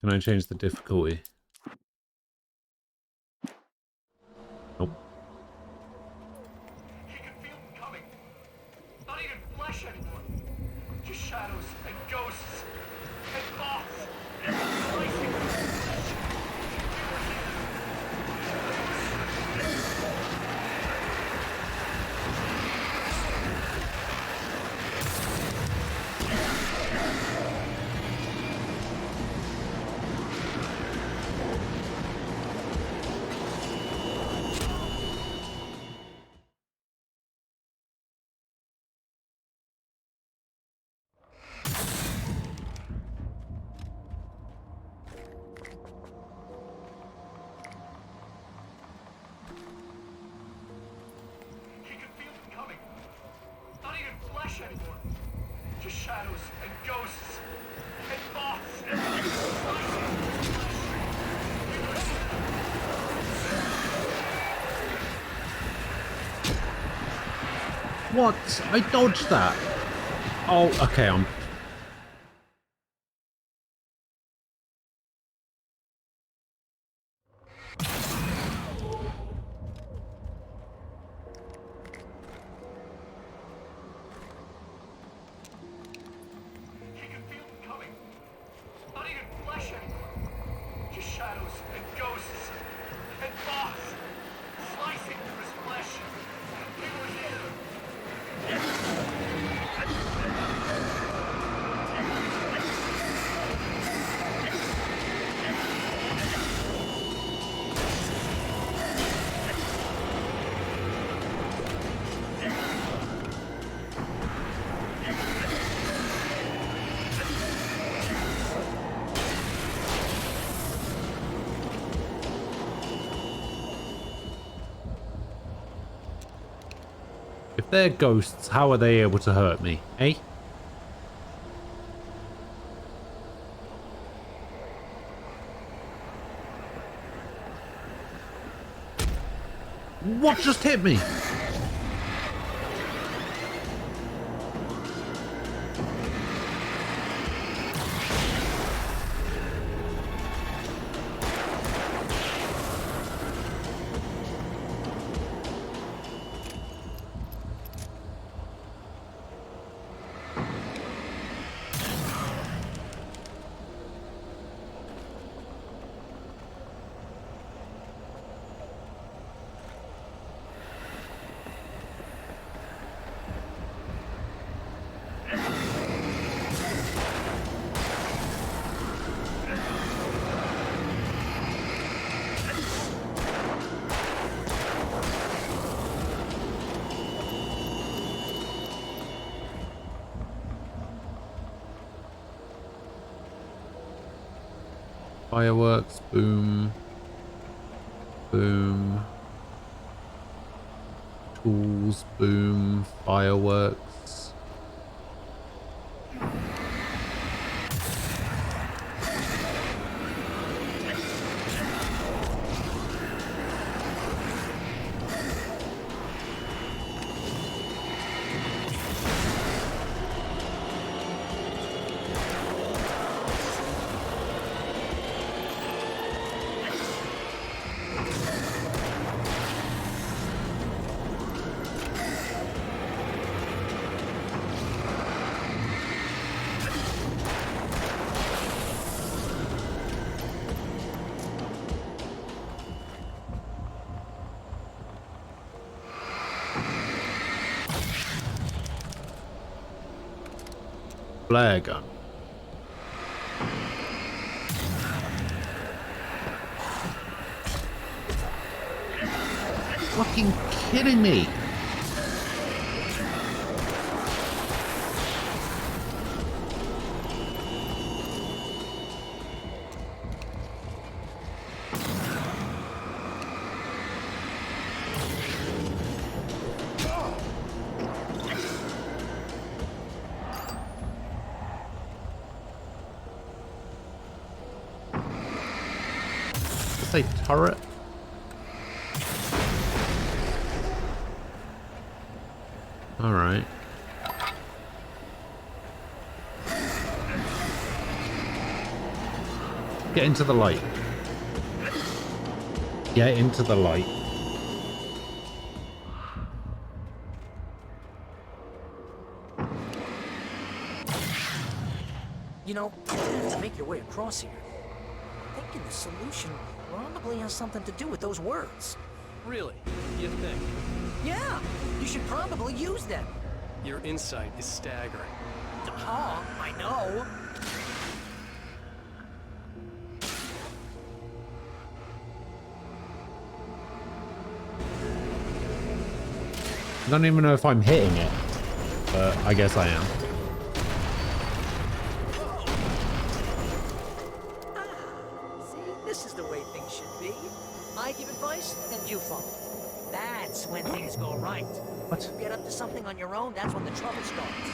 [SPEAKER 1] Can I change the difficulty? Nope.
[SPEAKER 18] He can feel them coming. Not even flesh anymore. Just shadows and ghosts and thoughts. Slicing. Anymore. Just shadows and ghosts and thoughts.
[SPEAKER 1] What? I dodged that. Oh, okay, I'm... If they're ghosts, how are they able to hurt me, eh? What just hit me? Fireworks, boom, boom, tools, boom, fireworks. Flare gun. fucking kidding me? Say turret. All right. Get into the light. Get into the light.
[SPEAKER 8] You know, you have to make your way across here. I'm thinking the solution probably has something to do with those words.
[SPEAKER 2] Really? You think?
[SPEAKER 8] Yeah, you should probably use them.
[SPEAKER 2] Your insight is staggering.
[SPEAKER 8] Oh, I know.
[SPEAKER 1] I don't even know if I'm hitting it, but I guess I am.
[SPEAKER 8] This is the way things should be. I give advice, and you follow. That's when things go right.
[SPEAKER 1] What?
[SPEAKER 8] You get up to something on your own, that's when the trouble starts.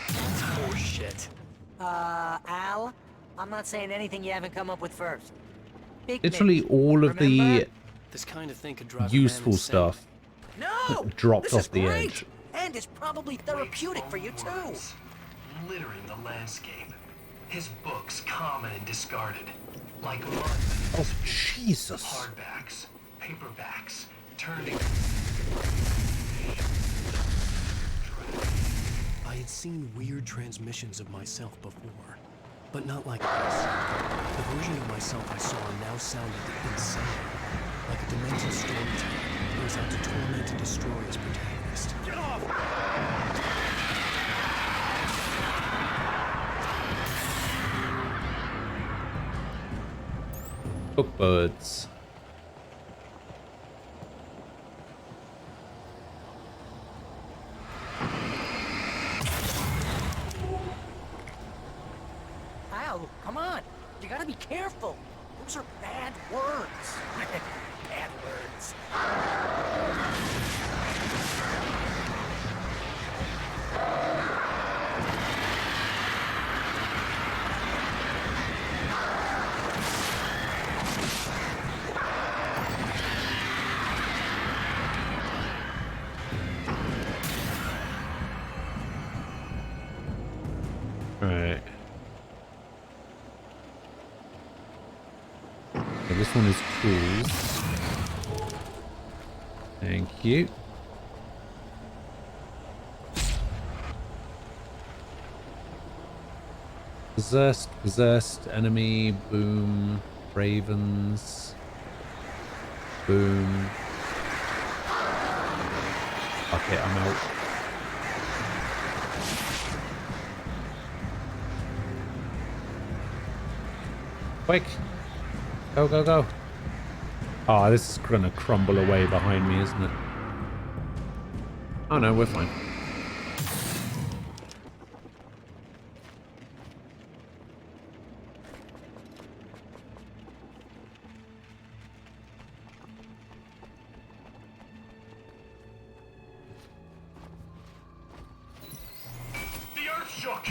[SPEAKER 2] That's horseshit.
[SPEAKER 8] Al, I'm not saying anything you haven't come up with first. Big
[SPEAKER 1] Literally
[SPEAKER 8] Mitch,
[SPEAKER 1] all of the
[SPEAKER 8] remember?
[SPEAKER 2] This kind of thing could drive
[SPEAKER 1] useful
[SPEAKER 2] a man
[SPEAKER 1] stuff
[SPEAKER 8] No!
[SPEAKER 1] dropped
[SPEAKER 8] This
[SPEAKER 1] off
[SPEAKER 8] is
[SPEAKER 1] the
[SPEAKER 8] great.
[SPEAKER 1] edge.
[SPEAKER 8] And it's probably therapeutic for you too.
[SPEAKER 18] Littering the landscape. His books common and discarded. Like mud.
[SPEAKER 1] Oh, Jesus.
[SPEAKER 18] Hardbacks, paperbacks, turning.
[SPEAKER 2] I had seen weird transmissions of myself before, but not like this. The version of myself I saw now sounded insane, like a demented storyteller who was out to torment and destroy his protagonist. Get off!
[SPEAKER 1] Bookbirds.
[SPEAKER 8] Al, come on. You gotta be careful. Those are bad words. Bad words.
[SPEAKER 1] Alright. So this one is tools. Thank you. Possessed, possessed, enemy, boom, ravens, boom. Okay, I'm out. Quick! Go, go, go! Oh, this is gonna crumble away behind me, isn't it? Oh no, we're fine.
[SPEAKER 18] The earth shook.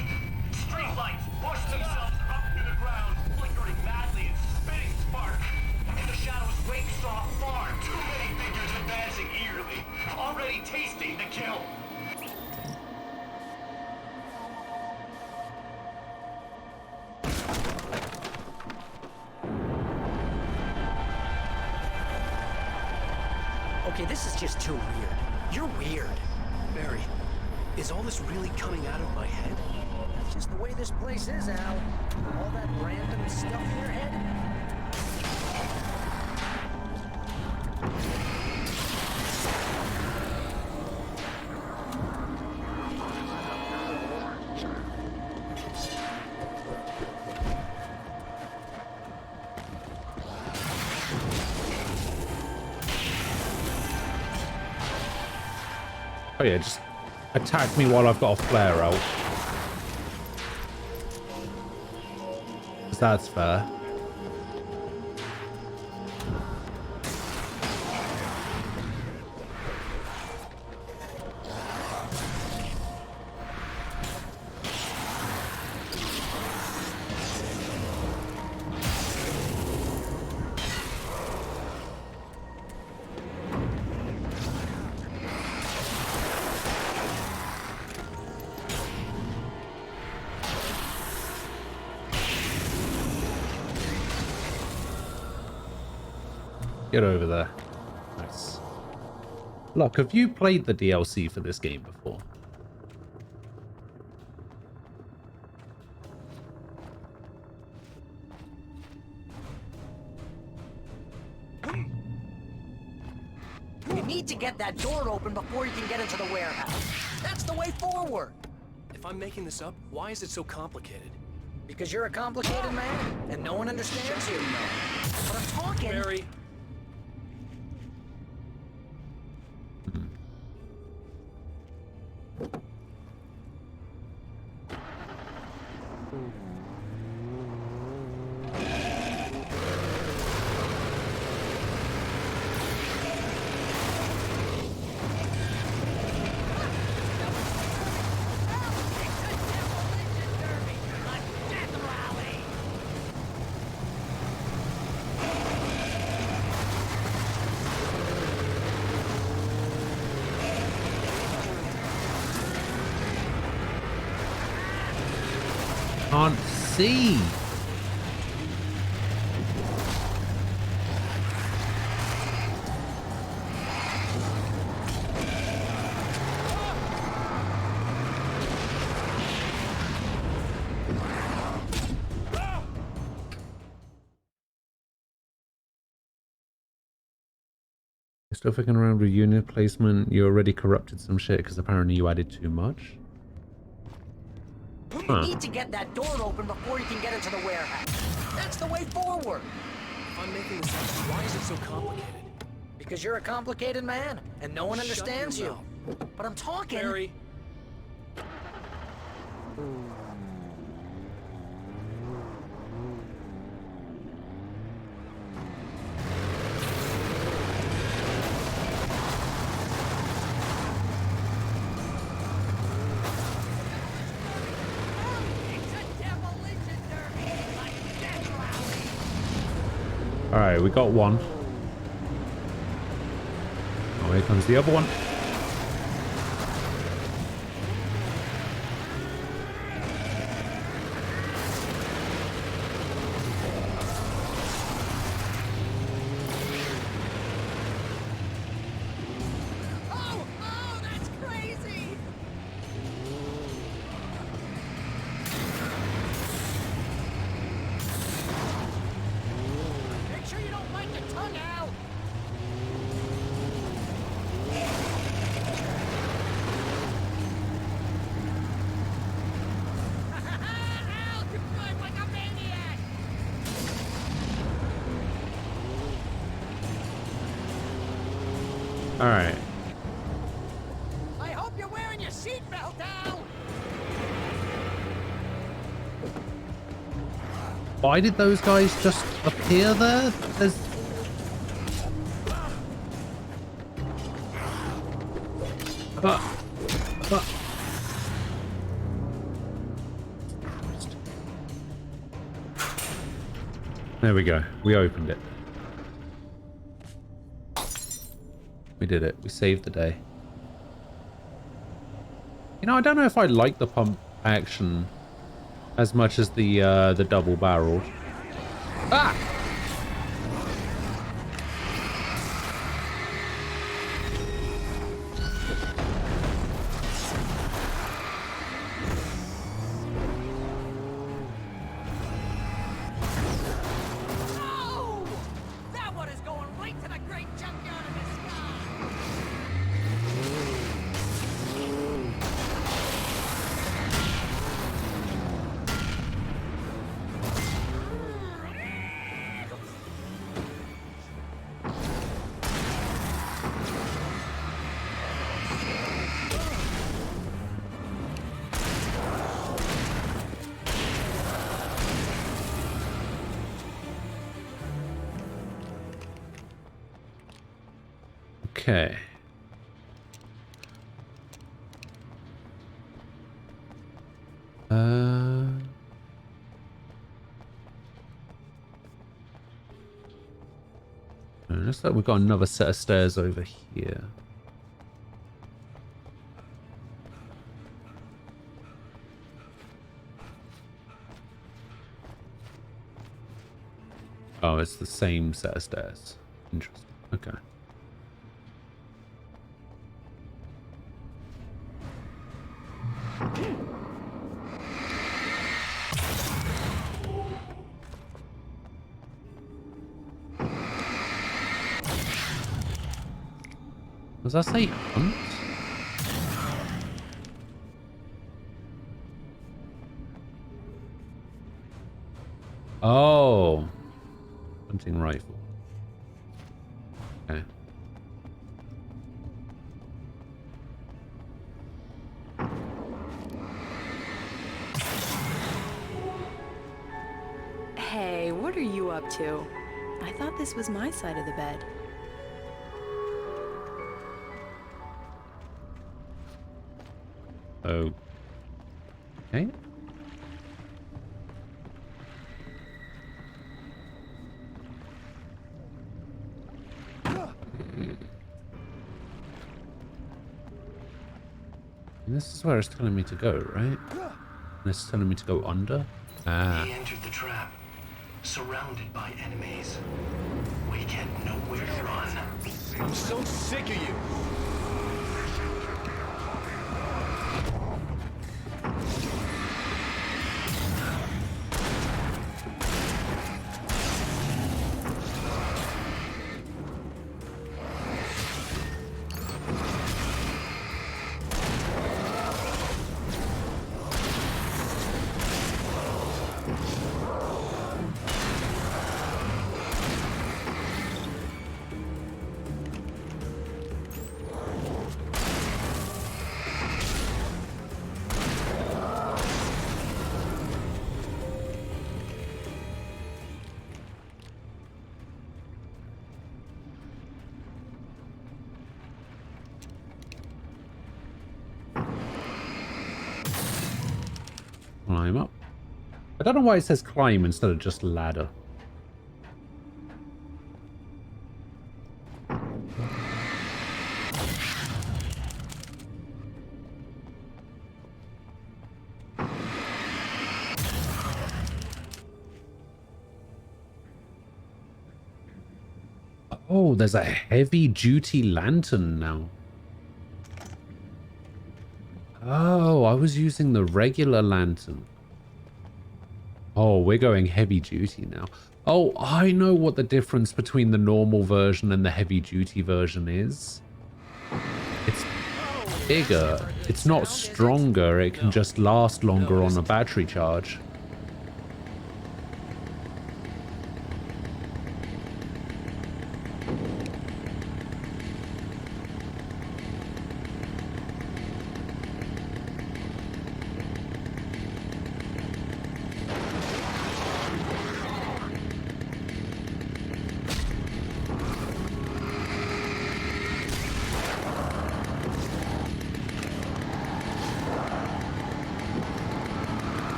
[SPEAKER 18] Streetlights pushed themselves up to the ground, flickering madly and spitting spark. In the shadows, Wake saw far too many figures advancing eagerly, already tasting the kill.
[SPEAKER 8] Okay, this is just too weird. You're weird.
[SPEAKER 2] Barry, is all this really coming out of my head?
[SPEAKER 8] That's just the way this place is, Al. All that random stuff in your head.
[SPEAKER 1] Oh yeah, just attack me while I've got a flare out. 'Cause that's fair. Get over there. Nice. Look, have you played the DLC for this game before?
[SPEAKER 8] You need to get that door open before you can get into the warehouse. That's the way forward.
[SPEAKER 2] If I'm making this up, why is it so complicated?
[SPEAKER 8] Because you're a complicated man, and no one understands you. But I'm talking...
[SPEAKER 2] Barry.
[SPEAKER 1] Can't see. Still fucking around with unit placement. You already corrupted some shit because apparently you added too much.
[SPEAKER 8] You need to get that door open before you can get into the warehouse. That's the way forward.
[SPEAKER 2] If I'm making this up, why is it so complicated?
[SPEAKER 8] Because you're a complicated man, and no one understands you. But I'm talking...
[SPEAKER 2] Barry.
[SPEAKER 1] Alright, we got one. Oh, here comes the other one.
[SPEAKER 4] Oh, that's crazy! Make sure you don't bite your tongue out! Ow, you drive like a maniac!
[SPEAKER 1] Alright.
[SPEAKER 4] I hope you're wearing your seatbelt, Al!
[SPEAKER 1] Why did those guys just appear there? There's... There we go. We opened it. We did it. We saved the day. You know, I don't know if I like the pump action as much as the double barreled. Ah!
[SPEAKER 4] Oh! That one is going right to the great junkyard in the sky!
[SPEAKER 1] Okay. Looks like we've got another set of stairs over here. Oh, it's the same set of stairs. Interesting. Okay. Does that say hunt? Oh. Hunting rifle. Okay.
[SPEAKER 19] Hey, what are you up to? I thought this was my side of the bed.
[SPEAKER 1] Oh. Okay. This is where it's telling me to go, right? This is telling me to go under? Ah.
[SPEAKER 2] He entered the trap, surrounded by enemies. We had nowhere to run.
[SPEAKER 3] I'm so sick of you.
[SPEAKER 1] Climb up. I don't know why it says climb instead of just ladder. Oh, there's a heavy-duty lantern now. Oh, I was using the regular lantern. Oh, we're going heavy-duty now. Oh, I know what the difference between the normal version and the heavy-duty version is. It's bigger. It's not stronger. It can just last longer on a battery charge.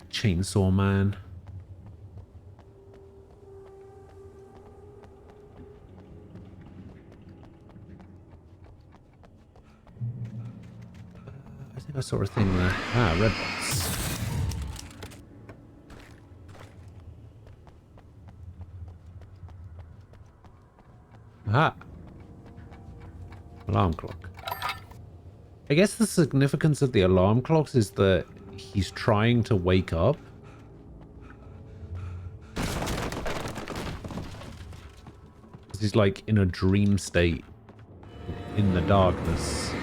[SPEAKER 1] Chainsaw Man. I think I saw a thing there. Ah, red box. Aha. Alarm clock. I guess the significance of the alarm clocks is that he's trying to wake up. He's like in a dream state in the darkness.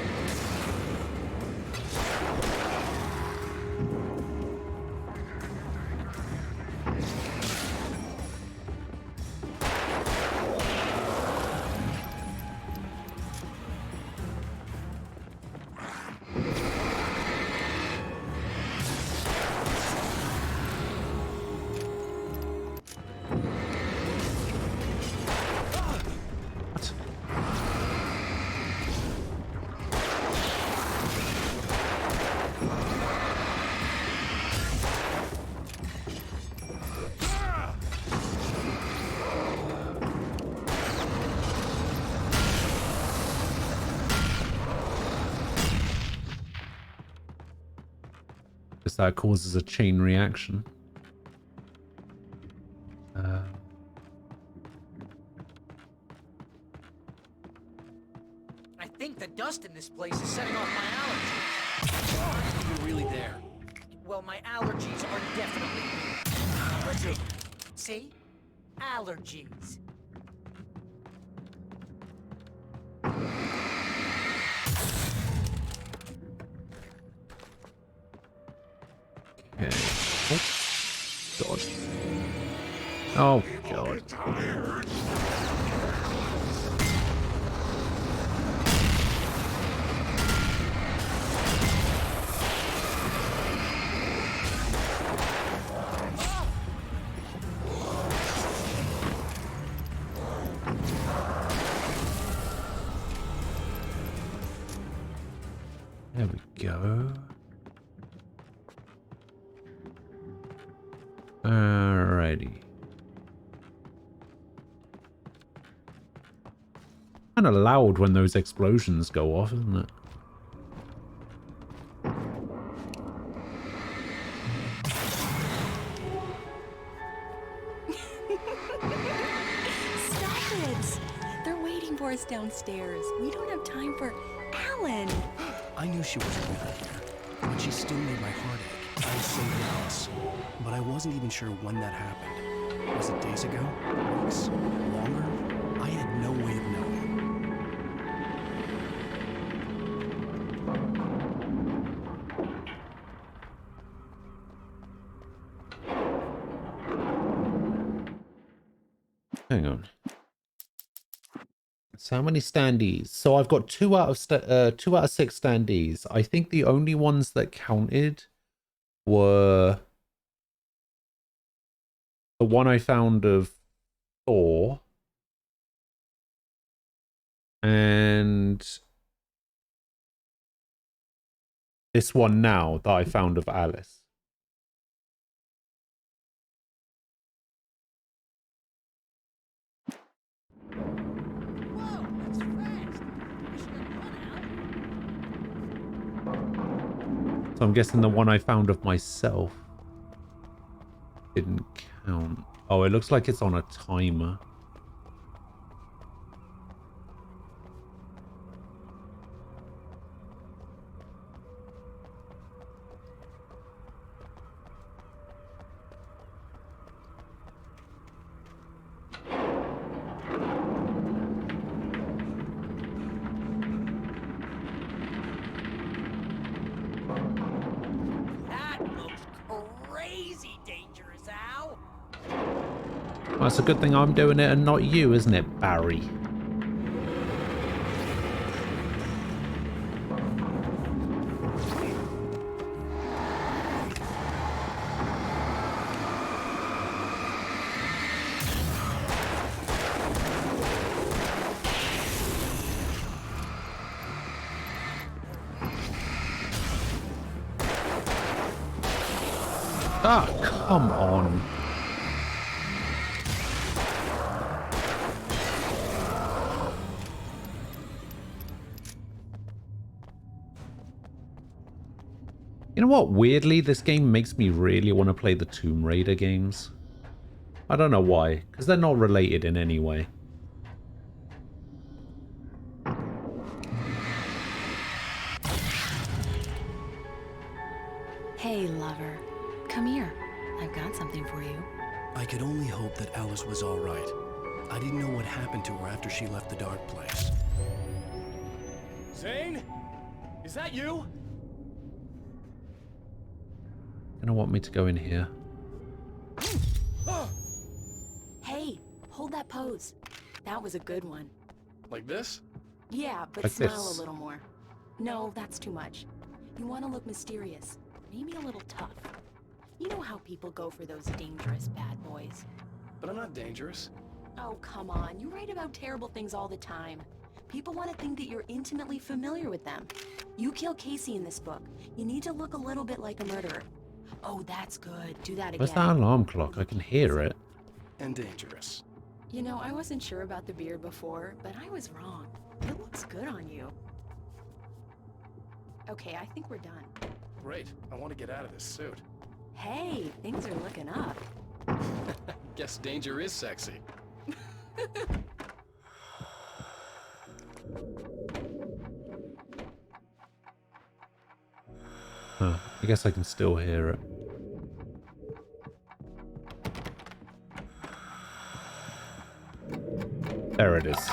[SPEAKER 1] that causes a chain reaction.
[SPEAKER 8] I think the dust in this place is setting off my allergies. Are you really there? Well, my allergies are definitely here. See? Allergies.
[SPEAKER 1] Okay. Oh, God. Oh, God. There we go. Alrighty. Kind of loud when those explosions go off, isn't it?
[SPEAKER 19] Stop it! They're waiting for us downstairs. We don't have time for Alan.
[SPEAKER 2] I knew she wasn't really here, but she still made my heart ache. I saved Alice, but I wasn't even sure when that happened. Was it days ago? Weeks? Longer? I had no way of knowing.
[SPEAKER 1] Hang on. So how many standees? So I've got 2 out of 6 standees. I think the only ones that counted were the one I found of Thor and this one now that I found of Alice. So I'm guessing the one I found of myself didn't count. Oh, it looks like it's on a timer. Well, it's a good thing I'm doing it and not you, isn't it, Barry? Ah, come on. You know what? Weirdly, this game makes me really want to play the Tomb Raider games. I don't know why, because they're not related in any way.
[SPEAKER 19] Hey, lover. Come here. I've got something for you.
[SPEAKER 2] I could only hope that Alice was all right. I didn't know what happened to her after she left the dark place.
[SPEAKER 3] Zane? Is that you?
[SPEAKER 1] Gonna want me to go in here.
[SPEAKER 19] Hey, hold that pose. That was a good one.
[SPEAKER 2] Like this?
[SPEAKER 19] Yeah, but
[SPEAKER 1] Like
[SPEAKER 19] smile
[SPEAKER 1] this.
[SPEAKER 19] a little more. No, that's too much. You want to look mysterious. Maybe a little tough. You know how people go for those dangerous bad boys.
[SPEAKER 2] But I'm not dangerous.
[SPEAKER 19] Oh, come on. You write about terrible things all the time. People want to think that you're intimately familiar with them. You kill Casey in this book. You need to look a little bit like a murderer. Oh, that's good. Do that again.
[SPEAKER 1] Where's that alarm clock? I can hear it.
[SPEAKER 2] And dangerous.
[SPEAKER 19] You know, I wasn't sure about the beard before, but I was wrong. It looks good on you. Okay, I think we're done.
[SPEAKER 2] Great. I want to get out of this suit.
[SPEAKER 19] Hey, things are looking up.
[SPEAKER 2] Guess danger is sexy.
[SPEAKER 1] Huh. I guess I can still hear it. There it is.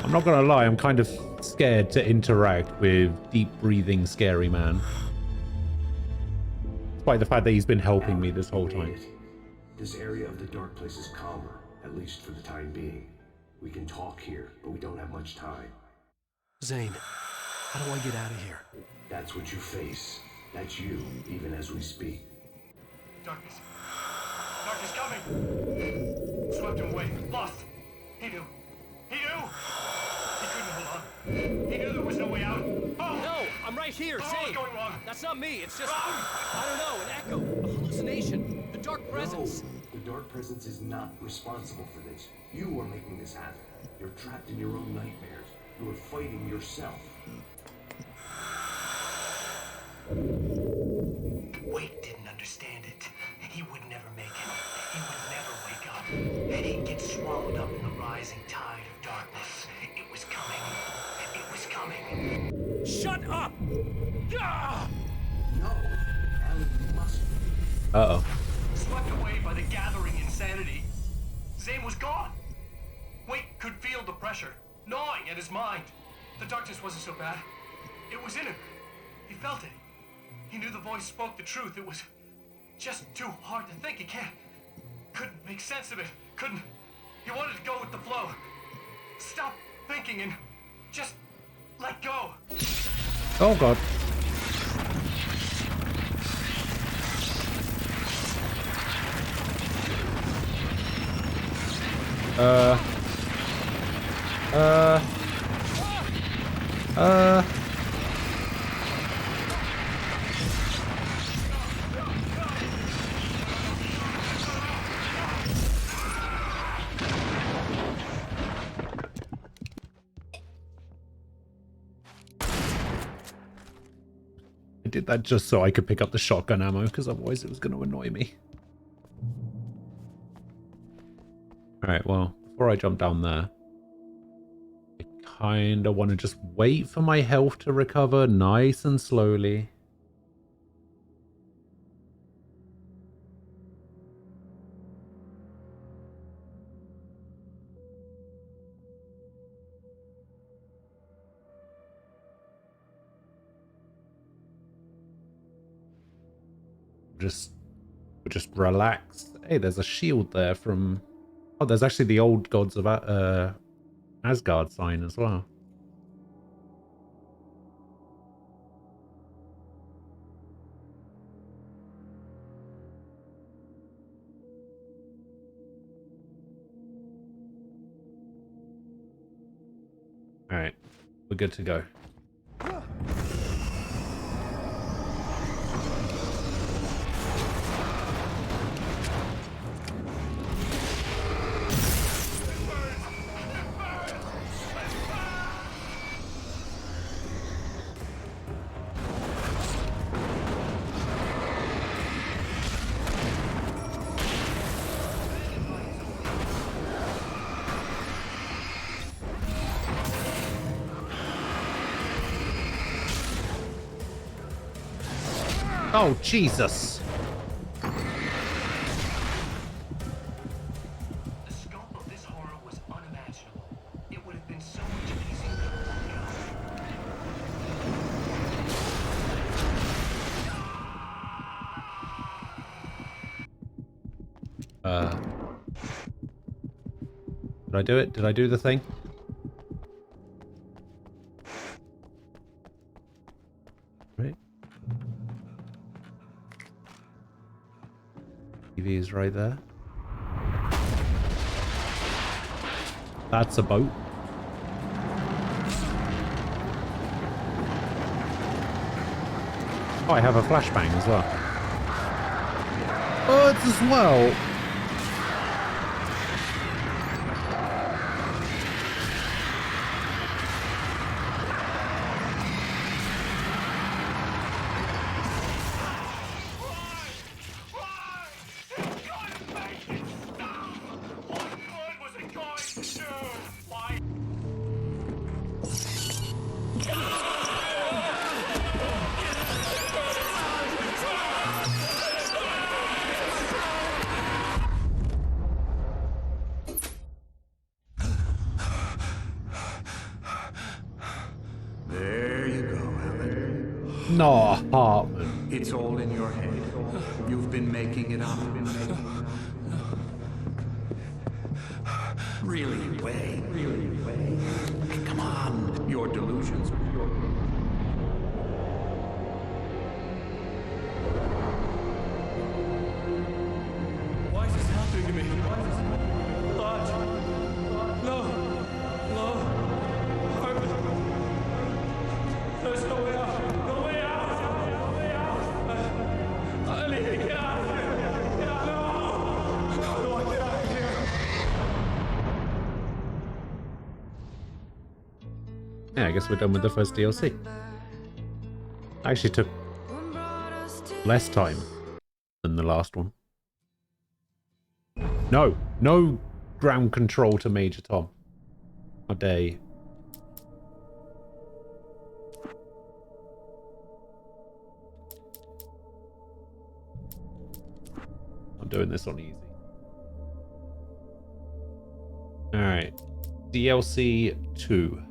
[SPEAKER 1] I'm not gonna lie, I'm kind of scared to interact with deep breathing scary man. Despite the fact that he's been helping me this whole time.
[SPEAKER 5] This area of the dark place is calmer, at least for the time being. We can talk here, but we don't have much time.
[SPEAKER 2] Zane, how do I get out of here?
[SPEAKER 5] That's what you face. That's you, even as we speak.
[SPEAKER 18] Darkness. Darkness coming! Swept him away. Lost. He knew. He knew! He couldn't hold on. He knew there was no way out. Oh!
[SPEAKER 3] No, I'm right here,
[SPEAKER 18] Oh,
[SPEAKER 3] Zane.
[SPEAKER 18] what's going wrong?
[SPEAKER 3] That's not me. It's just, I don't know, an echo, a hallucination, the dark presence.
[SPEAKER 5] No, the dark presence is not responsible for this. You are making this happen. You're trapped in your own nightmares. You are fighting yourself.
[SPEAKER 13] Wake didn't understand it. He would never make it. He would never wake up. He'd get swallowed up in the rising tide of darkness. It was coming. It was coming.
[SPEAKER 3] Shut up! Ah!
[SPEAKER 5] No, Alan, you must.
[SPEAKER 1] Uh-oh.
[SPEAKER 18] Swept away by the gathering insanity. Zane was gone. Wake could feel the pressure, gnawing at his mind. The darkness wasn't so bad. It was in him. He felt it. He knew the voice spoke the truth. It was just too hard to think. He couldn't make sense of it. Couldn't. He wanted to go with the flow. Stop thinking and just let go.
[SPEAKER 1] Oh god. I did that just so I could pick up the shotgun ammo, because otherwise it was going to annoy me. Alright, well, before I jump down there, I kind of want to just wait for my health to recover nice and slowly. Just relax. Hey, there's a shield there from... Oh, there's actually the old gods of Asgard sign as well. Alright, we're good to go. Oh, Jesus.
[SPEAKER 13] The scope of this horror was unimaginable. It would have been so much easier
[SPEAKER 1] to Did I do it? Did I do the thing? Right. TV is right there. That's a boat. Oh, I have a flashbang as well. Birds as well. No, Hartman.
[SPEAKER 16] It's all in your head. You've been making it up. Really, Wade? Come on. Your delusions.
[SPEAKER 3] Why is this happening to me? Lodge. No. No. Hartman. There's no way out. No way out. No way out. I need to get out of here. Get out. No. How do I get out of here?
[SPEAKER 1] Yeah, I guess we're done with the first DLC. Actually took less time than the last one. No, no ground control to Major Tom. How dare you. I'm doing this on easy. Alright. DLC 2.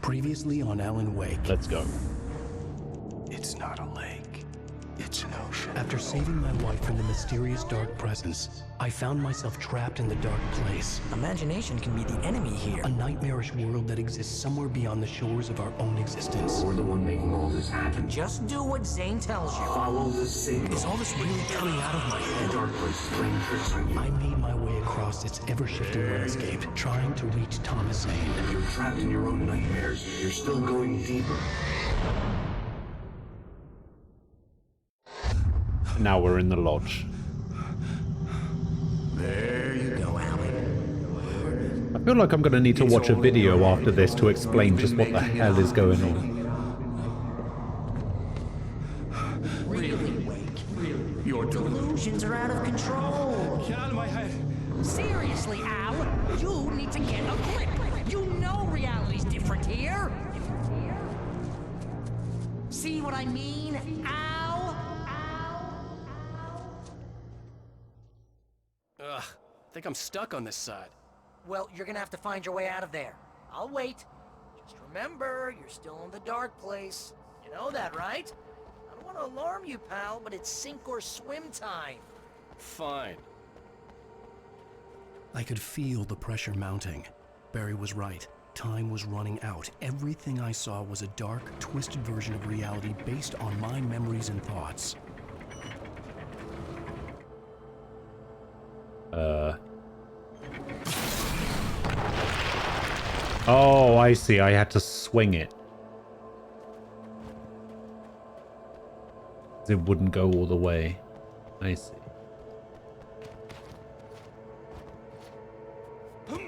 [SPEAKER 2] Previously on Alan Wake.
[SPEAKER 1] Let's go.
[SPEAKER 2] It's not a lake. It's an ocean. After saving my wife from the mysterious dark presence, I found myself trapped in the dark place.
[SPEAKER 8] Imagination can be the enemy here.
[SPEAKER 2] A nightmarish world that exists somewhere beyond the shores of our own existence.
[SPEAKER 16] We're the one making all this happen.
[SPEAKER 8] Just do what Zane tells you.
[SPEAKER 16] Follow the signal.
[SPEAKER 2] Is all this really coming out of my head?
[SPEAKER 16] The dark place is playing tricks on you.
[SPEAKER 2] I made my way across its ever-shifting landscape, trying to reach Thomas Zane.
[SPEAKER 16] You're trapped in your own nightmares. You're still going deeper.
[SPEAKER 1] Now we're in the lodge.
[SPEAKER 2] There you go, Alan.
[SPEAKER 1] I feel like I'm going to need to watch a video after this to explain just what the hell is going on.
[SPEAKER 8] Really, Wake?
[SPEAKER 16] Your
[SPEAKER 8] Delusions are out of control.
[SPEAKER 3] Get out of my head.
[SPEAKER 8] Seriously, Al, you need to get a grip. You know reality's different here. See what I mean, Al?
[SPEAKER 2] Ugh, I think I'm stuck on this side.
[SPEAKER 8] Well, you're gonna have to find your way out of there. I'll wait. Just remember, you're still in the dark place. You know that, right? I don't want to alarm you, pal, but it's sink or swim time.
[SPEAKER 2] Fine. I could feel the pressure mounting. Barry was right. Time was running out. Everything I saw was a dark, twisted version of reality based on my memories and thoughts.
[SPEAKER 1] Oh, I see. I had to swing it. It wouldn't go all the way. I see.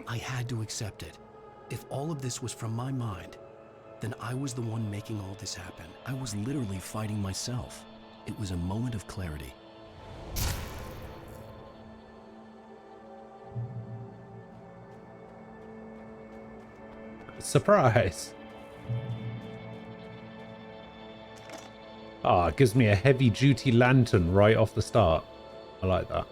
[SPEAKER 2] I had to accept it. If all of this was from my mind, then I was the one making all this happen. I was literally fighting myself. It was a moment of clarity.
[SPEAKER 1] Surprise! Ah, it gives me a heavy-duty lantern right off the start. I like that.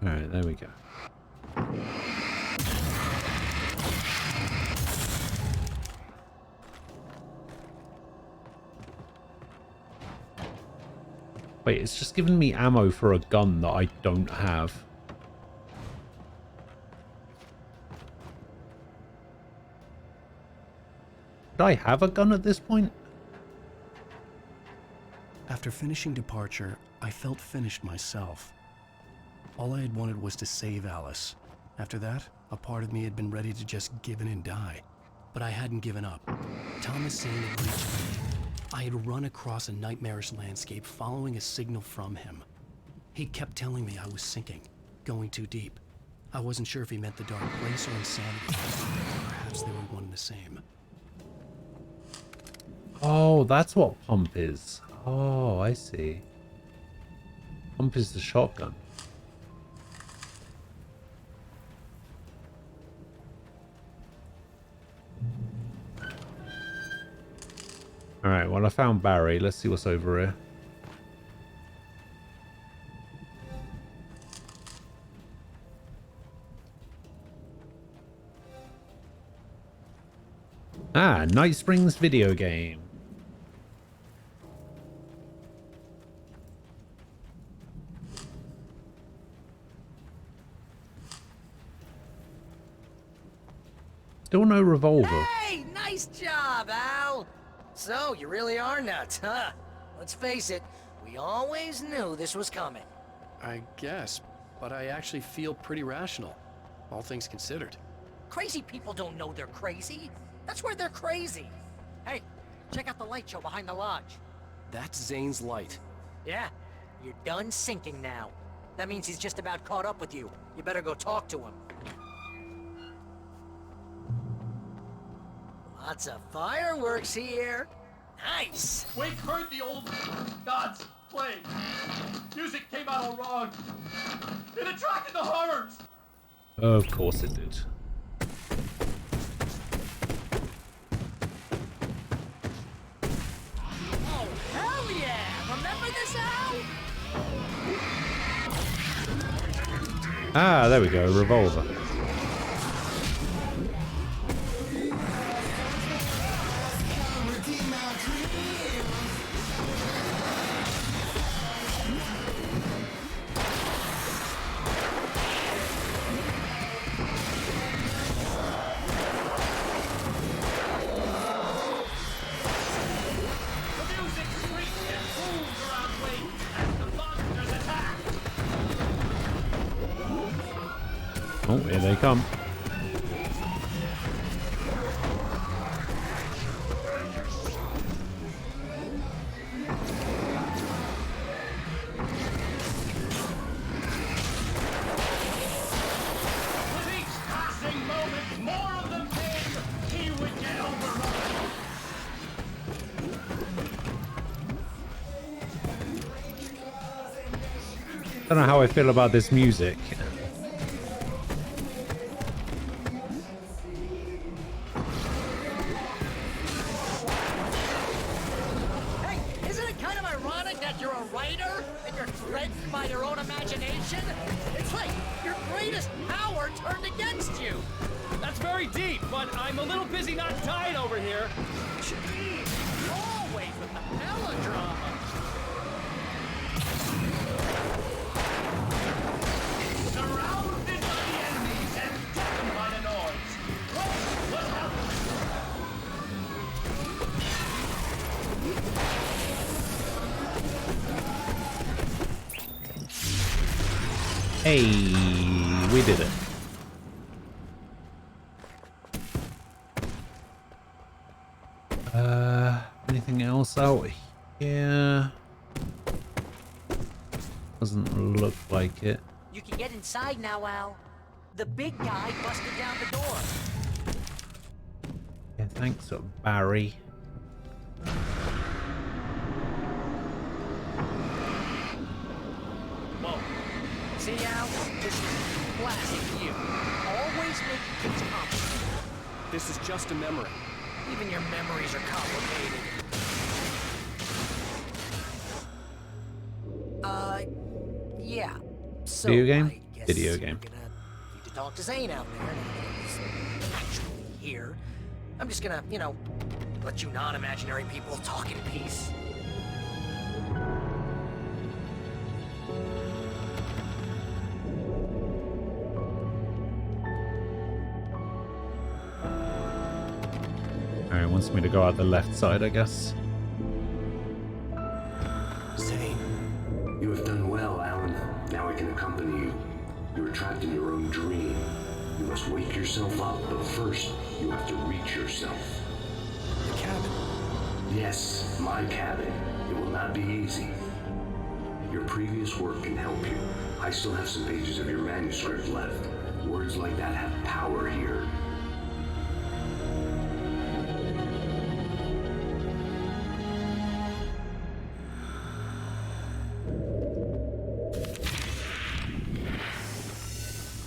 [SPEAKER 1] Alright, there we go. Wait, it's just giving me ammo for a gun that I don't have. Did I have a gun at this point?
[SPEAKER 2] After finishing Departure, I felt finished myself. All I had wanted was to save Alice. After that, a part of me had been ready to just give in and die. But I hadn't given up. Thomas Zane had reached me. I had run across a nightmarish landscape following a signal from him. He kept telling me I was sinking, going too deep. I wasn't sure if he meant the dark place or insanity. Perhaps they were one and the same.
[SPEAKER 1] Oh, that's what pump is. Oh, I see. Pump is the shotgun. Alright, well I found Barry. Let's see what's over here. Ah, Night Springs video game. Still no revolver.
[SPEAKER 8] Hey, nice job, Al. So, you really are nuts, huh? Let's face it, we always knew this was coming.
[SPEAKER 2] I guess, but I actually feel pretty rational, all things considered.
[SPEAKER 8] Crazy people don't know they're crazy. That's where they're crazy. Hey, check out the light show behind the lodge.
[SPEAKER 2] That's Zane's light.
[SPEAKER 8] Yeah, you're done sinking now. That means he's just about caught up with you. You better go talk to him. Lots of fireworks here. Nice.
[SPEAKER 18] Wake heard the old gods play. Music came out all wrong. It attracted the horrors.
[SPEAKER 1] Of course it did.
[SPEAKER 8] Oh, hell yeah! Remember this, Al?
[SPEAKER 1] Ah, there we go, revolver. Oh, here they come.
[SPEAKER 18] With each passing moment, more of them came. He would get overrun.
[SPEAKER 1] Don't know how I feel about this music.
[SPEAKER 8] Hey, isn't it kind of ironic that you're a writer and you're threatened by your own imagination? It's like your greatest power turned against you.
[SPEAKER 3] That's very deep, but I'm a little busy not dying over here.
[SPEAKER 8] Jeez, always with the melodrama.
[SPEAKER 18] Surrounded by the enemies and deafened by the noise. What happened?
[SPEAKER 1] Hey, we did it. Anything else out here? Doesn't look like it.
[SPEAKER 8] You can get inside now, Al. The big guy busted down the door.
[SPEAKER 1] Yeah, thanks, Barry.
[SPEAKER 8] Whoa. See, Al? This is classic you. Always making things complicated.
[SPEAKER 2] This is just a memory.
[SPEAKER 8] Even your memories are complicated. Yeah. So,
[SPEAKER 1] Video game?
[SPEAKER 8] I guess
[SPEAKER 1] Video game.
[SPEAKER 8] we're gonna need to talk to Zane out there. He's actually here. I'm just gonna, you know, let you non-imaginary people talk in peace.
[SPEAKER 1] Alright, wants me to go out the left side, I guess.
[SPEAKER 5] Zane. You have done well, Alan. Now I can accompany you. You are trapped in your own dream. You must wake yourself up, but first, you have to reach yourself.
[SPEAKER 2] The cabin.
[SPEAKER 5] Yes, my cabin. It will not be easy. Your previous work can help you. I still have some pages of your manuscript left. Words like that have power here.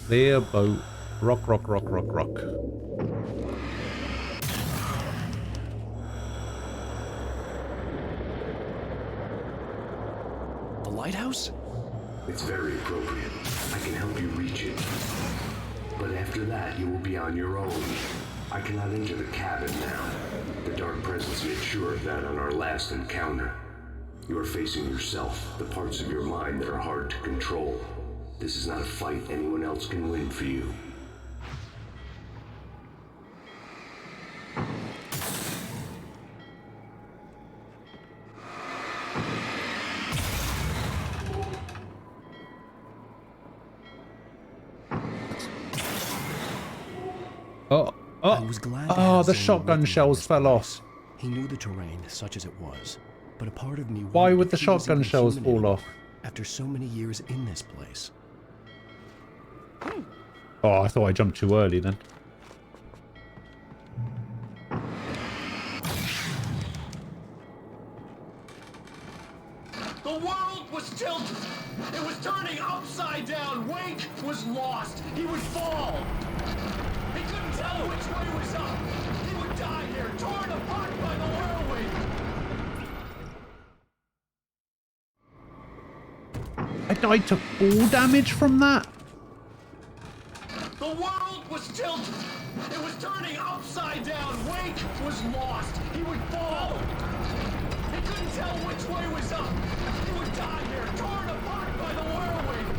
[SPEAKER 1] Clear boat. Rock, rock, rock, rock, rock.
[SPEAKER 2] The lighthouse?
[SPEAKER 5] It's very appropriate. I can help you reach it. But after that, you will be on your own. I cannot enter the cabin now. The Dark Presence made sure of that on our last encounter. You are facing yourself, the parts of your mind that are hard to control. This is not a fight anyone else can win for you.
[SPEAKER 2] I was glad to
[SPEAKER 1] Oh,
[SPEAKER 2] have
[SPEAKER 1] the
[SPEAKER 2] Zane
[SPEAKER 1] shotgun
[SPEAKER 2] with me
[SPEAKER 1] shells
[SPEAKER 2] in this
[SPEAKER 1] fell
[SPEAKER 2] place.
[SPEAKER 1] off.
[SPEAKER 2] He knew the terrain, such as it was, but a part of me
[SPEAKER 1] Why
[SPEAKER 2] wondered
[SPEAKER 1] would
[SPEAKER 2] if
[SPEAKER 1] the
[SPEAKER 2] he was
[SPEAKER 1] shotgun
[SPEAKER 2] even
[SPEAKER 1] shells
[SPEAKER 2] human
[SPEAKER 1] fall
[SPEAKER 2] anymore
[SPEAKER 1] off?
[SPEAKER 2] after so many years in this place.
[SPEAKER 1] Oh, I thought I jumped too early then.
[SPEAKER 18] The world was tilted. It was turning upside down. Wake was lost. He would fall. He couldn't tell which way was up. He would die here, torn apart by the whirlwind.
[SPEAKER 1] I died to fall damage from that?
[SPEAKER 18] The world was tilted. It was turning upside down. Wake was lost. He would fall. He couldn't tell which way was up. He would die here, torn apart by the whirlwind.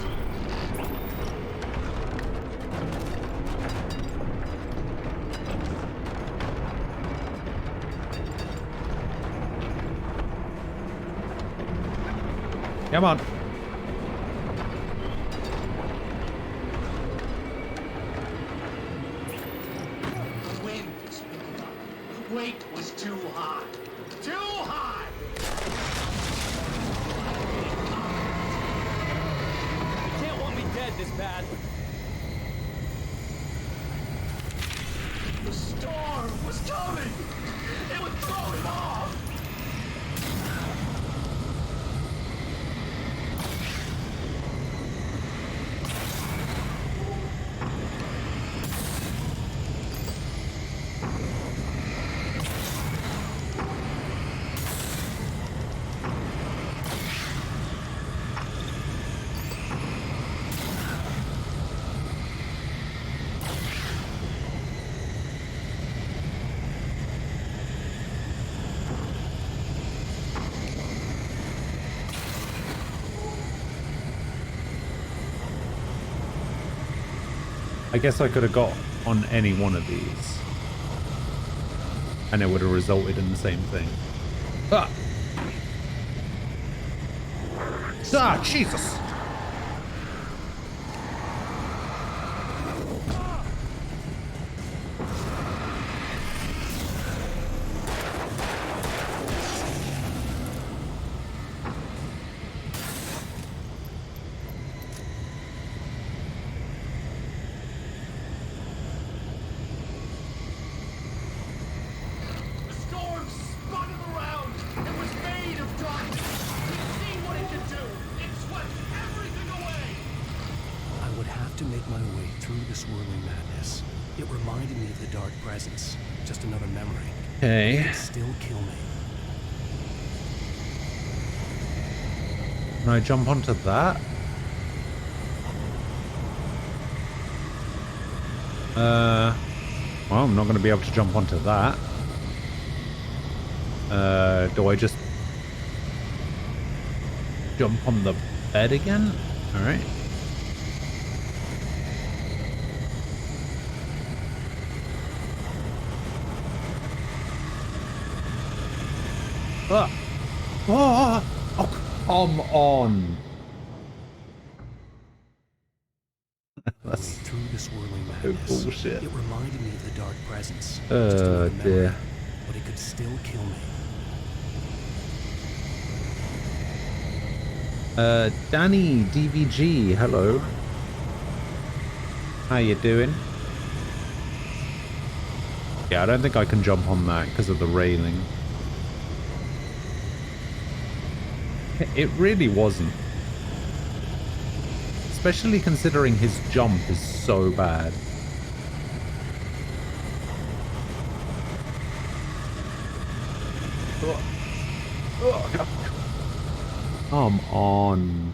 [SPEAKER 1] Come on.
[SPEAKER 18] The wind was picking up. The weight was too high. Too high!
[SPEAKER 3] You can't want me dead this bad.
[SPEAKER 18] The storm was coming! It would throw him off!
[SPEAKER 1] I guess I could have got on any one of these. And it would have resulted in the same thing. Ah! Ah, Jesus!
[SPEAKER 18] The storm spun him around. It was made of darkness. He'd seen what it could do. It swept everything away.
[SPEAKER 2] I would have to make my way through the swirling madness. It reminded me of the Dark Presence, just another memory.
[SPEAKER 1] Okay.
[SPEAKER 2] It could still kill me.
[SPEAKER 1] Can I jump onto that? Well, I'm not going to be able to jump onto that. Do I just jump on the bed again? Alright. Ah! Oh, oh, come on! That's
[SPEAKER 2] through the swirling
[SPEAKER 1] so
[SPEAKER 2] madness.
[SPEAKER 1] bullshit.
[SPEAKER 2] It reminded me of the Dark Presence, just
[SPEAKER 1] Oh
[SPEAKER 2] another memory,
[SPEAKER 1] dear.
[SPEAKER 2] but it could still kill me.
[SPEAKER 1] Danny DVG, hello. How you doing? Yeah, I don't think I can jump on that because of the railing. It really wasn't. Especially considering his jump is so bad. Come on.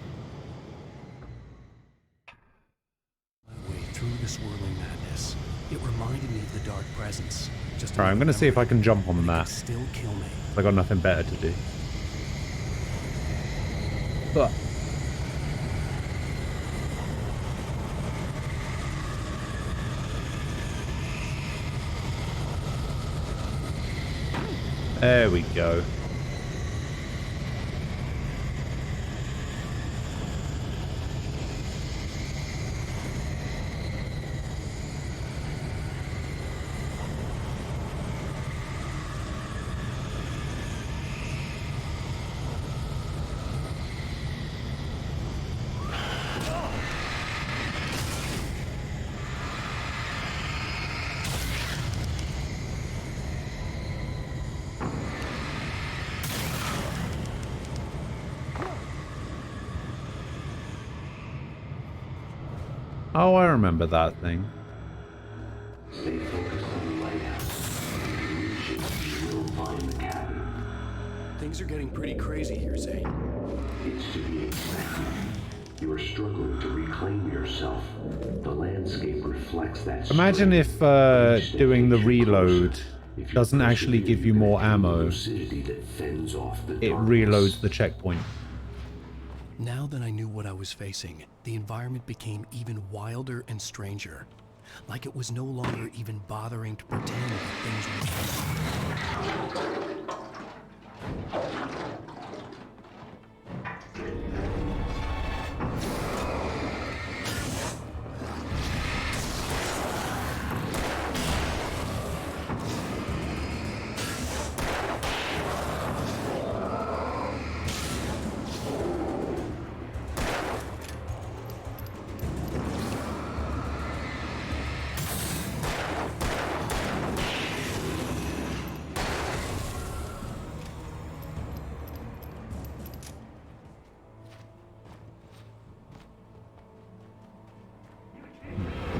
[SPEAKER 2] My way through the swirling madness. It reminded me of the Dark Presence. Just
[SPEAKER 1] Alright, I'm gonna see if I can jump on that.
[SPEAKER 2] still kill me.
[SPEAKER 1] I got nothing better to do. But there we go. Oh, I remember that thing.
[SPEAKER 13] Stay focused on the lighthouse. You will find the cabin.
[SPEAKER 2] Things are getting pretty crazy here, Zane.
[SPEAKER 13] It's to be expected. You are struggling to reclaim yourself. The landscape reflects that.
[SPEAKER 1] Imagine if doing the reload doesn't actually give you more ammo. It reloads the checkpoint.
[SPEAKER 2] Now that I knew what I was facing, the environment became even wilder and stranger. Like it was no longer even bothering to pretend that things were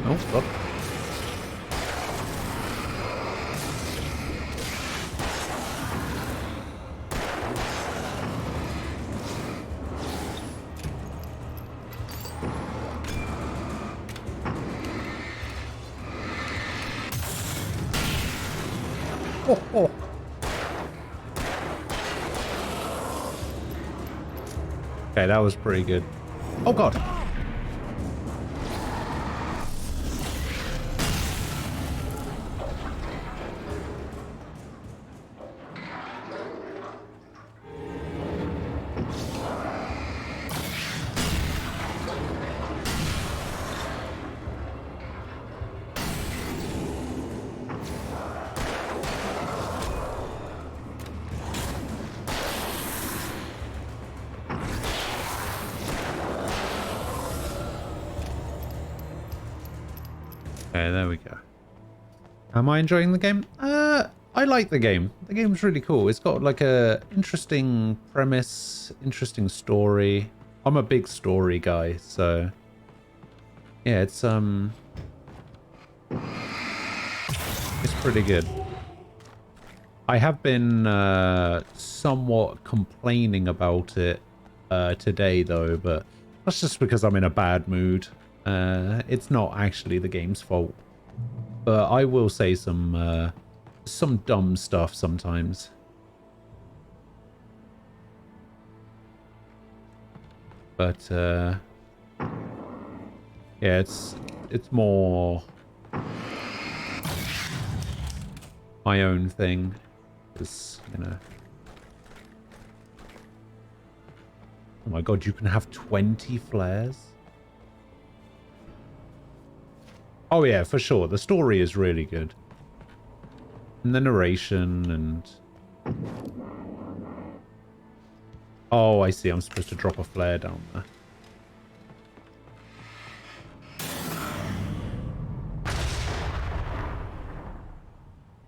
[SPEAKER 1] Oh, fuck. Oh, oh. Okay, that was pretty good. Oh god. Okay, there we go. Am I enjoying the game? I like the game. The game's really cool. It's got like a interesting premise, interesting story. I'm a big story guy, so yeah, it's pretty good. I have been somewhat complaining about it today though, but that's just because I'm in a bad mood. It's not actually the game's fault, but I will say some dumb stuff sometimes. But yeah, it's more my own thing, because you know. Oh my god, you can have 20 flares? Oh yeah, for sure. The story is really good. And the narration and... Oh, I see. I'm supposed to drop a flare down there.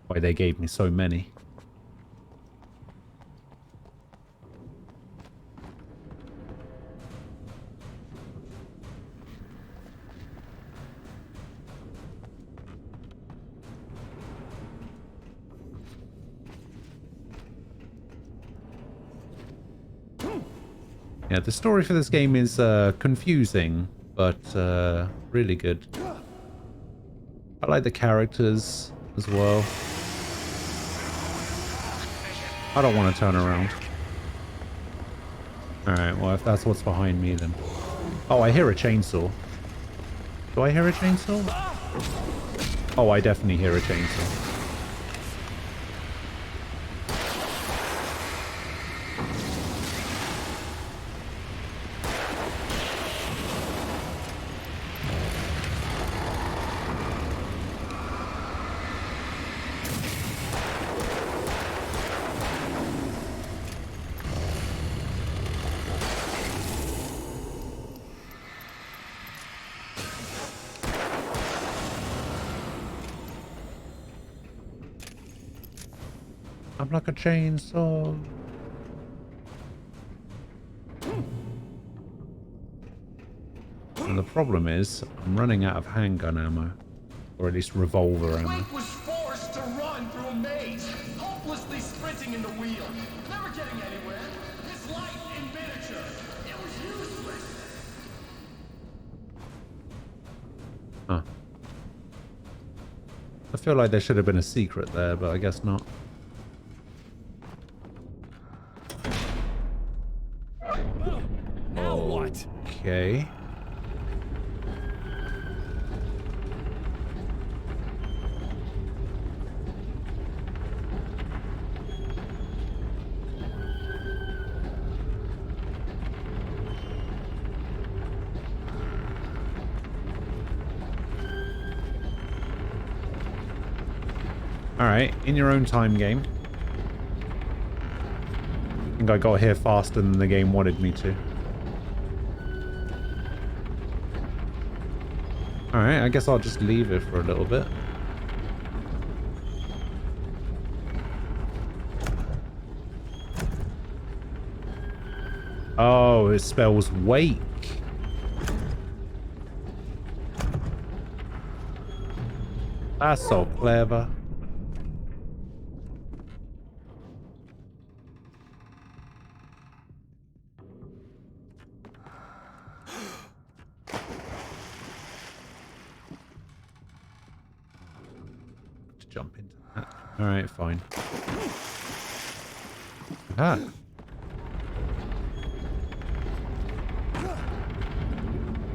[SPEAKER 1] Why they gave me so many. Yeah, the story for this game is confusing, but really good. I like the characters as well. I don't want to turn around. Alright, well if that's what's behind me then. Oh, I hear a chainsaw. Do I hear a chainsaw? Oh, I definitely hear a chainsaw. I'm like a chainsaw. And the problem is, I'm running out of handgun ammo. Or at least revolver ammo.
[SPEAKER 3] Wake was forced to run through a maze, hopelessly sprinting in the wheel, never getting anywhere. His life in miniature. It was useless.
[SPEAKER 1] Huh. I feel like there should have been a secret there, but I guess not.
[SPEAKER 3] Now what?
[SPEAKER 1] Okay. Alright, in your own time, game. I think I got here faster than the game wanted me to. Alright, I guess I'll just leave it for a little bit. Oh, it spells wake. That's so clever. Jump into that. Alright, fine. Ah.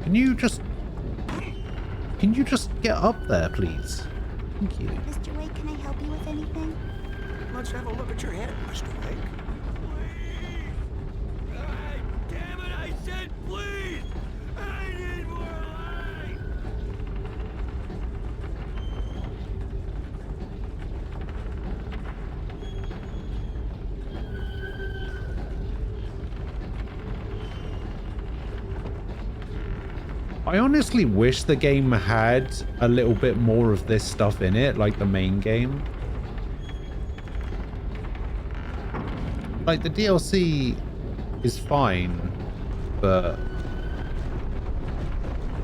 [SPEAKER 1] Can you just get up there, please? Thank you.
[SPEAKER 21] Mr. Wake, can I help you with anything?
[SPEAKER 10] Let's have a look at your head, Mr. Wake.
[SPEAKER 3] Damn it, I said please! I need more light!
[SPEAKER 1] I honestly wish the game had a little bit more of this stuff in it, like the main game. Like, the DLC is fine, but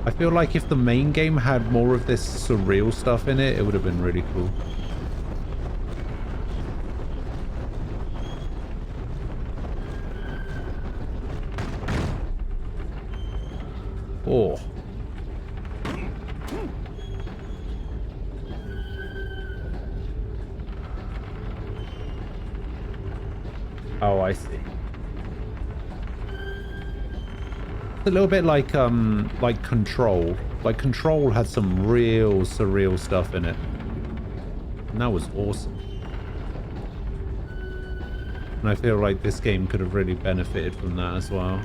[SPEAKER 1] I feel like if the main game had more of this surreal stuff in it, it would have been really cool. Oh. Oh, I see. It's a little bit like Control. Like Control had some real surreal stuff in it. And that was awesome. And I feel like this game could have really benefited from that as well.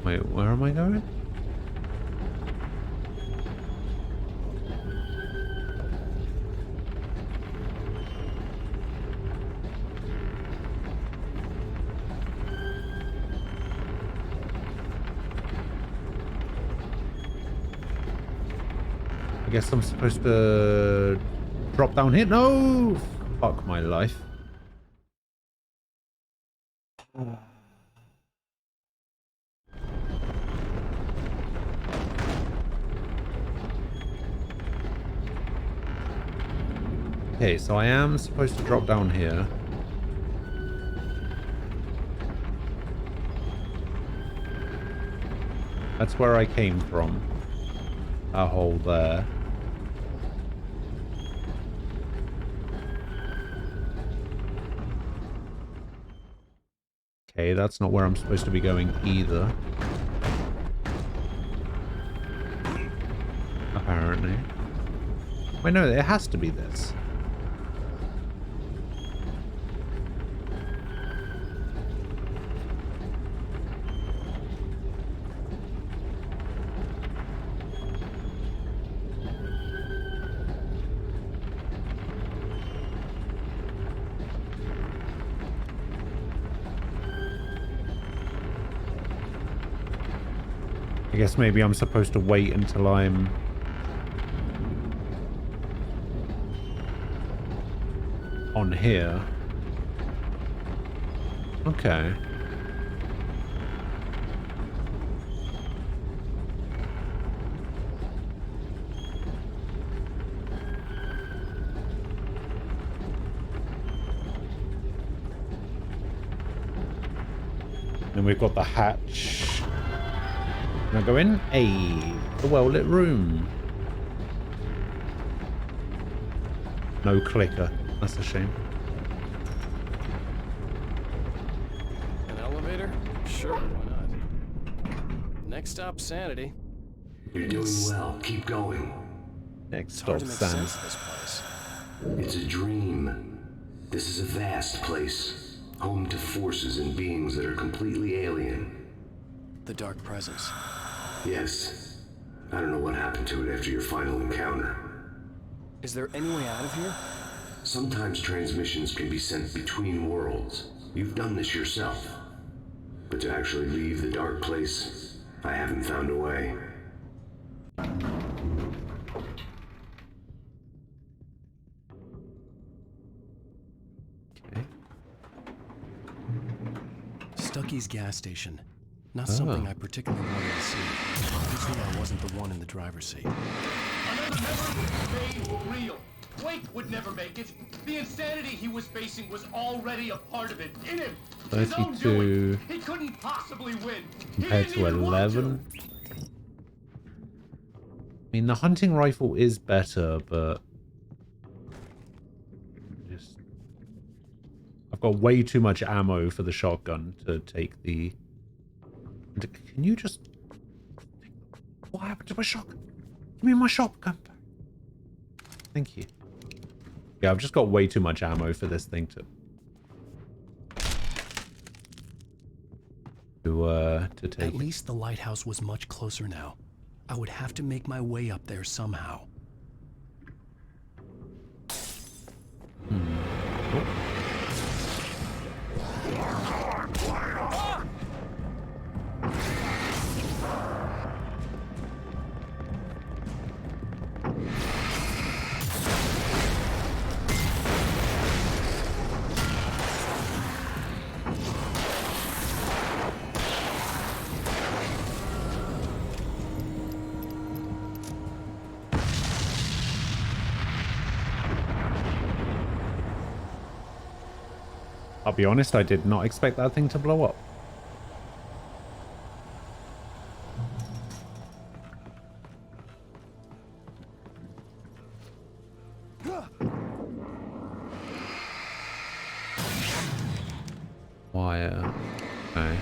[SPEAKER 1] Wait, where am I going? I guess I'm supposed to drop down here. No! Fuck my life. Okay, so I am supposed to drop down here. That's where I came from. That hole there. Okay, that's not where I'm supposed to be going either. Apparently. Wait, no, it has to be this. I guess maybe I'm supposed to wait until I'm on here. Okay. Then we've got the hatch. Can I go in? Hey, a well-lit room. No clicker. That's a shame.
[SPEAKER 2] An elevator? Sure, why not? Next stop, Sanity.
[SPEAKER 5] You're doing well. Keep going.
[SPEAKER 1] Next
[SPEAKER 2] It's hard
[SPEAKER 1] stop,
[SPEAKER 2] to make
[SPEAKER 1] Sanity.
[SPEAKER 2] sense of this place.
[SPEAKER 5] It's a dream. This is a vast place, home to forces and beings that are completely alien.
[SPEAKER 2] The Dark Presence.
[SPEAKER 5] Yes. I don't know what happened to it after your final encounter.
[SPEAKER 2] Is there any way out of here?
[SPEAKER 5] Sometimes transmissions can be sent between worlds. You've done this yourself. But to actually leave the dark place, I haven't found a way.
[SPEAKER 1] Okay.
[SPEAKER 2] Stucky's gas station. Not something I particularly wanted to see. Obviously, I wasn't the one in the driver's seat.
[SPEAKER 18] Another memory made real. Wake would never make it. The insanity he was facing was already a part of it, in him. His own
[SPEAKER 1] 32
[SPEAKER 18] doing. He couldn't possibly win.
[SPEAKER 1] compared to 11. I mean, the hunting rifle is better, but just I've got way too much ammo for the shotgun to take the. Can you just? What happened to my shotgun? Give me my shotgun. Thank you. Yeah, I've just got way too much ammo for this thing to take.
[SPEAKER 2] At least the lighthouse was much closer now. I would have to make my way up there somehow.
[SPEAKER 1] I'll be honest, I did not expect that thing to blow up. Wire. Okay.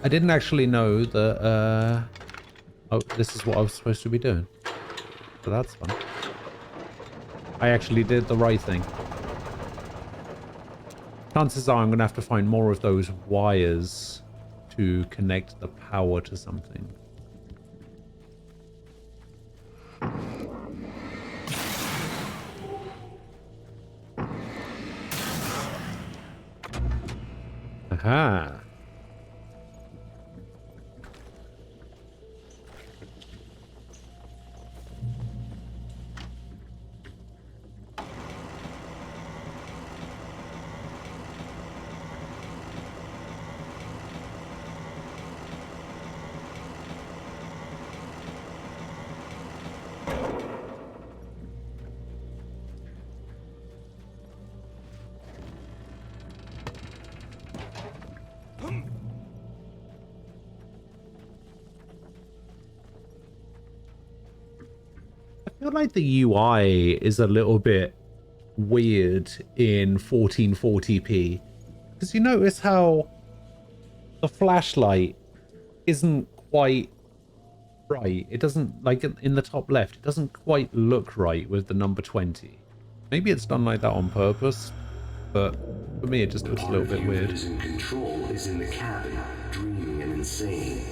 [SPEAKER 1] I didn't actually know that, oh, this is what I was supposed to be doing. So that's fun. I actually did the right thing. Chances are I'm going to have to find more of those wires to connect the power to something. Aha. I feel like the UI is a little bit weird in 1440p. Because you notice how the flashlight isn't quite right. It doesn't, like in the top left, it doesn't quite look right with the number 20. Maybe it's done like that on purpose, but for me it just looks a little bit weird.
[SPEAKER 5] The part of you that is in control is in the cabin, dreaming and insane.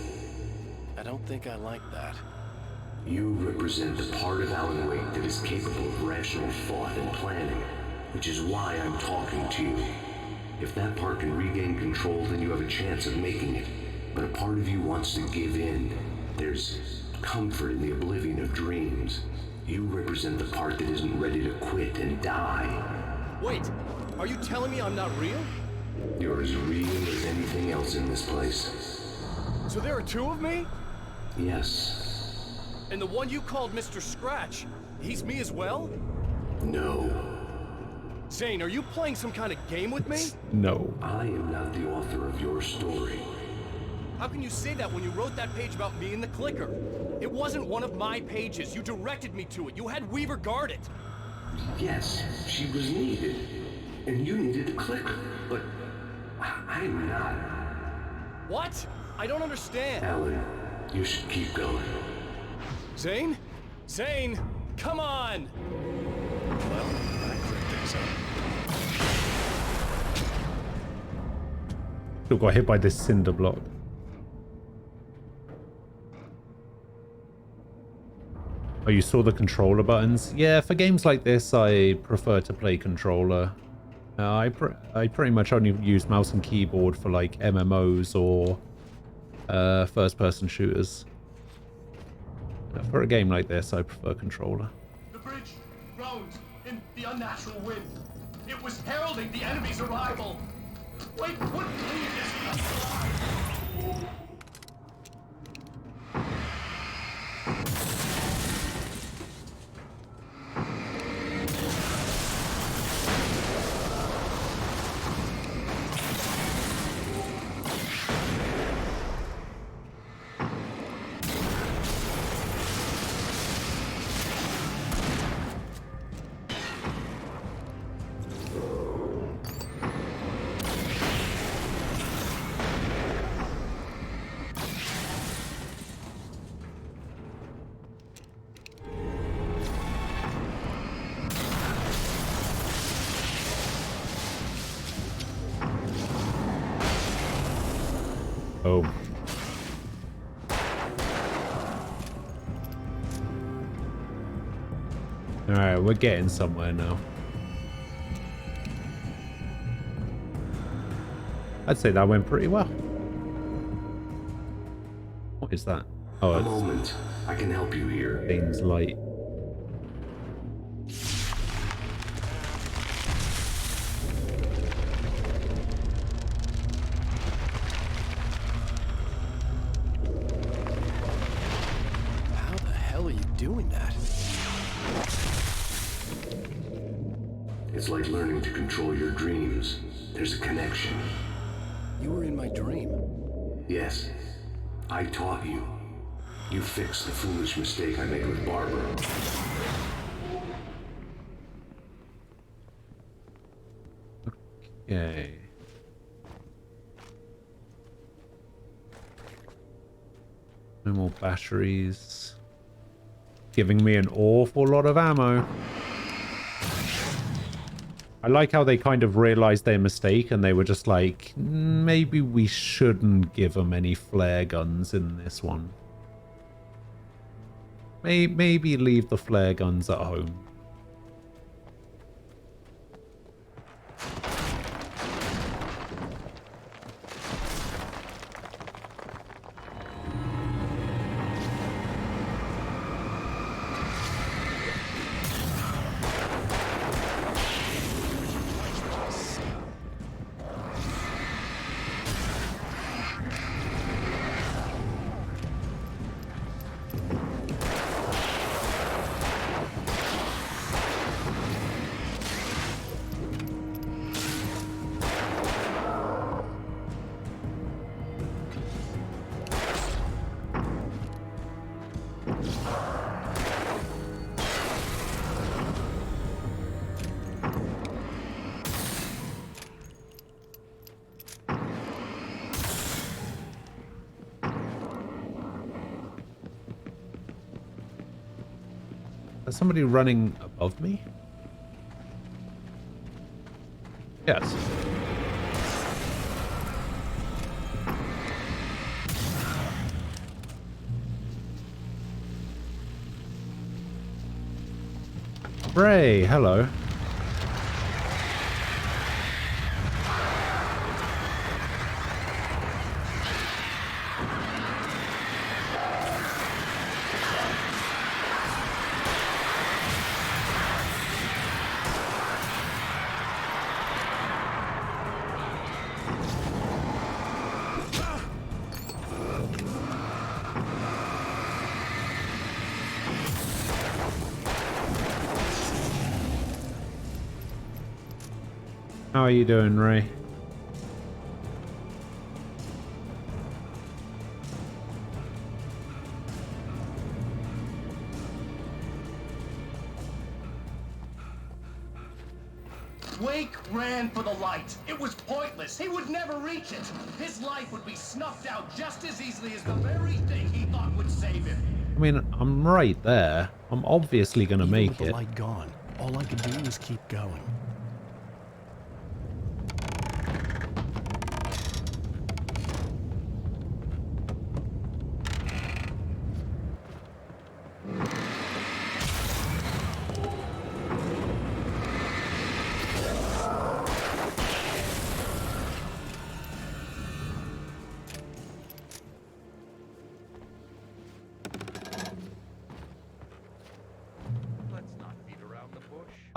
[SPEAKER 2] I don't think I like that.
[SPEAKER 5] You represent the part of Alan Wake that is capable of rational thought and planning, which is why I'm talking to you. If that part can regain control, then you have a chance of making it. But a part of you wants to give in. There's comfort in the oblivion of dreams. You represent the part that isn't ready to quit and die.
[SPEAKER 2] Wait, are you telling me I'm not real?
[SPEAKER 5] You're as real as anything else in this place.
[SPEAKER 2] So there are two of me?
[SPEAKER 5] Yes.
[SPEAKER 2] And the one you called Mr. Scratch, he's me as well?
[SPEAKER 5] No.
[SPEAKER 2] Zane, are you playing some kind of game with me?
[SPEAKER 1] No.
[SPEAKER 5] I am not the author of your story.
[SPEAKER 2] How can you say that when you wrote that page about me in the clicker? It wasn't one of my pages. You directed me to it. You had Weaver guard it.
[SPEAKER 5] Yes, she was needed. And you needed the clicker. But I'm not.
[SPEAKER 2] What? I don't understand.
[SPEAKER 5] Alan, you should keep going.
[SPEAKER 2] Zane? Zane! Come on! Well, I cleared things up.
[SPEAKER 1] Still got hit by this cinder block. Oh, you saw the controller buttons? Yeah, for games like this, I prefer to play controller. I pretty much only use mouse and keyboard for like MMOs or first-person shooters. For a game like this, I prefer controller.
[SPEAKER 18] The bridge groans in the unnatural wind. It was heralding the enemy's arrival. Wait, what lead is alive?
[SPEAKER 1] Oh. Alright, we're getting somewhere now. I'd say that went pretty well. What is that? Oh,
[SPEAKER 5] a
[SPEAKER 1] it's
[SPEAKER 5] moment. I can help you here.
[SPEAKER 1] Bane's light.
[SPEAKER 2] How the hell are you doing that?
[SPEAKER 5] It's like learning to control your dreams. There's a connection.
[SPEAKER 2] You were in my dream.
[SPEAKER 5] Yes. I taught you. You fixed the foolish mistake I made with Barbara.
[SPEAKER 1] Okay. No more batteries. Giving me an awful lot of ammo. I like how they kind of realized their mistake and they were just like, maybe we shouldn't give them any flare guns in this one. Maybe leave the flare guns at home. Is somebody running above me? Yes. Ray, hello. How are you doing, Ray?
[SPEAKER 18] Wake ran for the light. It was pointless. He would never reach it. His life would be snuffed out just as easily as the very thing he thought would save him.
[SPEAKER 1] I mean, I'm right there. I'm obviously gonna make
[SPEAKER 2] With the
[SPEAKER 1] it.
[SPEAKER 2] light gone, all I could do was keep going.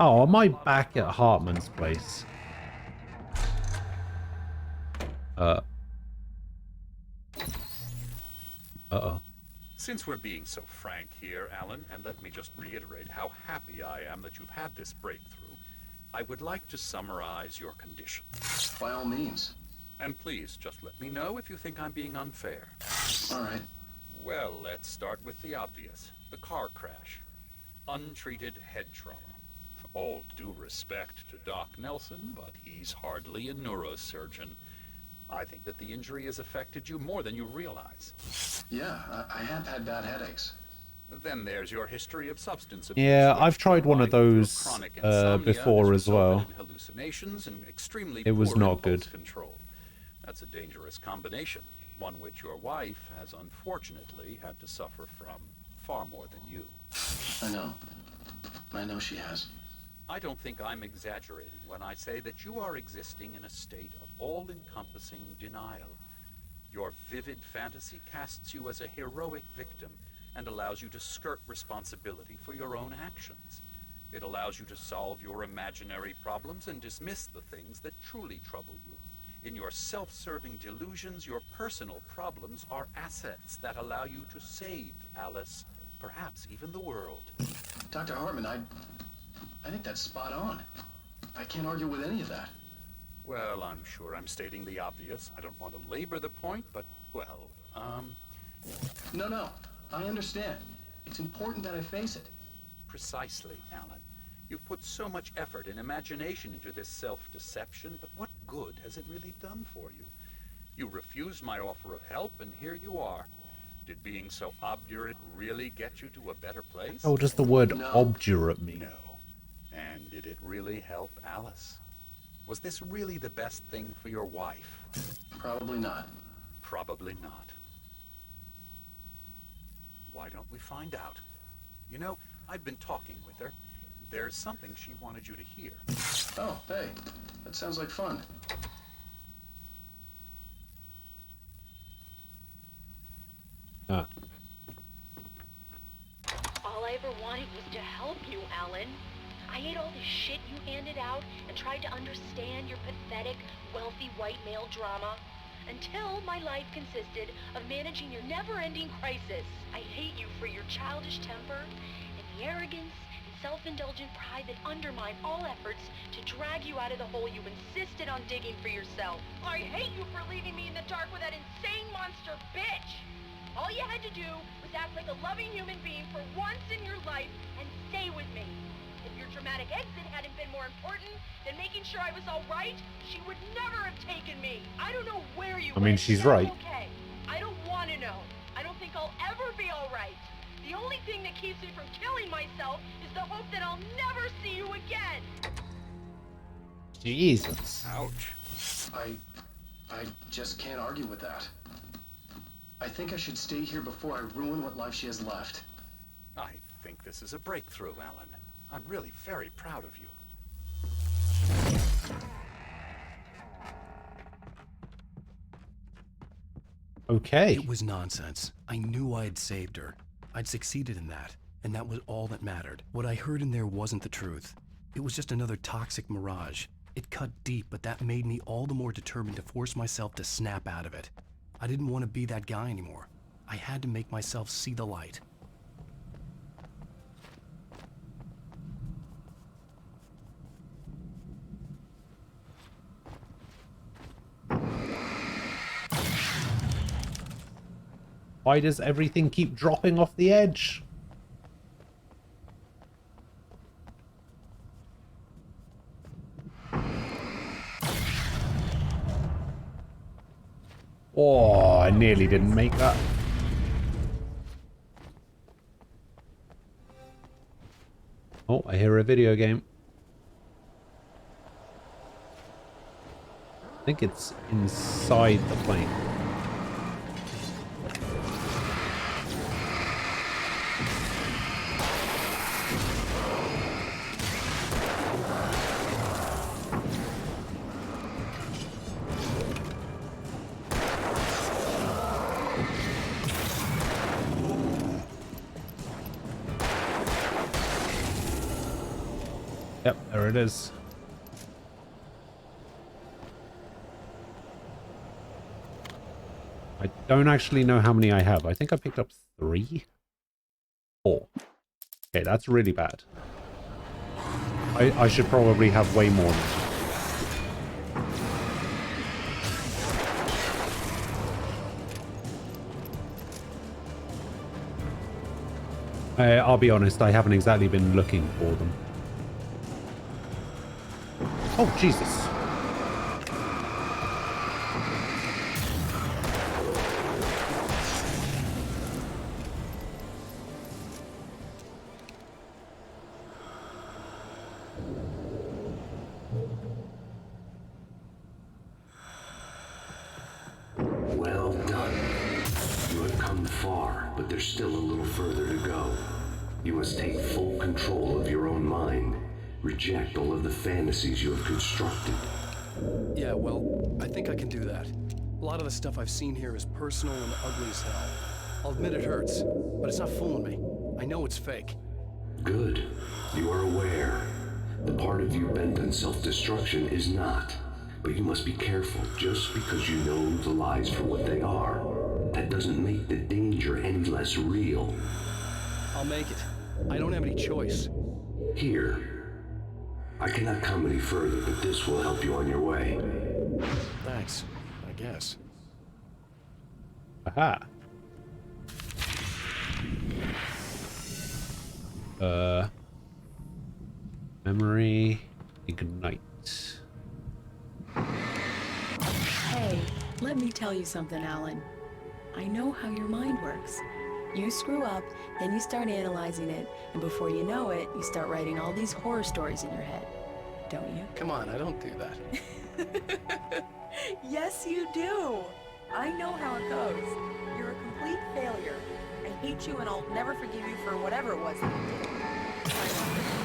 [SPEAKER 1] Oh, am I back at Hartman's place? Uh-oh.
[SPEAKER 9] Since we're being so frank here, Alan, and let me just reiterate how happy I am that you've had this breakthrough, I would like to summarize your condition.
[SPEAKER 12] By all means.
[SPEAKER 9] And please, just let me know if you think I'm being unfair.
[SPEAKER 12] All right.
[SPEAKER 9] Well, let's start with the obvious. The car crash. Untreated head trauma. All due respect to Doc Nelson, but he's hardly a neurosurgeon. I think that the injury has affected you more than you realize.
[SPEAKER 12] Yeah, I have had bad headaches.
[SPEAKER 9] Then there's your history of substance abuse.
[SPEAKER 1] Yeah, I've tried one of those
[SPEAKER 9] Chronic insomnia
[SPEAKER 1] before
[SPEAKER 9] has
[SPEAKER 1] as well.
[SPEAKER 9] resulted in hallucinations and extremely
[SPEAKER 1] It was
[SPEAKER 9] poor
[SPEAKER 1] not
[SPEAKER 9] impulse
[SPEAKER 1] good.
[SPEAKER 9] Control. That's a dangerous combination, one which your wife has unfortunately had to suffer from far more than you.
[SPEAKER 12] I know. I know she has.
[SPEAKER 9] I don't think I'm exaggerating when I say that you are existing in a state of all-encompassing denial. Your vivid fantasy casts you as a heroic victim and allows you to skirt responsibility for your own actions. It allows you to solve your imaginary problems and dismiss the things that truly trouble you. In your self-serving delusions, your personal problems are assets that allow you to save Alice, perhaps even the world.
[SPEAKER 12] Dr. Hartman, I think that's spot on. I can't argue with any of that.
[SPEAKER 9] Well, I'm sure I'm stating the obvious. I don't want to labor the point, but, well,
[SPEAKER 12] No, I understand. It's important that I face it.
[SPEAKER 9] Precisely, Alan. You've put so much effort and imagination into this self-deception, but what good has it really done for you? You refused my offer of help, and here you are. Did being so obdurate really get you to a better place?
[SPEAKER 1] Oh, does the word obdurate mean?
[SPEAKER 9] No. And did it really help Alice? Was this really the best thing for your wife?
[SPEAKER 12] Probably not.
[SPEAKER 9] Probably not. Why don't we find out? You know, I've been talking with her. There's something she wanted you to hear.
[SPEAKER 12] Oh, hey. That sounds like fun.
[SPEAKER 1] Ah.
[SPEAKER 7] All I ever wanted was to help you, Alan. I ate all the shit you handed out and tried to understand your pathetic, wealthy white male drama until my life consisted of managing your never-ending crisis. I hate you for your childish temper and the arrogance and self-indulgent pride that undermine all efforts to drag you out of the hole you insisted on digging for yourself. I hate you for leaving me in the dark with that insane monster bitch! All you had to do was act like a loving human being for once in your life and stay with me. If your dramatic exit hadn't been more important than making sure I was all right, she would never have taken me. I don't know where you
[SPEAKER 1] I mean,
[SPEAKER 7] went.
[SPEAKER 1] she's
[SPEAKER 7] That's
[SPEAKER 1] right.
[SPEAKER 7] Okay. I don't want to know. I don't think I'll ever be all right. The only thing that keeps me from killing myself is the hope that I'll never see you again.
[SPEAKER 1] Jesus.
[SPEAKER 9] Ouch.
[SPEAKER 12] I just can't argue with that. I think I should stay here before I ruin what life she has left.
[SPEAKER 9] I think this is a breakthrough, Alan. I'm really very proud of you.
[SPEAKER 1] Okay.
[SPEAKER 2] It was nonsense. I knew I had saved her. I'd succeeded in that, and that was all that mattered. What I heard in there wasn't the truth. It was just another toxic mirage. It cut deep, but that made me all the more determined to force myself to snap out of it. I didn't want to be that guy anymore. I had to make myself see the light.
[SPEAKER 1] Why does everything keep dropping off the edge? Oh, I nearly didn't make that. Oh, I hear a video game. I think it's inside the plane. Yep, there it is. I don't actually know how many I have. I think I picked up 3? 4. Okay, that's really bad. I should probably have way more than that. I'll be honest, I haven't exactly been looking for them. Oh, Jesus.
[SPEAKER 13] Well done. You have come far, but there's still a little further to go. You must take full control of your own mind. Reject all of the fantasies you have constructed.
[SPEAKER 2] Yeah, well, I think I can do that. A lot of the stuff I've seen here is personal and ugly as hell. I'll admit it hurts, but it's not fooling me. I know it's fake.
[SPEAKER 13] Good. You are aware. The part of you bent on self-destruction is not. But you must be careful. Just because you know the lies for what they are, that doesn't make the danger any less real.
[SPEAKER 2] I'll make it. I don't have any choice.
[SPEAKER 13] Here. I cannot come any further, but this will help you on your way.
[SPEAKER 2] Thanks, I guess.
[SPEAKER 1] Aha. Memory ignite.
[SPEAKER 19] Hey, let me tell you something, Alan. I know how your mind works. You screw up, then you start analyzing it, and before you know it, you start writing all these horror stories in your head. Don't you?
[SPEAKER 2] Come on, I don't do that.
[SPEAKER 19] Yes, you do. I know how it goes. You're a complete failure. I hate you and I'll never forgive you for whatever it was that you did.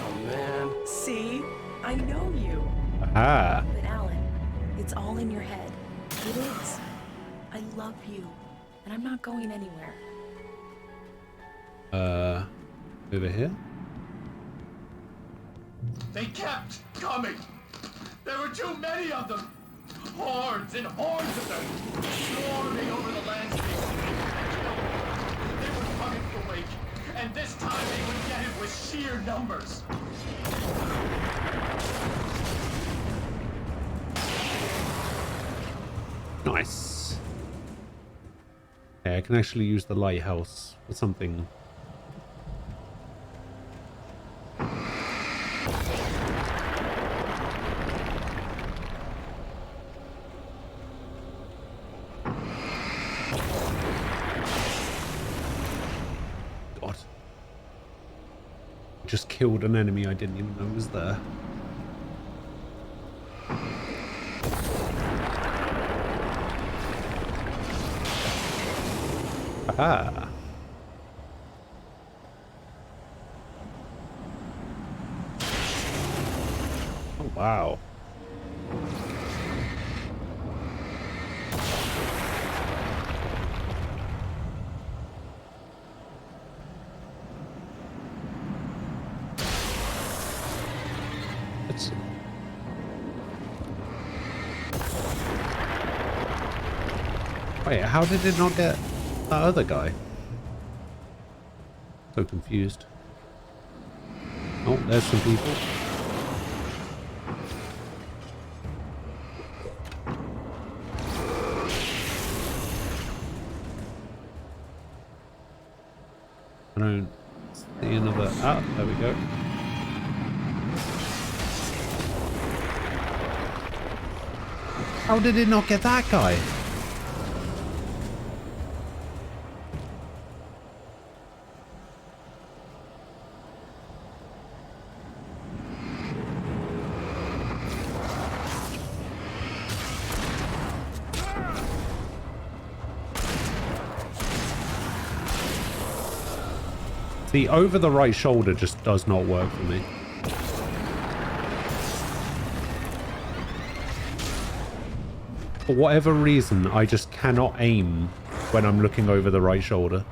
[SPEAKER 2] Oh, man.
[SPEAKER 19] See? I know you.
[SPEAKER 1] Ah.
[SPEAKER 19] But Alan, it's all in your head. It is. I love you, and I'm not going anywhere.
[SPEAKER 1] Over here?
[SPEAKER 18] They kept coming. There were too many of them. Hordes and hordes of them, swarming over the landscape. They were coming for Wake, and this time they would get it with sheer numbers.
[SPEAKER 1] Nice. Okay, I can actually use the lighthouse for something. God. Just killed an enemy I didn't even know was there. Ah. Oh, wow. Let's see. Wait, how did it not get that other guy? So confused. Oh, there's some people. I don't see another. Ah, there we go. How did it not get that guy? The over the right shoulder just does not work for me. For whatever reason, I just cannot aim when I'm looking over the right shoulder.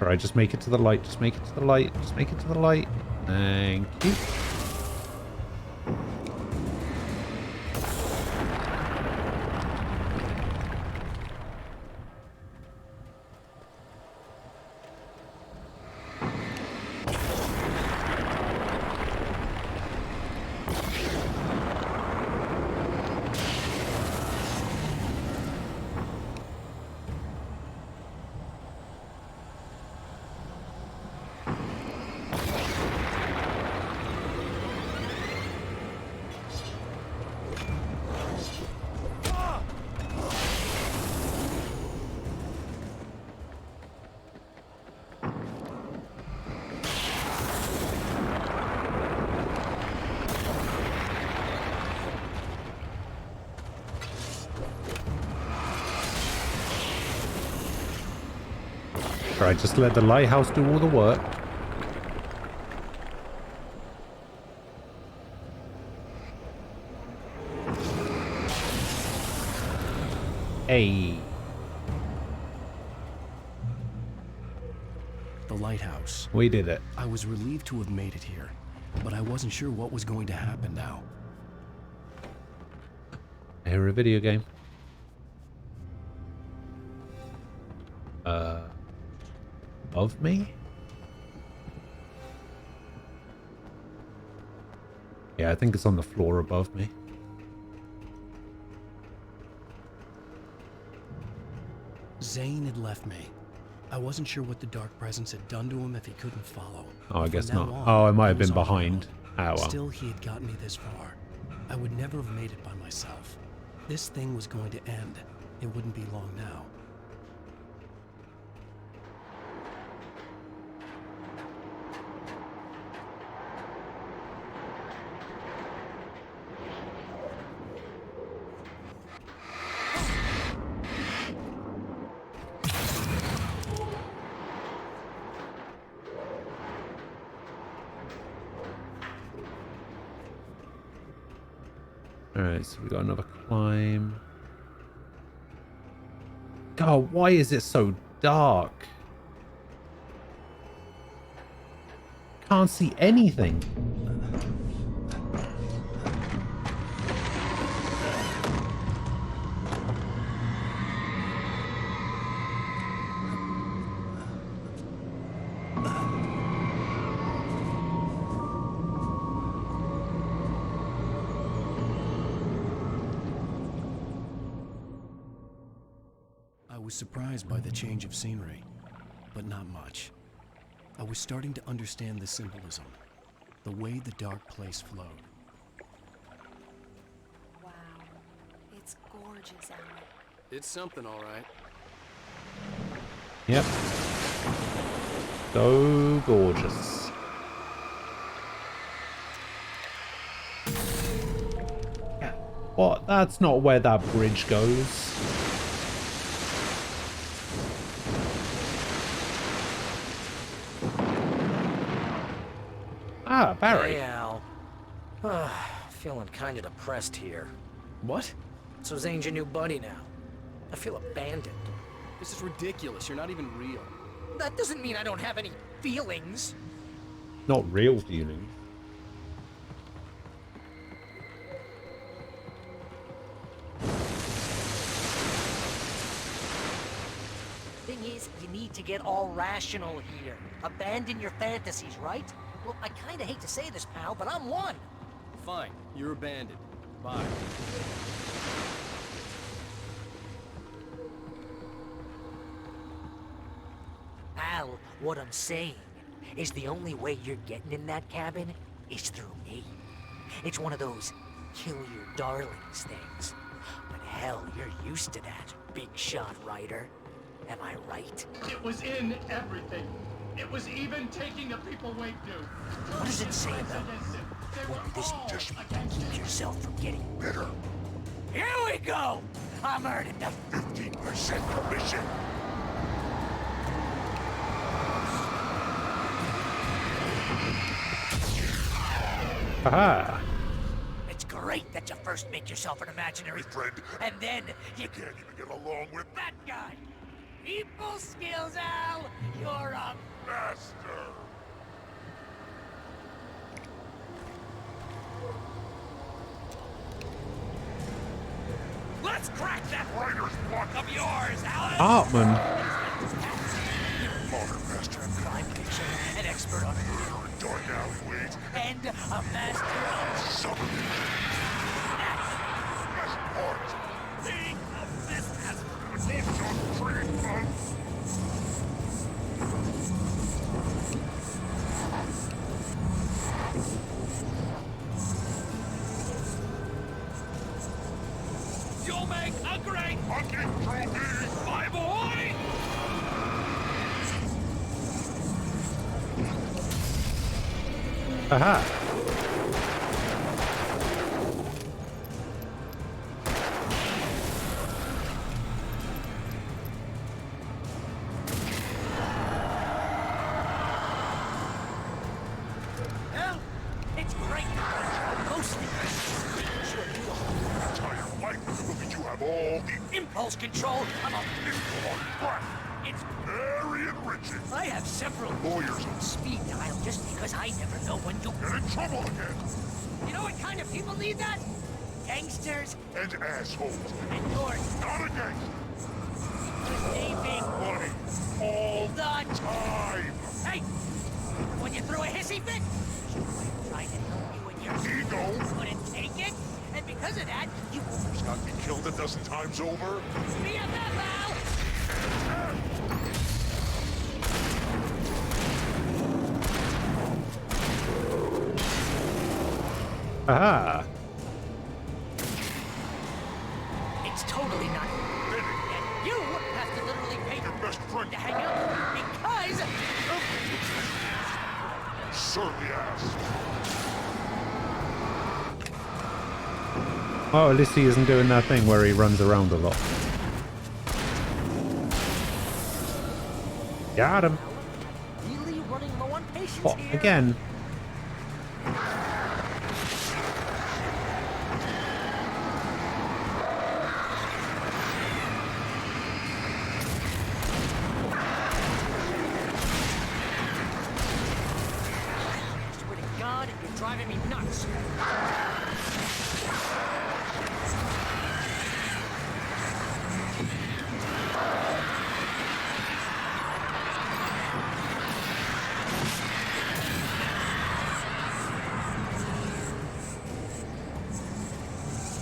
[SPEAKER 1] Alright, just make it to the light, just make it to the light, just make it to the light. Thank you. Alright, just let the lighthouse do all the work. Hey.
[SPEAKER 2] The lighthouse.
[SPEAKER 1] We did it.
[SPEAKER 2] I was relieved to have made it here, but I wasn't sure what was going to happen now.
[SPEAKER 1] I hear a video game. Above me? Yeah, I think it's on the floor above me.
[SPEAKER 2] Zane had left me. I wasn't sure what the dark presence had done to him if he couldn't follow.
[SPEAKER 1] Oh, I guess
[SPEAKER 2] From now
[SPEAKER 1] not.
[SPEAKER 2] on,
[SPEAKER 1] Oh, I might
[SPEAKER 2] I
[SPEAKER 1] have
[SPEAKER 2] was
[SPEAKER 1] been
[SPEAKER 2] on my
[SPEAKER 1] behind.
[SPEAKER 2] own.
[SPEAKER 1] Oh, well.
[SPEAKER 2] Still, he had gotten me this far. I would never have made it by myself. This thing was going to end. It wouldn't be long now.
[SPEAKER 1] Alright, so we got another climb. God, why is it so dark? Can't see anything.
[SPEAKER 2] I was surprised by the change of scenery, but not much. I was starting to understand the symbolism, the way the dark place flowed.
[SPEAKER 19] Wow. It's gorgeous, Alan.
[SPEAKER 2] It's something, all right.
[SPEAKER 1] Yep. So gorgeous. What? That's not where that bridge goes. Ah, Barry.
[SPEAKER 8] Hey, Al. Feeling kind of depressed here.
[SPEAKER 2] What?
[SPEAKER 8] So Zane's your new buddy now. I feel abandoned.
[SPEAKER 2] This is ridiculous. You're not even real.
[SPEAKER 8] That doesn't mean I don't have any feelings.
[SPEAKER 1] Not real feelings.
[SPEAKER 8] Thing is, you need to get all rational here. Abandon your fantasies, right? Well, I kinda hate to say this, pal, but I'm one.
[SPEAKER 2] Fine. You're abandoned. Bye.
[SPEAKER 8] Al, what I'm saying is the only way you're getting in that cabin is through me. It's one of those kill your darlings things. But hell, you're used to that, big shot writer. Am I right?
[SPEAKER 18] It was in everything. It was even taking the people Wake knew.
[SPEAKER 8] What does it say about this judgment that keeps yourself from getting bitter? Here we go! I'm earning the 15% commission.
[SPEAKER 1] Haha.
[SPEAKER 8] It's great that you first make yourself an imaginary friend, and then you can't even get along with that guy. People skills, Al. You're a master. Let's crack that writer's block of yours, Alan.
[SPEAKER 1] Hartman.
[SPEAKER 8] Modern master of crime fiction, an expert on murder and dark alleyways, and a master of summoning. Best part. Think of this as
[SPEAKER 18] You'll make a great hunting trophy, my boy!
[SPEAKER 1] Aha.
[SPEAKER 8] Well, it's great. Mostly.
[SPEAKER 18] Entire life, but you have all the
[SPEAKER 8] Impulse control. I'm a It's
[SPEAKER 18] very enriching.
[SPEAKER 8] I have several
[SPEAKER 18] Lawyers
[SPEAKER 8] on speed dial just because I never know when to
[SPEAKER 18] get in trouble again.
[SPEAKER 8] You know what kind of people need that? Gangsters
[SPEAKER 18] And assholes.
[SPEAKER 8] and you're
[SPEAKER 18] Not a gangster.
[SPEAKER 8] behaving
[SPEAKER 18] Money. All
[SPEAKER 8] the
[SPEAKER 18] time.
[SPEAKER 8] Hey! When you throw a hissy fit, trying to help you and your
[SPEAKER 18] Ego.
[SPEAKER 8] couldn't take it, and because of that, you
[SPEAKER 18] Almost got me killed a dozen times over.
[SPEAKER 8] be a bad pal.
[SPEAKER 1] Ah.
[SPEAKER 8] It's totally not. And you have to literally pay your best friend to hang out with me because.
[SPEAKER 14] Certainly has.
[SPEAKER 1] Oh, at least he isn't doing that thing where he runs around a lot. Got him.
[SPEAKER 8] Really running low on patience
[SPEAKER 1] Oh,
[SPEAKER 8] here.
[SPEAKER 1] again.
[SPEAKER 8] Swear to God, you're driving me nuts.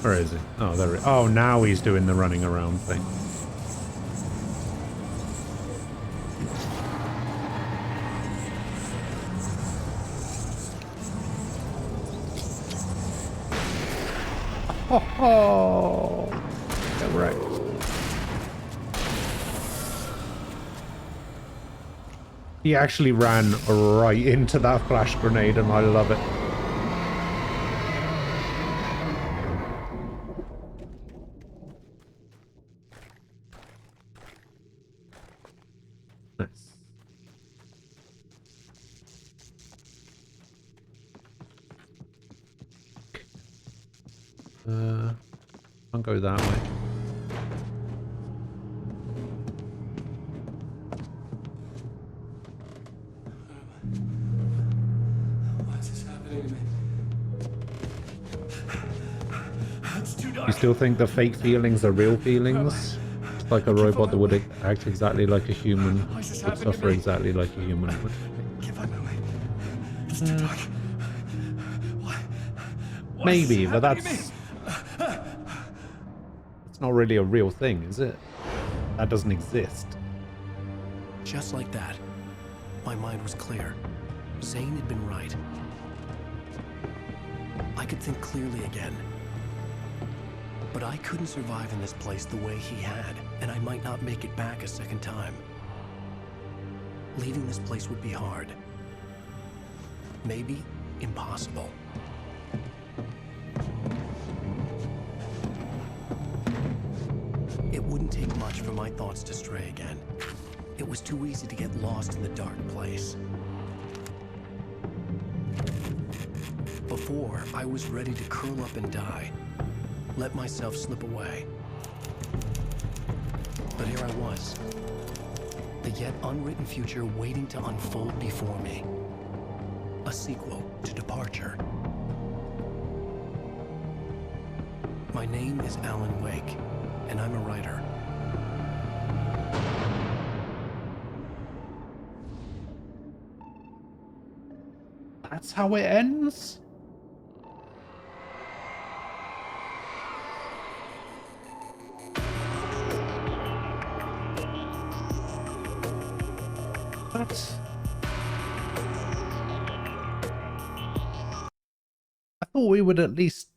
[SPEAKER 1] Where is he? Oh, there he. Oh, now he's doing the running around thing. Oh, get wrecked. He actually ran right into that flash grenade, and I love it. Nice. Can't go that way.
[SPEAKER 2] Why is this happening to me? It's too dark.
[SPEAKER 1] You still think the fake feelings are real feelings? It's like a robot that would act exactly like a human, would suffer exactly like a human would.
[SPEAKER 2] Can't find my way. It's too dark.
[SPEAKER 1] Maybe, but that's not really a real thing, is it? That doesn't exist.
[SPEAKER 2] Just like that, my mind was clear. Zane had been right. I could think clearly again. But I couldn't survive in this place the way he had, and I might not make it back a second time. Leaving this place would be hard. Maybe impossible. It wouldn't take much for my thoughts to stray again. It was too easy to get lost in the dark place. Before, I was ready to curl up and die, let myself slip away. But here I was, the yet unwritten future waiting to unfold before me. A sequel to Departure. My name is Alan Wake, and I'm a writer.
[SPEAKER 1] That's how it ends? What? I thought we would at least...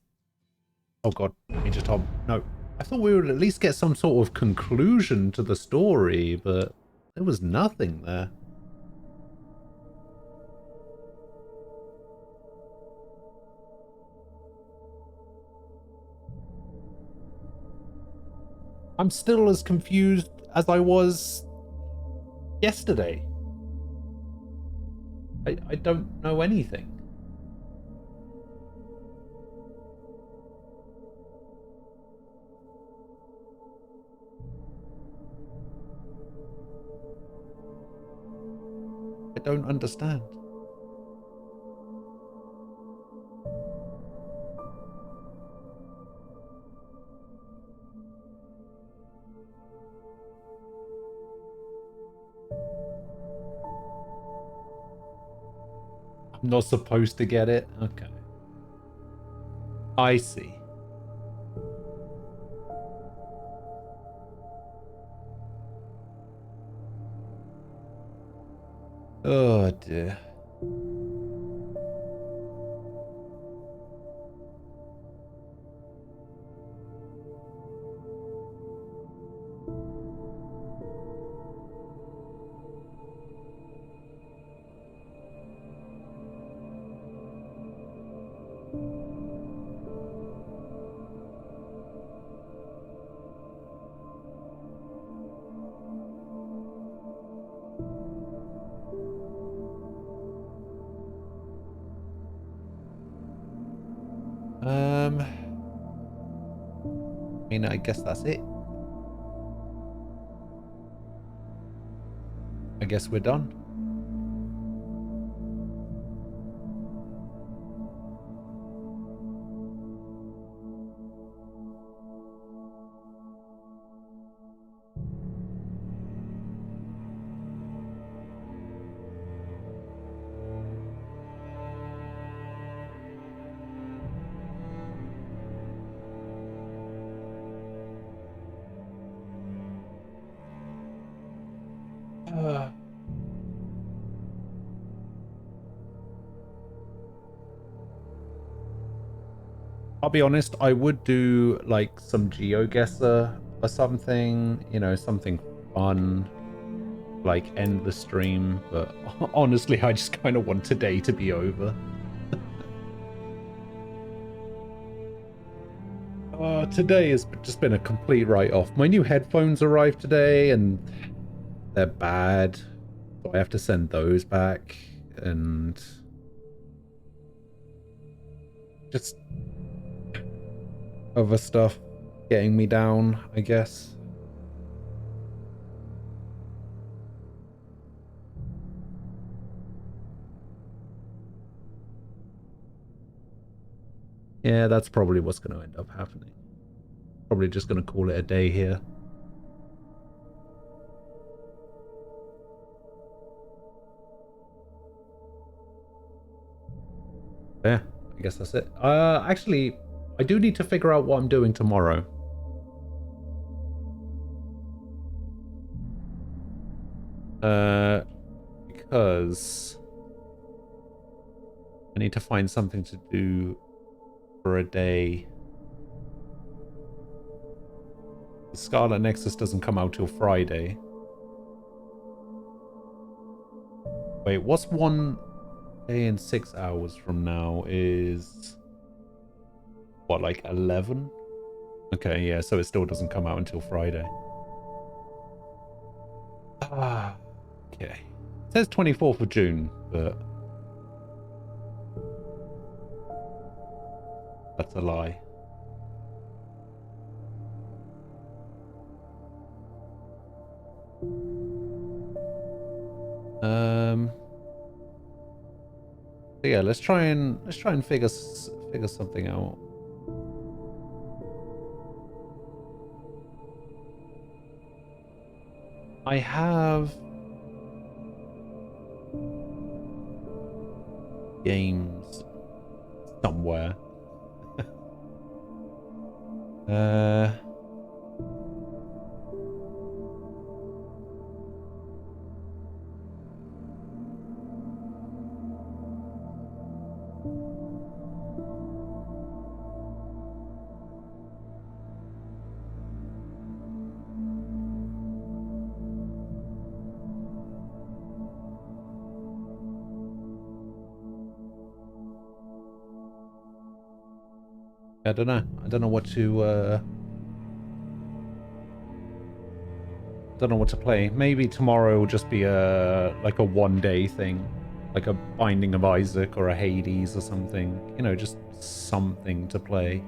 [SPEAKER 1] Oh god, Major Tom. No. I thought we would at least get some sort of conclusion to the story, but there was nothing there. I'm still as confused as I was yesterday. I don't know anything. I don't understand. I'm not supposed to get it? Okay. I see. Oh dear. mean, I guess that's it. I guess we're done. I'll be honest, I would do like some GeoGuessr or something, you know, something fun, like end the stream, but honestly, I just kind of want today to be over. Today has just been a complete write-off. My new headphones arrived today and they're bad, so I have to send those back, and just other stuff getting me down, I guess. Yeah, that's probably what's going to end up happening. Probably just going to call it a day here. Yeah, I guess that's it. Actually, I do need to figure out what I'm doing tomorrow. Because I need to find something to do for a day. The Scarlet Nexus doesn't come out till Friday. Wait, what's 1 day and 6 hours from now is... what, like 11? Okay, yeah, so it still doesn't come out until Friday. Okay. It says 24th of June, but... that's a lie. So yeah, let's try and figure something out. I have games somewhere. I don't know. I don't know what to don't know what to play. Maybe tomorrow will just be like a one-day thing, like a Binding of Isaac or a Hades or something. You know, just something to play.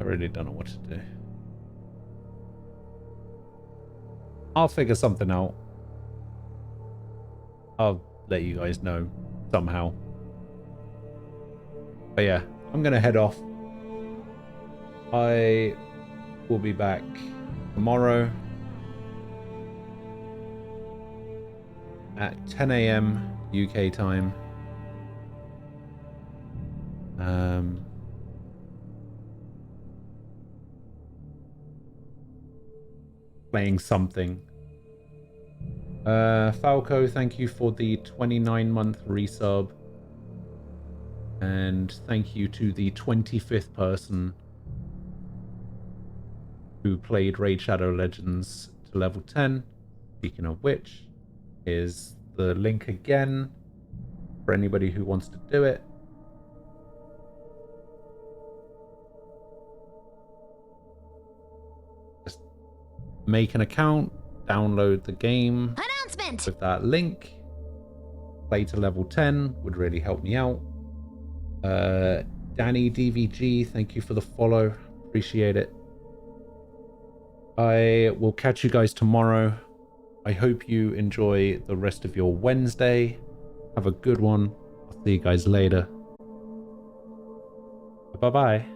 [SPEAKER 1] I really don't know what to do. I'll figure something out. I'll let you guys know somehow. But yeah, I'm gonna head off. I will be back tomorrow at 10 AM UK time. Playing something. Falco, thank you for the 29-month resub. And thank you to the 25th person who played Raid Shadow Legends to level 10. Speaking of which, is the link again for anybody who wants to do it. Just make an account, download the game with that link, play to level 10 would really help me out. Danny DVG, thank you for the follow. Appreciate it. I will catch you guys tomorrow. I hope you enjoy the rest of your Wednesday. Have a good one. I'll see you guys later. Bye-bye.